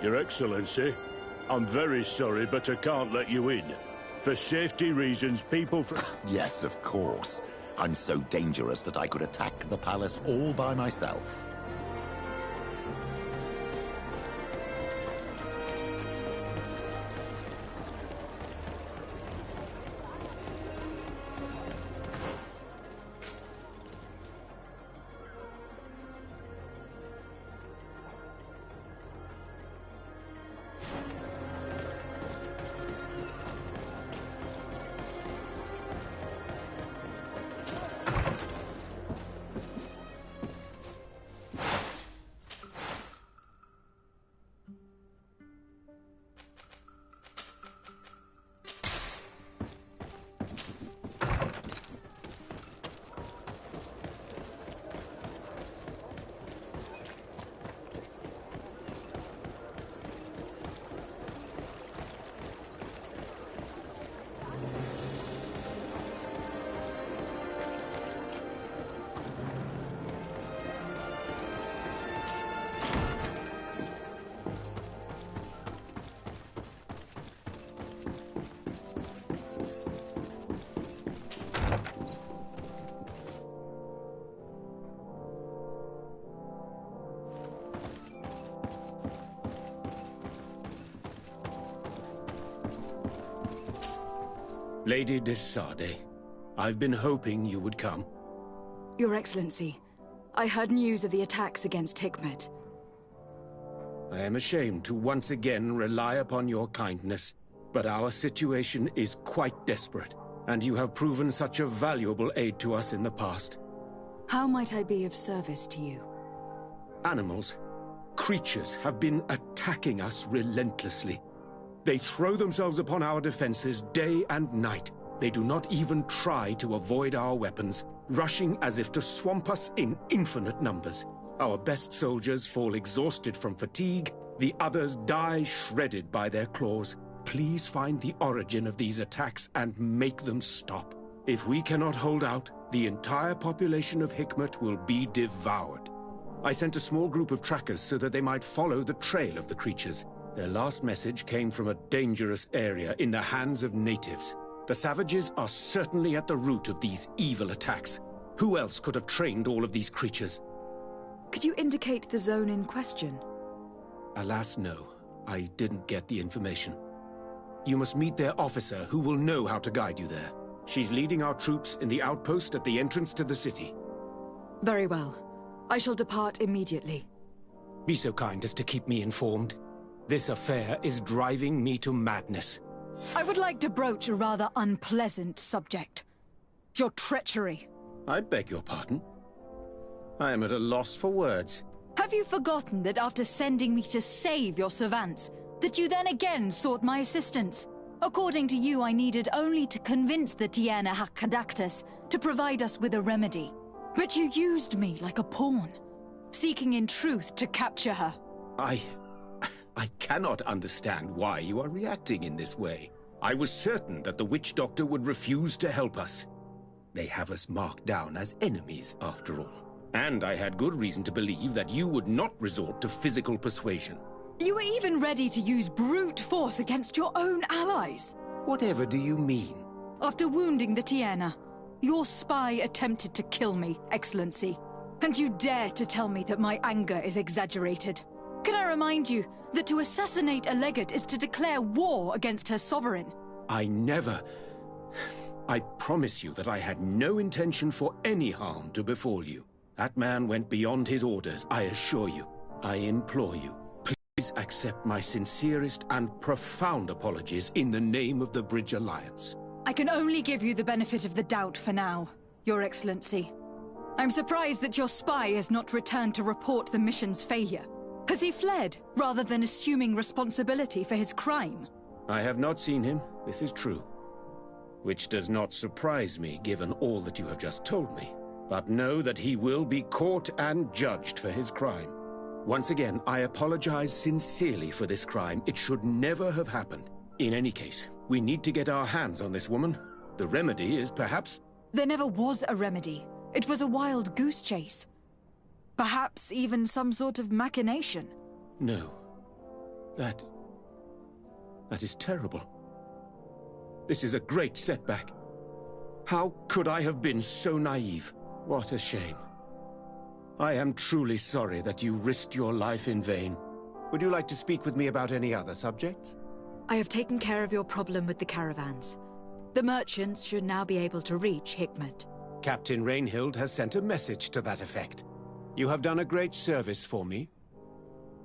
Your Excellency, I'm very sorry, but I can't let you in. For safety reasons, people from... Yes, of course. I'm so dangerous that I could attack the palace all by myself. Lady de Sade, I've been hoping you would come. Your Excellency, I heard news of the attacks against Hikmet. I am ashamed to once again rely upon your kindness, but our situation is quite desperate, and you have proven such a valuable aid to us in the past. How might I be of service to you? Animals, creatures have been attacking us relentlessly. They throw themselves upon our defenses day and night. They do not even try to avoid our weapons, rushing as if to swamp us in infinite numbers. Our best soldiers fall exhausted from fatigue, the others die shredded by their claws. Please find the origin of these attacks and make them stop. If we cannot hold out, the entire population of Hikmet will be devoured. I sent a small group of trackers so that they might follow the trail of the creatures. Their last message came from a dangerous area in the hands of natives. The savages are certainly at the root of these evil attacks. Who else could have trained all of these creatures? Could you indicate the zone in question? Alas, no. I didn't get the information. You must meet their officer, who will know how to guide you there. She's leading our troops in the outpost at the entrance to the city. Very well. I shall depart immediately. Be so kind as to keep me informed. This affair is driving me to madness. I would like to broach a rather unpleasant subject. Your treachery. I beg your pardon? I am at a loss for words. Have you forgotten that after sending me to save your savants, that you then again sought my assistance? According to you, I needed only to convince the Tiana Hakkadactus to provide us with a remedy. But you used me like a pawn, seeking in truth to capture her. I cannot understand why you are reacting in this way. I was certain that the witch doctor would refuse to help us. They have us marked down as enemies, after all. And I had good reason to believe that you would not resort to physical persuasion. You were even ready to use brute force against your own allies. Whatever do you mean? After wounding the Tiana, your spy attempted to kill me, Excellency. And you dare to tell me that my anger is exaggerated. Can I remind you that to assassinate a legate is to declare war against her sovereign? I never... I promise you that I had no intention for any harm to befall you. That man went beyond his orders, I assure you. I implore you, please accept my sincerest and profound apologies in the name of the Bridge Alliance. I can only give you the benefit of the doubt for now, Your Excellency. I'm surprised that your spy has not returned to report the mission's failure. Has he fled, rather than assuming responsibility for his crime? I have not seen him, this is true. Which does not surprise me, given all that you have just told me. But know that he will be caught and judged for his crime. Once again, I apologize sincerely for this crime. It should never have happened. In any case, we need to get our hands on this woman. The remedy is perhaps... There never was a remedy. It was a wild goose chase. Perhaps even some sort of machination. No. That is terrible. This is a great setback. How could I have been so naive? What a shame. I am truly sorry that you risked your life in vain. Would you like to speak with me about any other subjects? I have taken care of your problem with the caravans. The merchants should now be able to reach Hikmet. Captain Rainhild has sent a message to that effect. You have done a great service for me.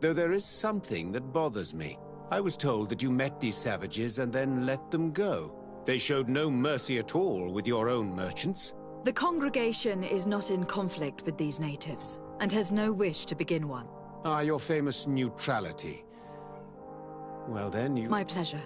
Though there is something that bothers me. I was told that you met these savages and then let them go. They showed no mercy at all with your own merchants. The congregation is not in conflict with these natives, and has no wish to begin one. Ah, your famous neutrality. Well then, you... My pleasure.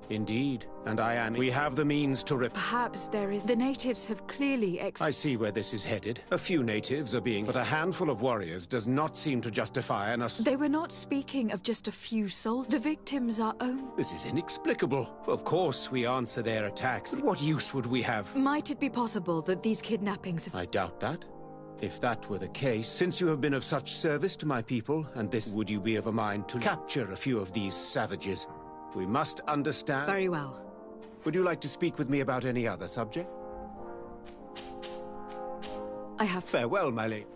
Indeed, and I am... We have the means to Perhaps there is... The natives have clearly I see where this is headed. A few natives are being... But a handful of warriors does not seem to justify an They were not speaking of just a few souls. The victims are own... This is inexplicable. Of course we answer their attacks. But what use would we have? Might it be possible that these kidnappings have... I doubt that. If that were the case, since you have been of such service to my people, and this, would you be of a mind to capture a few of these savages? We must understand... Very well. Would you like to speak with me about any other subject? I have... Farewell, my lady.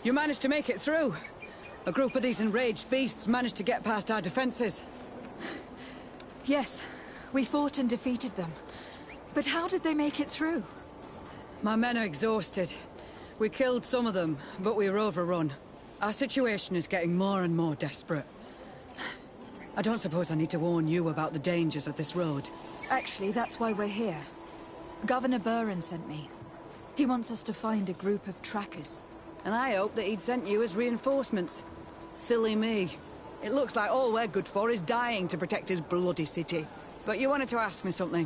You managed to make it through. A group of these enraged beasts managed to get past our defenses. Yes, we fought and defeated them. But how did they make it through? My men are exhausted. We killed some of them, but we were overrun. Our situation is getting more and more desperate. I don't suppose I need to warn you about the dangers of this road. Actually, that's why we're here. Governor Buren sent me. He wants us to find a group of trackers. And I hope that he'd sent you as reinforcements. Silly me. It looks like all we're good for is dying to protect his bloody city. But you wanted to ask me something.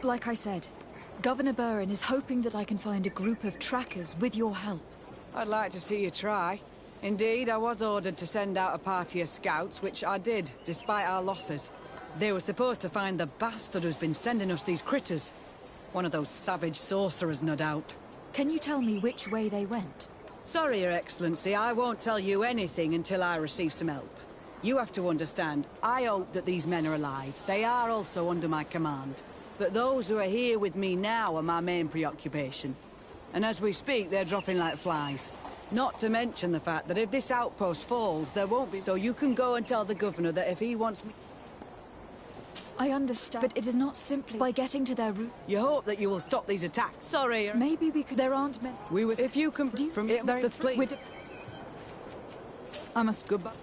Like I said, Governor Buren is hoping that I can find a group of trackers with your help. I'd like to see you try. Indeed, I was ordered to send out a party of scouts, which I did, despite our losses. They were supposed to find the bastard who's been sending us these critters. One of those savage sorcerers, no doubt. Can you tell me which way they went? Sorry, Your Excellency, I won't tell you anything until I receive some help. You have to understand, I hope that these men are alive. They are also under my command. But those who are here with me now are my main preoccupation. And as we speak, they're dropping like flies. Not to mention the fact that if this outpost falls, there won't be... So you can go and tell the governor that if he wants me... I understand, but it is not simply by getting to their route. You hope that you will stop these attacks. Sorry. Maybe we could... There aren't many... We was... If you can... From it, the fleet... I must... Goodbye.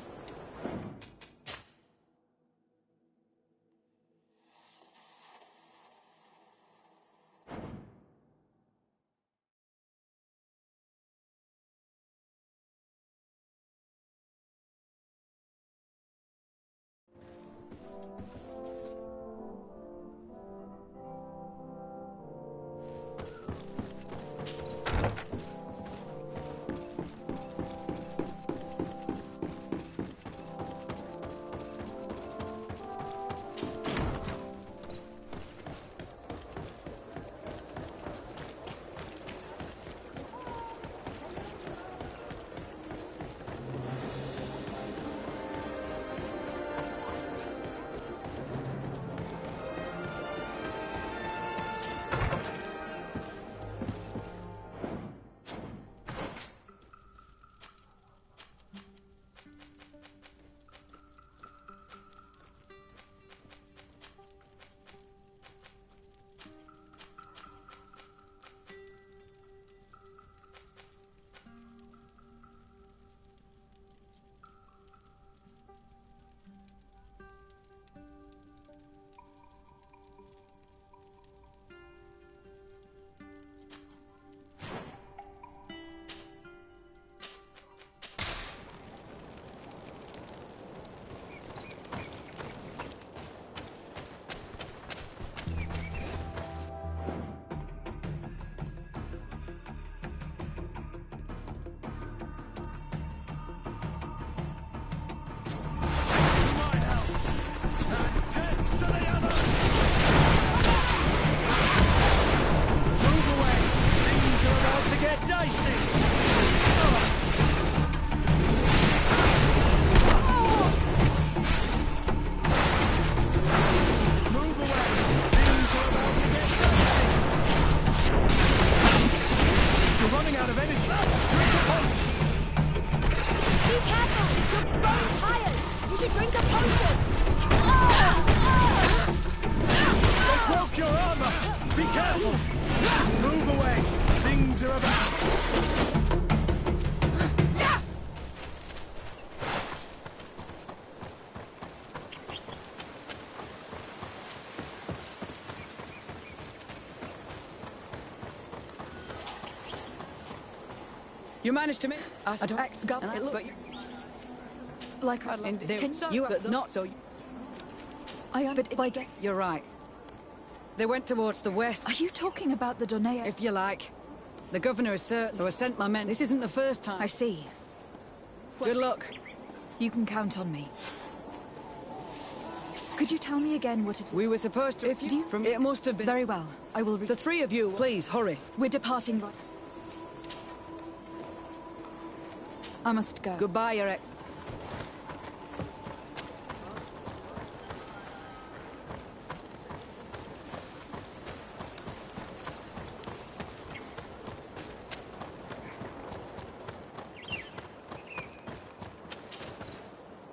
You managed to make us. I don't. It looked like I'd love to. Can You are not so. I am. But if I get. You're right. They went towards the west. Are you talking about the Donea? If you like. The governor is certain, so I sent my men. This isn't the first time. I see. Good luck. You can count on me. Could you tell me again what it is? We were supposed to. If you from it must have been very well. I will. The three of you, please hurry. We're departing right. I must go. Goodbye, Your Ex.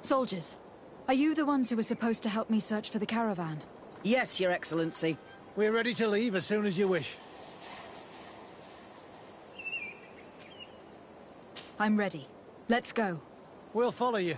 Soldiers, are you the ones who were supposed to help me search for the caravan? Yes, Your Excellency. We're ready to leave as soon as you wish. I'm ready. Let's go. We'll follow you.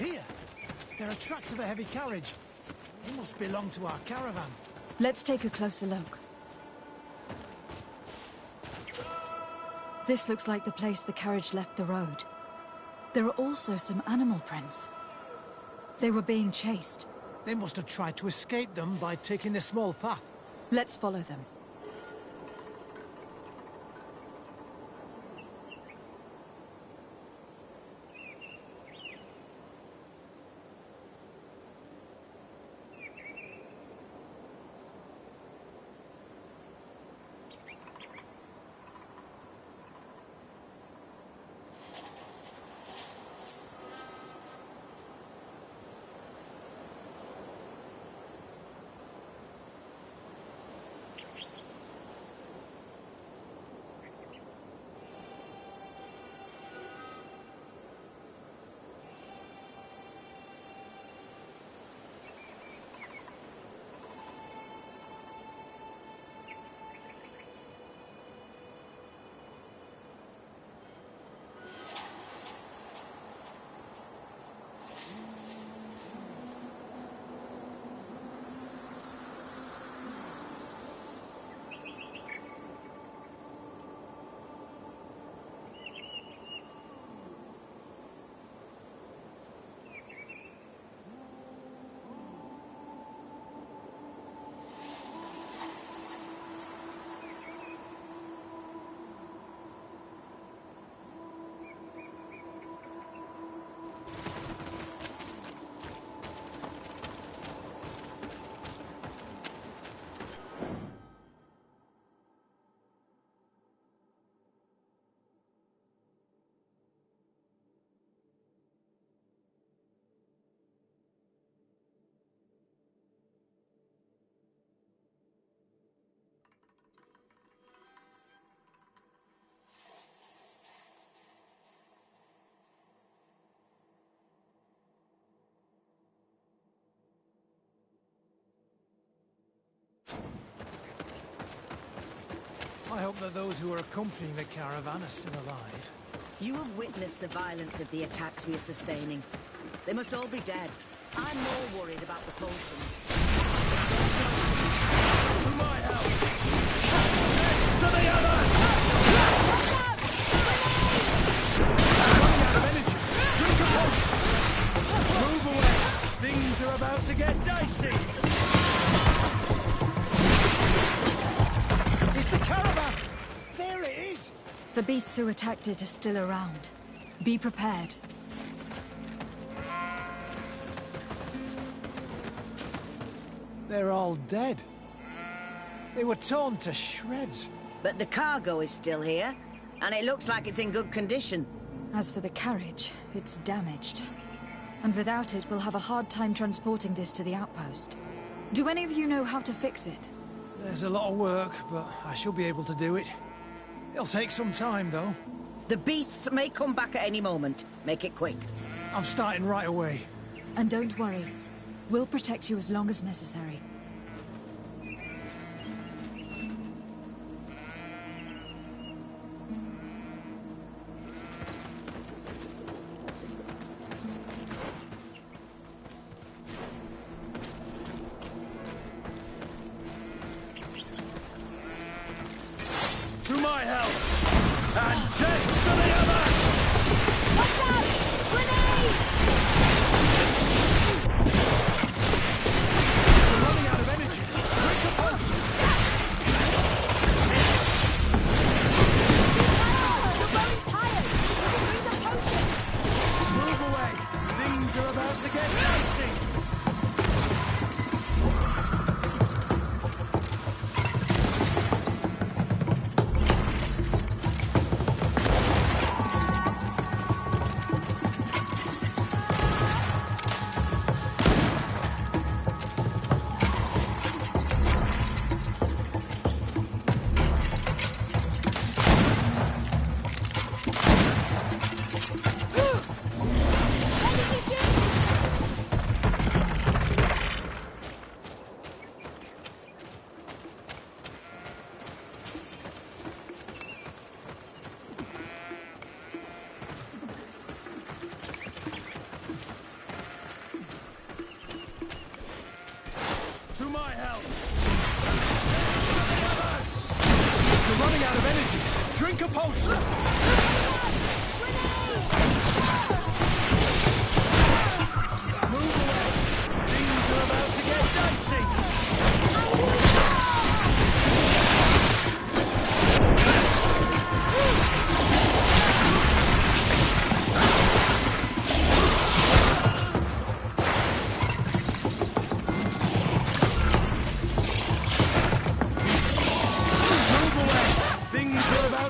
Here! There are tracks of a heavy carriage. They must belong to our caravan. Let's take a closer look. This looks like the place the carriage left the road. There are also some animal prints. They were being chased. They must have tried to escape them by taking the small path. Let's follow them. I hope that those who are accompanying the caravan are still alive. You have witnessed the violence of the attacks we are sustaining. They must all be dead. I'm more worried about the potions. To my help! To the others! I'm running out of energy. Drink a potion. Move away. Things are about to get dicey. It's the caravan! There it is! The beasts who attacked it are still around. Be prepared. They're all dead. They were torn to shreds. But the cargo is still here, and it looks like it's in good condition. As for the carriage, it's damaged. And without it, we'll have a hard time transporting this to the outpost. Do any of you know how to fix it? There's a lot of work, but I should be able to do it. It'll take some time, though. The beasts may come back at any moment. Make it quick. I'm starting right away. And don't worry. We'll protect you as long as necessary. To my help! And death to the others! Watch out! Grenade! We're running out of energy. Drink a potion! You're growing tired! Drink a potion! Move away! Things are about to get dicey! To my help! You're running out of energy! Drink a potion! Move away! Things are about to get dicey!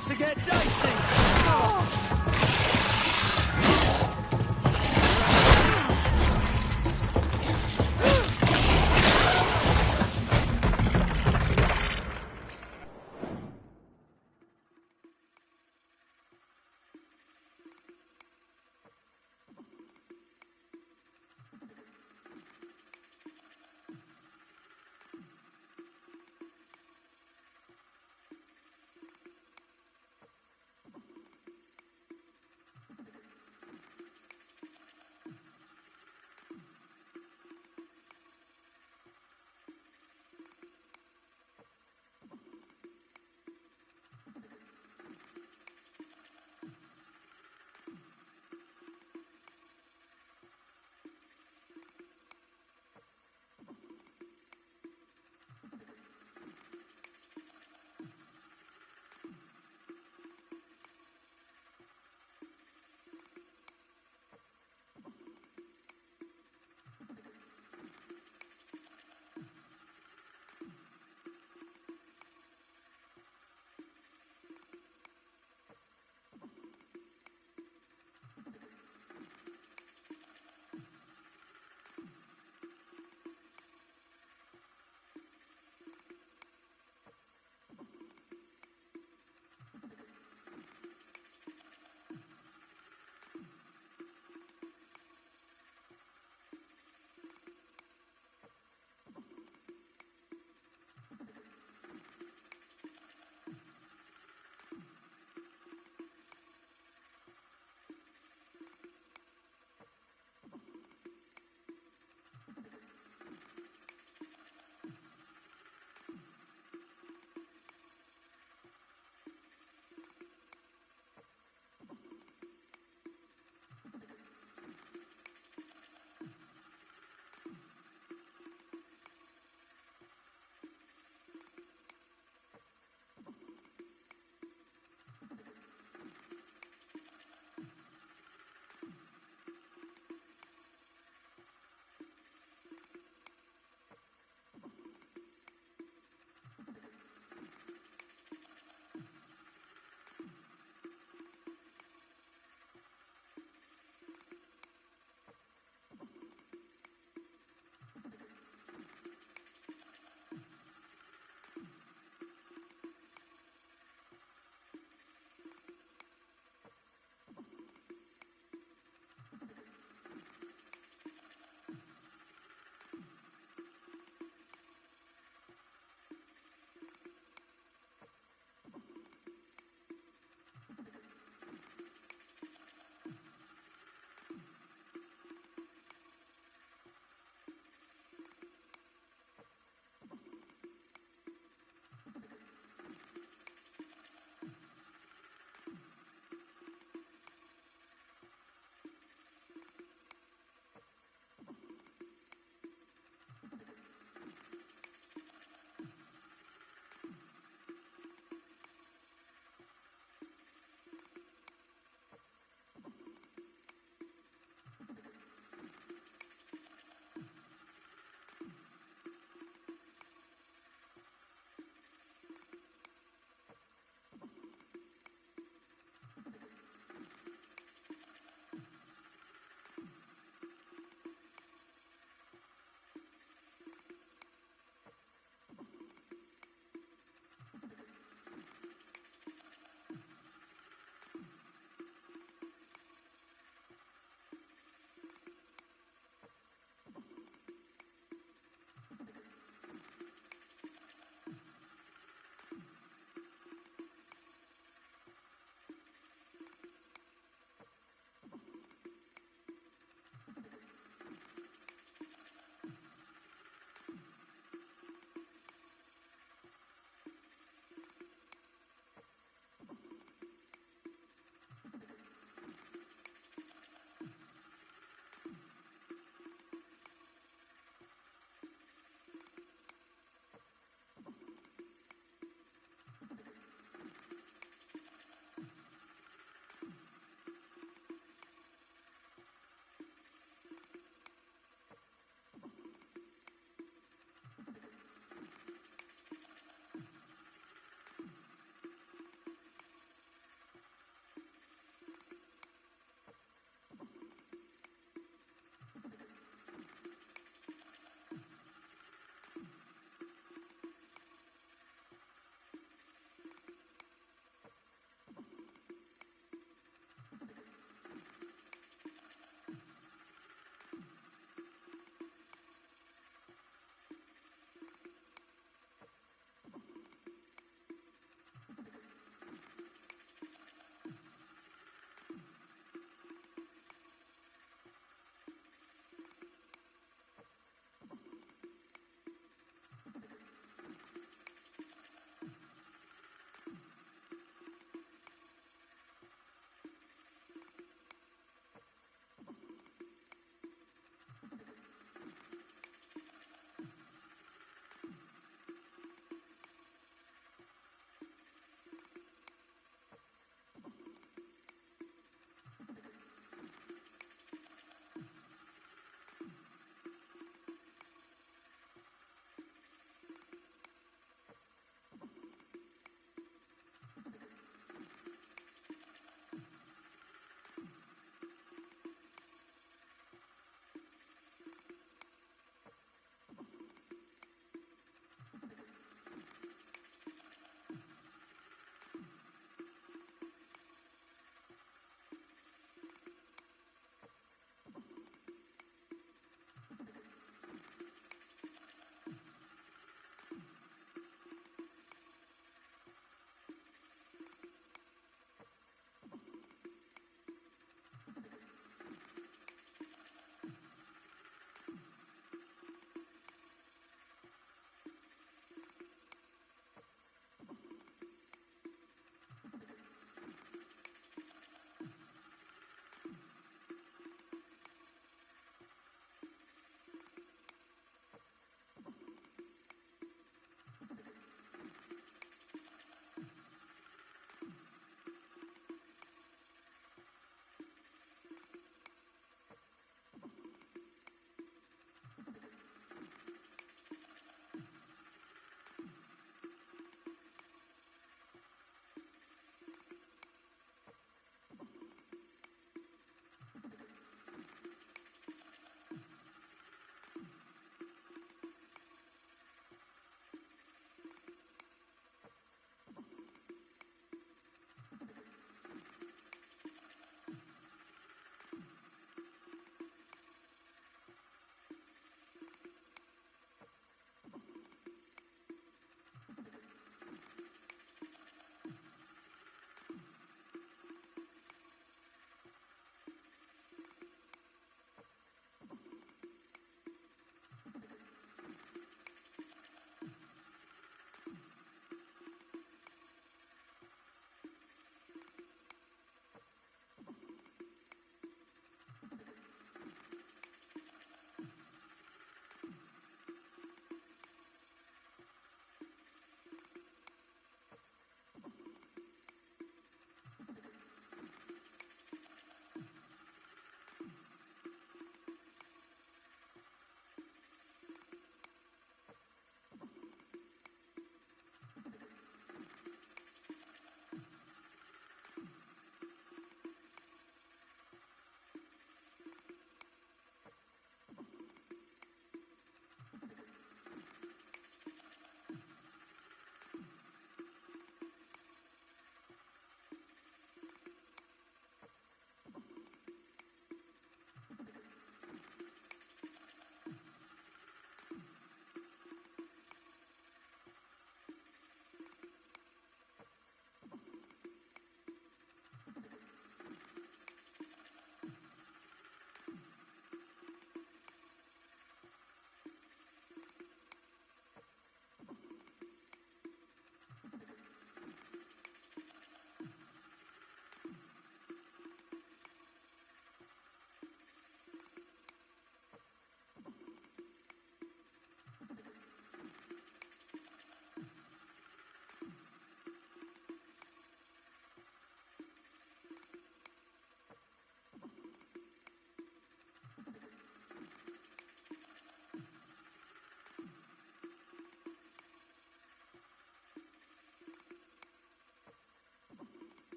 To get dicey!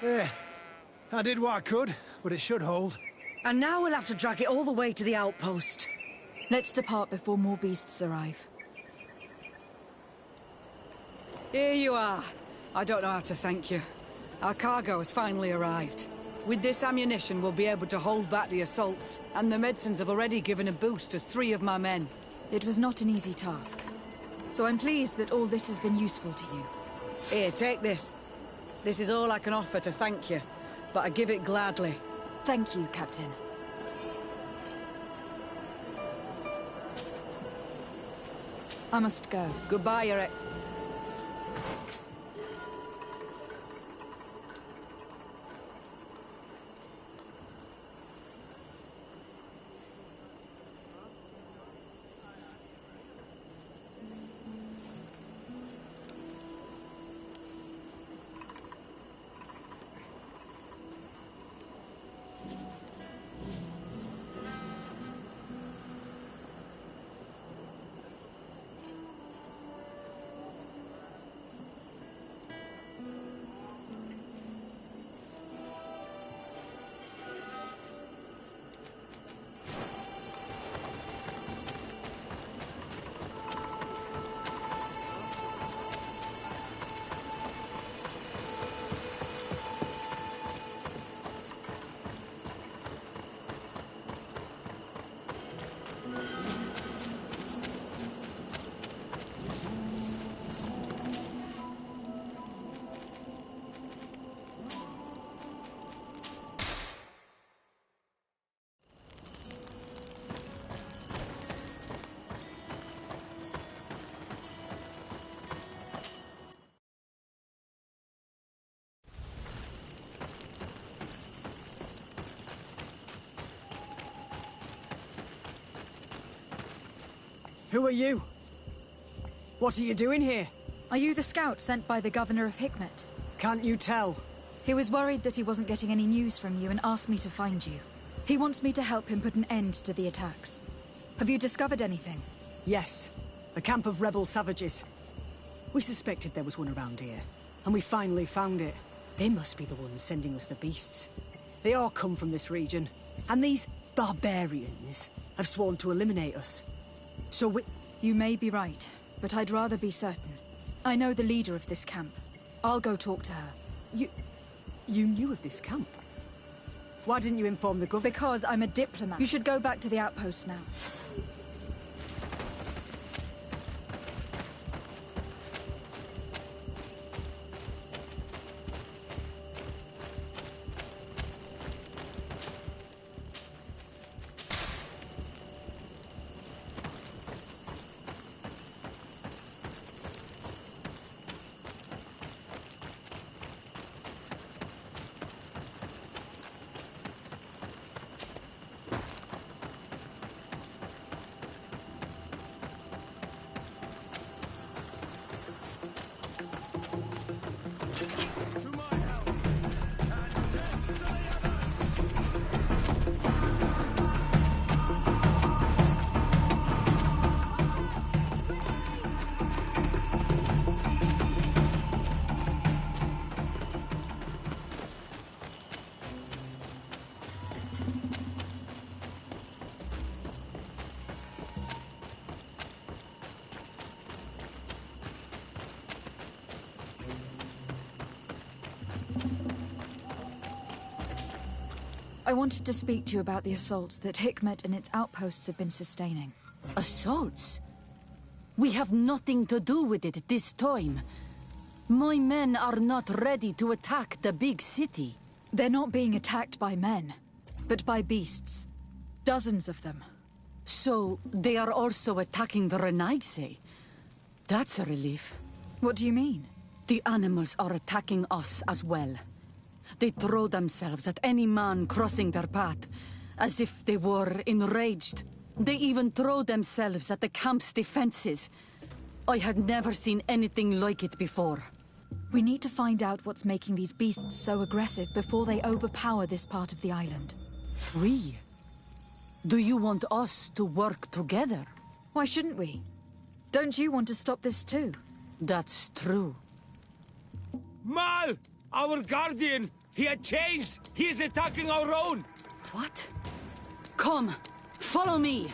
Yeah. I did what I could, but it should hold. And now we'll have to drag it all the way to the outpost. Let's depart before more beasts arrive. Here you are. I don't know how to thank you. Our cargo has finally arrived. With this ammunition, we'll be able to hold back the assaults, and the medicines have already given a boost to 3 of my men. It was not an easy task. So I'm pleased that all this has been useful to you. Here, take this. This is all I can offer to thank you, but I give it gladly. Thank you, Captain. I must go. Goodbye, Your Ex... Who are you? What are you doing here? Are you the scout sent by the Governor of Hikmet? Can't you tell? He was worried that he wasn't getting any news from you and asked me to find you. He wants me to help him put an end to the attacks. Have you discovered anything? Yes. A camp of rebel savages. We suspected there was one around here, and we finally found it. They must be the ones sending us the beasts. They all come from this region, and these barbarians have sworn to eliminate us. So we... You may be right, but I'd rather be certain. I know the leader of this camp. I'll go talk to her. You knew of this camp? Why didn't you inform the governor? Because I'm a diplomat. You should go back to the outpost now. I wanted to speak to you about the assaults that Hikmet and its outposts have been sustaining. Assaults? We have nothing to do with it this time. My men are not ready to attack the big city. They're not being attacked by men, but by beasts. Dozens of them. So, they are also attacking the Renaigse? That's a relief. What do you mean? The animals are attacking us as well. They throw themselves at any man crossing their path, as if they were enraged. They even throw themselves at the camp's defenses. I had never seen anything like it before. We need to find out what's making these beasts so aggressive before they overpower this part of the island. We? Do you want us to work together? Why shouldn't we? Don't you want to stop this too? That's true. Mal! Our guardian! He had changed! He is attacking our own! What? Come, follow me!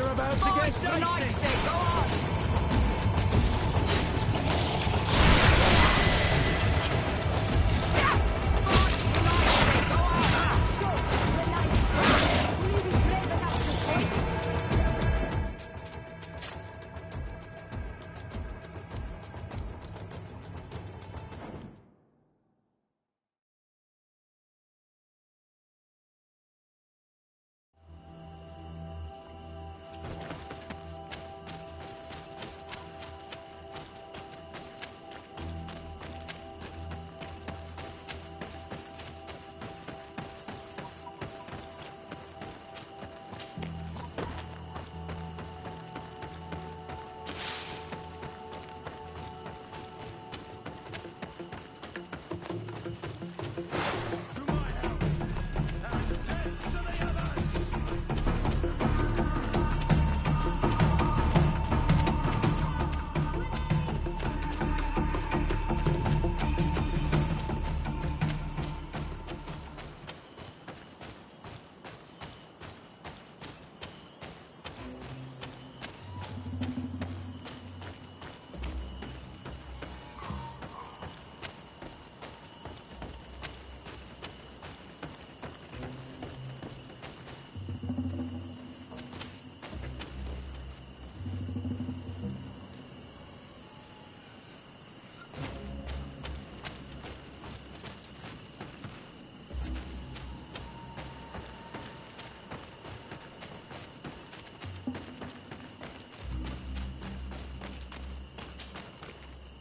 are about to get dicey. Go on!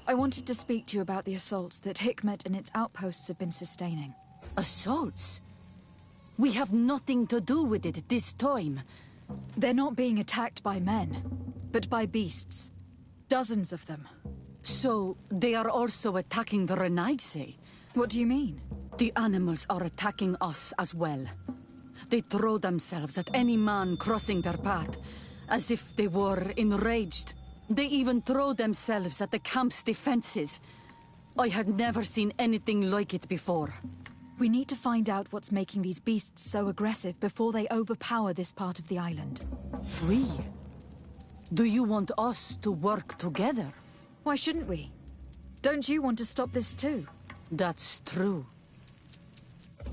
I wanted to speak to you about the assaults that Hikmet and its outposts have been sustaining. Assaults? We have nothing to do with it this time. They're not being attacked by men, but by beasts. Dozens of them. So, they are also attacking the Renaigse? What do you mean? The animals are attacking us as well. They throw themselves at any man crossing their path, as if they were enraged. They even throw themselves at the camp's defenses. I had never seen anything like it before. We need to find out what's making these beasts so aggressive before they overpower this part of the island. We? Do you want us to work together? Why shouldn't we? Don't you want to stop this too? That's true.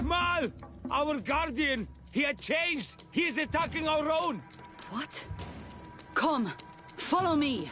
Mal! Our guardian! He had changed! He is attacking our own! What? Come! Follow me!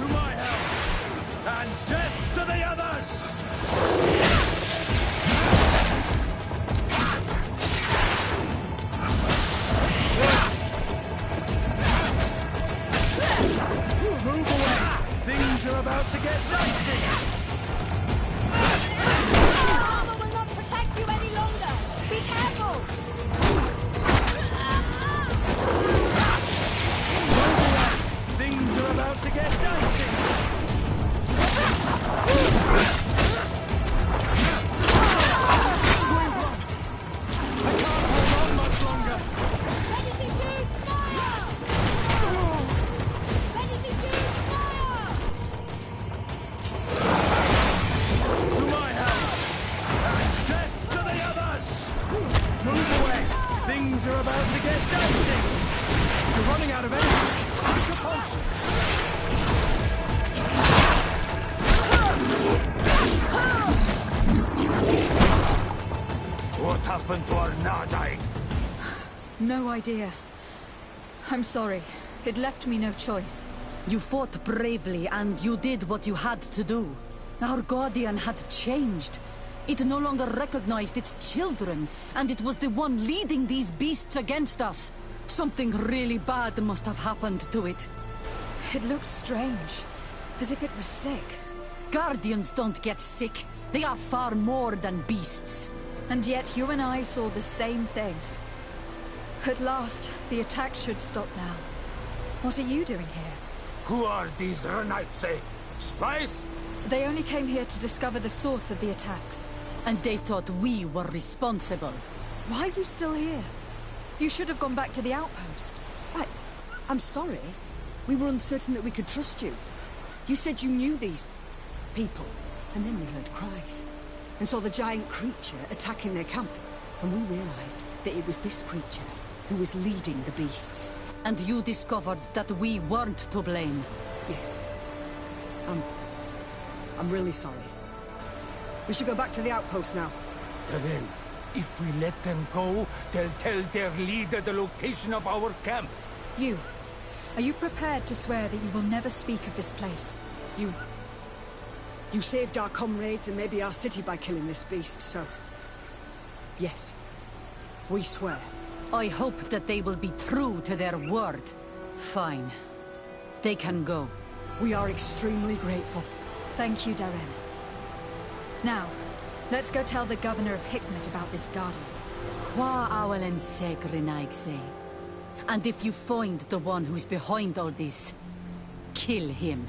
To my help! And death to the others! Move away! Things are about to get dicey! Armor will not protect you any longer! Be careful! Move away! Things are about to get dicey! I can't hold on much longer! Ready to shoot! Fire! Ready to shoot! Fire! To my help! And death to the others! Move away! Things are about to get dicey! You're running out of energy! Drink a potion! What happened to our Nadai? No idea. I'm sorry. It left me no choice. You fought bravely, and you did what you had to do. Our guardian had changed. It no longer recognized its children, and it was the one leading these beasts against us. Something really bad must have happened to it. It looked strange, as if it was sick. Guardians don't get sick. They are far more than beasts. And yet you and I saw the same thing. At last, the attack should stop now. What are you doing here? Who are these Renaitse? Spies? They only came here to discover the source of the attacks. And they thought we were responsible. Why are you still here? You should have gone back to the outpost. I'm sorry. We were uncertain that we could trust you. You said you knew these people, and then we heard cries, and saw the giant creature attacking their camp. And we realized that it was this creature who was leading the beasts. And you discovered that we weren't to blame. Yes. I'm really sorry. We should go back to the outpost now. Then, if we let them go, they'll tell their leader the location of our camp. Are you prepared to swear that you will never speak of this place? You saved our comrades and maybe our city by killing this beast, so... Yes. We swear. I hope that they will be true to their word. Fine. They can go. We are extremely grateful. Thank you, Darren. Now, let's go tell the governor of Hikmet about this garden. Qua awalen segrenaigse. And if you find the one who's behind all this, kill him.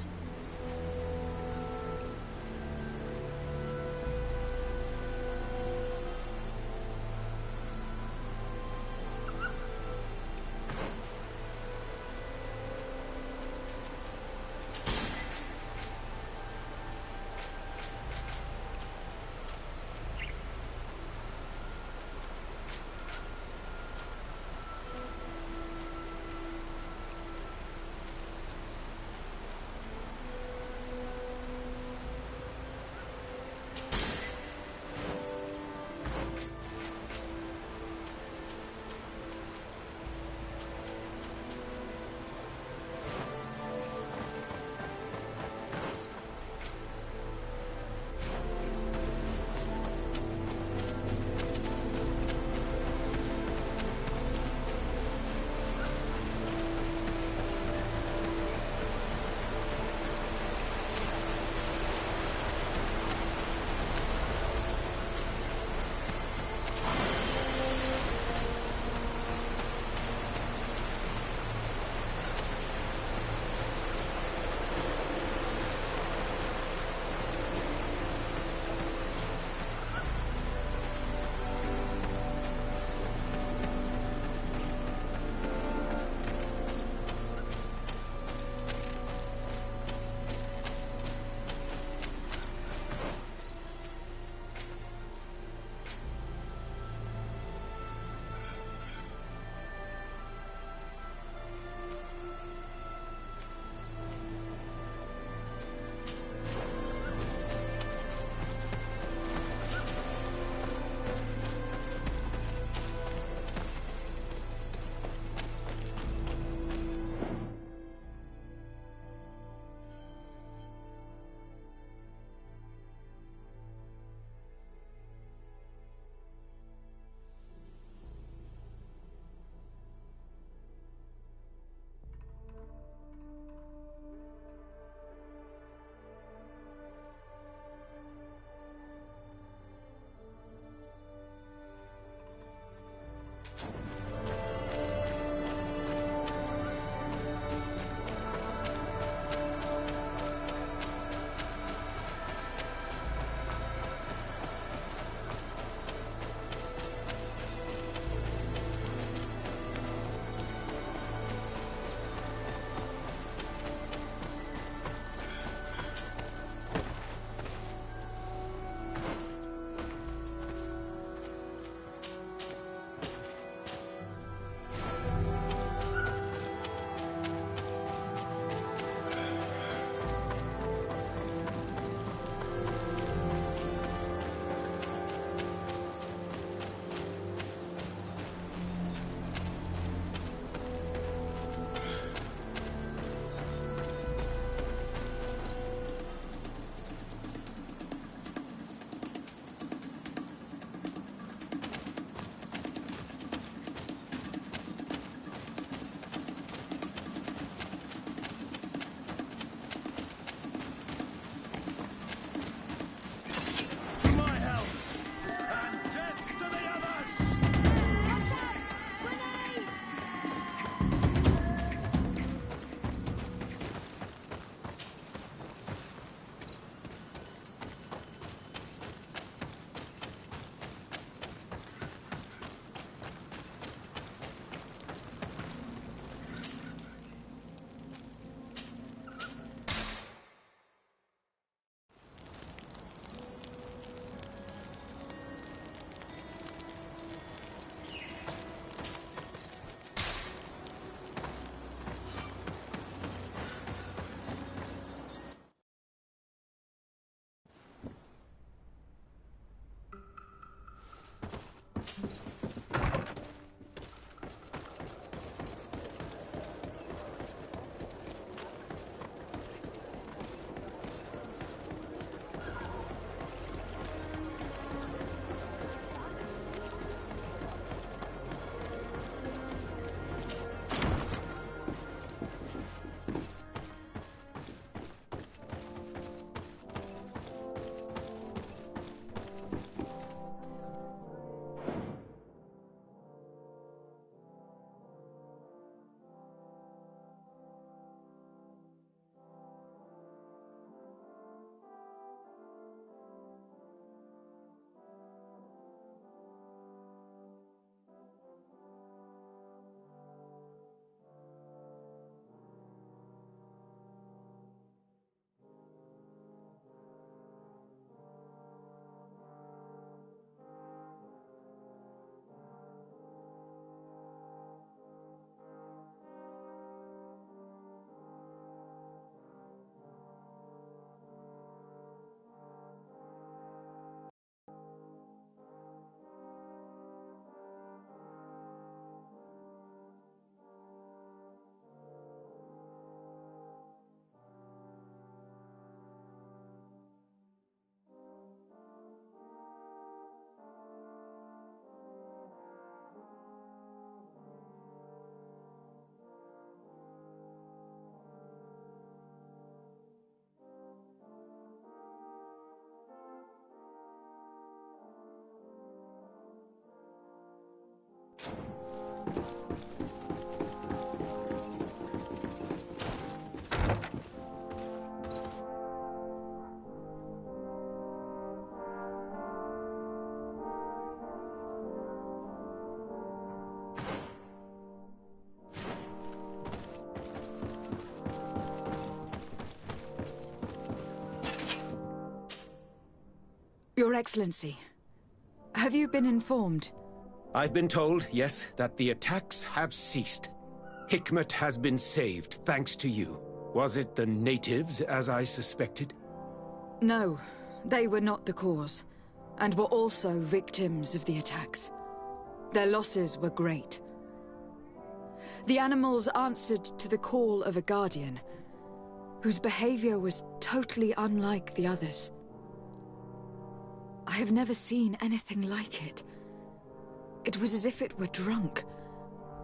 Your Excellency, have you been informed? I've been told, yes, that the attacks have ceased. Hikmet has been saved, thanks to you. Was it the natives, as I suspected? No, they were not the cause, and were also victims of the attacks. Their losses were great. The animals answered to the call of a guardian, whose behavior was totally unlike the others. I have never seen anything like it. It was as if it were drunk,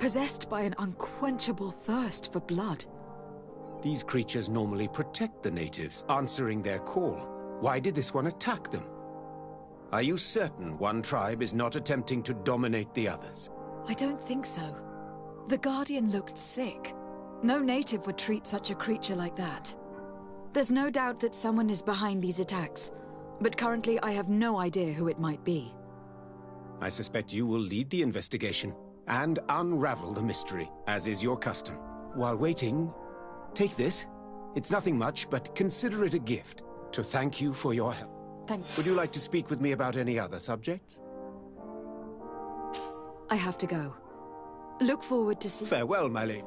possessed by an unquenchable thirst for blood. These creatures normally protect the natives, answering their call. Why did this one attack them? Are you certain one tribe is not attempting to dominate the others? I don't think so. The Guardian looked sick. No native would treat such a creature like that. There's no doubt that someone is behind these attacks, but currently I have no idea who it might be. I suspect you will lead the investigation and unravel the mystery, as is your custom. While waiting, take this. It's nothing much, but consider it a gift to thank you for your help. Thanks. Would you like to speak with me about any other subjects? I have to go. Look forward to seeing... Farewell, my lady.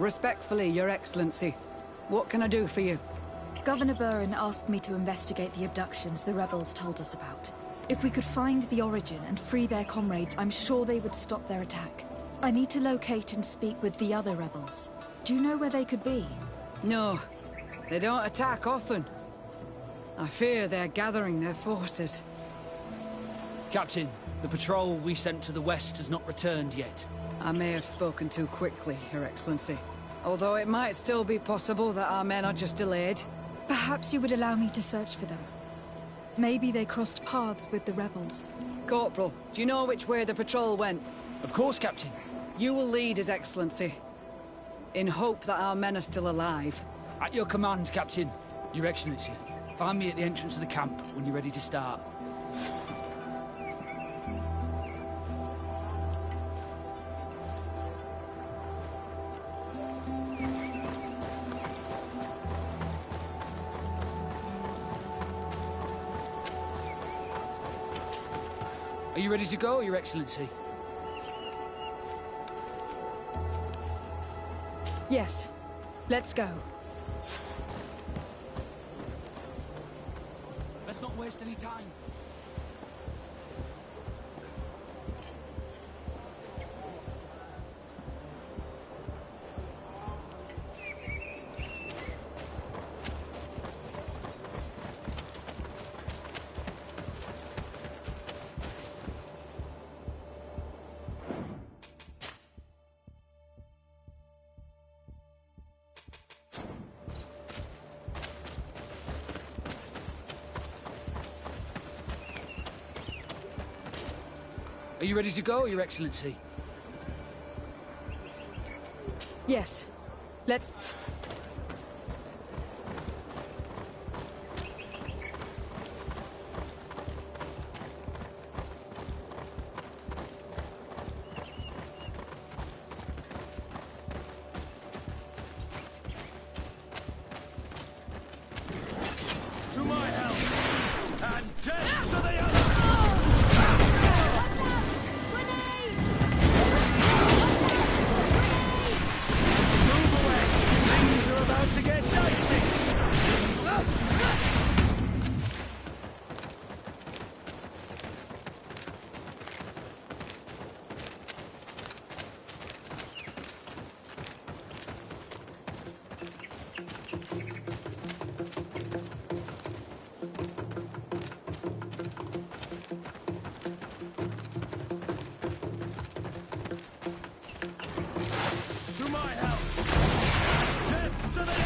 Respectfully, Your Excellency. What can I do for you? Governor Burren asked me to investigate the abductions the rebels told us about. If we could find the origin and free their comrades, I'm sure they would stop their attack. I need to locate and speak with the other rebels. Do you know where they could be? No. They don't attack often. I fear they're gathering their forces. Captain, the patrol we sent to the west has not returned yet. I may have spoken too quickly, Your Excellency. Although it might still be possible that our men are just delayed. Perhaps you would allow me to search for them. Maybe they crossed paths with the rebels. Corporal, do you know which way the patrol went? Of course, Captain. You will lead, His Excellency. In hope that our men are still alive. At your command, Captain. Your Excellency. Find me at the entrance of the camp when you're ready to start. Are you ready to go, Your Excellency? Yes. Let's go. Let's not waste any time. Are you ready to go, Your Excellency? Yes. Let's... To my help! And death to the other! To get dicey! To my help! Death to the other!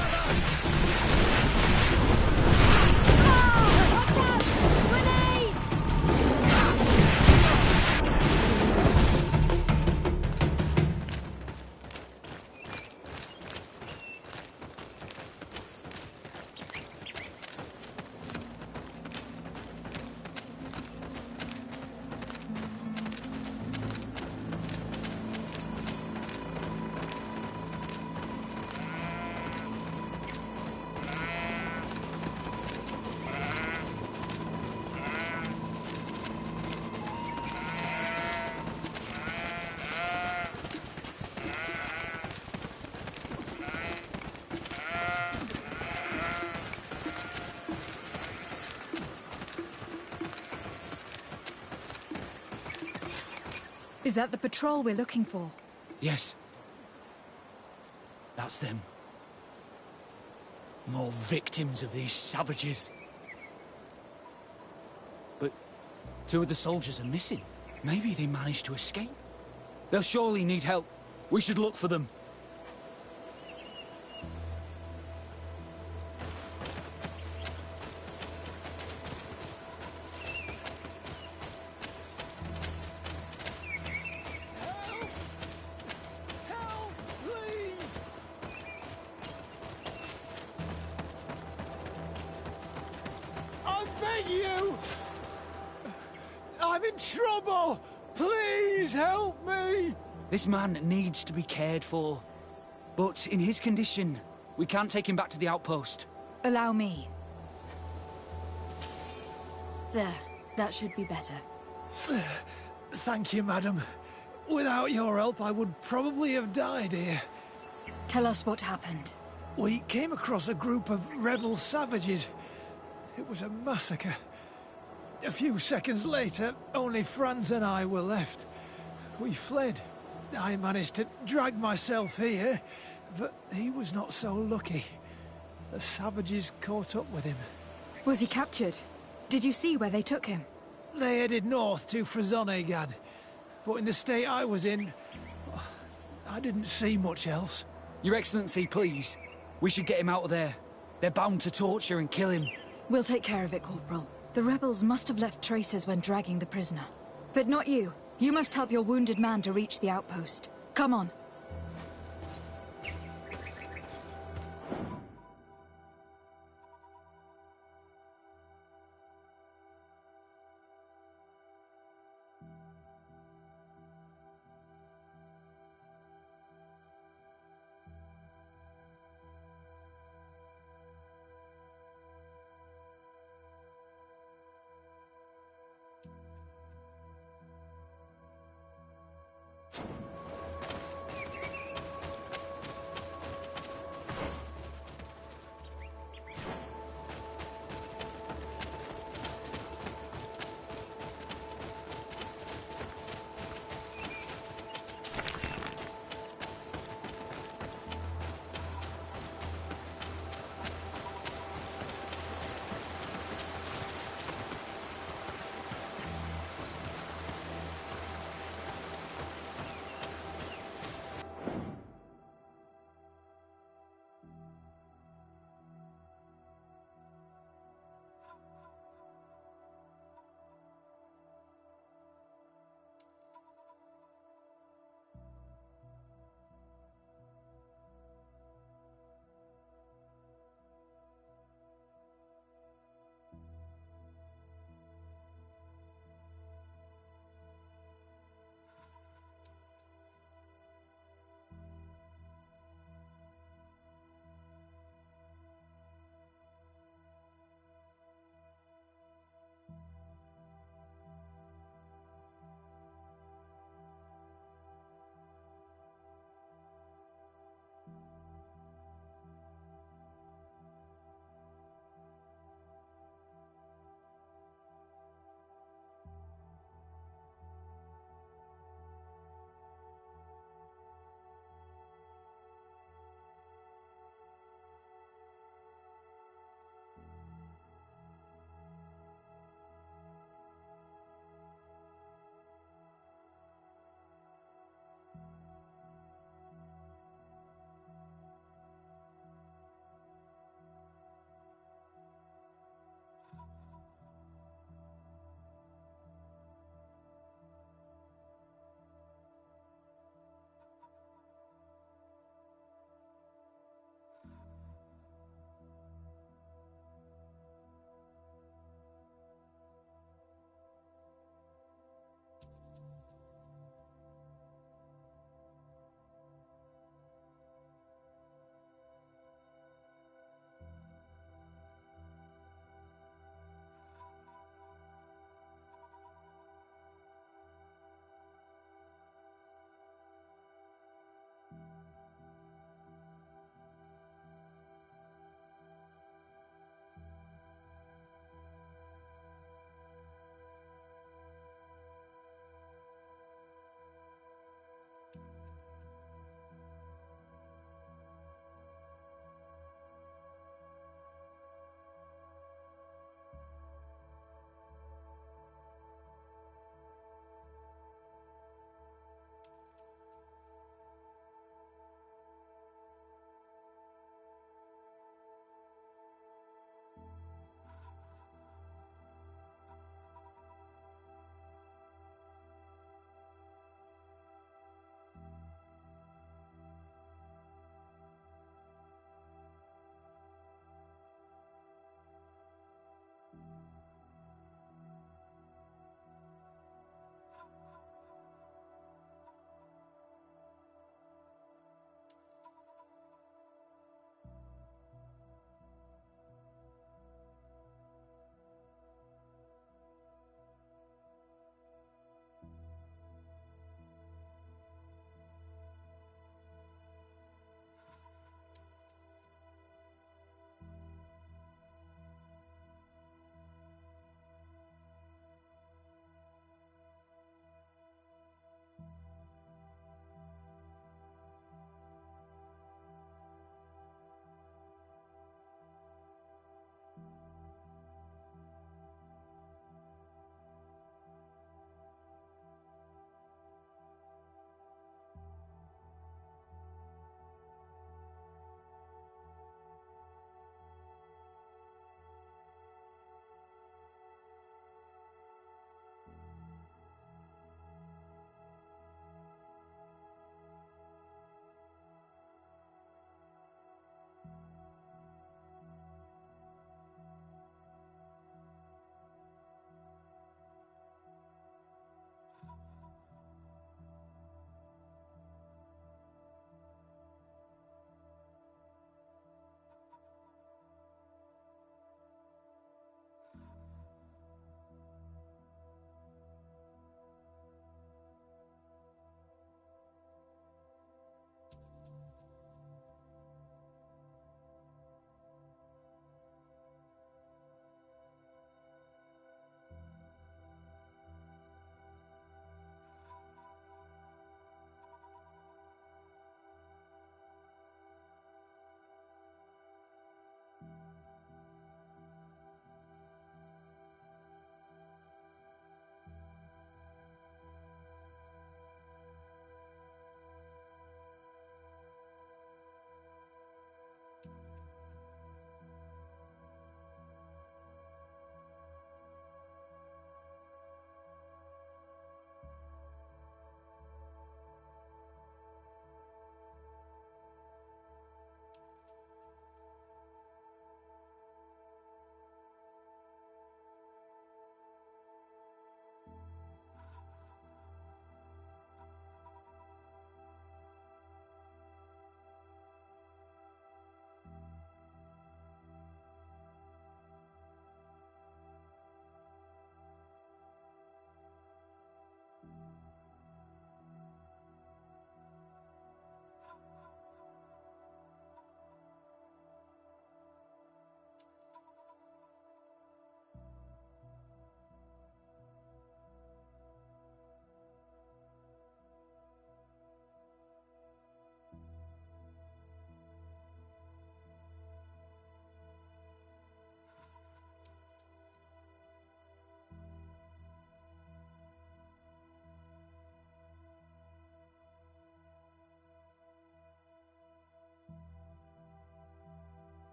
Is that the patrol we're looking for? Yes. That's them. More victims of these savages. But 2 of the soldiers are missing. Maybe they managed to escape. They'll surely need help. We should look for them. You! I'm in trouble! Please help me! This man needs to be cared for. But in his condition, we can't take him back to the outpost. Allow me. There. That should be better. Thank you, madam. Without your help, I would probably have died here. Tell us what happened. We came across a group of rebel savages. It was a massacre. A few seconds later, only Franz and I were left. We fled. I managed to drag myself here, but he was not so lucky. The savages caught up with him. Was he captured? Did you see where they took him? They headed north to Frazonegan, but in the state I was in, I didn't see much else. Your Excellency, please. We should get him out of there. They're bound to torture and kill him. We'll take care of it, Corporal. The rebels must have left traces when dragging the prisoner. But not you. You must help your wounded man to reach the outpost. Come on.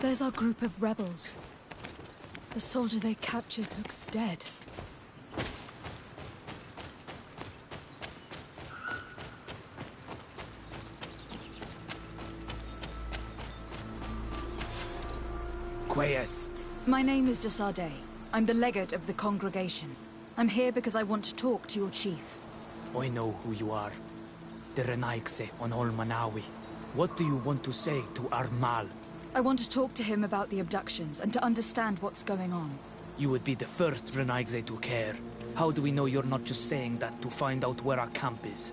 There's our group of rebels. The soldier they captured looks dead. Quayas. My name is Desarde. I'm the legate of the congregation. I'm here because I want to talk to your chief. I know who you are. The Renaigse on Ol Manawi. What do you want to say to Armal? I want to talk to him about the abductions and to understand what's going on. You would be the first Renaigse to care. How do we know you're not just saying that to find out where our camp is?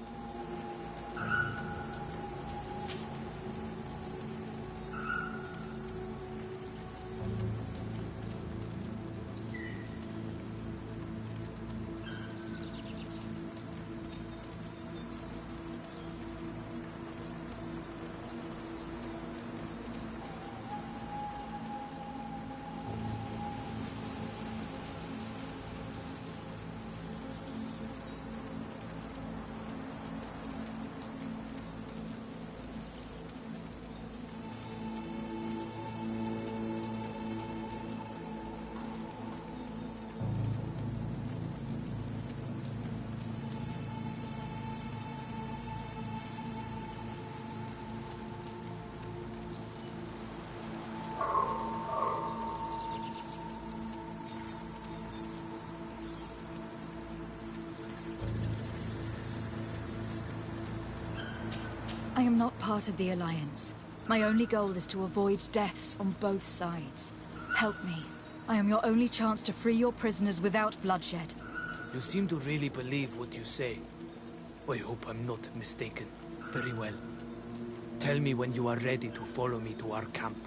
I am not part of the Alliance. My only goal is to avoid deaths on both sides. Help me. I am your only chance to free your prisoners without bloodshed. You seem to really believe what you say. I hope I'm not mistaken. Very well. Tell me when you are ready to follow me to our camp.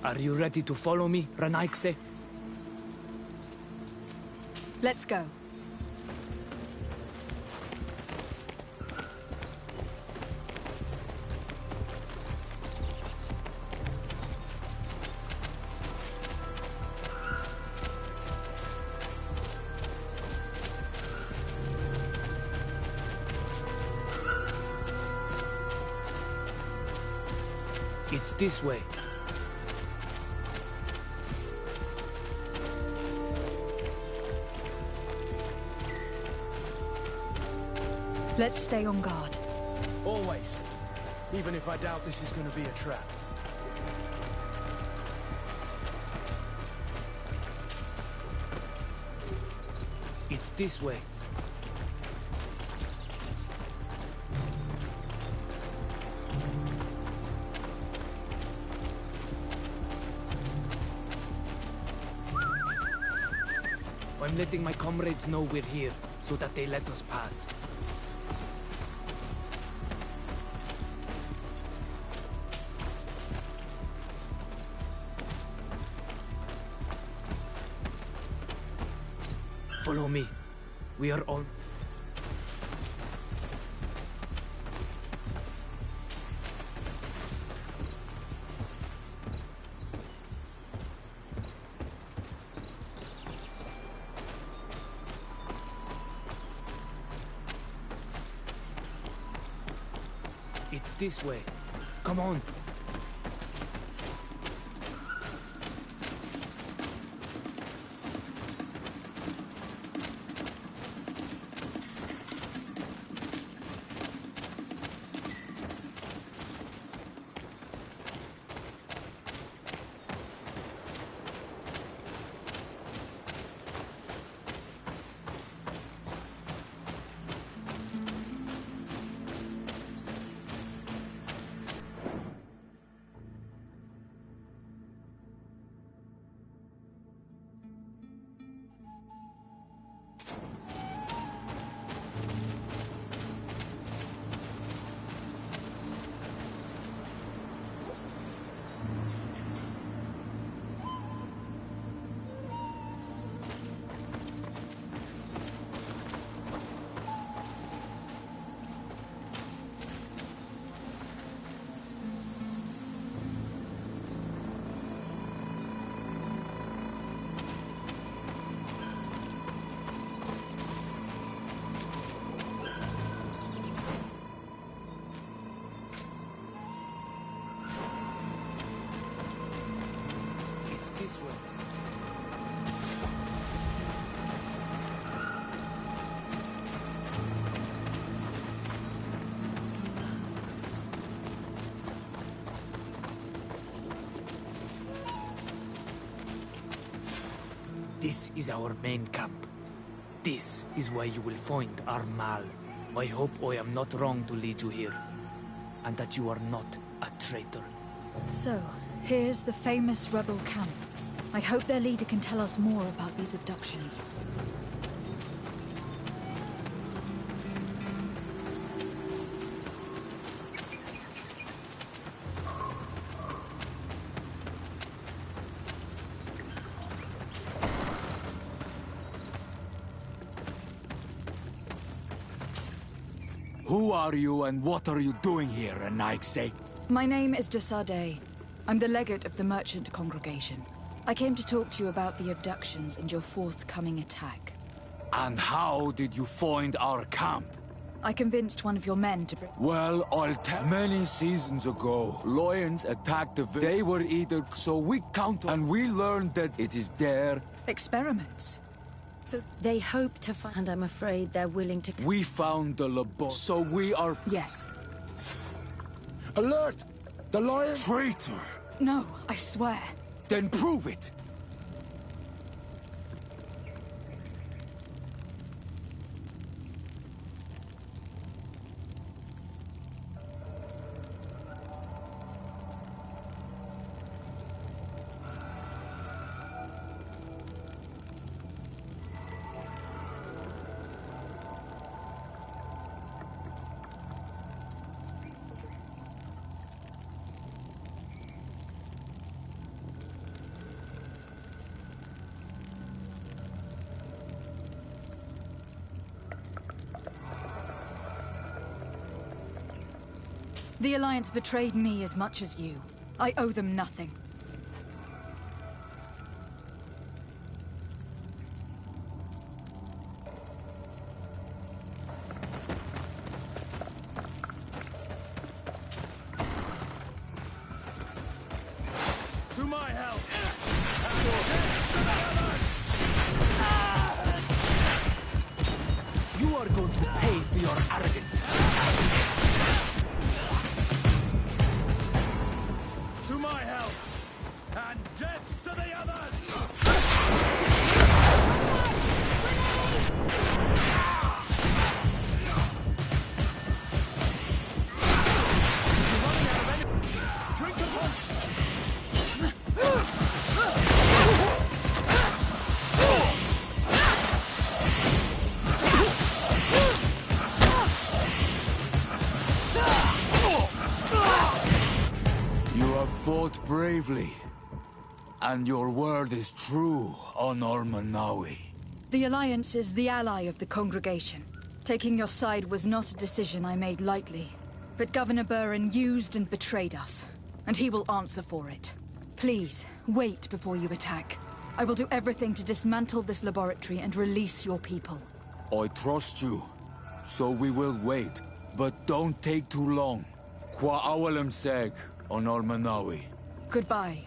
Are you ready to follow me, Ranaikse? Let's go. It's this way. Let's stay on guard. Always. Even if I doubt this is going to be a trap. It's this way. I'm letting my comrades know we're here, so that they let us pass. Follow me. We are on. It's this way. Come on. This way. This is our main camp. This is where you will find our Mal. I hope I am not wrong to lead you here, and that you are not a traitor. So, here's the famous rebel camp. I hope their leader can tell us more about these abductions. Who are you and what are you doing here, Anaikse? My name is Desade. I'm the legate of the merchant congregation. I came to talk to you about the abductions and your forthcoming attack. And how did you find our camp? I convinced one of your men to bring... Well, I'll tell. Many seasons ago, lions attacked the They were either... So we counted, and we learned that it is their... experiments. So they hope to find... And I'm afraid they're willing to... We found the labo... So we are... Yes. Alert! The lion... Traitor! No, I swear. Then prove it! The Alliance betrayed me as much as you. I owe them nothing. To my help! You are going to pay for your arrogance. To my help! And death to the others! Drink a punch! You have fought bravely, and your word is true on Ormanawi. The Alliance is the ally of the Congregation. Taking your side was not a decision I made lightly. But Governor Burren used and betrayed us, and he will answer for it. Please, wait before you attack. I will do everything to dismantle this laboratory and release your people. I trust you, so we will wait. But don't take too long. Qua awalem seg on Ormanawi. Goodbye.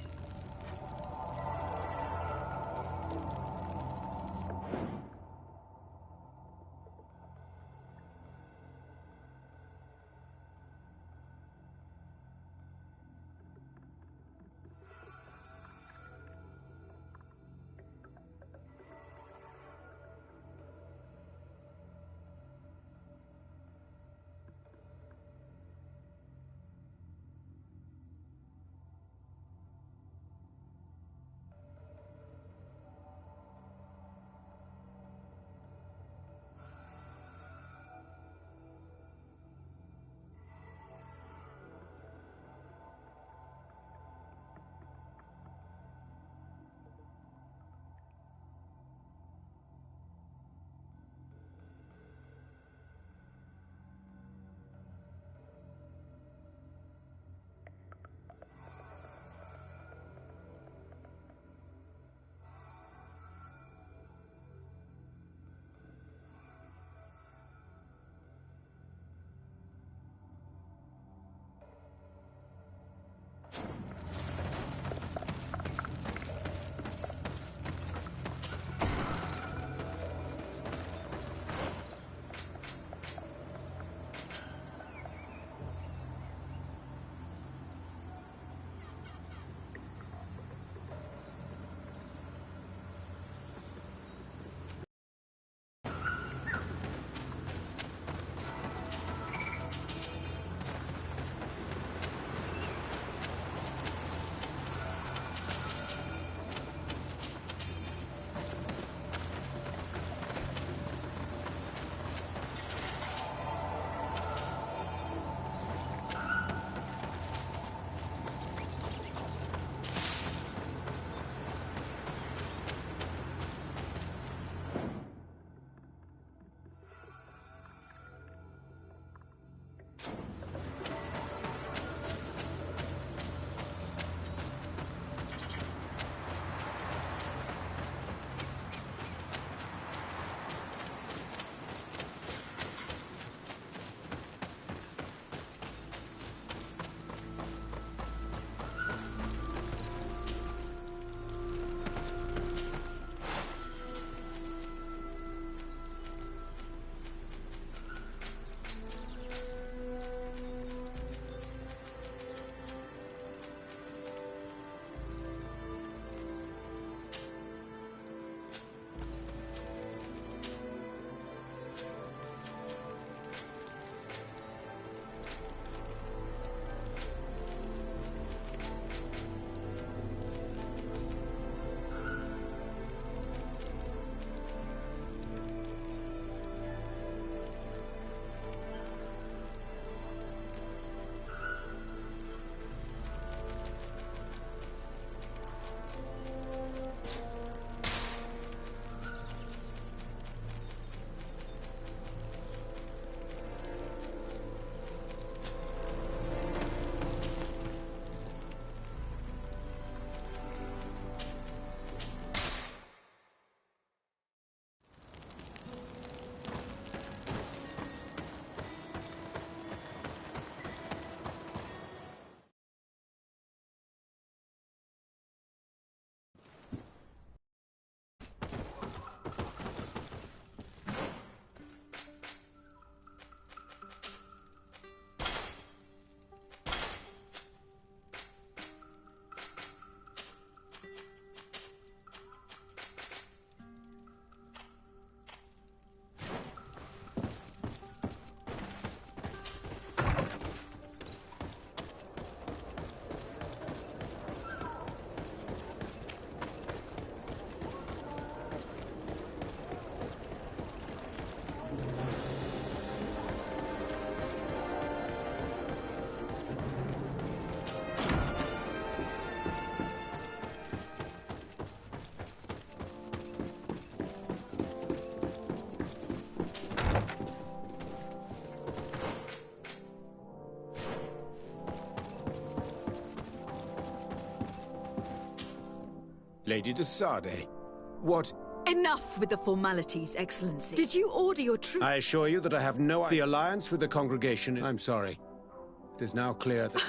Lady de Sardet, what... Enough with the formalities, Excellency. Did you order your troops? I assure you that I have no... The alliance with the congregation is... I'm sorry. It is now clear that...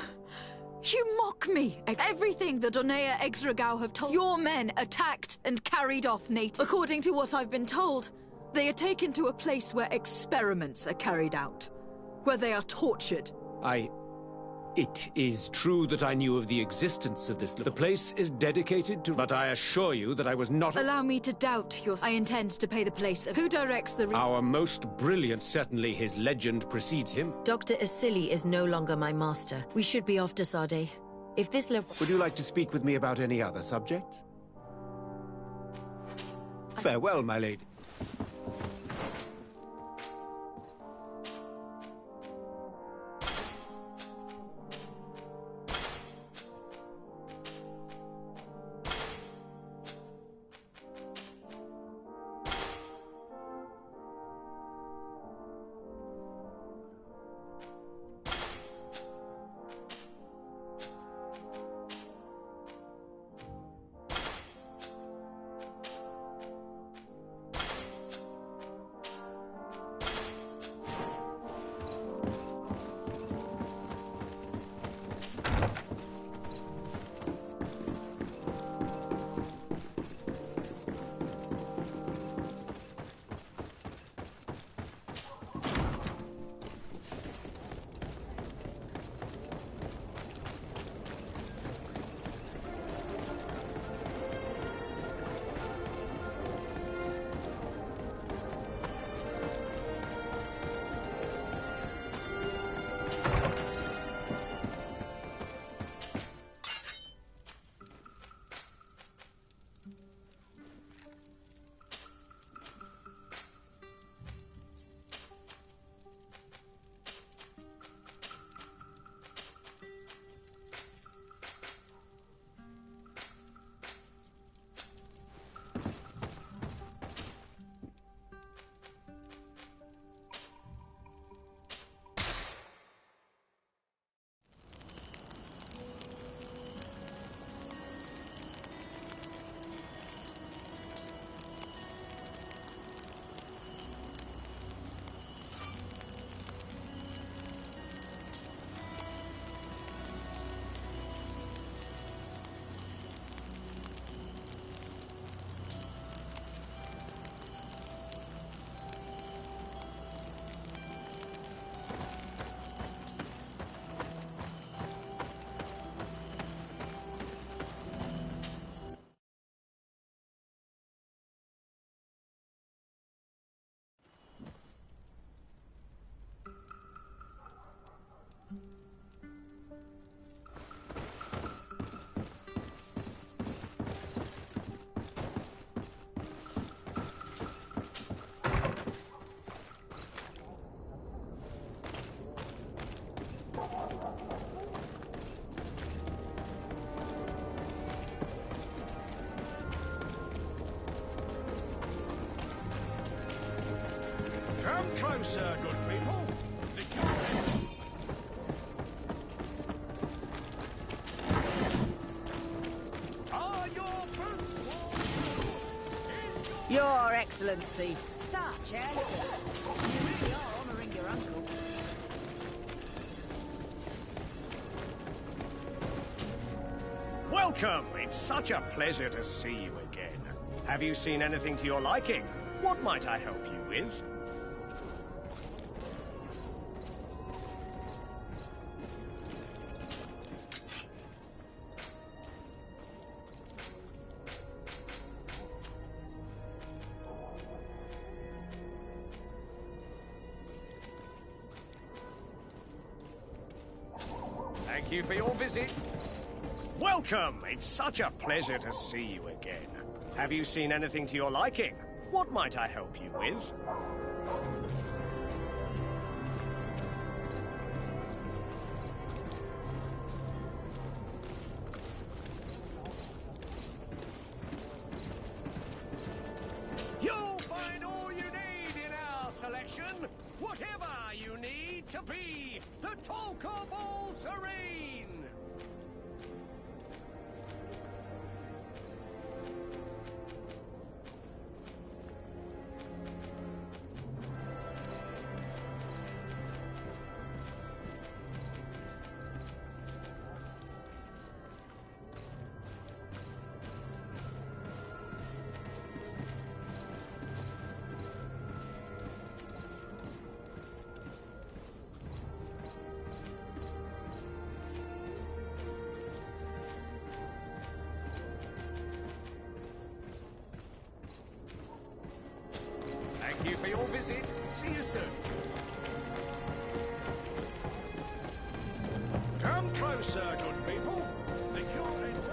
You mock me! Everything the Donea Exregao have told... Your men attacked and carried off natives. According to what I've been told, they are taken to a place where experiments are carried out. Where they are tortured. It is true that I knew of the existence of this... The place is dedicated to... But I assure you that I was not... Allow me to doubt your... I intend to pay the place of... Who directs the... Our most brilliant, certainly his legend precedes him. Dr. Asili is no longer my master. We should be off to Sardet. If this... Would you like to speak with me about any other subjects? Farewell, my lady. Come closer, good people. Are your boots warm? Your Excellency. Such elegance. You really are honouring your uncle. Welcome! It's such a pleasure to see you again. Have you seen anything to your liking? What might I help you with? Thank you for your visit. Welcome! It's such a pleasure to see you again. Have you seen anything to your liking? What might I help you with? You'll find all you need in our selection. Whatever you need to be the talk of all serene. visit. See you soon. Come closer, good people. The cure ain't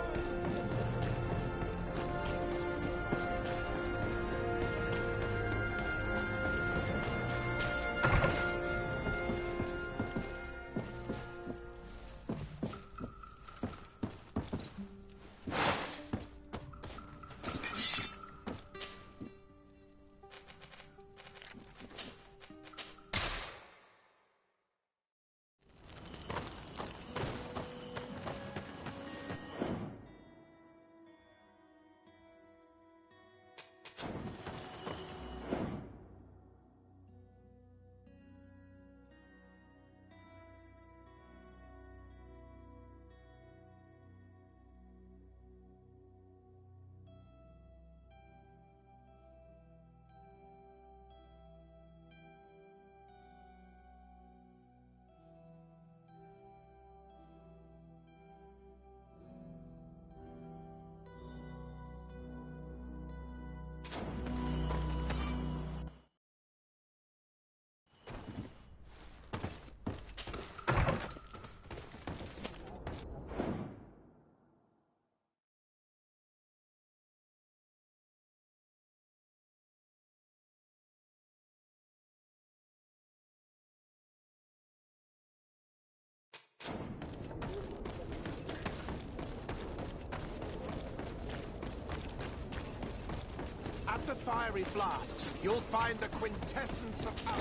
At the fiery flasks, you'll find the quintessence of power.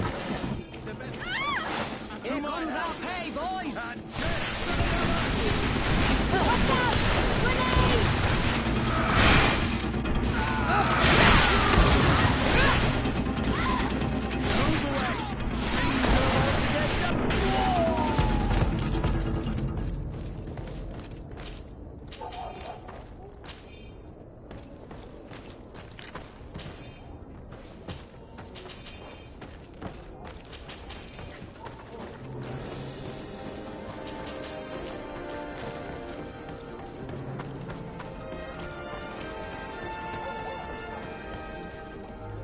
The best... Here comes our pay, boys! Watch out! Grenade! Move away! Things are about to get done.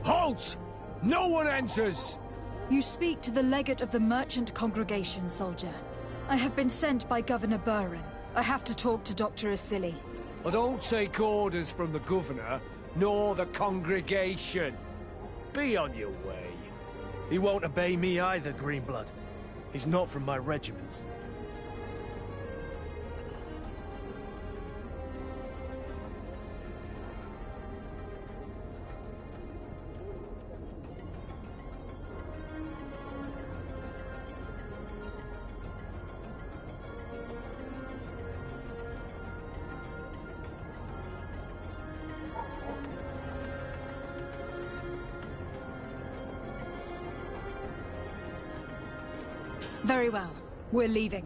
Halt! No one enters! You speak to the legate of the merchant congregation, soldier. I have been sent by Governor Burren. I have to talk to Dr. Asili. I don't take orders from the governor, nor the congregation. Be on your way. He won't obey me either, Greenblood. He's not from my regiment. Very well. We're leaving.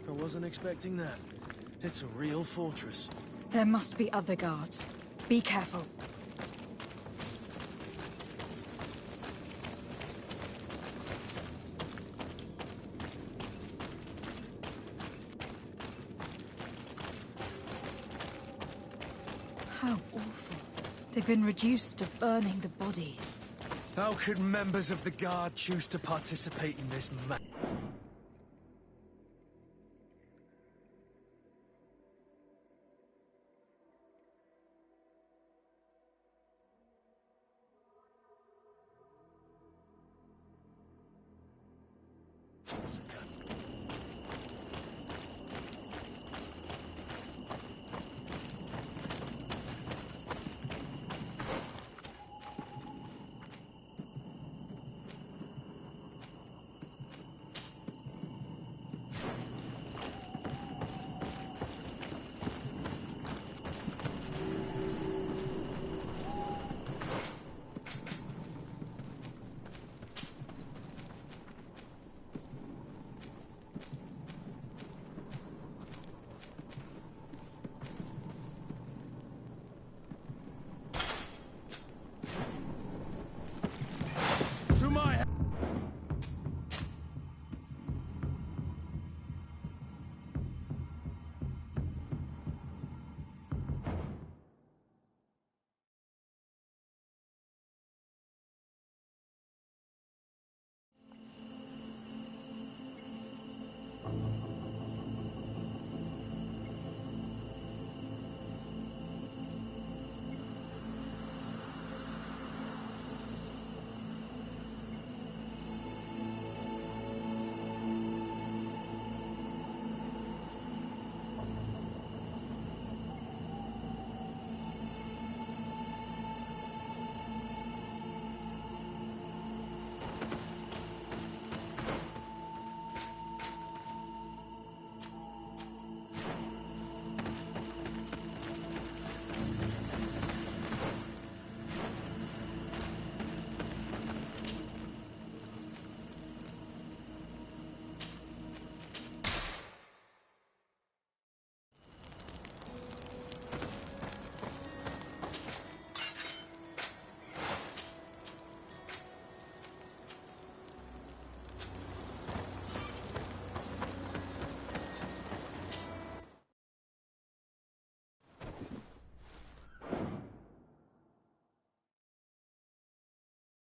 I wasn't expecting that. It's a real fortress. There must be other guards. Be careful. How awful. They've been reduced to burning the bodies. How could members of the Guard choose to participate in this massacre?